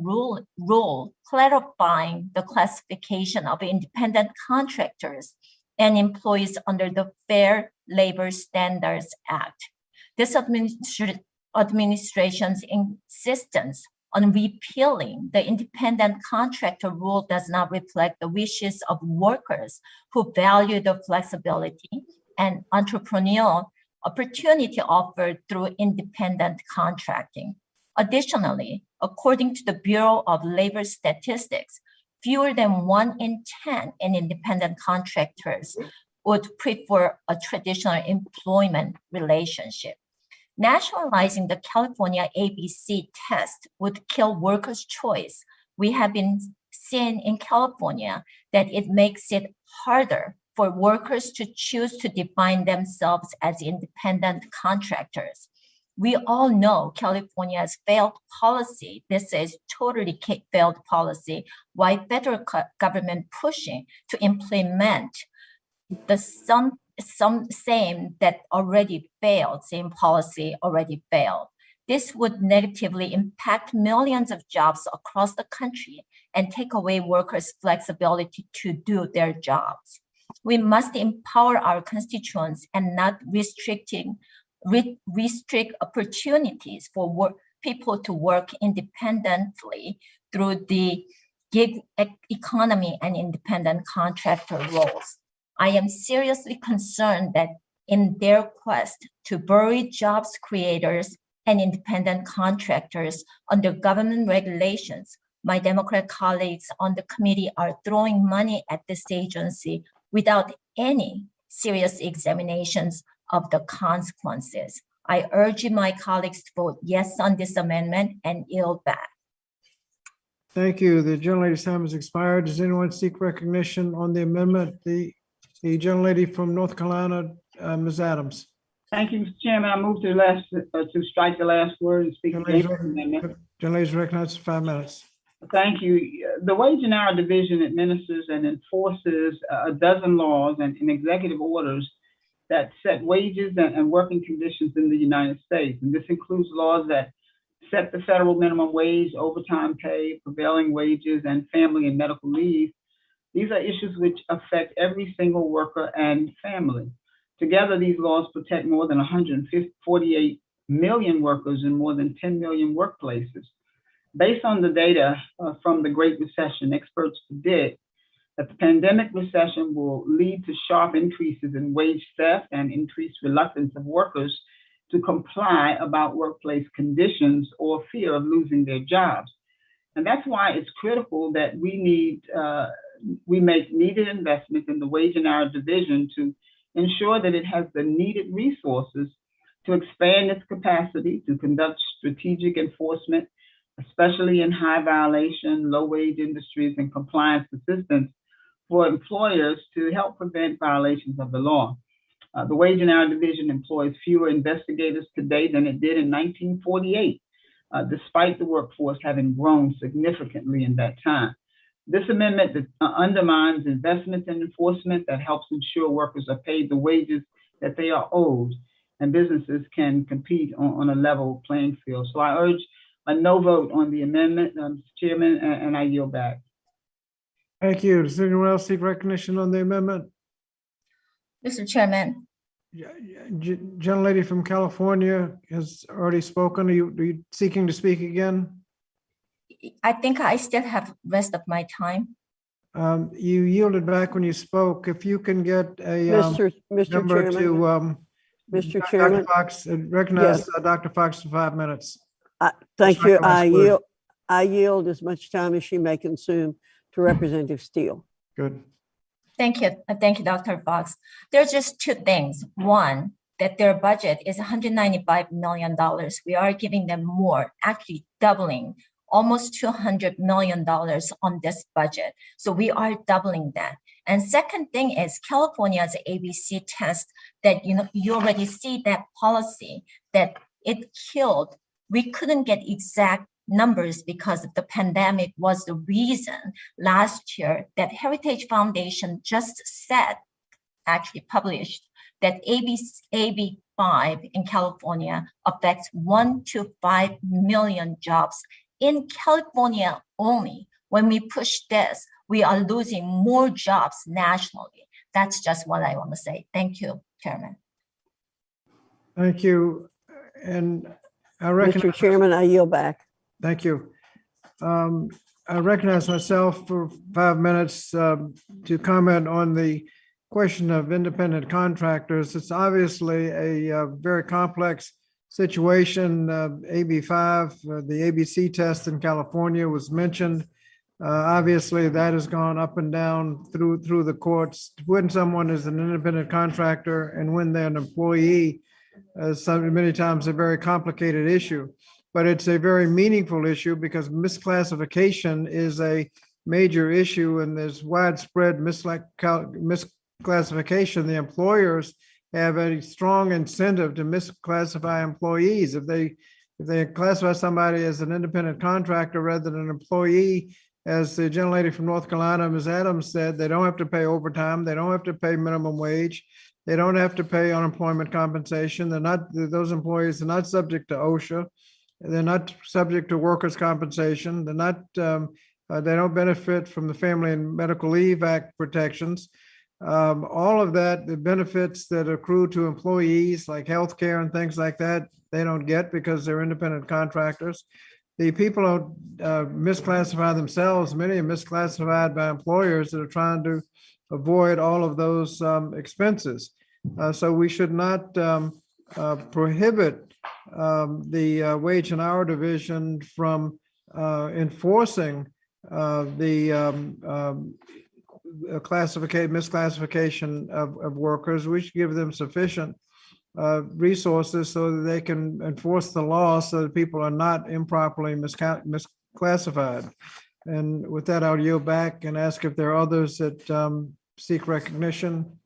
rule clarifying the classification of independent contractors and employees under the Fair Labor Standards Act. This administration's insistence on repealing the independent contractor rule does not reflect the wishes of workers who value the flexibility and entrepreneurial opportunity offered through independent contracting. Additionally, according to the Bureau of Labor Statistics, fewer than 1 in 10 independent contractors would prefer a traditional employment relationship. Nationalizing the California ABC test would kill workers' choice. We have been seeing in California that it makes it harder for workers to choose to define themselves as independent contractors. We all know California's failed policy. This is totally failed policy. Why federal government pushing to implement the same that already failed, same policy already failed. This would negatively impact millions of jobs across the country and take away workers' flexibility to do their jobs. We must empower our constituents and not restrict opportunities for people to work independently through the gig economy and independent contractor roles. I am seriously concerned that in their quest to bury jobs creators and independent contractors under government regulations, my Democrat colleagues on the committee are throwing money at this agency without any serious examinations of the consequences. I urge my colleagues to vote yes on this amendment and yield back. Thank you. The gentlelady's time has expired. Does anyone seek recognition on the amendment? The gentlelady from North Carolina, Ms. Adams. Thank you, Mr. Chairman. I move to strike the last word and speak against the amendment. Gentlelady's recognized for 5 minutes. Thank you. The Wage and Hour Division administers and enforces a dozen laws and executive orders that set wages and working conditions in the United States. And this includes laws that set the federal minimum wage, overtime pay, prevailing wages, and family and medical leave. These are issues which affect every single worker and family. Together, these laws protect more than 148 million workers in more than 10 million workplaces. Based on the data from the Great Recession, experts predict that the pandemic recession will lead to sharp increases in wage theft and increased reluctance of workers to comply about workplace conditions or fear of losing their jobs. And that's why it's critical that we make needed investments in the wage and hour division to ensure that it has the needed resources to expand its capacity to conduct strategic enforcement, especially in high violation, low wage industries and compliance assistance for employers to help prevent violations of the law. The Wage and Hour Division employs fewer investigators today than it did in 1948, despite the workforce having grown significantly in that time. This amendment undermines investments in enforcement that helps ensure workers are paid the wages that they are owed and businesses can compete on a level playing field. So I urge a no vote on the amendment, Mr. Chairman, and I yield back. Thank you. Does anyone else seek recognition on the amendment? Mr. Chairman, Gentlelady from California has already spoken. Are you seeking to speak again? I think I still have rest of my time. You yielded back when you spoke. If you can get a Mr. member Chairman, to Mr. Chairman, Dr. Fox, recognize yes. Dr. Fox for 5 minutes. Thank That's you. my last word. I yield as much time as she may consume to Representative Steele. Good. Thank you. Thank you, Dr. Fox. There's just two things. One, that their budget is $195 million. We are giving them more, actually doubling, almost $200 million on this budget. So we are doubling that. And second thing is California's ABC test that, you already see that policy that it killed. We couldn't get exact numbers because of the pandemic was the reason last year that Heritage Foundation just said, actually published, that AB5 in California affects 1 to 5 million jobs in California only. When we push this, we are losing more jobs nationally. That's just what I want to say. Thank you, Chairman. Thank you. And I recognize— Mr. Chairman, I yield back. Thank you. I recognize myself for 5 minutes to comment on the question of independent contractors. It's obviously a very complex situation. AB5, the ABC test in California was mentioned. Obviously, that has gone up and down through the courts. When someone is an independent contractor and when they're an employee, many times a very complicated issue. But it's a very meaningful issue because misclassification is a major issue and there's widespread misclassification. The employers have a strong incentive to misclassify employees. If they classify somebody as an independent contractor rather than an employee, as the gentlelady from North Carolina, Ms. Adams, said, they don't have to pay overtime. They don't have to pay minimum wage. They don't have to pay unemployment compensation. Those employees are not subject to OSHA. They're not subject to workers' compensation. They don't benefit from the Family and Medical Leave Act protections. All of that, the benefits that accrue to employees like healthcare and things like that, they don't get because they're independent contractors. The people who misclassify themselves, many are misclassified by employers that are trying to avoid all of those expenses. So we should not prohibit the Wage and Hour Division from enforcing the misclassification of workers. We should give them sufficient resources so that they can enforce the law so that people are not improperly misclassified. And with that, I'll yield back and ask if there are others that seek recognition.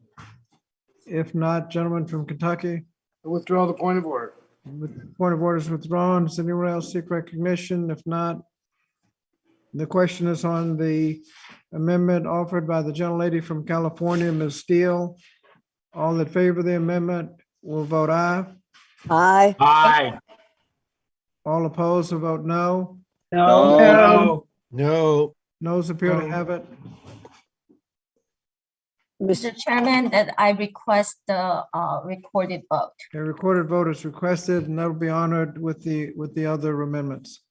If not, gentleman from Kentucky. I withdraw the point of order. Point of order is withdrawn. Does anyone else seek recognition? If not, the question is on the amendment offered by the gentlelady from California, Ms. Steele. All in favor of the amendment will vote aye. Aye. Aye. All opposed will vote no. No. Noes appear to have it. Mr. Chairman, that I request the recorded vote. A recorded vote is requested, and that will be honored with the other amendments.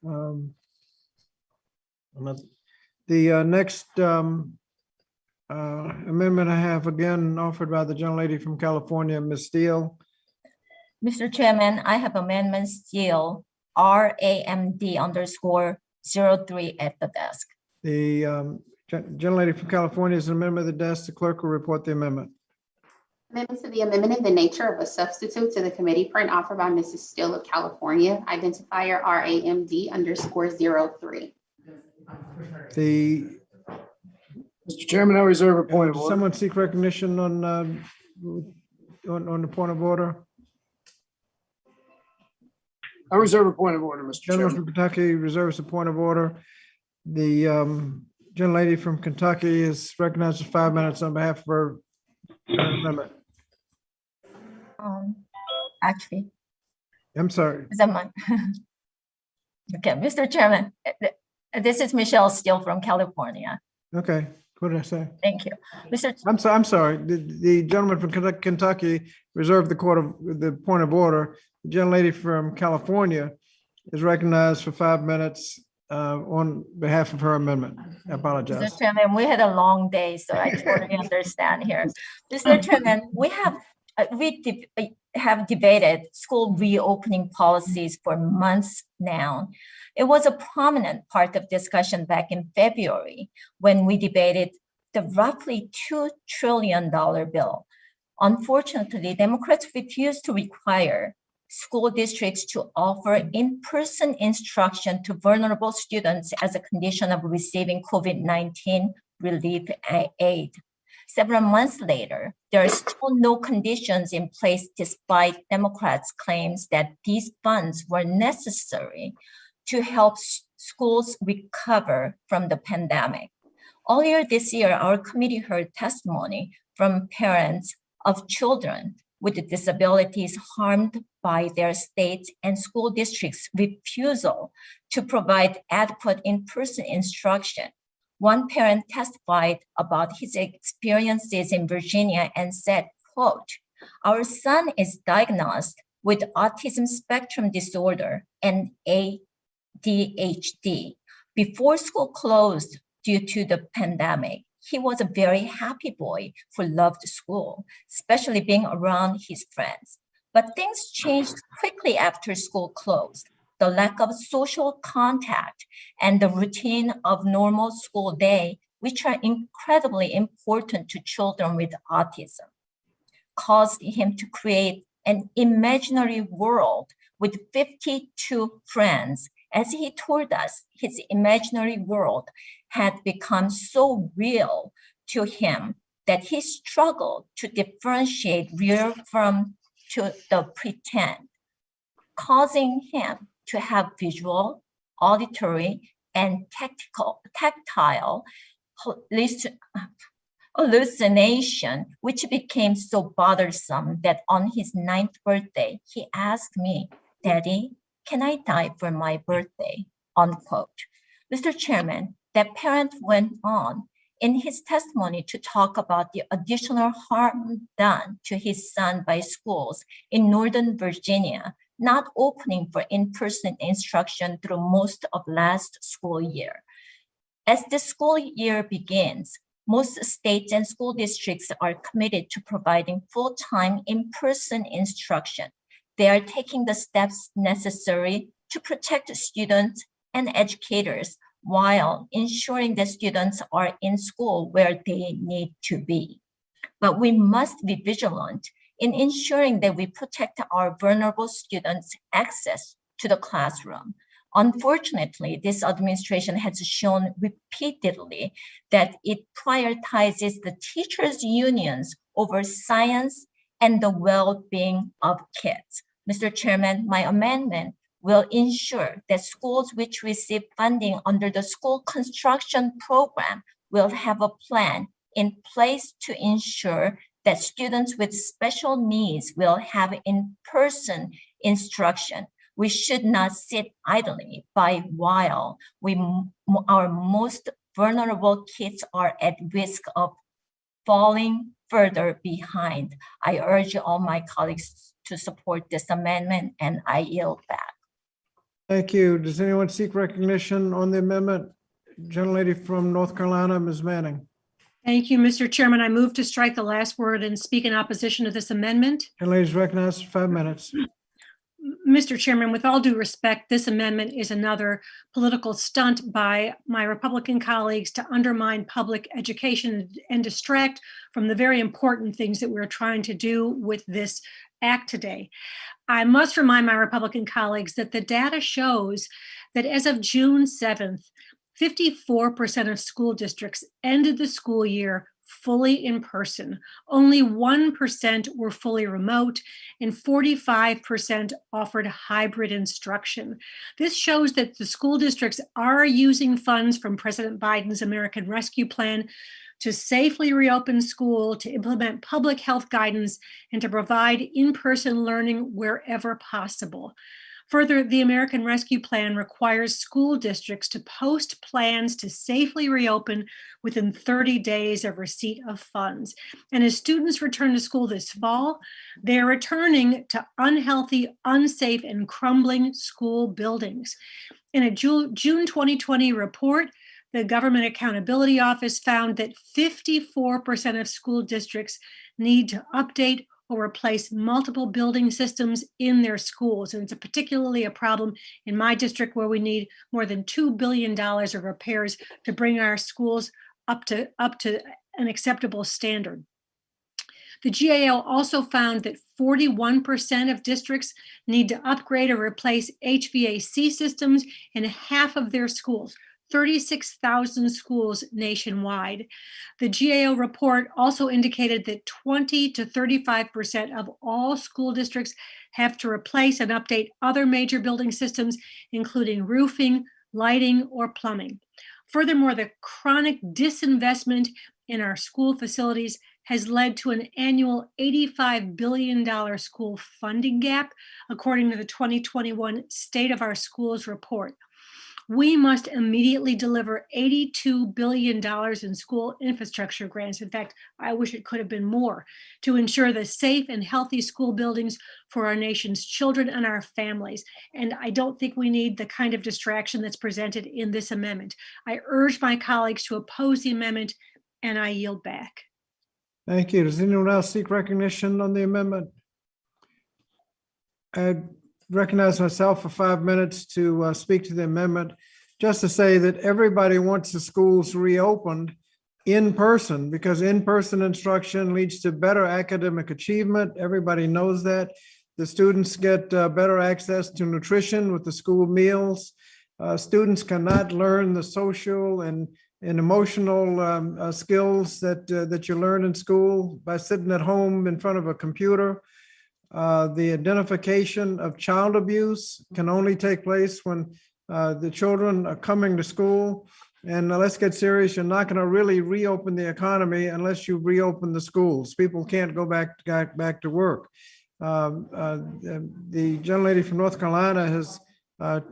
The next amendment I have again offered by the gentlelady from California, Ms. Steele. Mr. Chairman, I have amendment still RAMD_03 at the desk. The gentlelady from California is an amendment of the desk. The clerk will report the amendment. Amendment to the amendment in the nature of a substitute to the committee print offered by Mrs. Steele of California, identifier RAMD_03. Mr. Chairman, I reserve a point of Does order. someone seek recognition on the point of order? I reserve a point of order, Mr. Gentleman Chairman. from Kentucky reserves a point of order. The gentlelady from Kentucky is recognized for 5 minutes on behalf of her amendment. Actually, I'm sorry. is that mine? Okay, Mr. Chairman, this is Michelle Steele from California. Okay, what did I say? Thank you. Mr. I'm sorry. The gentleman from Kentucky reserved the point of order. The gentlelady from California is recognized for 5 minutes on behalf of her amendment. I apologize. Mr. Chairman, we had a long day, so I totally understand here. Mr. Chairman, we have debated school reopening policies for months now. It was a prominent part of discussion back in February when we debated the roughly $2 trillion bill. Unfortunately, Democrats refused to require school districts to offer in-person instruction to vulnerable students as a condition of receiving COVID-19 relief aid. Several months later, there are still no conditions in place despite Democrats' claims that these funds were necessary to help schools recover from the pandemic. Earlier this year, our committee heard testimony from parents of children with disabilities harmed by their states and school districts' refusal to provide adequate in-person instruction. One parent testified about his experiences in Virginia and said, quote, "Our son is diagnosed with autism spectrum disorder and ADHD. Before school closed due to the pandemic, he was a very happy boy who loved school, especially being around his friends. But things changed quickly after school closed. The lack of social contact and the routine of normal school day, which are incredibly important to children with autism, caused him to create an imaginary world with 52 friends. As he told us, his imaginary world had become so real to him that he struggled to differentiate real from to the pretend, causing him to have visual, auditory, and tactile hallucination, which became so bothersome that on his 9th birthday, he asked me, 'Daddy, can I die for my birthday?' Unquote. Mr. Chairman, that parent went on in his testimony to talk about the additional harm done to his son by schools in Northern Virginia, not opening for in-person instruction through most of last school year. As the school year begins, most states and school districts are committed to providing full-time in-person instruction. They are taking the steps necessary to protect students and educators while ensuring that students are in school where they need to be. But we must be vigilant in ensuring that we protect our vulnerable students' access to the classroom. Unfortunately, this administration has shown repeatedly that it prioritizes the teachers' unions over science and the well-being of kids. Mr. Chairman, my amendment will ensure that schools which receive funding under the school construction program will have a plan in place to ensure that students with special needs will have in-person instruction. We should not sit idly by while our most vulnerable kids are at risk of falling further behind. I urge all my colleagues to support this amendment, and I yield back. Thank you. Does anyone seek recognition on the amendment? Gentlelady from North Carolina, Ms. Manning. Thank you, Mr. Chairman. I move to strike the last word and speak in opposition to this amendment. Gentlelady is recognized for 5 minutes. Mr. Chairman, with all due respect, this amendment is another political stunt by my Republican colleagues to undermine public education and distract from the very important things that we're trying to do with this act today. I must remind my Republican colleagues that the data shows that as of June 7th, 54% of school districts ended the school year fully in person. Only 1% were fully remote, and 45% offered hybrid instruction. This shows that the school districts are using funds from President Biden's American Rescue Plan to safely reopen school, to implement public health guidance, and to provide in-person learning wherever possible. Further, the American Rescue Plan requires school districts to post plans to safely reopen within 30 days of receipt of funds. And as students return to school this fall, they're returning to unhealthy, unsafe, and crumbling school buildings. In a June 2020 report, the Government Accountability Office found that 54% of school districts need to update or replace multiple building systems in their schools. And it's particularly a problem in my district, where we need more than $2 billion of repairs to bring our schools up to an acceptable standard. The GAO also found that 41% of districts need to upgrade or replace HVAC systems in half of their schools. 36,000 schools nationwide. The GAO report also indicated that 20 to 35% of all school districts have to replace and update other major building systems, including roofing, lighting, or plumbing. Furthermore, the chronic disinvestment in our school facilities has led to an annual $85 billion school funding gap, according to the 2021 State of Our Schools report. We must immediately deliver $82 billion in school infrastructure grants. In fact, I wish it could have been more, to ensure the safe and healthy school buildings for our nation's children and our families. And I don't think we need the kind of distraction that's presented in this amendment. I urge my colleagues to oppose the amendment, and I yield back. Thank you. Does anyone else seek recognition on the amendment? I recognize myself for 5 minutes to speak to the amendment, just to say that everybody wants the schools reopened in person, because in-person instruction leads to better academic achievement. Everybody knows that. The students get better access to nutrition with the school meals. Students cannot learn the social and emotional skills that you learn in school by sitting at home in front of a computer. The identification of child abuse can only take place when the children are coming to school. And let's get serious, you're not going to really reopen the economy unless you reopen the schools. People can't go back to work. The gentlelady from North Carolina has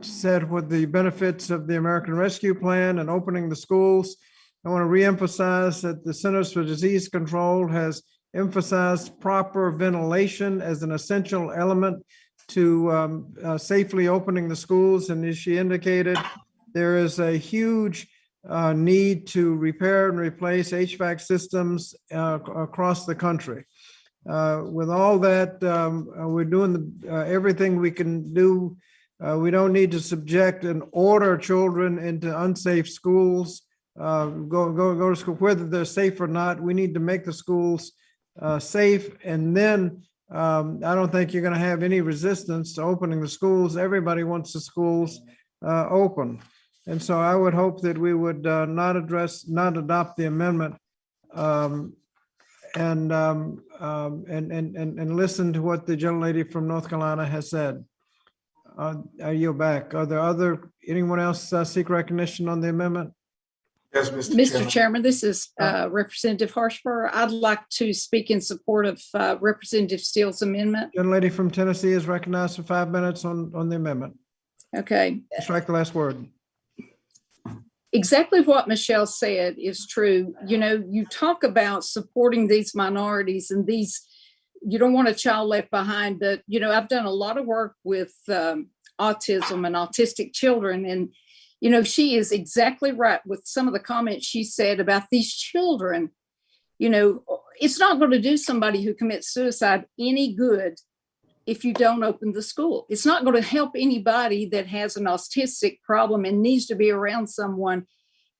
said what the benefits of the American Rescue Plan and opening the schools. I want to reemphasize that the Centers for Disease Control has emphasized proper ventilation as an essential element to safely opening the schools. And as she indicated, there is a huge need to repair and replace HVAC systems across the country. With all that, we're doing everything we can do. We don't need to subject and order children into unsafe schools, go to school, whether they're safe or not. We need to make the schools safe. And then I don't think you're going to have any resistance to opening the schools. Everybody wants the schools open. And so I would hope that we would not adopt the amendment and listen to what the gentlelady from North Carolina has said. I yield back. Are there anyone else seek recognition on the amendment? Yes, Mr. Chairman, this is Representative Harshber. I'd like to speak in support of Representative Steele's amendment. Gentlelady from Tennessee is recognized for 5 minutes on the amendment. Okay. Strike the last word. exactly what Michelle said is true. You know, you talk about supporting these minorities and these, you don't want a child left behind, but, you know, I've done a lot of work with autism and autistic children. And, you know, she is exactly right with some of the comments she said about these children. You know, it's not going to do somebody who commits suicide any good if you don't open the school. It's not going to help anybody that has an autistic problem and needs to be around someone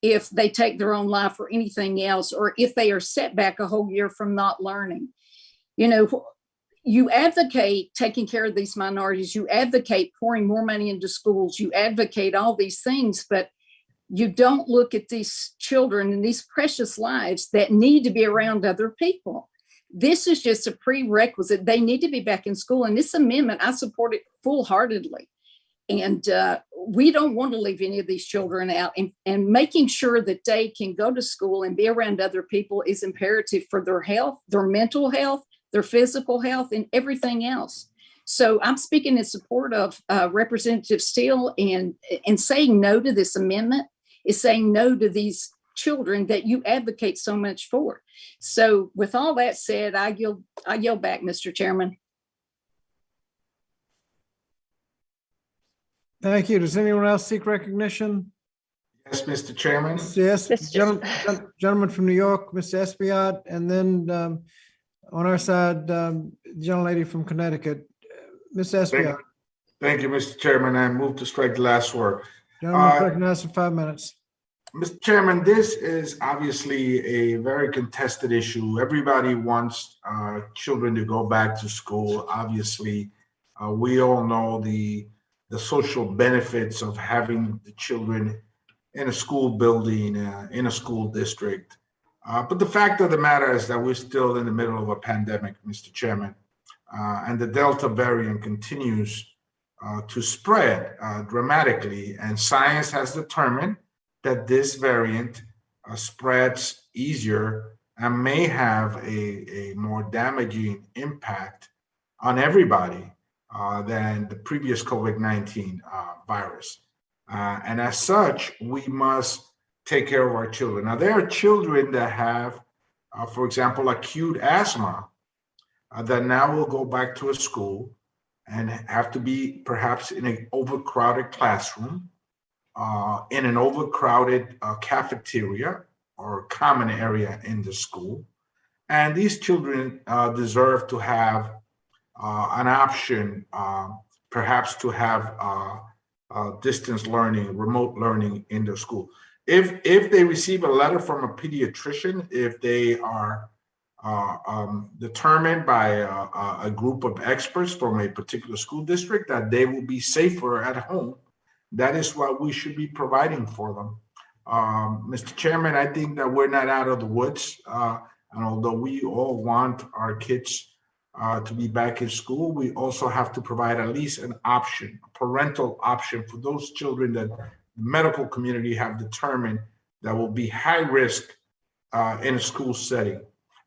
if they take their own life or anything else, or if they are set back a whole year from not learning. You know, you advocate taking care of these minorities, you advocate pouring more money into schools, you advocate all these things, but you don't look at these children and these precious lives that need to be around other people. This is just a prerequisite. They need to be back in school. And this amendment, I support it full-heartedly. And we don't want to leave any of these children out. And making sure that they can go to school and be around other people is imperative for their health, their mental health, their physical health, and everything else. So I'm speaking in support of Representative Steele, and saying no to this amendment is saying no to these children that you advocate so much for. So with all that said, I yield back, Mr. Chairman. Thank you. Does anyone else seek recognition? Yes, Mr. Chairman. Yes, gentleman from New York, Mr. Espiat, and then on our side, gentlelady from Connecticut, Ms. Espiat. Thank you, Mr. Chairman. I move to strike the last word. Gentleman recognized for 5 minutes. Mr. Chairman, this is obviously a very contested issue. Everybody wants children to go back to school. Obviously, we all know the social benefits of having the children in a school building, in a school district. But the fact of the matter is that we're still in the middle of a pandemic, Mr. Chairman, and the Delta variant continues to spread dramatically. And science has determined that this variant spreads easier and may have a more damaging impact on everybody than the previous COVID-19 virus. And as such, we must take care of our children. Now, there are children that have, for example, acute asthma that now will go back to a school and have to be perhaps in an overcrowded classroom, in an overcrowded cafeteria or common area in the school. And these children deserve to have an option, perhaps to have distance learning, remote learning in their school. If they receive a letter from a pediatrician, if they are determined by a group of experts from a particular school district that they will be safer at home, that is what we should be providing for them. Mr. Chairman, I think that we're not out of the woods. And although we all want our kids to be back in school, we also have to provide at least an option, a parental option for those children that the medical community have determined that will be high risk in a school setting.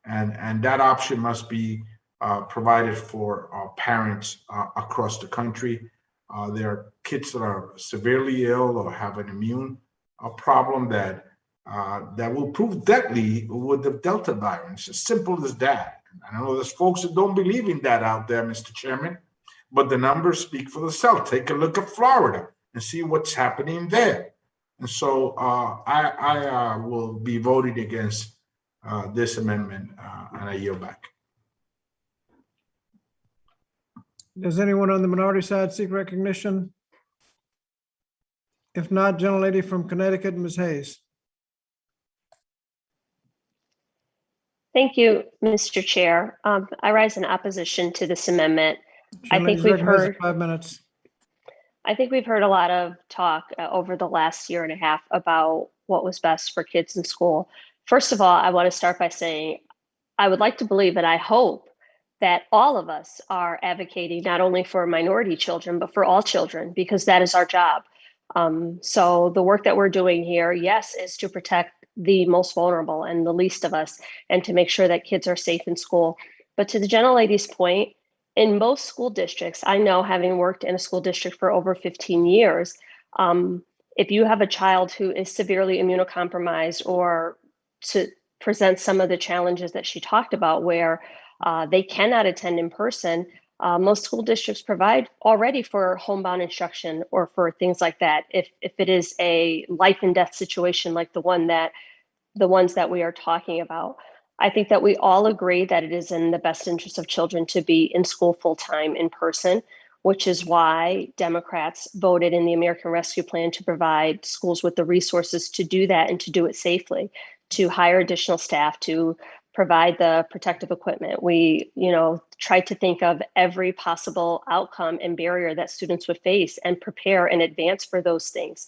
And that option must be provided for parents across the country. There are kids that are severely ill or have an immune problem that will prove deadly with the Delta virus. As simple as that. I know there's folks that don't believe in that out there, Mr. Chairman, but the numbers speak for themselves. Take a look at Florida and see what's happening there. And so I will be voting against this amendment, and I yield back. Does anyone on the minority side seek recognition? If not, gentlelady from Connecticut, Ms. Hayes. Thank you, Mr. Chair. I rise in opposition to this amendment. I think Gentlelady's we've recognized heard for 5 minutes. I think we've heard a lot of talk over the last year and a half about what was best for kids in school. First of all, I want to start by saying I would like to believe, and I hope that all of us are advocating not only for minority children, but for all children, because that is our job. So the work that we're doing here, yes, is to protect the most vulnerable and the least of us, and to make sure that kids are safe in school. But to the gentlelady's point, in most school districts, I know, having worked in a school district for over 15 years, if you have a child who is severely immunocompromised or to present some of the challenges that she talked about where they cannot attend in person, most school districts provide already for homebound instruction or for things like that. If it is a life and death situation like the ones that we are talking about, I think that we all agree that it is in the best interest of children to be in school full time in person, which is why Democrats voted in the American Rescue Plan to provide schools with the resources to do that and to do it safely, to hire additional staff, to provide the protective equipment. We, tried to think of every possible outcome and barrier that students would face and prepare in advance for those things.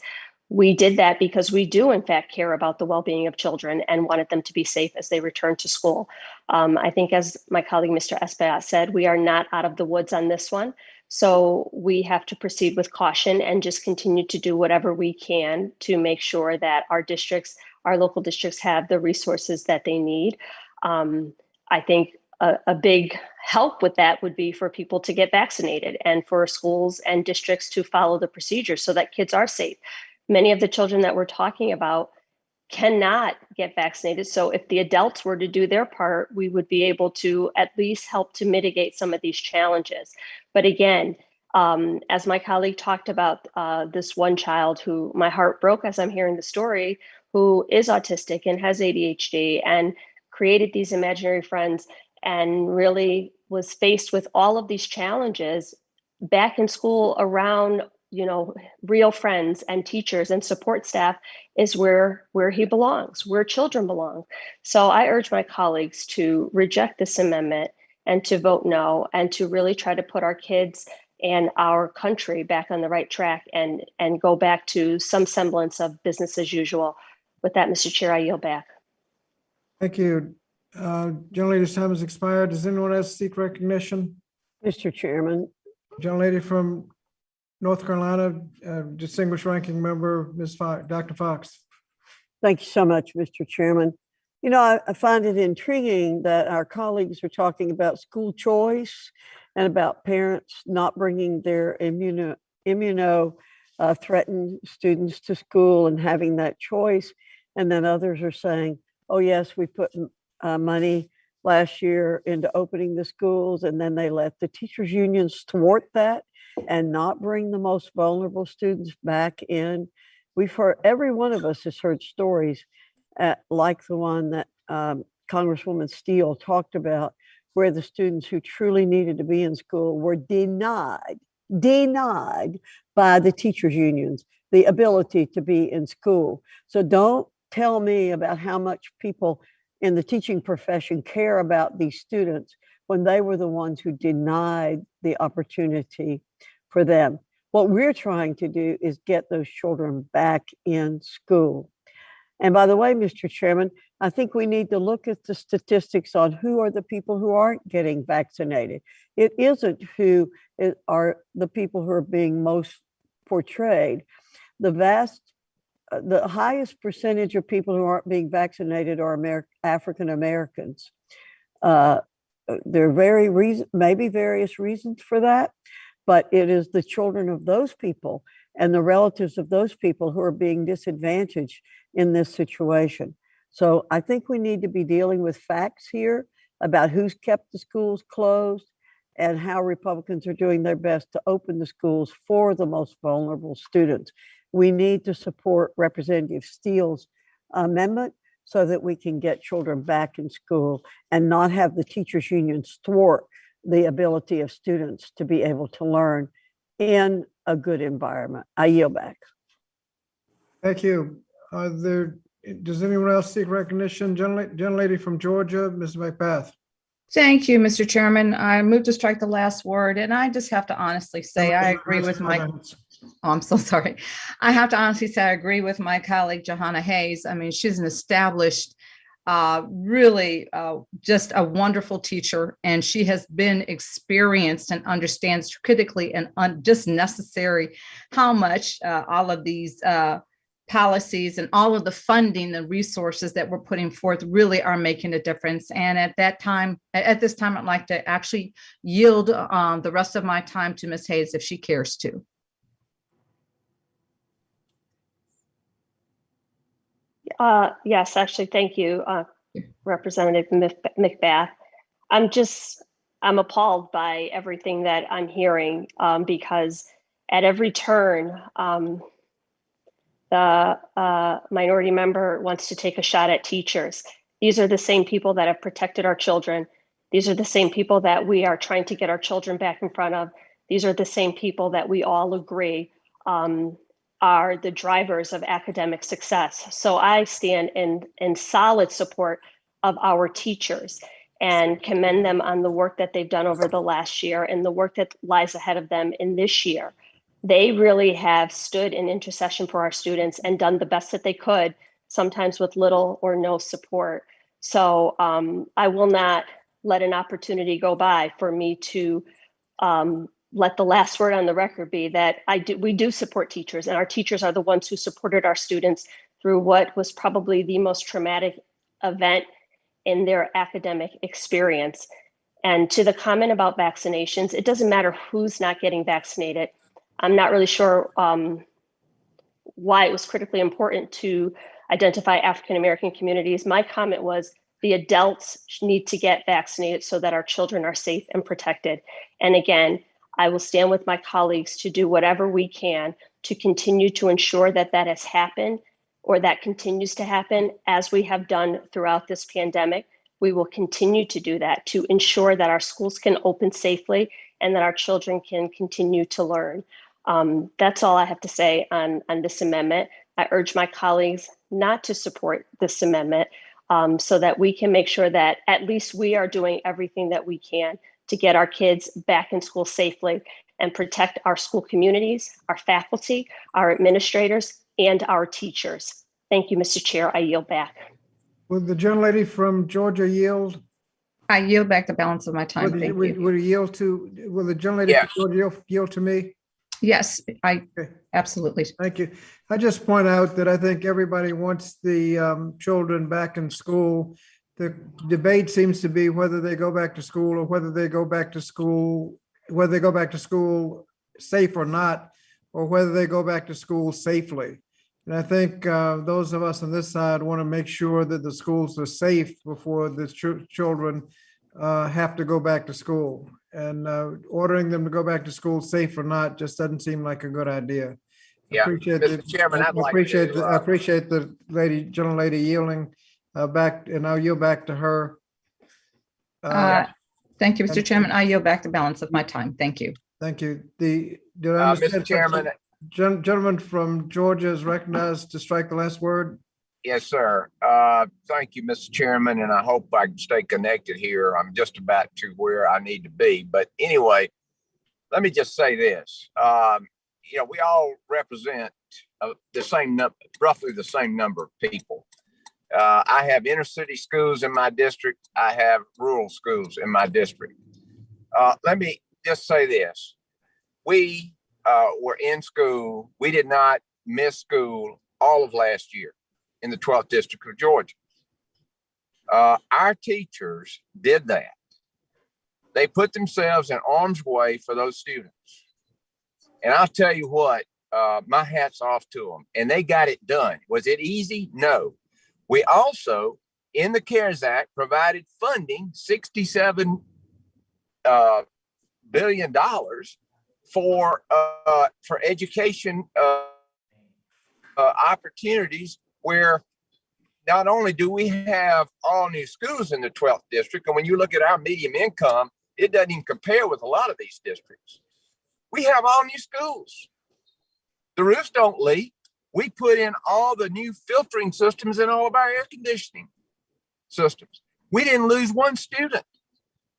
We did that because we do, in fact, care about the well-being of children and wanted them to be safe as they return to school. I think, as my colleague, Mr. Espaillat, said, we are not out of the woods on this one. So we have to proceed with caution and just continue to do whatever we can to make sure that our local districts have the resources that they need. I think a big help with that would be for people to get vaccinated and for schools and districts to follow the procedures so that kids are safe. Many of the children that we're talking about cannot get vaccinated. So if the adults were to do their part, we would be able to at least help to mitigate some of these challenges. But again, as my colleague talked about, this one child who my heart broke as I'm hearing the story, who is autistic and has ADHD and created these imaginary friends and really was faced with all of these challenges back in school around real friends and teachers and support staff is where he belongs, where children belong. So I urge my colleagues to reject this amendment and to vote no, and to really try to put our kids and our country back on the right track and go back to some semblance of business as usual. With that, Mr. Chair, I yield back. Thank you. Gentlelady's time has expired. Does anyone else seek recognition? Mr. Chairman. Gentlelady from North Carolina, distinguished ranking member, Dr. Fox. Thank you so much, Mr. Chairman. I find it intriguing that our colleagues are talking about school choice and about parents not bringing their immuno threatened students to school and having that choice. And then others are saying, oh, yes, we put money last year into opening the schools, and then they let the teachers unions thwart that and not bring the most vulnerable students back in. Every one of us has heard stories like the one that Congresswoman Steele talked about, where the students who truly needed to be in school were denied by the teachers unions the ability to be in school. So don't tell me about how much people in the teaching profession care about these students when they were the ones who denied the opportunity for them. What we're trying to do is get those children back in school. And by the way, Mr. Chairman, I think we need to look at the statistics on who are the people who aren't getting vaccinated. It isn't who are the people who are being most portrayed. The highest percentage of people who aren't being vaccinated are African Americans. There are maybe various reasons for that, but it is the children of those people and the relatives of those people who are being disadvantaged in this situation. So I think we need to be dealing with facts here about who's kept the schools closed and how Republicans are doing their best to open the schools for the most vulnerable students. We need to support Representative Steele's amendment so that we can get children back in school and not have the teachers unions thwart the ability of students to be able to learn in a good environment. I yield back. Thank you. Does anyone else seek recognition? Gentlelady from Georgia, Ms. McBath. Thank you, Mr. Chairman. I move to strike the last word, and I just have to honestly say I agree with my. Oh, I'm so sorry. I have to honestly say I agree with my colleague Johanna Hayes. I mean, she's an established, really just a wonderful teacher, and she has been experienced and understands critically and just necessary how much all of these policies and all of the funding and resources that we're putting forth really are making a difference. And at this time, I'd like to actually yield the rest of my time to Ms. Hayes if she cares to. Yes, actually, thank you, Representative McBath. I'm appalled by everything that I'm hearing, because at every turn, the minority member wants to take a shot at teachers. These are the same people that have protected our children. These are the same people that we are trying to get our children back in front of. These are the same people that we all agree are the drivers of academic success. So I stand in solid support of our teachers and commend them on the work that they've done over the last year and the work that lies ahead of them in this year. They really have stood in intercession for our students and done the best that they could, sometimes with little or no support. So I will not let an opportunity go by for me to let the last word on the record be that we do support teachers, and our teachers are the ones who supported our students through what was probably the most traumatic event in their academic experience. And to the comment about vaccinations, it doesn't matter who's not getting vaccinated. I'm not really sure why it was critically important to identify African-American communities. My comment was the adults need to get vaccinated so that our children are safe and protected. And again, I will stand with my colleagues to do whatever we can to continue to ensure that that has happened or that continues to happen as we have done throughout this pandemic. We will continue to do that to ensure that our schools can open safely and that our children can continue to learn. That's all I have to say on this amendment. I urge my colleagues not to support this amendment so that we can make sure that at least we are doing everything that we can to get our kids back in school safely and protect our school communities, our faculty, our administrators, and our teachers. Thank you, Mr. Chair. I yield back. Will the gentlelady from Georgia yield? I yield back the balance of my time. Thank you. Will the gentlelady from Georgia yield to me? Yes, Okay. absolutely. Thank you. I just point out that I think everybody wants the children back in school. The debate seems to be whether they go back to school or whether they go back to school safe or not, or whether they go back to school safely. And I think those of us on this side want to make sure that the schools are safe before the children have to go back to school. And ordering them to go back to school safe or not just doesn't seem like a good idea. Yeah, Appreciate Mr. Chairman, I'd like to, I appreciate the gentlelady yielding back, and I'll yield back to her. Thank you, Mr. Chairman. I yield back the balance of my time. Thank you. Thank you. Did I understand? Mr. Chairman. Gentleman from Georgia is recognized to strike the last word. Yes, sir. Thank you, Mr. Chairman, and I hope I can stay connected here. I'm just about to where I need to be. But anyway, let me just say this. We all represent the same roughly the same number of people. I have inner city schools in my district. I have rural schools in my district. Let me just say this. We were in school. We did not miss school all of last year in the 12th District of Georgia. Our teachers did that. They put themselves in harm's way for those students. And I'll tell you what, my hat's off to them. And they got it done. Was it easy? No. We also, in the CARES Act, provided funding, $67 billion for education opportunities, where not only do we have all new schools in the 12th district, and when you look at our median income, it doesn't even compare with a lot of these districts. We have all new schools. The roofs don't leak. We put in all the new filtering systems in all of our air conditioning systems. We didn't lose one student.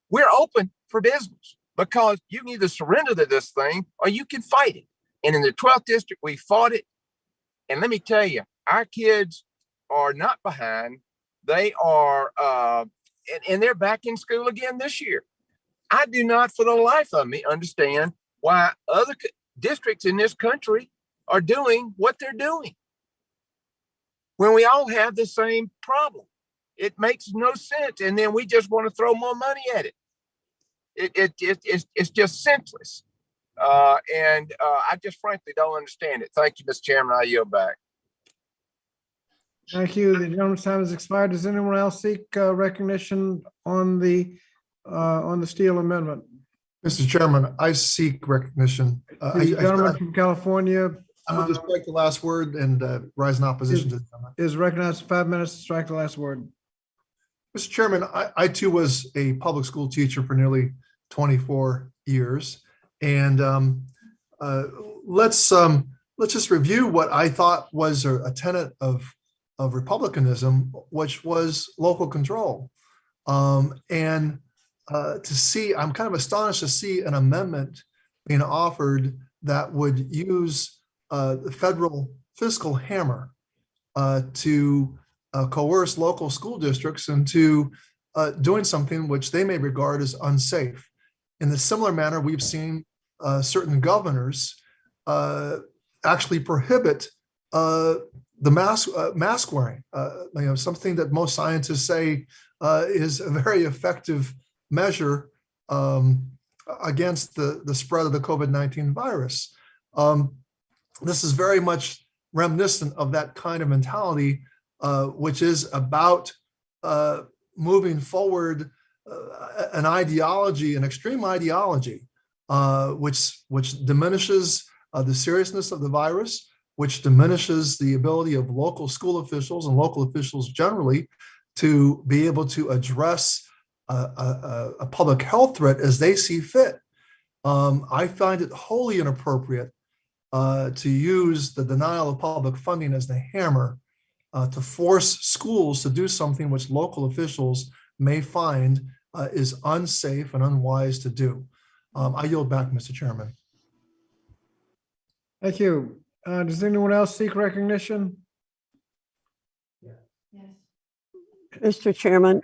We're open for business because you can either surrender to this thing or you can fight it. And in the 12th district, we fought it. And let me tell you, our kids are not behind. They are, and they're back in school again this year. I do not for the life of me understand why other districts in this country are doing what they're doing when we all have the same problem. It makes no sense. And then we just want to throw more money at it. It's just senseless. I just frankly don't understand it. Thank you, Mr. Chairman. I yield back. Thank you. The gentleman's time has expired. Does anyone else seek recognition on the Steele amendment? Mr. Chairman, I seek recognition. The gentleman from California I move to strike the last word and rise in opposition to the amendment. is recognized for 5 minutes to strike the last word. Mr. Chairman, I too was a public school teacher for nearly 24 years. And let's just review what I thought was a tenet of republicanism, which was local control. And to see, I'm kind of astonished to see an amendment being offered that would use the federal fiscal hammer to coerce local school districts into doing something which they may regard as unsafe. In the similar manner, we've seen certain governors actually prohibit the mask wearing, something that most scientists say is a very effective measure against the spread of the COVID-19 virus. This is very much reminiscent of that kind of mentality, which is about moving forward an ideology, an extreme ideology, which diminishes the seriousness of the virus, which diminishes the ability of local school officials and local officials generally to be able to address a public health threat as they see fit. I find it wholly inappropriate to use the denial of public funding as the hammer to force schools to do something which local officials may find is unsafe and unwise to do. I yield back, Mr. Chairman. Thank you. Does anyone else seek recognition? Mr. Chairman,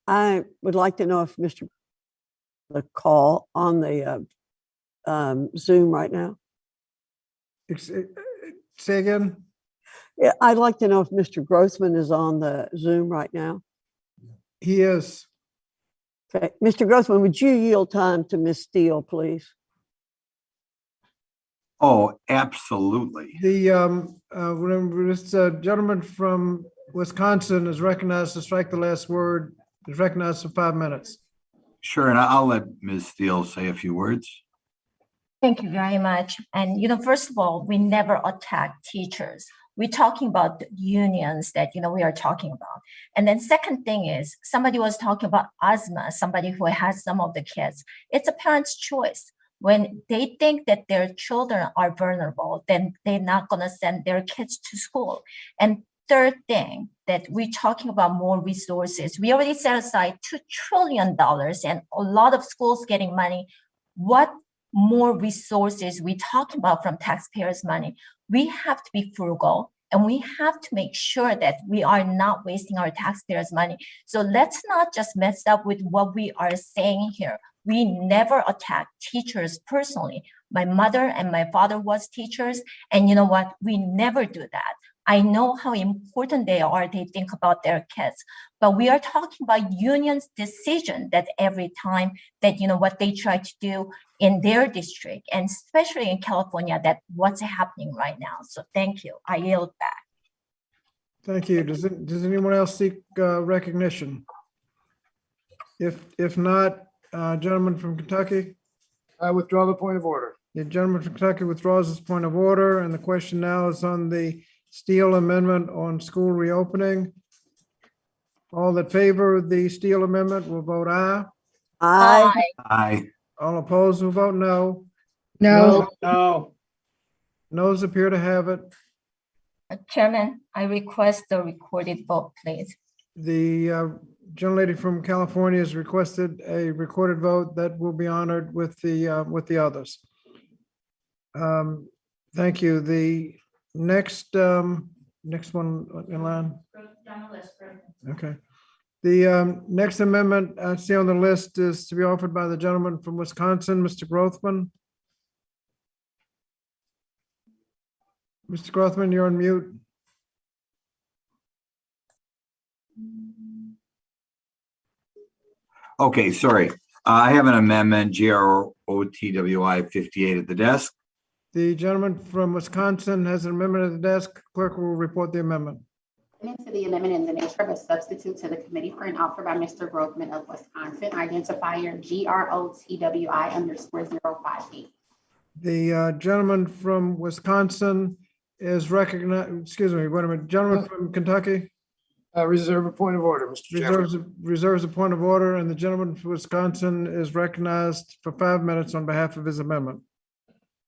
I would like to know if the call on the Zoom right now. Say again? Yeah, I'd like to know if Mr. Grossman is on the Zoom right now. He is. Okay, Mr. Grossman, would you yield time to Ms. Steele, please? Oh, absolutely. This gentleman from Wisconsin is recognized to strike the last word, is recognized for 5 minutes. Sure, and I'll let Ms. Steele say a few words. Thank you very much. And, first of all, we never attack teachers. We're talking about the unions that, we are talking about. And then second thing is somebody was talking about asthma, somebody who has some of the kids. It's a parent's choice. When they think that their children are vulnerable, then they're not going to send their kids to school. And third thing that we're talking about more resources. We already set aside $2 trillion and a lot of schools getting money. What more resources we talking about from taxpayers' money? We have to be frugal and we have to make sure that we are not wasting our taxpayers' money. So let's not just mess up with what we are saying here. We never attack teachers personally. My mother and my father was teachers, and you know what? We never do that. I know how important they are. They think about their kids, but we are talking about unions' decision that every time that, what they try to do in their district, and especially in California, that what's happening right now. So thank you. I yield back. Thank you. Does anyone else seek recognition? If not, gentleman from Kentucky. I withdraw the point of order. The gentleman from Kentucky withdraws his point of order, and the question now is on the Steele amendment on school reopening. All that favor the Steele amendment will vote aye. Aye. Aye. All opposed will vote no. No. No. Noes appear to have it. Chairman, I request the recorded vote, please. The gentlelady from California has requested a recorded vote that will be honored with the others. Thank you. The next one in line. Okay. The next amendment I see on the list is to be offered by the gentleman from Wisconsin, Mr. Grothman. Mr. Grothman, you're on mute. Okay, sorry. I have an amendment, GROTWI 58 at the desk. The gentleman from Wisconsin has an amendment at the desk. Clerk will report the amendment. Amendment to the amendment in the nature of a substitute to the committee for an offer by Mr. Grothman of Wisconsin, identifier GROTWI_058. The gentleman from Wisconsin is recognized, excuse me, wait a minute, gentleman from Kentucky Reserve a point of order, Mr. Chairman. reserves a point of order, and the gentleman from Wisconsin is recognized for 5 minutes on behalf of his amendment.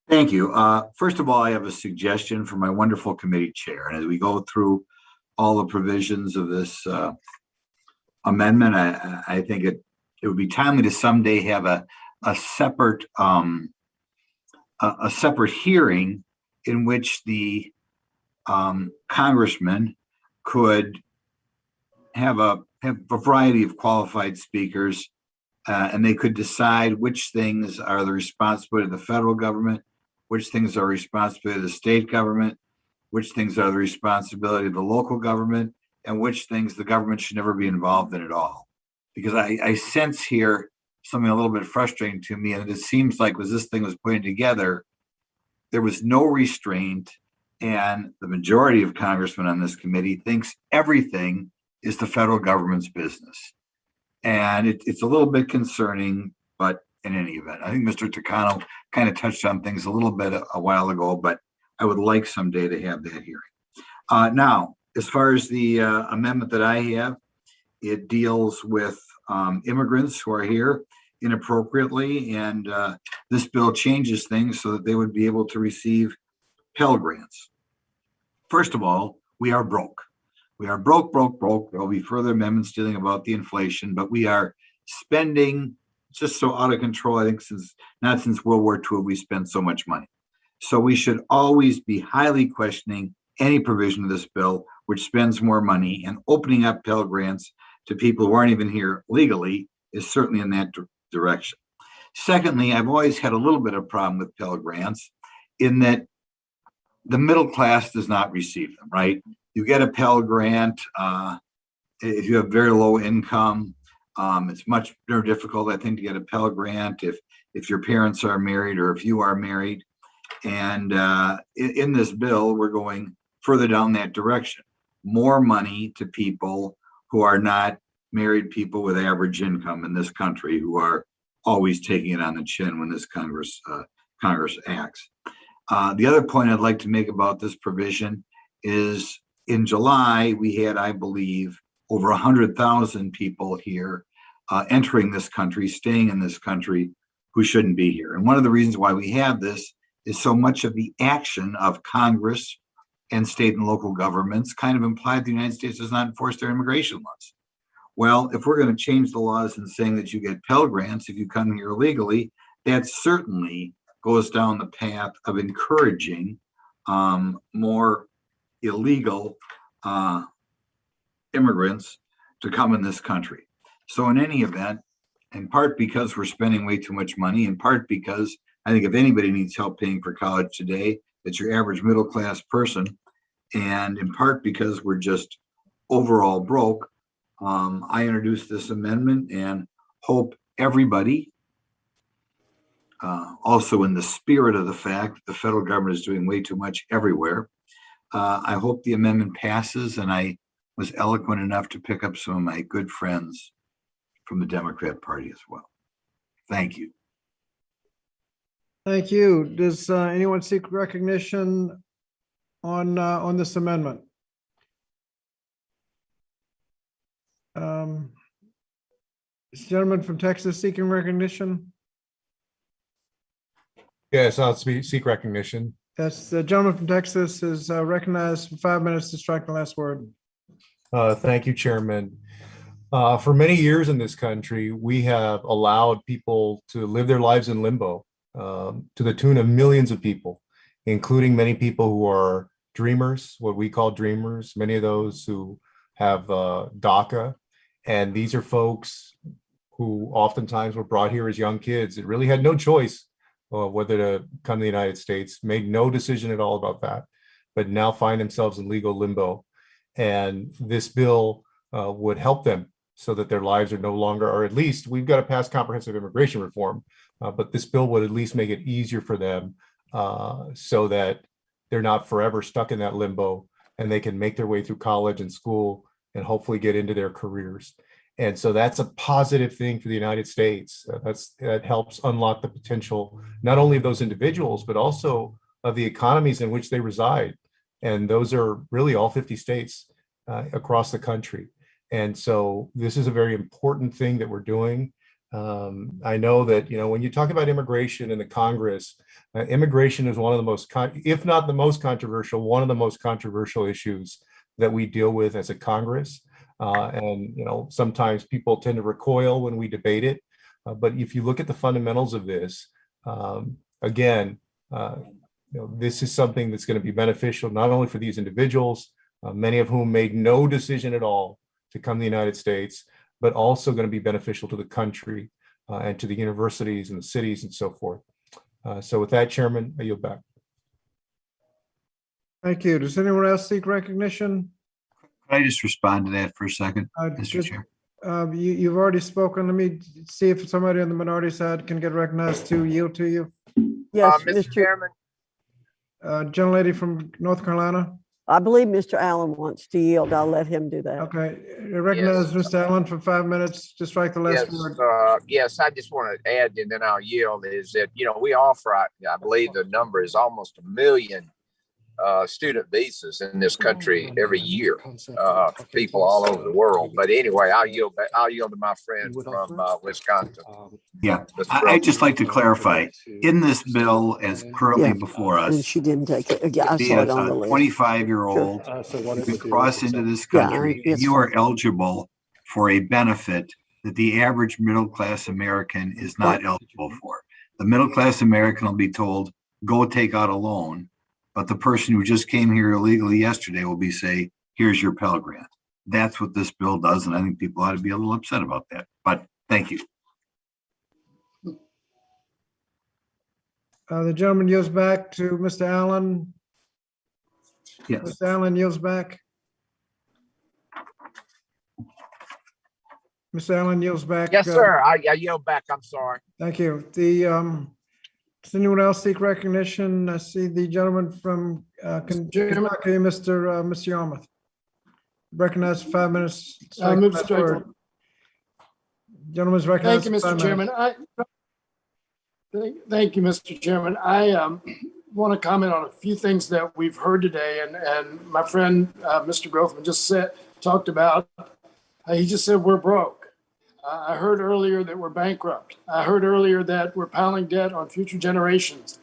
Thank you. First of all, I have a suggestion for my wonderful committee chair. And as we go through all the provisions of this amendment, I think it would be timely to someday have a separate hearing in which the congressman could have a variety of qualified speakers, and they could decide which things are the responsibility of the federal government, which things are responsibility of the state government, which things are the responsibility of the local government, and which things the government should never be involved in at all. Because I sense here something a little bit frustrating to me, and it seems like as this thing was putting together, there was no restraint, and the majority of congressmen on this committee thinks everything is the federal government's business. And it's a little bit concerning, but in any event, I think Mr. Takano kind of touched on things a little bit a while ago, but I would like someday to have that hearing. Now, as far as the amendment that I have, it deals with immigrants who are here inappropriately, and this bill changes things so that they would be able to receive Pell Grants. First of all, we are broke. We are broke. There will be further amendments dealing about the inflation, but we are spending just so out of control. I think not since World War II we spent so much money. So we should always be highly questioning any provision of this bill which spends more money, and opening up Pell Grants to people who aren't even here legally is certainly in that direction. Secondly, I've always had a little bit of problem with Pell Grants in that the middle class does not receive them, right? You get a Pell Grant if you have very low income. It's much more difficult, I think, to get a Pell Grant if your parents are married or if you are married. And in this bill, we're going further down that direction. More money to people who are not married people with average income in this country, who are always taking it on the chin when this Congress acts. The other point I'd like to make about this provision is in July, we had, I believe, over 100,000 people here entering this country, staying in this country, who shouldn't be here. And one of the reasons why we have this is so much of the action of Congress and state and local governments kind of implied the United States does not enforce their immigration laws. Well, if we're going to change the laws and saying that you get Pell Grants if you come here illegally, that certainly goes down the path of encouraging more illegal immigrants to come in this country. So in any event, in part because we're spending way too much money, in part because I think if anybody needs help paying for college today, it's your average middle class person, and in part because we're just overall broke, I introduced this amendment and hope everybody, also in the spirit of the fact that the federal government is doing way too much everywhere, I hope the amendment passes, and I was eloquent enough to pick up some of my good friends from the Democrat Party as well. Thank you. Thank you. Does anyone seek recognition on this amendment? This gentleman from Texas seeking recognition? Yes, I'll seek recognition. Yes, the gentleman from Texas is recognized for 5 minutes to strike the last word. Thank you, Chairman. For many years in this country, we have allowed people to live their lives in limbo to the tune of millions of people, including many people who are dreamers, what we call dreamers, many of those who have DACA. And these are folks who oftentimes were brought here as young kids. It really had no choice whether to come to the United States, made no decision at all about that, but now find themselves in legal limbo. And this bill would help them so that their lives are no longer, or at least we've got to pass comprehensive immigration reform, but this bill would at least make it easier for them so that they're not forever stuck in that limbo and they can make their way through college and school and hopefully get into their careers. And so that's a positive thing for the United States. That helps unlock the potential, not only of those individuals, but also of the economies in which they reside. And those are really all 50 states across the country. And so this is a very important thing that we're doing. I know that, when you talk about immigration in the Congress, immigration is one of the most, if not the most controversial, one of the most controversial issues that we deal with as a Congress. And sometimes people tend to recoil when we debate it. But if you look at the fundamentals of this, again, this is something that's going to be beneficial not only for these individuals, many of whom made no decision at all to come to the United States, but also going to be beneficial to the country and to the universities and the cities and so forth. So with that, Chairman, I yield back. Thank you. Does anyone else seek recognition? Can I just respond to that for a second, Mr. Chair? You've already spoken. Let me see if somebody on the minority side can get recognized to yield to you. Yes, Mr. Chairman. Gentlelady from North Carolina. I believe Mr. Allen wants to yield. I'll let him do that. Okay, I recognize Mr. Allen for 5 minutes to strike the last word. Yes, I just want to add, and then I'll yield, is that, we offer, I believe the number is almost 1 million student visas in this country every year for people all over the world. But anyway, I'll yield to my friend from Wisconsin. Yeah, I'd just like to clarify, in this bill as currently before us, And she didn't take it. Yeah, I be saw a it on the list. 25-year-old, you can cross into this country, and you are eligible for a benefit that the average middle-class American is not eligible for. The middle-class American will be told, go take out a loan, but the person who just came here illegally yesterday will be say, here's your Pell Grant. That's what this bill does, and I think people ought to be a little upset about that. But thank you. The gentleman yields back to Mr. Allen. Yes. Mr. Allen yields back. Mr. Allen yields back. Yes, sir. I yield back. I'm sorry. Thank you. Does anyone else seek recognition? I see the gentleman from Kentucky, Mr. Yarmouth. Recognized for 5 minutes. Gentleman's recognized. Thank you, Mr. Chairman. Thank you, Mr. Chairman. I want to comment on a few things that we've heard today, and my friend Mr. Grothman just talked about. He just said we're broke. I heard earlier that we're bankrupt. I heard earlier that we're piling debt on future generations.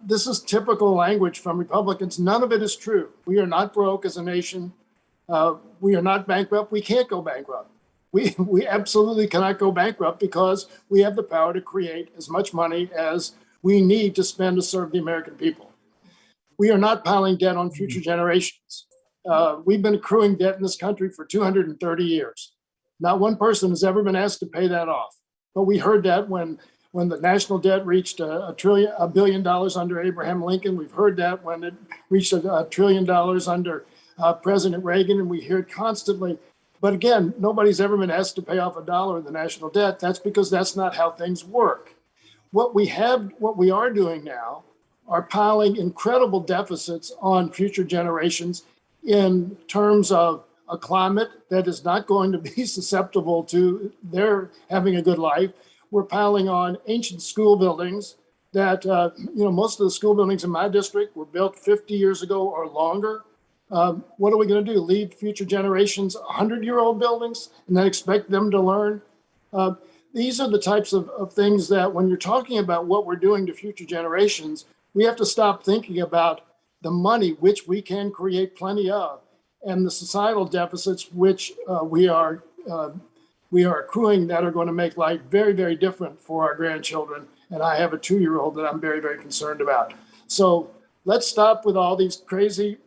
This is typical language from Republicans. None of it is true. We are not broke as a nation. We are not bankrupt. We can't go bankrupt. We absolutely cannot go bankrupt because we have the power to create as much money as we need to spend to serve the American people. We are not piling debt on future generations. We've been accruing debt in this country for 230 years. Not one person has ever been asked to pay that off. But we heard that when the national debt reached $1 billion under Abraham Lincoln. We've heard that when it reached $1 trillion under President Reagan, and we hear it constantly. But again, nobody's ever been asked to pay off $1 of the national debt. That's because that's not how things work. What we are doing now are piling incredible deficits on future generations in terms of a climate that is not going to be susceptible to their having a good life. We're piling on ancient school buildings that, most of the school buildings in my district were built 50 years ago or longer. What are we going to do? Leave future generations 100-year-old buildings and then expect them to learn? These are the types of things that when you're talking about what we're doing to future generations, we have to stop thinking about the money, which we can create plenty of, and the societal deficits, which we are accruing, that are going to make life very, very different for our grandchildren. And I have a 2-year-old that I'm very, very concerned about. So let's stop with all this crazy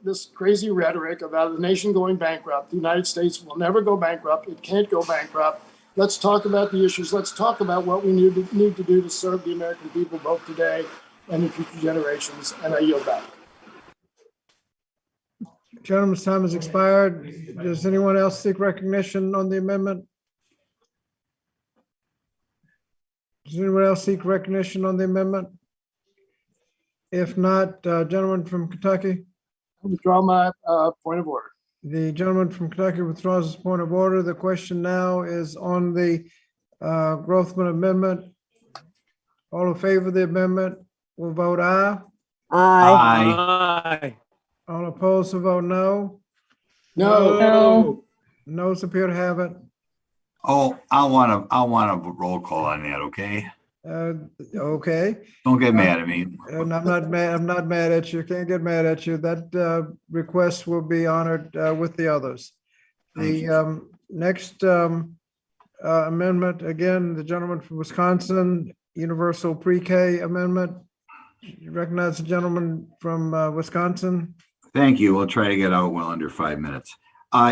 rhetoric about the nation going bankrupt. The United States will never go bankrupt. It can't go bankrupt. Let's talk about the issues. Let's talk about what we need to do to serve the American people, both today and in future generations. And I yield back. Gentleman's time has expired. Does anyone else seek recognition on the amendment? Does anyone else seek recognition on the amendment? If not, gentleman from Kentucky, I withdraw my point of order. the gentleman from Kentucky withdraws his point of order. The question now is on the Grothman amendment. All in favor of the amendment will vote aye. Aye. All opposed will vote no. No. Noes appear to have it. Oh, I want a roll call on that, okay? Okay. Don't get mad at me. And I'm not mad. I'm not mad at you. Can't get mad at you. That request will be honored with the others. The next amendment, again, the gentleman from Wisconsin, Universal Pre-K Amendment. You recognize the gentleman from Wisconsin? Thank you. We'll try to get out well under 5 minutes.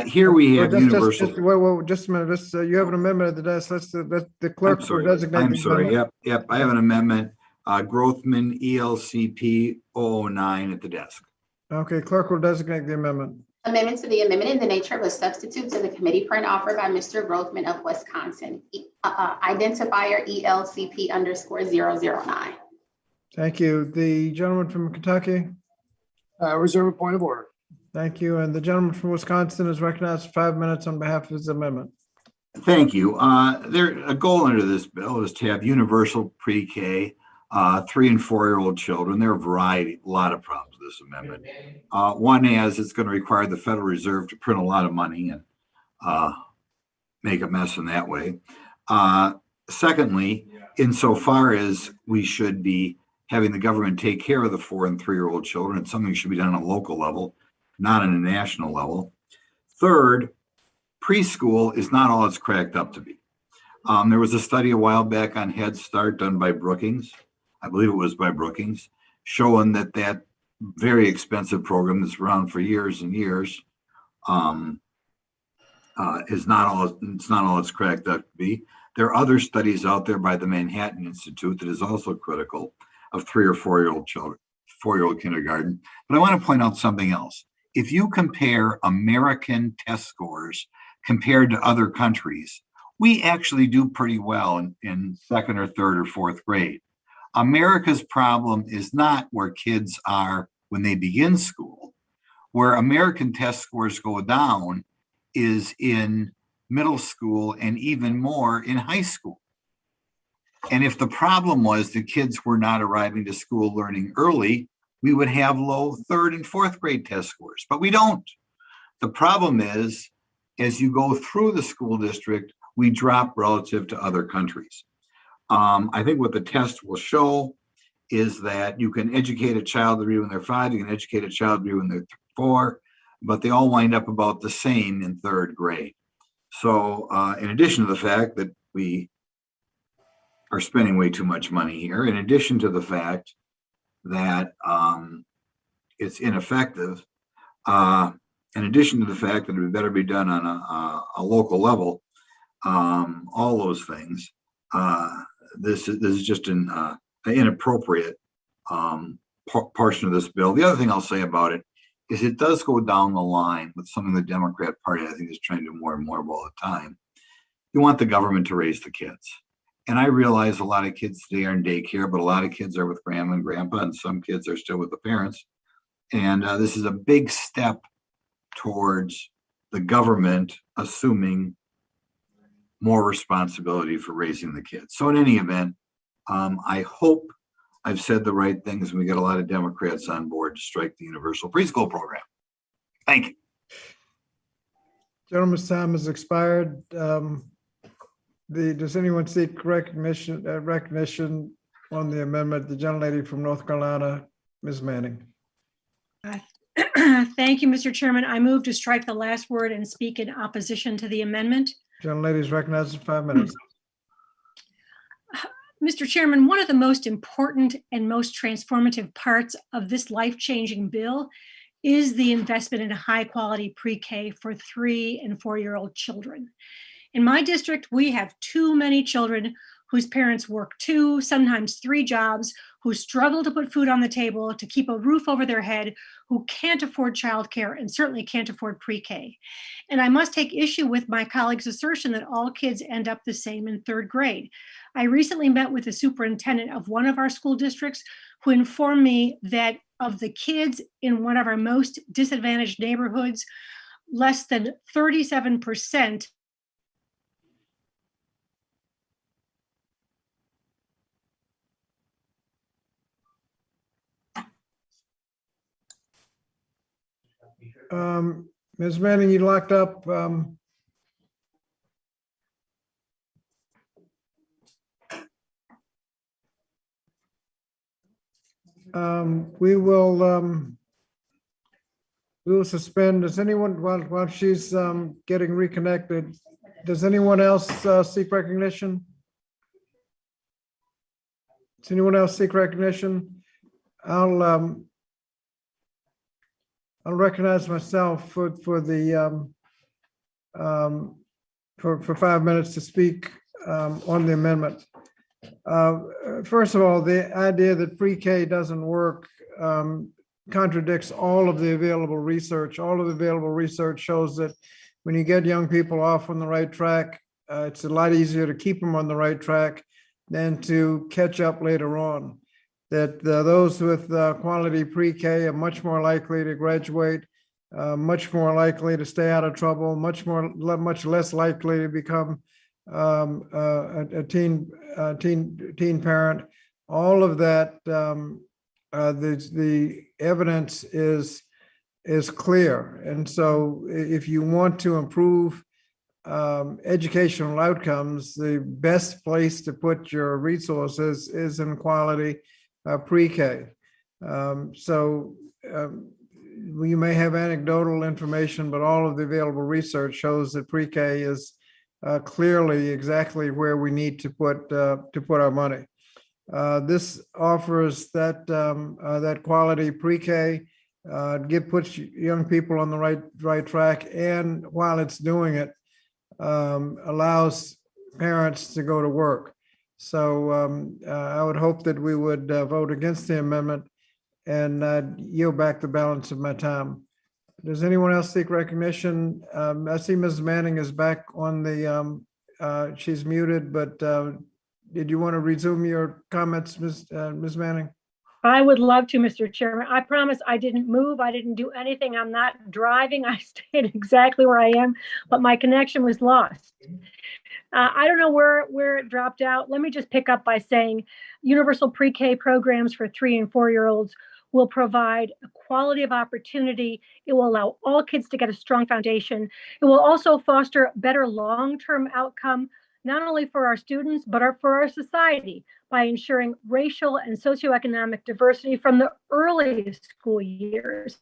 Here we have universal. Wait, just a minute. You have an amendment at the desk. The clerk will designate. I'm the sorry. amendment. Yep. I have an amendment. Grothman ELCP 009 at the desk. Okay, clerk will designate the amendment. Amendment to the amendment in the nature of a substitute to the committee print offered by Mr. Grothman of Wisconsin. Identifier ELCP_009. Thank you. The gentleman from Kentucky. Reserve a point of order. Thank you. And the gentleman from Wisconsin is recognized for 5 minutes on behalf of his amendment. Thank you. A goal under this bill is to have universal pre-K, 3 and 4-year-old children. There are a lot of problems with this amendment. One is it's going to require the Federal Reserve to print a lot of money and make a mess in that way. Secondly, insofar as we should be having the government take care of the 4 and 3-year-old children, it's something that should be done on a local level, not on a national level. Third, preschool is not all it's cracked up to be. There was a study a while back on Head Start done by Brookings. I believe it was by Brookings, showing that very expensive program that's around for years and years is not all it's cracked up to be. There are other studies out there by the Manhattan Institute that is also critical of 3 or 4-year-old children, 4-year-old kindergarten. But I want to point out something else. If you compare American test scores compared to other countries, we actually do pretty well in 2nd or 3rd or 4th grade. America's problem is not where kids are when they begin school. Where American test scores go down is in middle school and even more in high school. And if the problem was the kids were not arriving to school learning early, we would have low 3rd and 4th grade test scores, but we don't. The problem is, as you go through the school district, we drop relative to other countries. I think what the test will show is that you can educate a child to read when they're 5, you can educate a child to read when they're 4, but they all wind up about the same in 3rd grade. So in addition to the fact that we are spending way too much money here, in addition to the fact that it's ineffective, in addition to the fact that it better be done on a local level, all those things, this is just an inappropriate portion of this bill. The other thing I'll say about it is it does go down the line with something the Democrat Party, I think, is trying to do more and more of all the time. You want the government to raise the kids. And I realize a lot of kids today are in daycare, but a lot of kids are with grandma and grandpa, and some kids are still with the parents. And this is a big step towards the government assuming more responsibility for raising the kids. So in any event, I hope I've said the right things and we get a lot of Democrats on board to strike the universal preschool program. Thank you. Gentleman's time has expired. Does anyone seek recognition on the amendment? The gentlelady from North Carolina, Ms. Manning. Thank you, Mr. Chairman. I move to strike the last word and speak in opposition to the amendment. Gentlelady is recognized for 5 minutes. Mr. Chairman, one of the most important and most transformative parts of this life-changing bill is the investment in high quality pre-K for 3 and 4-year-old children. In my district, we have too many children whose parents work 2, sometimes 3 jobs, who struggle to put food on the table, to keep a roof over their head, who can't afford childcare and certainly can't afford pre-K. And I must take issue with my colleague's assertion that all kids end up the same in 3rd grade. I recently met with the superintendent of one of our school districts who informed me that of the kids in one of our most disadvantaged neighborhoods, less than 37% Ms. Manning, you locked up. We will suspend. Does anyone, while she's getting reconnected, does anyone else seek recognition? Does anyone else seek recognition? I'll recognize myself for 5 minutes to speak on the amendment. First of all, the idea that pre-K doesn't work contradicts all of the available research. All of the available research shows that when you get young people off on the right track, it's a lot easier to keep them on the right track than to catch up later on. That those with quality pre-K are much more likely to graduate, much more likely to stay out of trouble, much less likely to become a teen parent. All of that, the evidence is clear. And so if you want to improve educational outcomes, the best place to put your resources is in quality pre-K. You may have anecdotal information, but all of the available research shows that pre-K is clearly exactly where we need to put our money. This offers that quality pre-K, puts young people on the right track, and while it's doing it, allows parents to go to work. So I would hope that we would vote against the amendment, and yield back the balance of my time. Does anyone else seek recognition? I see Ms. Manning is back on the, she's muted, but did you want to resume your comments, Ms. Manning? I would love to, Mr. Chairman. I promise I didn't move. I didn't do anything. I'm not driving. I stayed exactly where I am, but my connection was lost. I don't know where it dropped out. Let me just pick up by saying universal pre-K programs for 3 and 4-year-olds will provide a quality of opportunity. It will allow all kids to get a strong foundation. It will also foster better long-term outcome, not only for our students, but for our society by ensuring racial and socioeconomic diversity from the earliest school years.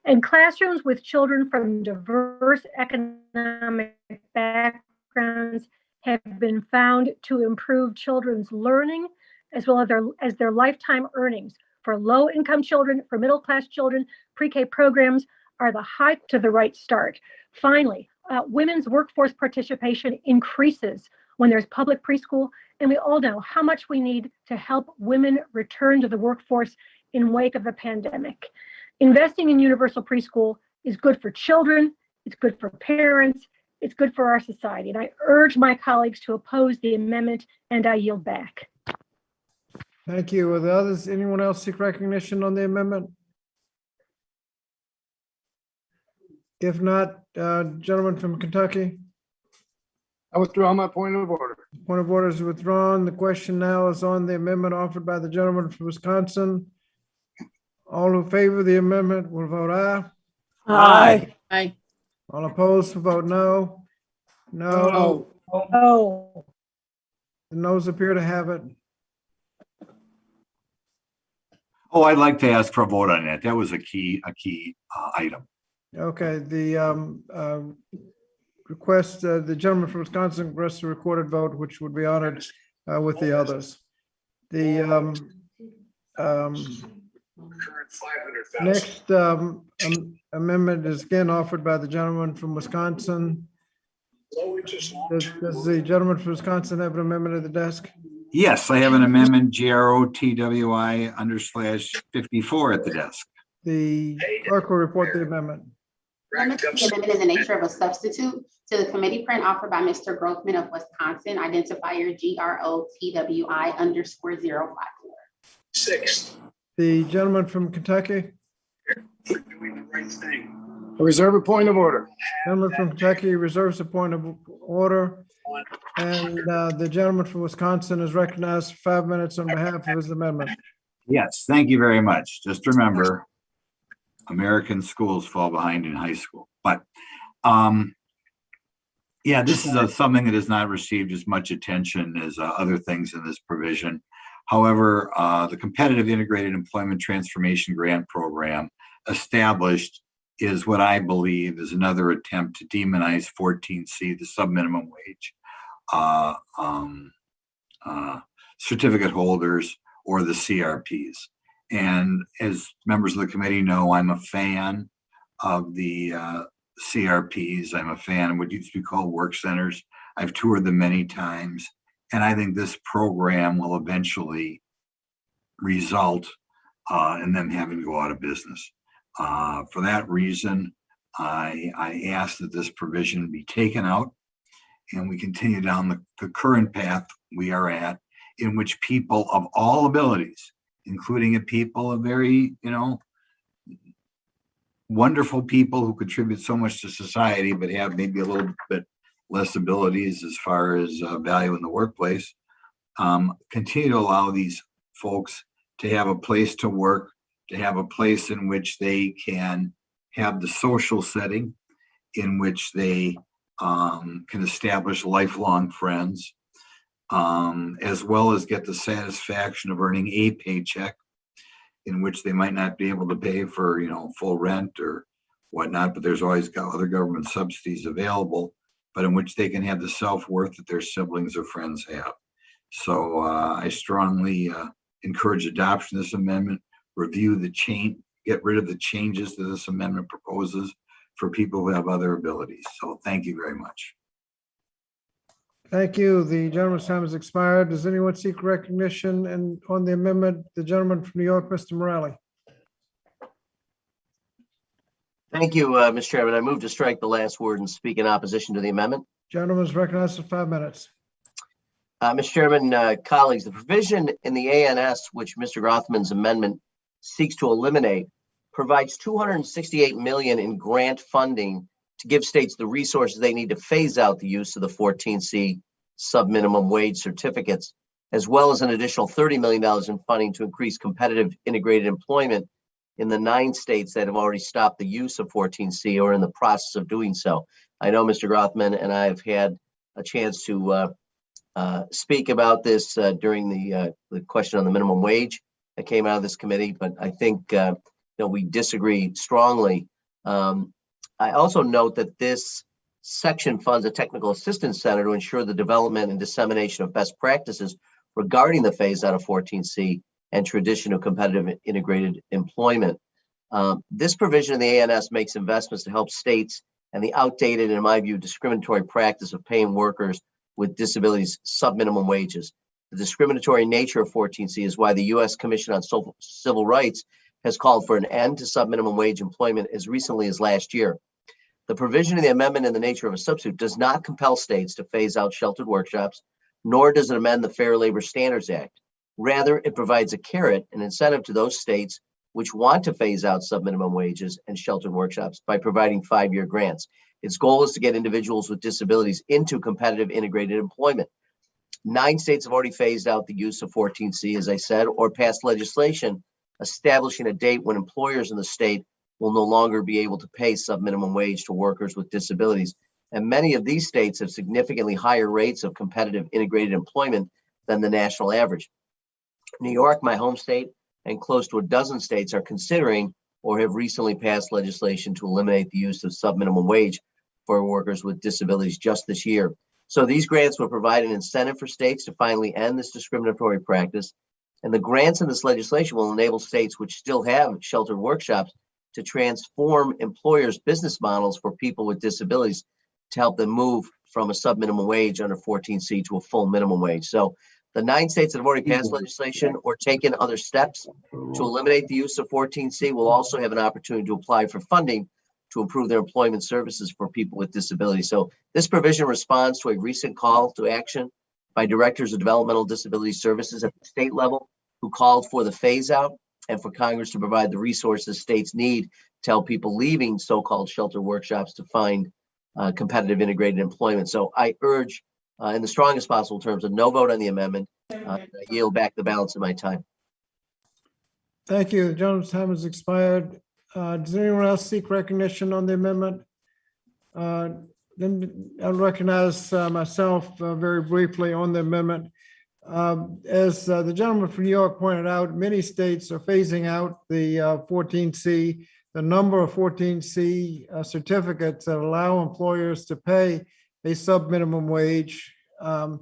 And classrooms with children from diverse economic backgrounds have been found to improve children's learning as well as their lifetime earnings. For low-income children, for middle-class children, pre-K programs are the high to the right start. Finally, women's workforce participation increases when there's public preschool, and we all know how much we need to help women return to the workforce in wake of the pandemic. Investing in universal preschool is good for children, it's good for parents, it's good for our society. And I urge my colleagues to oppose the amendment, and I yield back. Thank you. Are the others, anyone else seek recognition on the amendment? If not, gentleman from Kentucky. I withdraw my point of order. Point of order is withdrawn. The question now is on the amendment offered by the gentleman from Wisconsin. All in favor of the amendment will vote aye. Aye. Aye. All opposed will vote no. No. Oh. The noes appear to have it. Oh, I'd like to ask for a vote on that. That was a key item. Okay, the request, the gentleman from Wisconsin requests a recorded vote, which would be honored with the others. The next amendment is again offered by the gentleman from Wisconsin. Does the gentleman from Wisconsin have an amendment at the desk? Yes, I have an amendment GROTWI/54 at the desk. The clerk will report the amendment. Amendment to the amendment in the nature of a substitute to the committee print offered by Mr. Grothman of Wisconsin, identifier GROTWI_054. 6th. The gentleman from Kentucky, Doing the right thing. I reserve a point of order. gentleman from Kentucky reserves a point of order. And the gentleman from Wisconsin is recognized for 5 minutes on behalf of his amendment. Yes, thank you very much. Just remember, American schools fall behind in high school. But yeah, this is something that has not received as much attention as other things in this provision. However, the Competitive Integrated Employment Transformation Grant Program established is what I believe is another attempt to demonize 14C, the subminimum wage, certificate holders, or the CRPs. And as members of the committee know, I'm a fan of the CRPs. I'm a fan of what used to be called work centers. I've toured them many times. And I think this program will eventually result in them having to go out of business. For that reason, I ask that this provision be taken out and we continue down the current path we are at, in which people of all abilities, including people of very, wonderful people who contribute so much to society, but have maybe a little bit less abilities as far as value in the workplace, continue to allow these folks to have a place to work, to have a place in which they can have the social setting, in which they can establish lifelong friends, as well as get the satisfaction of earning a paycheck, in which they might not be able to pay for, full rent or whatnot, but there's always got other government subsidies available, but in which they can have the self-worth that their siblings or friends have. So I strongly encourage adoption of this amendment, review the change, get rid of the changes that this amendment proposes for people who have other abilities. So thank you very much. Thank you. The gentleman's time has expired. Does anyone seek recognition and on the amendment? The gentleman from New York, Mr. Morelli. Thank you, Mr. Chairman. I move to strike the last word and speak in opposition to the amendment. Gentleman is recognized for 5 minutes. Mr. Chairman, colleagues, the provision in the ANS, which Mr. Rothman's amendment seeks to eliminate, provides $268 million in grant funding to give states the resources they need to phase out the use of the 14C subminimum wage certificates, as well as an additional $30 million in funding to increase competitive integrated employment in the 9 states that have already stopped the use of 14C or in the process of doing so. I know Mr. Rothman and I have had a chance to speak about this during the question on the minimum wage that came out of this committee, but I think we disagree strongly. I also note that this section funds a technical assistance center to ensure the development and dissemination of best practices regarding the phase out of 14C and tradition of competitive integrated employment. This provision in the ANS makes investments to help states and the outdated, in my view, discriminatory practice of paying workers with disabilities subminimum wages. The discriminatory nature of 14C is why the U.S. Commission on Civil Rights has called for an end to subminimum wage employment as recently as last year. The provision of the amendment in the nature of a substitute does not compel states to phase out sheltered workshops, nor does it amend the Fair Labor Standards Act. Rather, it provides a carrot, an incentive to those states which want to phase out subminimum wages and sheltered workshops by providing 5-year grants. Its goal is to get individuals with disabilities into competitive integrated employment. 9 states have already phased out the use of 14C, as I said, or passed legislation establishing a date when employers in the state will no longer be able to pay subminimum wage to workers with disabilities. And many of these states have significantly higher rates of competitive integrated employment than the national average. New York, my home state, and close to a dozen states are considering or have recently passed legislation to eliminate the use of subminimum wage for workers with disabilities just this year. So these grants will provide an incentive for states to finally end this discriminatory practice. And the grants in this legislation will enable states which still have sheltered workshops to transform employers' business models for people with disabilities to help them move from a subminimum wage under 14C to a full minimum wage. So the 9 states that have already passed legislation or taken other steps to eliminate the use of 14C will also have an opportunity to apply for funding to improve their employment services for people with disabilities. So this provision responds to a recent call to action by directors of developmental disability services at the state level who called for the phase out and for Congress to provide the resources states need to help people leaving so-called shelter workshops to find competitive integrated employment. So I urge in the strongest possible terms a no vote on the amendment. I yield back the balance of my time. Thank you. The gentleman's time has expired. Does anyone else seek recognition on the amendment? Then I'll recognize myself very briefly on the amendment. As the gentleman from New York pointed out, many states are phasing out the 14C. The number of 14C certificates that allow employers to pay a sub-minimum wage are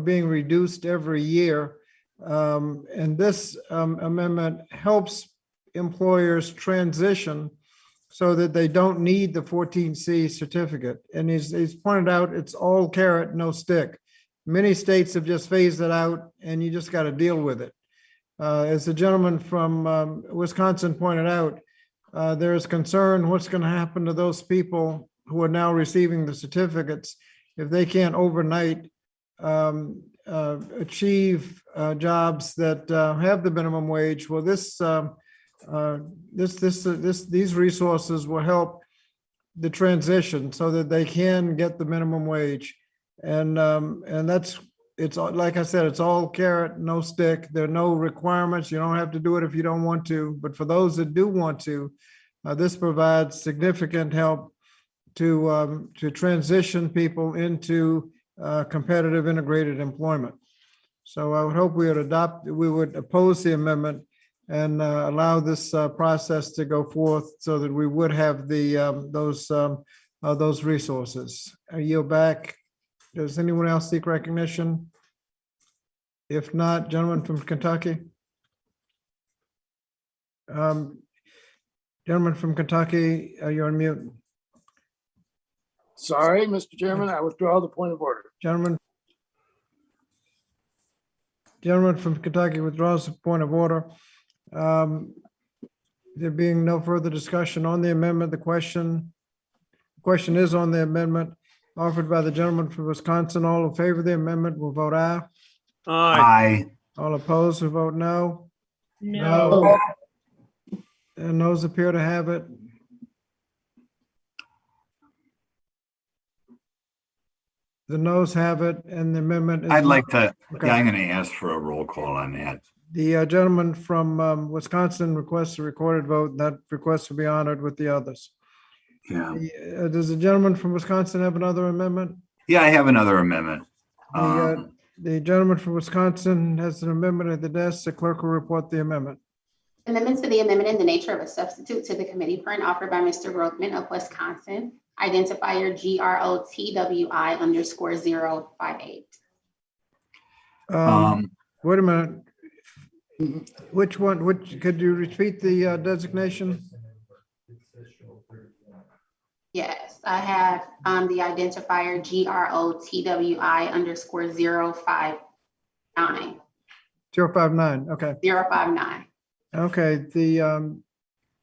being reduced every year. And this amendment helps employers transition so that they don't need the 14C certificate. And he's pointed out it's all carrot, no stick. Many states have just phased it out and you just got to deal with it. As the gentleman from Wisconsin pointed out, there is concern what's going to happen to those people who are now receiving the certificates if they can't overnight achieve jobs that have the minimum wage. Well, these resources will help the transition so that they can get the minimum wage. And it's like I said, it's all carrot, no stick. There are no requirements. You don't have to do it if you don't want to. But for those that do want to, this provides significant help to transition people into competitive integrated employment. So I would hope we would oppose the amendment and allow this process to go forth so that we would have those resources. I yield back. Does anyone else seek recognition? If not, gentleman from Kentucky. Gentleman from Kentucky, you're on mute. Sorry, Mr. Chairman, I withdraw the point of order. Gentleman from Kentucky withdraws the point of order. There being no further discussion on the amendment, the question is on the amendment offered by the gentleman from Wisconsin. All in favor of the amendment will vote aye. Aye. All opposed will vote no. No. And those appear to have it. The noes have it and the amendment is. I'd like to, Okay. yeah, I'm going to ask for a roll call on that. The gentleman from Wisconsin requests a recorded vote. That request will be honored with the others. Yeah. Does the gentleman from Wisconsin have another amendment? Yeah, I have another amendment. The gentleman from Wisconsin has an amendment at the desk. The clerk will report the amendment. Amendment to the amendment in the nature of a substitute to the committee print offered by Mr. Grothman of Wisconsin. Identifier GROTWI_058. Wait a minute. Which one, could you repeat the designation? Yes, I have the identifier GROTWI_059. 059, okay. 059. Okay, the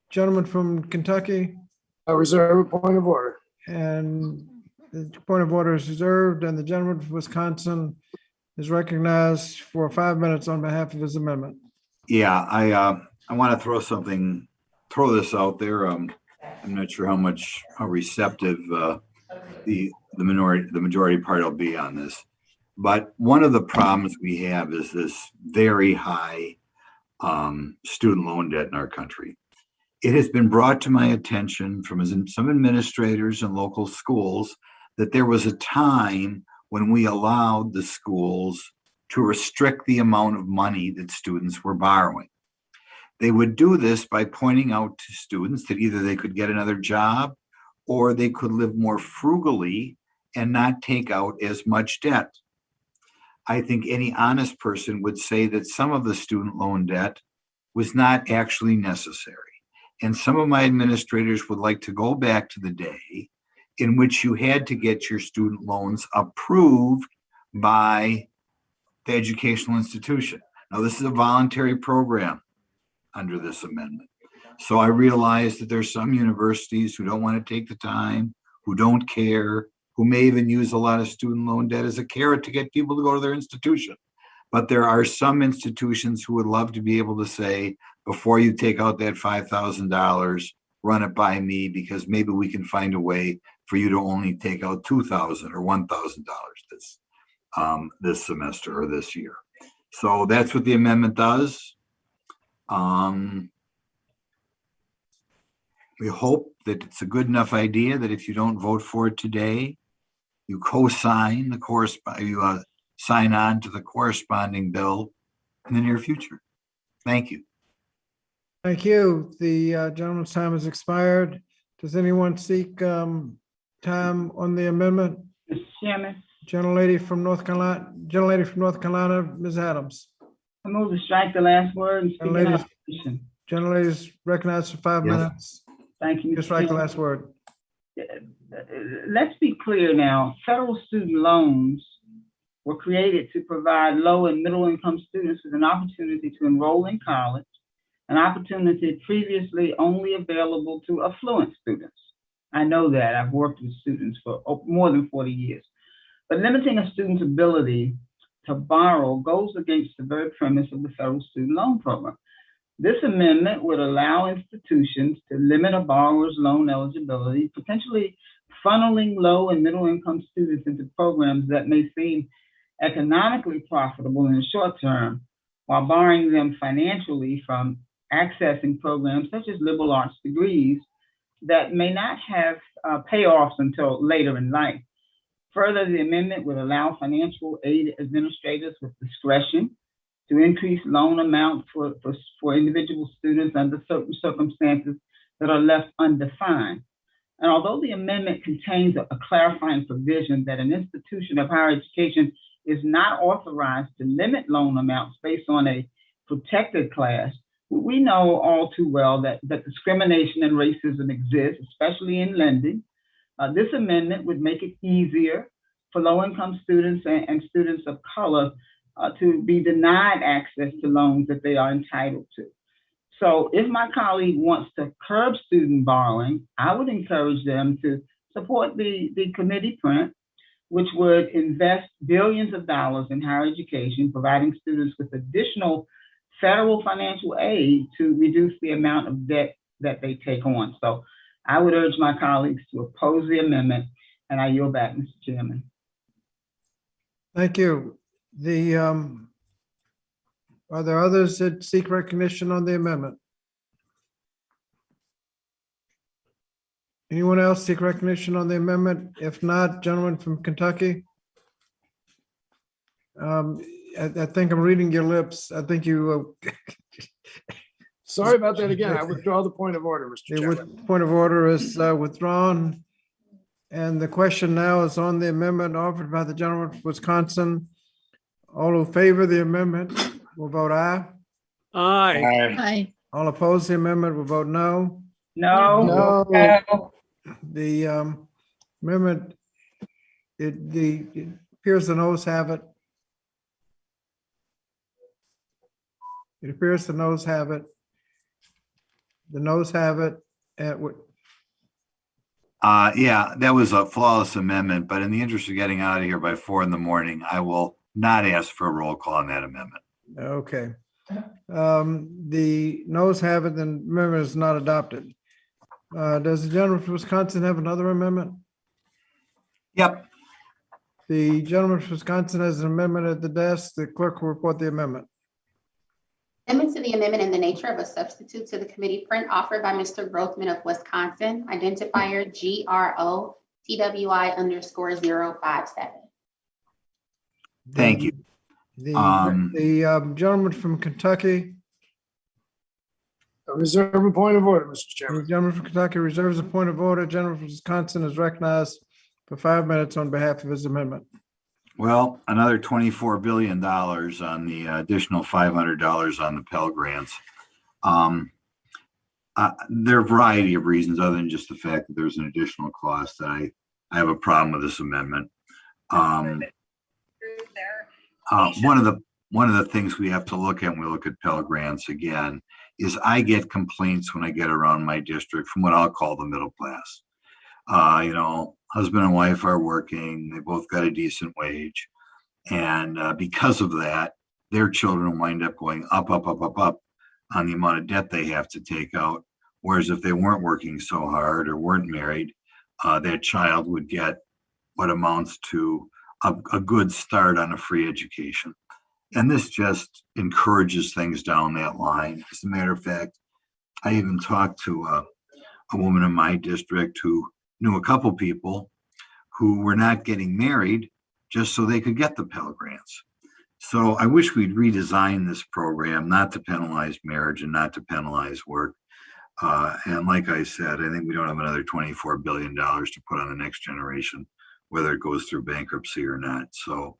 gentleman from Kentucky. I reserve a point of order. And the point of order is reserved, and the gentleman from Wisconsin is recognized for 5 minutes on behalf of his amendment. Yeah, I want to throw this out there. I'm not sure how receptive the majority party will be on this. But one of the problems we have is this very high student loan debt in our country. It has been brought to my attention from some administrators in local schools that there was a time when we allowed the schools to restrict the amount of money that students were borrowing. They would do this by pointing out to students that either they could get another job or they could live more frugally and not take out as much debt. I think any honest person would say that some of the student loan debt was not actually necessary. And some of my administrators would like to go back to the day in which you had to get your student loans approved by the educational institution. Now, this is a voluntary program under this amendment. So I realize that there's some universities who don't want to take the time, who don't care, who may even use a lot of student loan debt as a carrot to get people to go to their institution. But there are some institutions who would love to be able to say, before you take out that $5,000, run it by me, because maybe we can find a way for you to only take out $2,000 or $1,000 this semester or this year. So that's what the amendment does. We hope that it's a good enough idea that if you don't vote for it today, you co-sign the sign on to the corresponding bill in the near future. Thank you. Thank you. The gentleman's time has expired. Does anyone seek time on the amendment? Mr. Chairman, Gentlelady from North Carolina, Ms. Adams. I move to strike the last word and speak in Gentlelady's opposition. gentlelady's recognized for 5 Yes. minutes. Thank you. Just Mr. strike the Chairman. last word. Let's be clear now. Federal student loans were created to provide low and middle income students with an opportunity to enroll in college, an opportunity previously only available to affluent students. I know that. I've worked with students for more than 40 years. But limiting a student's ability to borrow goes against the very premise of the federal student loan program. This amendment would allow institutions to limit a borrower's loan eligibility, potentially funneling low and middle income students into programs that may seem economically profitable in the short term, while barring them financially from accessing programs such as liberal arts degrees that may not have payoffs until later in life. Further, the amendment would allow financial aid administrators with discretion to increase loan amounts for individual students under certain circumstances that are left undefined. And although the amendment contains a clarifying provision that an institution of higher education is not authorized to limit loan amounts based on a protected class, we know all too well that discrimination and racism exist, especially in lending. This amendment would make it easier for low-income students and students of color to be denied access to loans that they are entitled to. So if my colleague wants to curb student borrowing, I would encourage them to support the committee print, which would invest billions of dollars in higher education, providing students with additional federal financial aid to reduce the amount of debt that they take on. So I would urge my colleagues to oppose the amendment, and I yield back, Mr. Chairman. Thank you. Are there others that seek recognition on the amendment? Anyone else seek recognition on the amendment? If not, gentleman from Kentucky. I think I'm reading your lips. I think you. Sorry about that again. I withdraw the point of order, Mr. Chairman. The point of order is withdrawn. And the question now is on the amendment offered by the gentleman from Wisconsin. All who favor the amendment will vote aye. Aye. Aye. All opposed to the amendment will vote no. No. The amendment, it appears the noes have it. It appears the noes have it. The noes have it. Yeah, that was a flawless amendment, but in the interest of getting out of here by 4 a.m, I will not ask for a roll call on that amendment. Okay. The noes have it, then amendment is not adopted. Does the gentleman from Wisconsin have another amendment? Yep. The gentleman from Wisconsin has an amendment at the desk. The clerk will report the amendment. Amendment to the amendment in the nature of a substitute to the committee print offered by Mr. Grothman of Wisconsin, identifier GRO-TWI_057. Thank you. The gentleman from Kentucky. I reserve a point of order, Mr. The Chairman. gentleman from Kentucky reserves a point of order. Gentleman from Wisconsin is recognized for 5 minutes on behalf of his amendment. Well, another $24 billion on the additional $500 on the Pell Grants. There are a variety of reasons other than just the fact that there's an additional cost that I have a problem with this amendment. One of the things we have to look at when we look at Pell Grants again is I get complaints when I get around my district from what I'll call the middle class. Husband and wife are working, they both got a decent wage. And because of that, their children wind up going up, up, up, up, up on the amount of debt they have to take out. Whereas if they weren't working so hard or weren't married, that child would get what amounts to a good start on a free education. And this just encourages things down that line. As a matter of fact, I even talked to a woman in my district who knew a couple people who were not getting married just so they could get the Pell Grants. So I wish we'd redesign this program, not to penalize marriage and not to penalize work. And like I said, I think we don't have another $24 billion to put on the next generation, whether it goes through bankruptcy or not. So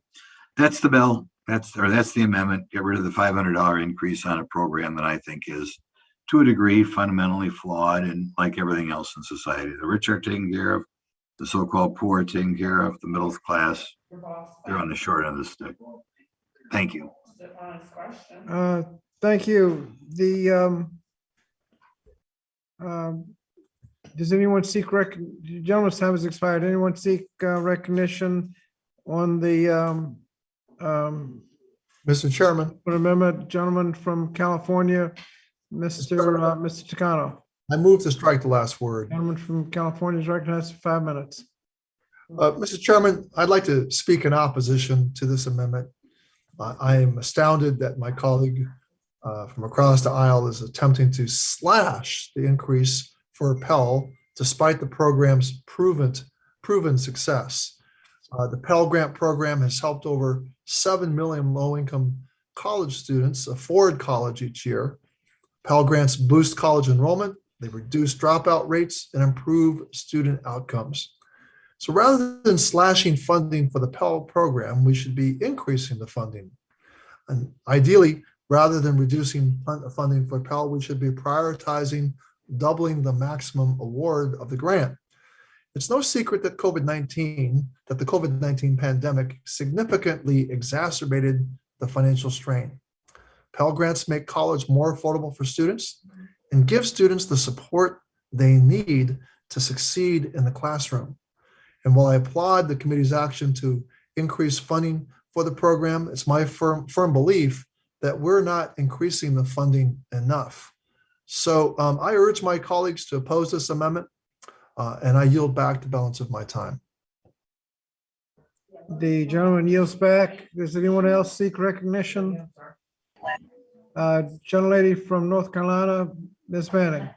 that's the bill. That's the amendment. Get rid of the $500 increase on a program that I think is, to a degree, fundamentally flawed, and like everything else in society, the rich are taken care of, the so-called poor are taken care of, the middle class, they're on the short end of the stick. Thank you. Thank you. Does anyone seek gentleman's time has expired. Anyone seek recognition on the Mr. Chairman, amendment? Gentleman from California, Mr. Takano. I move to strike the last word. Gentleman from California is recognized for 5 minutes. Mr. Chairman, I'd like to speak in opposition to this amendment. I am astounded that my colleague from across the aisle is attempting to slash the increase for Pell despite the program's proven success. The Pell Grant program has helped over 7 million low-income college students afford college each year. Pell Grants boost college enrollment, they reduce dropout rates, and improve student outcomes. So rather than slashing funding for the Pell program, we should be increasing the funding. And ideally, rather than reducing funding for Pell, we should be prioritizing doubling the maximum award of the grant. It's no secret that the COVID-19 pandemic significantly exacerbated the financial strain. Pell Grants make college more affordable for students and give students the support they need to succeed in the classroom. And while I applaud the committee's action to increase funding for the program, it's my firm belief that we're not increasing the funding enough. So I urge my colleagues to oppose this amendment, and I yield back the balance of my time. The gentleman yields back. Does anyone else seek recognition? Gentlelady from North Carolina, Ms. Manning.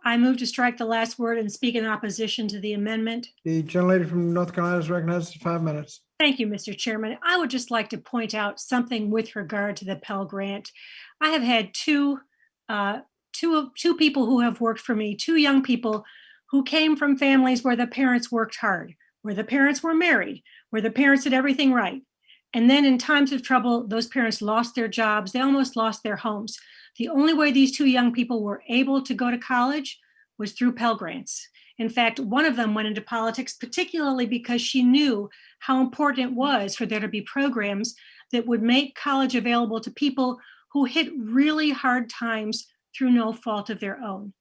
I move to strike the last word and speak in opposition to the amendment. The gentlelady from North Carolina is recognized for 5 minutes. Thank you, Mr. Chairman. I would just like to point out something with regard to the Pell Grant. I have had two people who have worked for me, two young people who came from families where the parents worked hard, where the parents were married, where the parents did everything right. And then in times of trouble, those parents lost their jobs. They almost lost their homes. The only way these two young people were able to go to college was through Pell Grants. In fact, one of them went into politics, particularly because she knew how important it was for there to be programs that would make college available to people who hit really hard times through no fault of their own.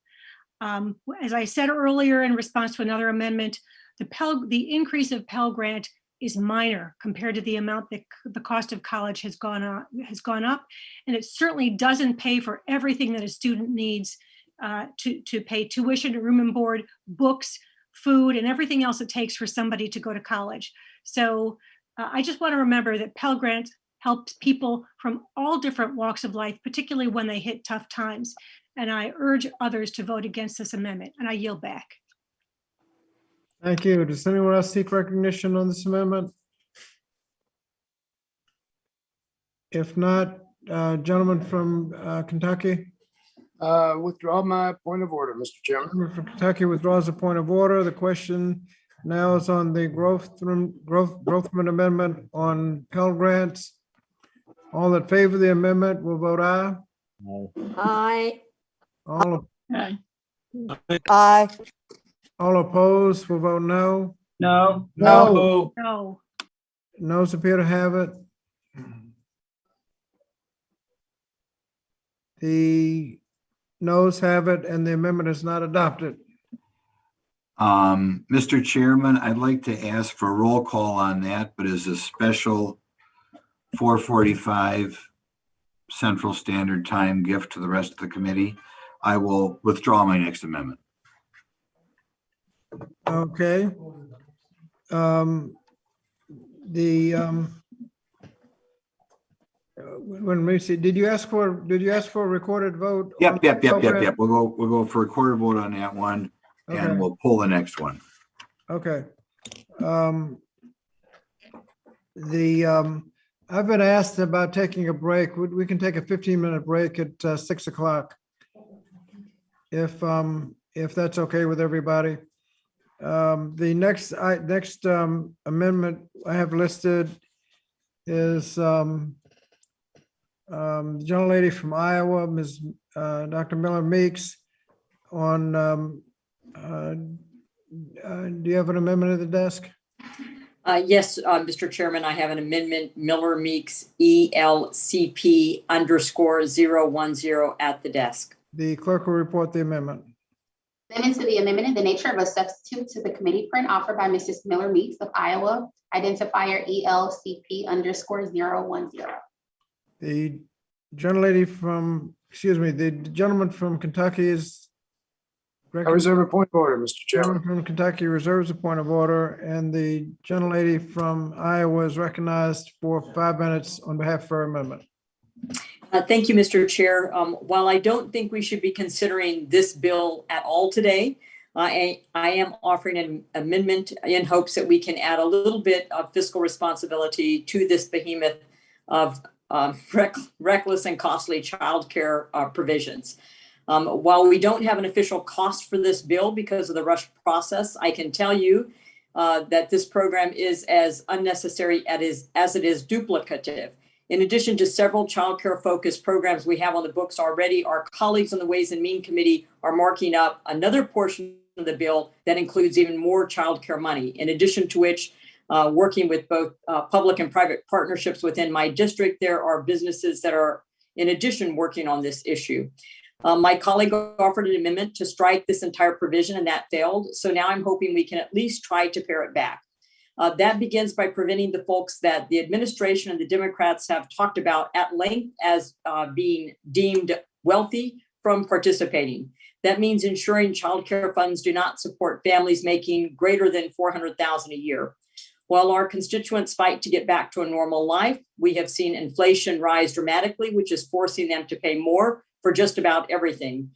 As I said earlier in response to another amendment, the increase of Pell Grant is minor compared to the amount that the cost of college has gone up, and it certainly doesn't pay for everything that a student needs to pay tuition, room and board, books, food, and everything else it takes for somebody to go to college. So I just want to remember that Pell Grant helps people from all different walks of life, particularly when they hit tough times. And I urge others to vote against this amendment, and I yield back. Thank you. Does anyone else seek recognition on this amendment? If not, gentleman from Kentucky. Withdraw my point of order, Mr. Chairman. Gentleman from Kentucky withdraws a point of order. The question now is on the Grothman amendment on Pell Grants. All in favor of the amendment will vote aye. Aye. Aye. All opposed will vote no. No. No. No. Noes appear to have it. The noes have it, and the amendment is not adopted. Mr. Chairman, I'd like to ask for a roll call on that, but as a special 445 Central Standard Time gift to the rest of the committee. I will withdraw my next amendment. Okay. When we see, did you ask for a recorded vote? Yep. We'll go for a recorded vote on that one, Okay. and we'll pull the next one. Okay. I've been asked about taking a break. We can take a 15-minute break at 6 o'clock. If that's okay with everybody. The next amendment I have listed is the gentlelady from Iowa, Ms. Dr. Miller Meeks, on, do you have an amendment at the desk? Yes, Mr. Chairman, I have an amendment, Miller Meeks ELCP _010 at the desk. The clerk will report the amendment. Amendment to the amendment in the nature of a substitute to the committee print offered by Mrs. Miller Meeks of Iowa, identifier ELCP _010. The gentlelady from, the gentleman from Kentucky is. I reserve a point of order, Mr. Chairman. Gentleman from Kentucky reserves a point of order, and the gentlelady from Iowa is recognized for 5 minutes on behalf of her amendment. Thank you, Mr. Chair. While I don't think we should be considering this bill at all today, I am offering an amendment in hopes that we can add a little bit of fiscal responsibility to this behemoth of reckless and costly childcare provisions. While we don't have an official cost for this bill because of the rushed process, I can tell you that this program is as unnecessary as it is duplicative. In addition to several childcare focused programs we have on the books already, our colleagues on the Ways and Means Committee are marking up another portion of the bill that includes even more childcare money. In addition to which, working with both public and private partnerships within my district, there are businesses that are in addition working on this issue. My colleague offered an amendment to strike this entire provision and that failed. So now I'm hoping we can at least try to pare it back. That begins by preventing the folks that the administration and the Democrats have talked about at length as being deemed wealthy from participating. That means ensuring child care funds do not support families making greater than $400,000 a year. While our constituents fight to get back to a normal life, we have seen inflation rise dramatically, which is forcing them to pay more for just about everything.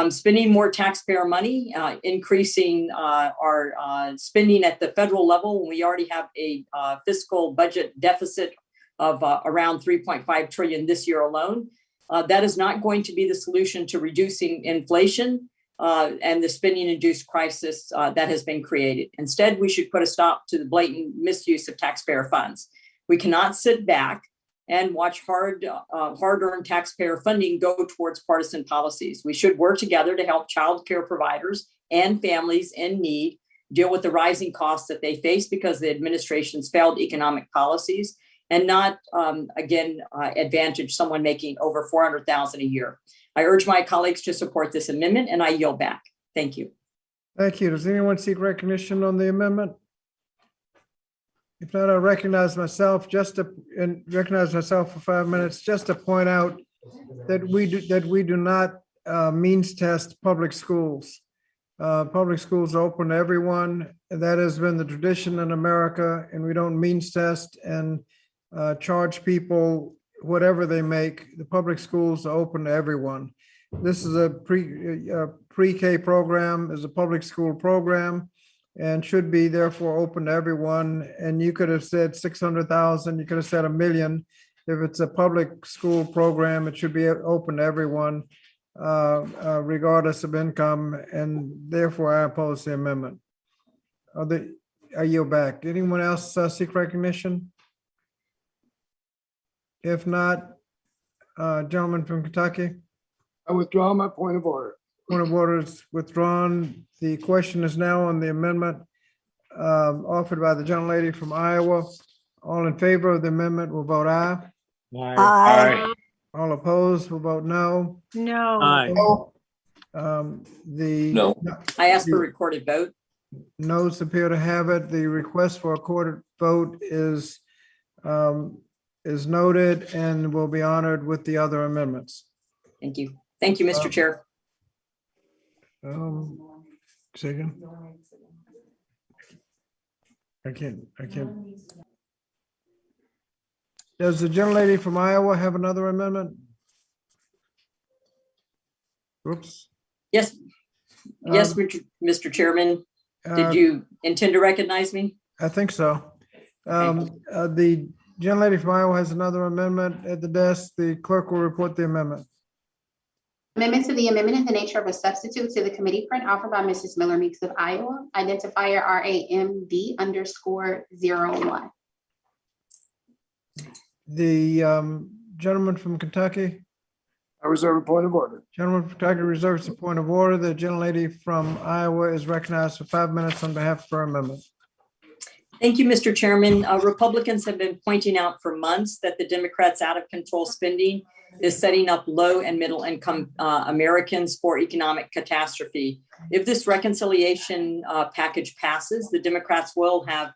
Spending more taxpayer money, increasing our spending at the federal level when we already have a fiscal budget deficit of around 3.5 trillion this year alone. That is not going to be the solution to reducing inflation and the spending-induced crisis that has been created. Instead, we should put a stop to the blatant misuse of taxpayer funds. We cannot sit back and watch hard-earned taxpayer funding go towards partisan policies. We should work together to help child care providers and families in need deal with the rising costs that they face because of the administration's failed economic policies, and not, advantage someone making over $400,000 a year. I urge my colleagues to support this amendment, and I yield back. Thank you. Thank you. Does anyone seek recognition on the amendment? If not, I recognize myself for 5 minutes, just to point out that we do not means test public schools. Public schools are open to everyone. That has been the tradition in America, and we don't means test and charge people whatever they make. The public schools are open to everyone. This is a pre-K program, is a public school program, and should be therefore open to everyone. And you could have said 600,000, you could have said 1 million. If it's a public school program, it should be open to everyone, regardless of income, and therefore I oppose the amendment. I yield back. Anyone else seek recognition? If not, gentleman from Kentucky. I withdraw my point of order. Point of order is withdrawn. The question is now on the amendment offered by the gentlelady from Iowa. All in favor of the amendment will vote aye. Aye. All opposed will vote no. No. Aye. No. I ask for a recorded vote. Noes appear to have it. The request for a recorded vote is is noted and will be honored with the other amendments. Thank you. Thank you, Mr. Chair. Second. I can't. Does the gentlelady from Iowa have another amendment? Oops. Yes. Yes, Mr. Chairman. Did you intend to recognize me? I think so. The gentlelady from Iowa has another amendment at the desk. The clerk will report the amendment. Amendment to the amendment in the nature of a substitute to the committee print offered by Mrs. Miller Meeks of Iowa, identifier RAMD_01. The gentleman from Kentucky. I reserve a point of order. Gentleman from Kentucky reserves a point of order. The gentlelady from Iowa is recognized for 5 minutes on behalf of her amendment. Thank you, Mr. Chairman. Republicans have been pointing out for months that the Democrats' out of control spending is setting up low and middle income Americans for economic catastrophe. If this reconciliation package passes, the Democrats will have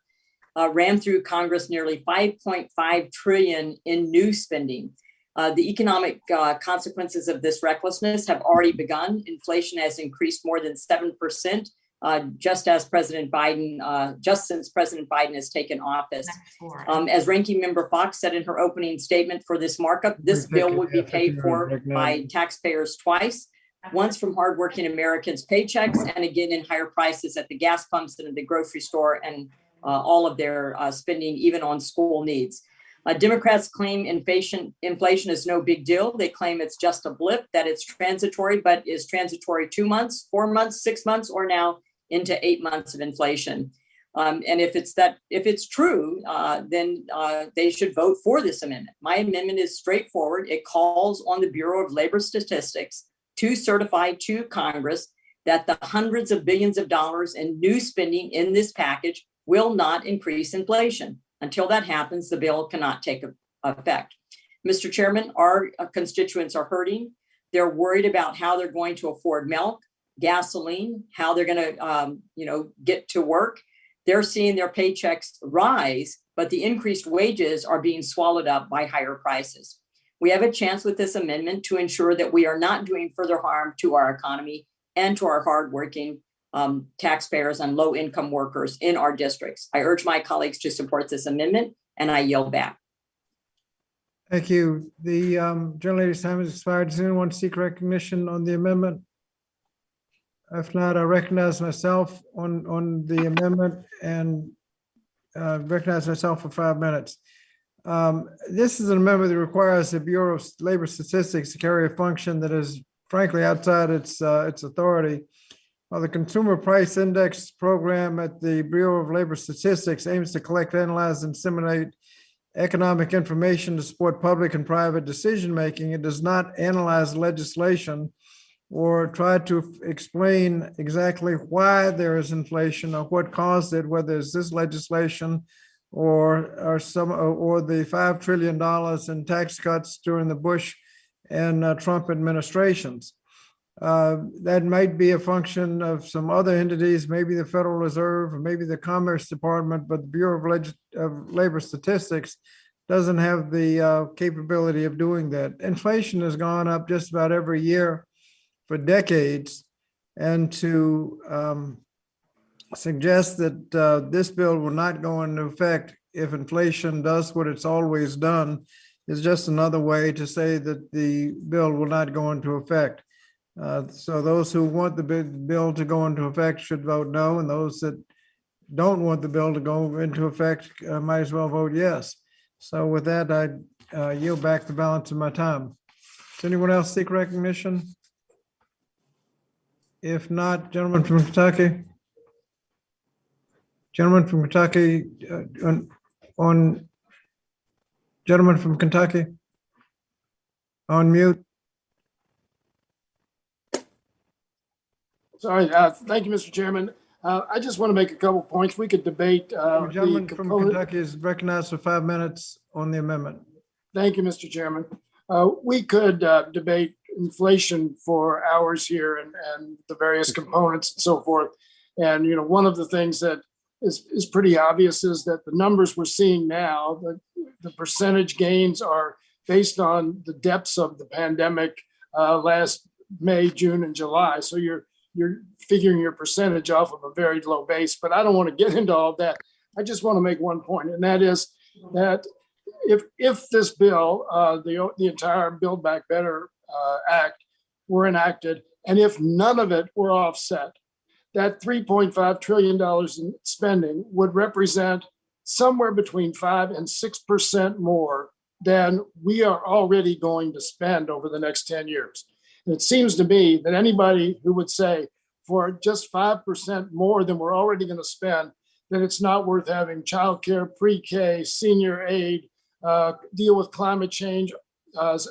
rammed through Congress nearly $5.5 trillion in new spending. The economic consequences of this recklessness have already begun. Inflation has increased more than 7%. Just since President Biden has taken office. As Ranking Member Fox said in her opening statement for this markup, this bill would be paid for by taxpayers twice, once from hardworking Americans' paychecks and again in higher prices at the gas pumps and at the grocery store and all of their spending, even on school needs. Democrats claim inflation is no big deal. They claim it's just a blip, that it's transitory, but is transitory 2 months, 4 months, 6 months, or now into 8 months of inflation. And if it's true, then they should vote for this amendment. My amendment is straightforward. It calls on the Bureau of Labor Statistics to certify to Congress that the hundreds of billions of dollars in new spending in this package will not increase inflation. Until that happens, the bill cannot take effect. Mr. Chairman, our constituents are hurting. They're worried about how they're going to afford milk, gasoline, how they're going to, get to work. They're seeing their paychecks rise, but the increased wages are being swallowed up by higher prices. We have a chance with this amendment to ensure that we are not doing further harm to our economy and to our hardworking taxpayers and low-income workers in our districts. I urge my colleagues to support this amendment, and I yield back. Thank you. The gentlelady's time has expired. Does anyone seek recognition on the amendment? If not, I recognize myself on the amendment and recognize myself for 5 minutes. This is an amendment that requires the Bureau of Labor Statistics to carry a function that is frankly outside its authority. While the Consumer Price Index program at the Bureau of Labor Statistics aims to collect, analyze, and disseminate economic information to support public and private decision-making, it does not analyze legislation or try to explain exactly why there is inflation or what caused it, whether it's this legislation or the $5 trillion in tax cuts during the Bush and Trump administrations. That might be a function of some other entities, maybe the Federal Reserve or maybe the Commerce Department, but the Bureau of Labor Statistics doesn't have the capability of doing that. Inflation has gone up just about every year for decades, and to suggest that this bill will not go into effect if inflation does what it's always done is just another way to say that the bill will not go into effect. So those who want the bill to go into effect should vote no, and those that don't want the bill to go into effect might as well vote yes. So with that, I yield back the balance of my time. Does anyone else seek recognition? If not, gentleman from Kentucky. Gentleman from Kentucky, gentleman from Kentucky, on mute. Sorry, thank you, Mr. Chairman. I just want to make a couple points. We could debate. The gentleman from Kentucky is recognized for 5 minutes on the amendment. Thank you, Mr. Chairman. We could debate inflation for hours here and the various components and so forth. And, one of the things that is pretty obvious, is that the numbers we're seeing now, the percentage gains are based on the depths of the pandemic last May, June, and July. So you're figuring your percentage off of a very low base, but I don't want to get into all that. I just want to make one point, and that is that if this bill, the entire Build Back Better Act were enacted, and if none of it were offset, that $3.5 trillion in spending would represent somewhere between 5 and 6% more than we are already going to spend over the next 10 years. And it seems to me that anybody who would say for just 5% more than we're already going to spend, that it's not worth having childcare, pre-K, senior aid, deal with climate change,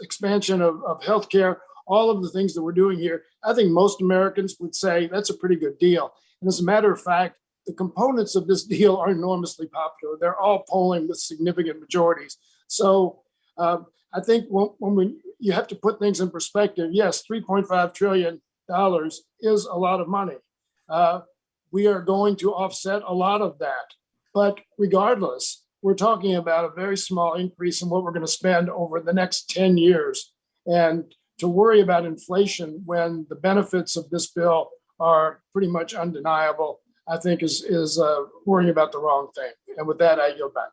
expansion of healthcare, all of the things that we're doing here, I think most Americans would say that's a pretty good deal. And as a matter of fact, the components of this deal are enormously popular. They're all polling with significant majorities. So I think you have to put things in perspective. Yes, $3.5 trillion is a lot of money. We are going to offset a lot of that. But regardless, we're talking about a very small increase in what we're going to spend over the next 10 years. And to worry about inflation when the benefits of this bill are pretty much undeniable, I think is worrying about the wrong thing. And with that, I yield back.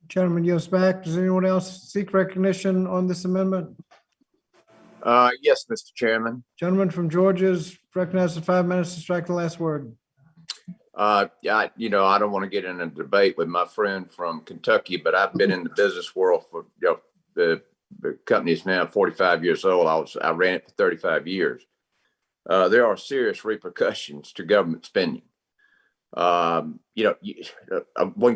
Gentleman yields back. Does anyone else seek recognition on this amendment? Yes, Mr. Chairman. Gentleman from Georgia is recognized for 5 minutes to strike the last word. I don't want to get in a debate with my friend from Kentucky, but I've been in the business world for, the company is now 45 years old. I ran it for 35 years. There are serious repercussions to government spending. One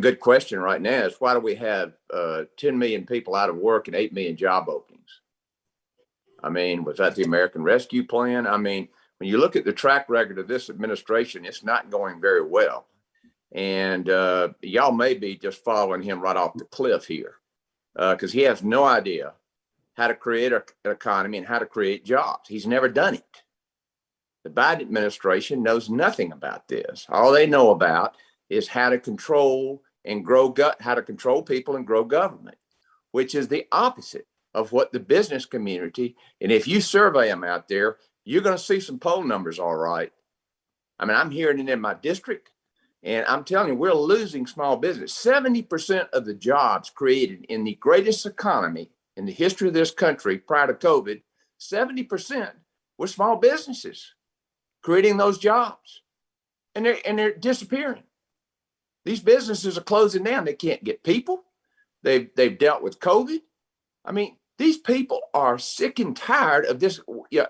good question right now is, why do we have 10 million people out of work and 8 million job openings? I mean, was that the American Rescue Plan? I mean, when you look at the track record of this administration, it's not going very well. And y'all may be just following him right off the cliff here, because he has no idea how to create an economy and how to create jobs. He's never done it. The Biden administration knows nothing about this. All they know about is how to control and grow how to control people and grow government, which is the opposite of what the business community, and if you survey them out there, you're going to see some poll numbers, all right. I mean, I'm hearing it in my district, and I'm telling you, we're losing small business. 70% of the jobs created in the greatest economy in the history of this country prior to COVID, 70% were small businesses creating those jobs, and they're disappearing. These businesses are closing down. They can't get people. They've dealt with COVID. I mean, these people are sick and tired of this,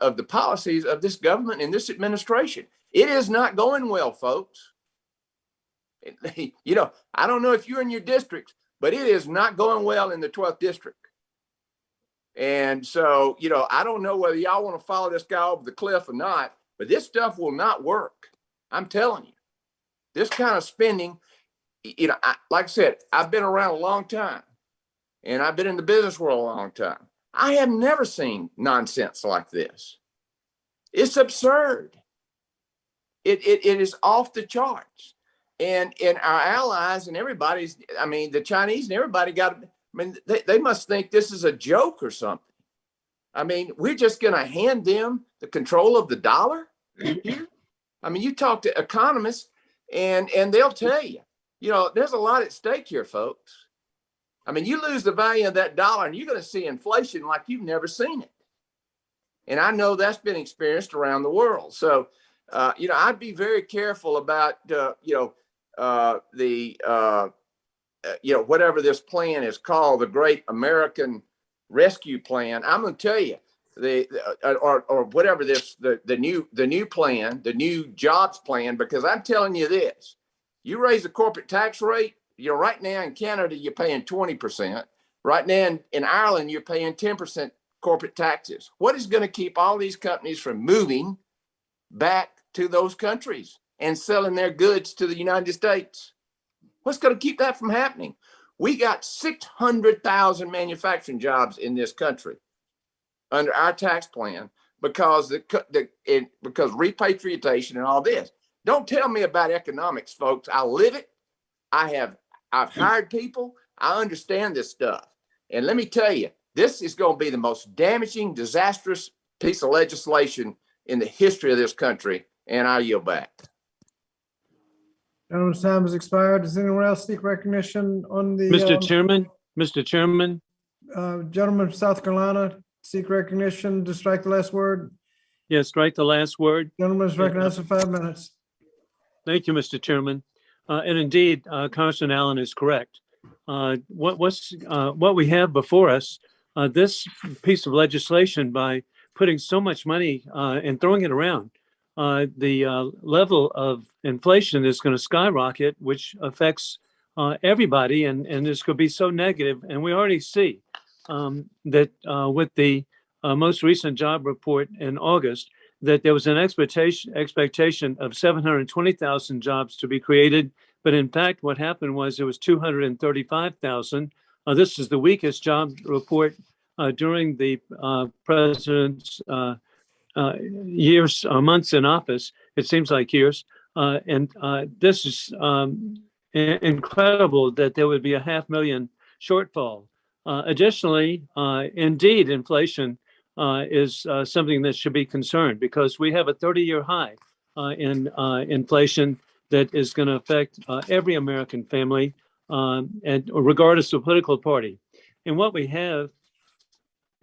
of the policies of this government and this administration. It is not going well, folks. I don't know if you're in your districts, but it is not going well in the 12th district. And so, I don't know whether y'all want to follow this guy over the cliff or not, but this stuff will not work. I'm telling you, this kind of spending, like I said, I've been around a long time and I've been in the business world a long time. I have never seen nonsense like this. It's absurd. It is off the charts. And our allies and everybody's, the Chinese and everybody they must think this is a joke or something. I mean, we're just going to hand them the control of the dollar here. I mean, you talk to economists and they'll tell you, there's a lot at stake here, folks. I mean, you lose the value of that dollar and you're going to see inflation like you've never seen it. And I know that's been experienced around the world. So, I'd be very careful about, whatever this plan is called, the Great American Rescue Plan. I'm going to tell you, or whatever the new plan, the new jobs plan, because I'm telling you this, you raise the corporate tax rate, right now in Canada, you're paying 20%. Right now in Ireland, you're paying 10% corporate taxes. What is going to keep all these companies from moving back to those countries and selling their goods to the United States? What's going to keep that from happening? We got 600,000 manufacturing jobs in this country under our tax plan because because repatriation and all this. Don't tell me about economics, folks. I live it. I've hired people. I understand this stuff. And let me tell you, this is going to be the most damaging, disastrous piece of legislation in the history of this country. And I yield back. Gentleman's time has expired. Does anyone else seek recognition on the? Mr. Chairman, Gentleman from South Carolina, seek recognition to strike the last word. yes, strike the last word. Gentleman is recognized for 5 minutes. Thank you, Mr. Chairman. And indeed, Congressman Allen is correct. What we have before us, this piece of legislation, by putting so much money and throwing it around, the level of inflation is going to skyrocket, which affects everybody, and this could be so negative. And we already see that with the most recent job report in August, that there was an expectation of 720,000 jobs to be created. But in fact, what happened was there was 235,000. This is the weakest job report during the president's months in office. It seems like years. And this is incredible that there would be a 500,000 shortfall. Additionally, indeed, inflation is something that should be concerned, because we have a 30-year high in inflation that is going to affect every American family, and regardless of political party. And what we have,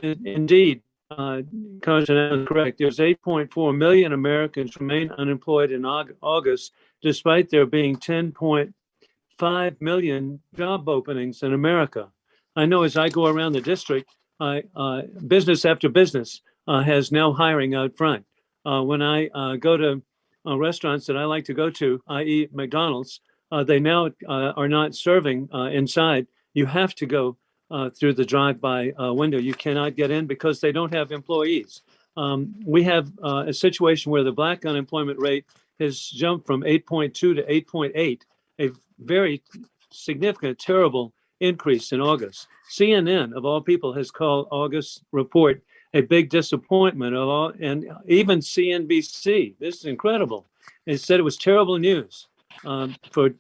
indeed, Congressman is correct. There's 8.4 million Americans remain unemployed in August, despite there being 10.5 million job openings in America. I know as I go around the district, business after business has no hiring out front. When I go to restaurants that I like to go to, i.e. McDonald's, they now are not serving inside. You have to go through the drive-by window. You cannot get in because they don't have employees. We have a situation where the Black unemployment rate has jumped from 8.2 to 8.8, a very significant, terrible increase in August. CNN, of all people, has called August's report a big disappointment of all, and even CNBC. This is incredible. It said it was terrible news for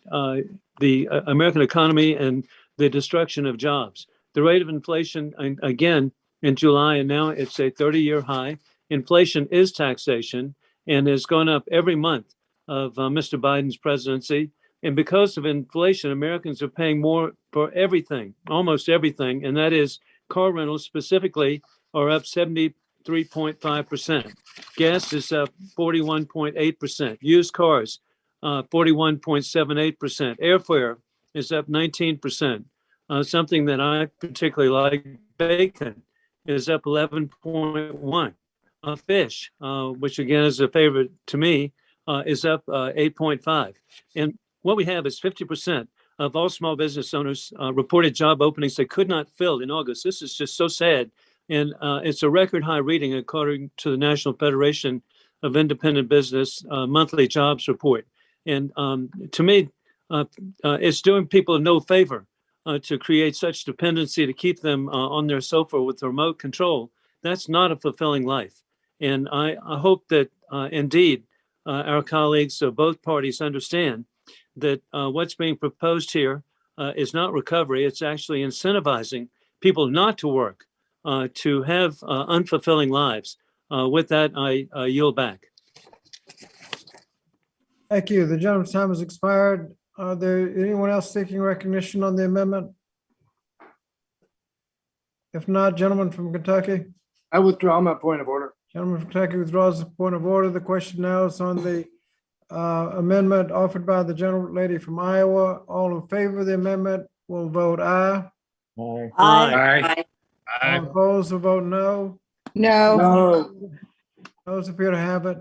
the American economy and the destruction of jobs. The rate of inflation, again, in July, and now it's a 30-year high. Inflation is taxation and has gone up every month of Mr. Biden's presidency. And because of inflation, Americans are paying more for everything, almost everything, and that is car rentals specifically are up 73.5%. Gas is up 41.8%. Used cars, 41.78%. Airfare is up 19%. Something that I particularly like, bacon, is up 11.1. Fish, which again is a favorite to me, is up 8.5. And what we have is 50% of all small business owners reported job openings they could not fill in August. This is just so sad. And it's a record high reading according to the National Federation of Independent Business monthly jobs report. And to me, it's doing people no favor to create such dependency to keep them on their sofa with remote control. That's not a fulfilling life. And I hope that indeed our colleagues of both parties understand that what's being proposed here is not recovery. It's actually incentivizing people not to work, to have unfulfilling lives. With that, I yield back. Thank you. The gentleman's time has expired. Are there anyone else seeking recognition on the amendment? If not, gentleman from Kentucky. I withdraw my point of order. Gentleman from Kentucky withdraws the point of order. The question now is on the amendment offered by the gentlelady from Iowa. All in favor of the amendment will vote aye. Aye. Aye. All opposed will vote no. No. Those appear to have it.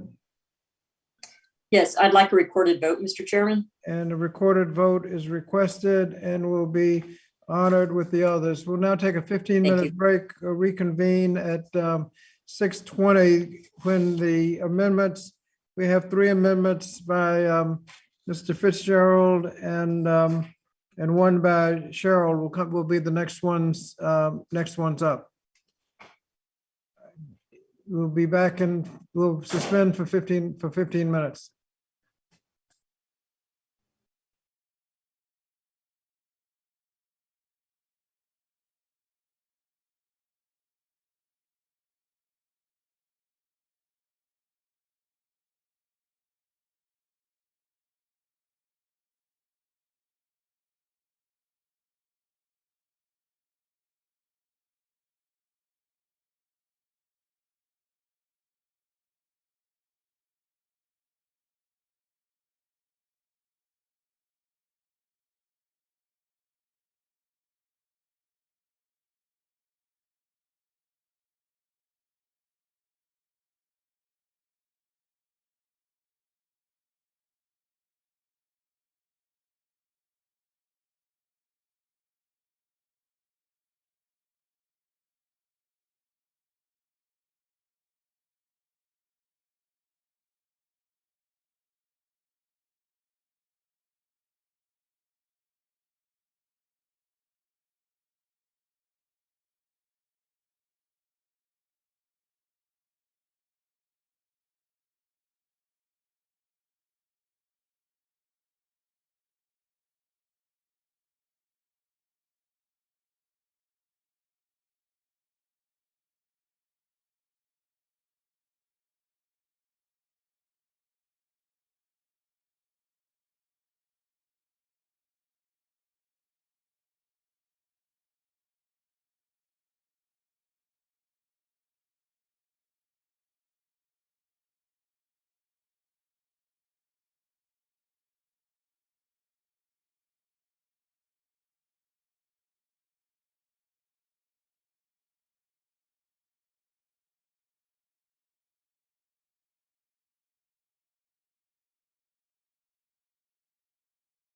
Yes, I'd like a recorded vote, Mr. Chairman. And a recorded vote is requested and will be honored with the others. We'll now take a 15-minute break, reconvene at 6:20 when the amendments, we have 3 amendments by Mr. Fitzgerald and one by Cheryl will be the next ones up. We'll be back and we'll suspend for 15 minutes.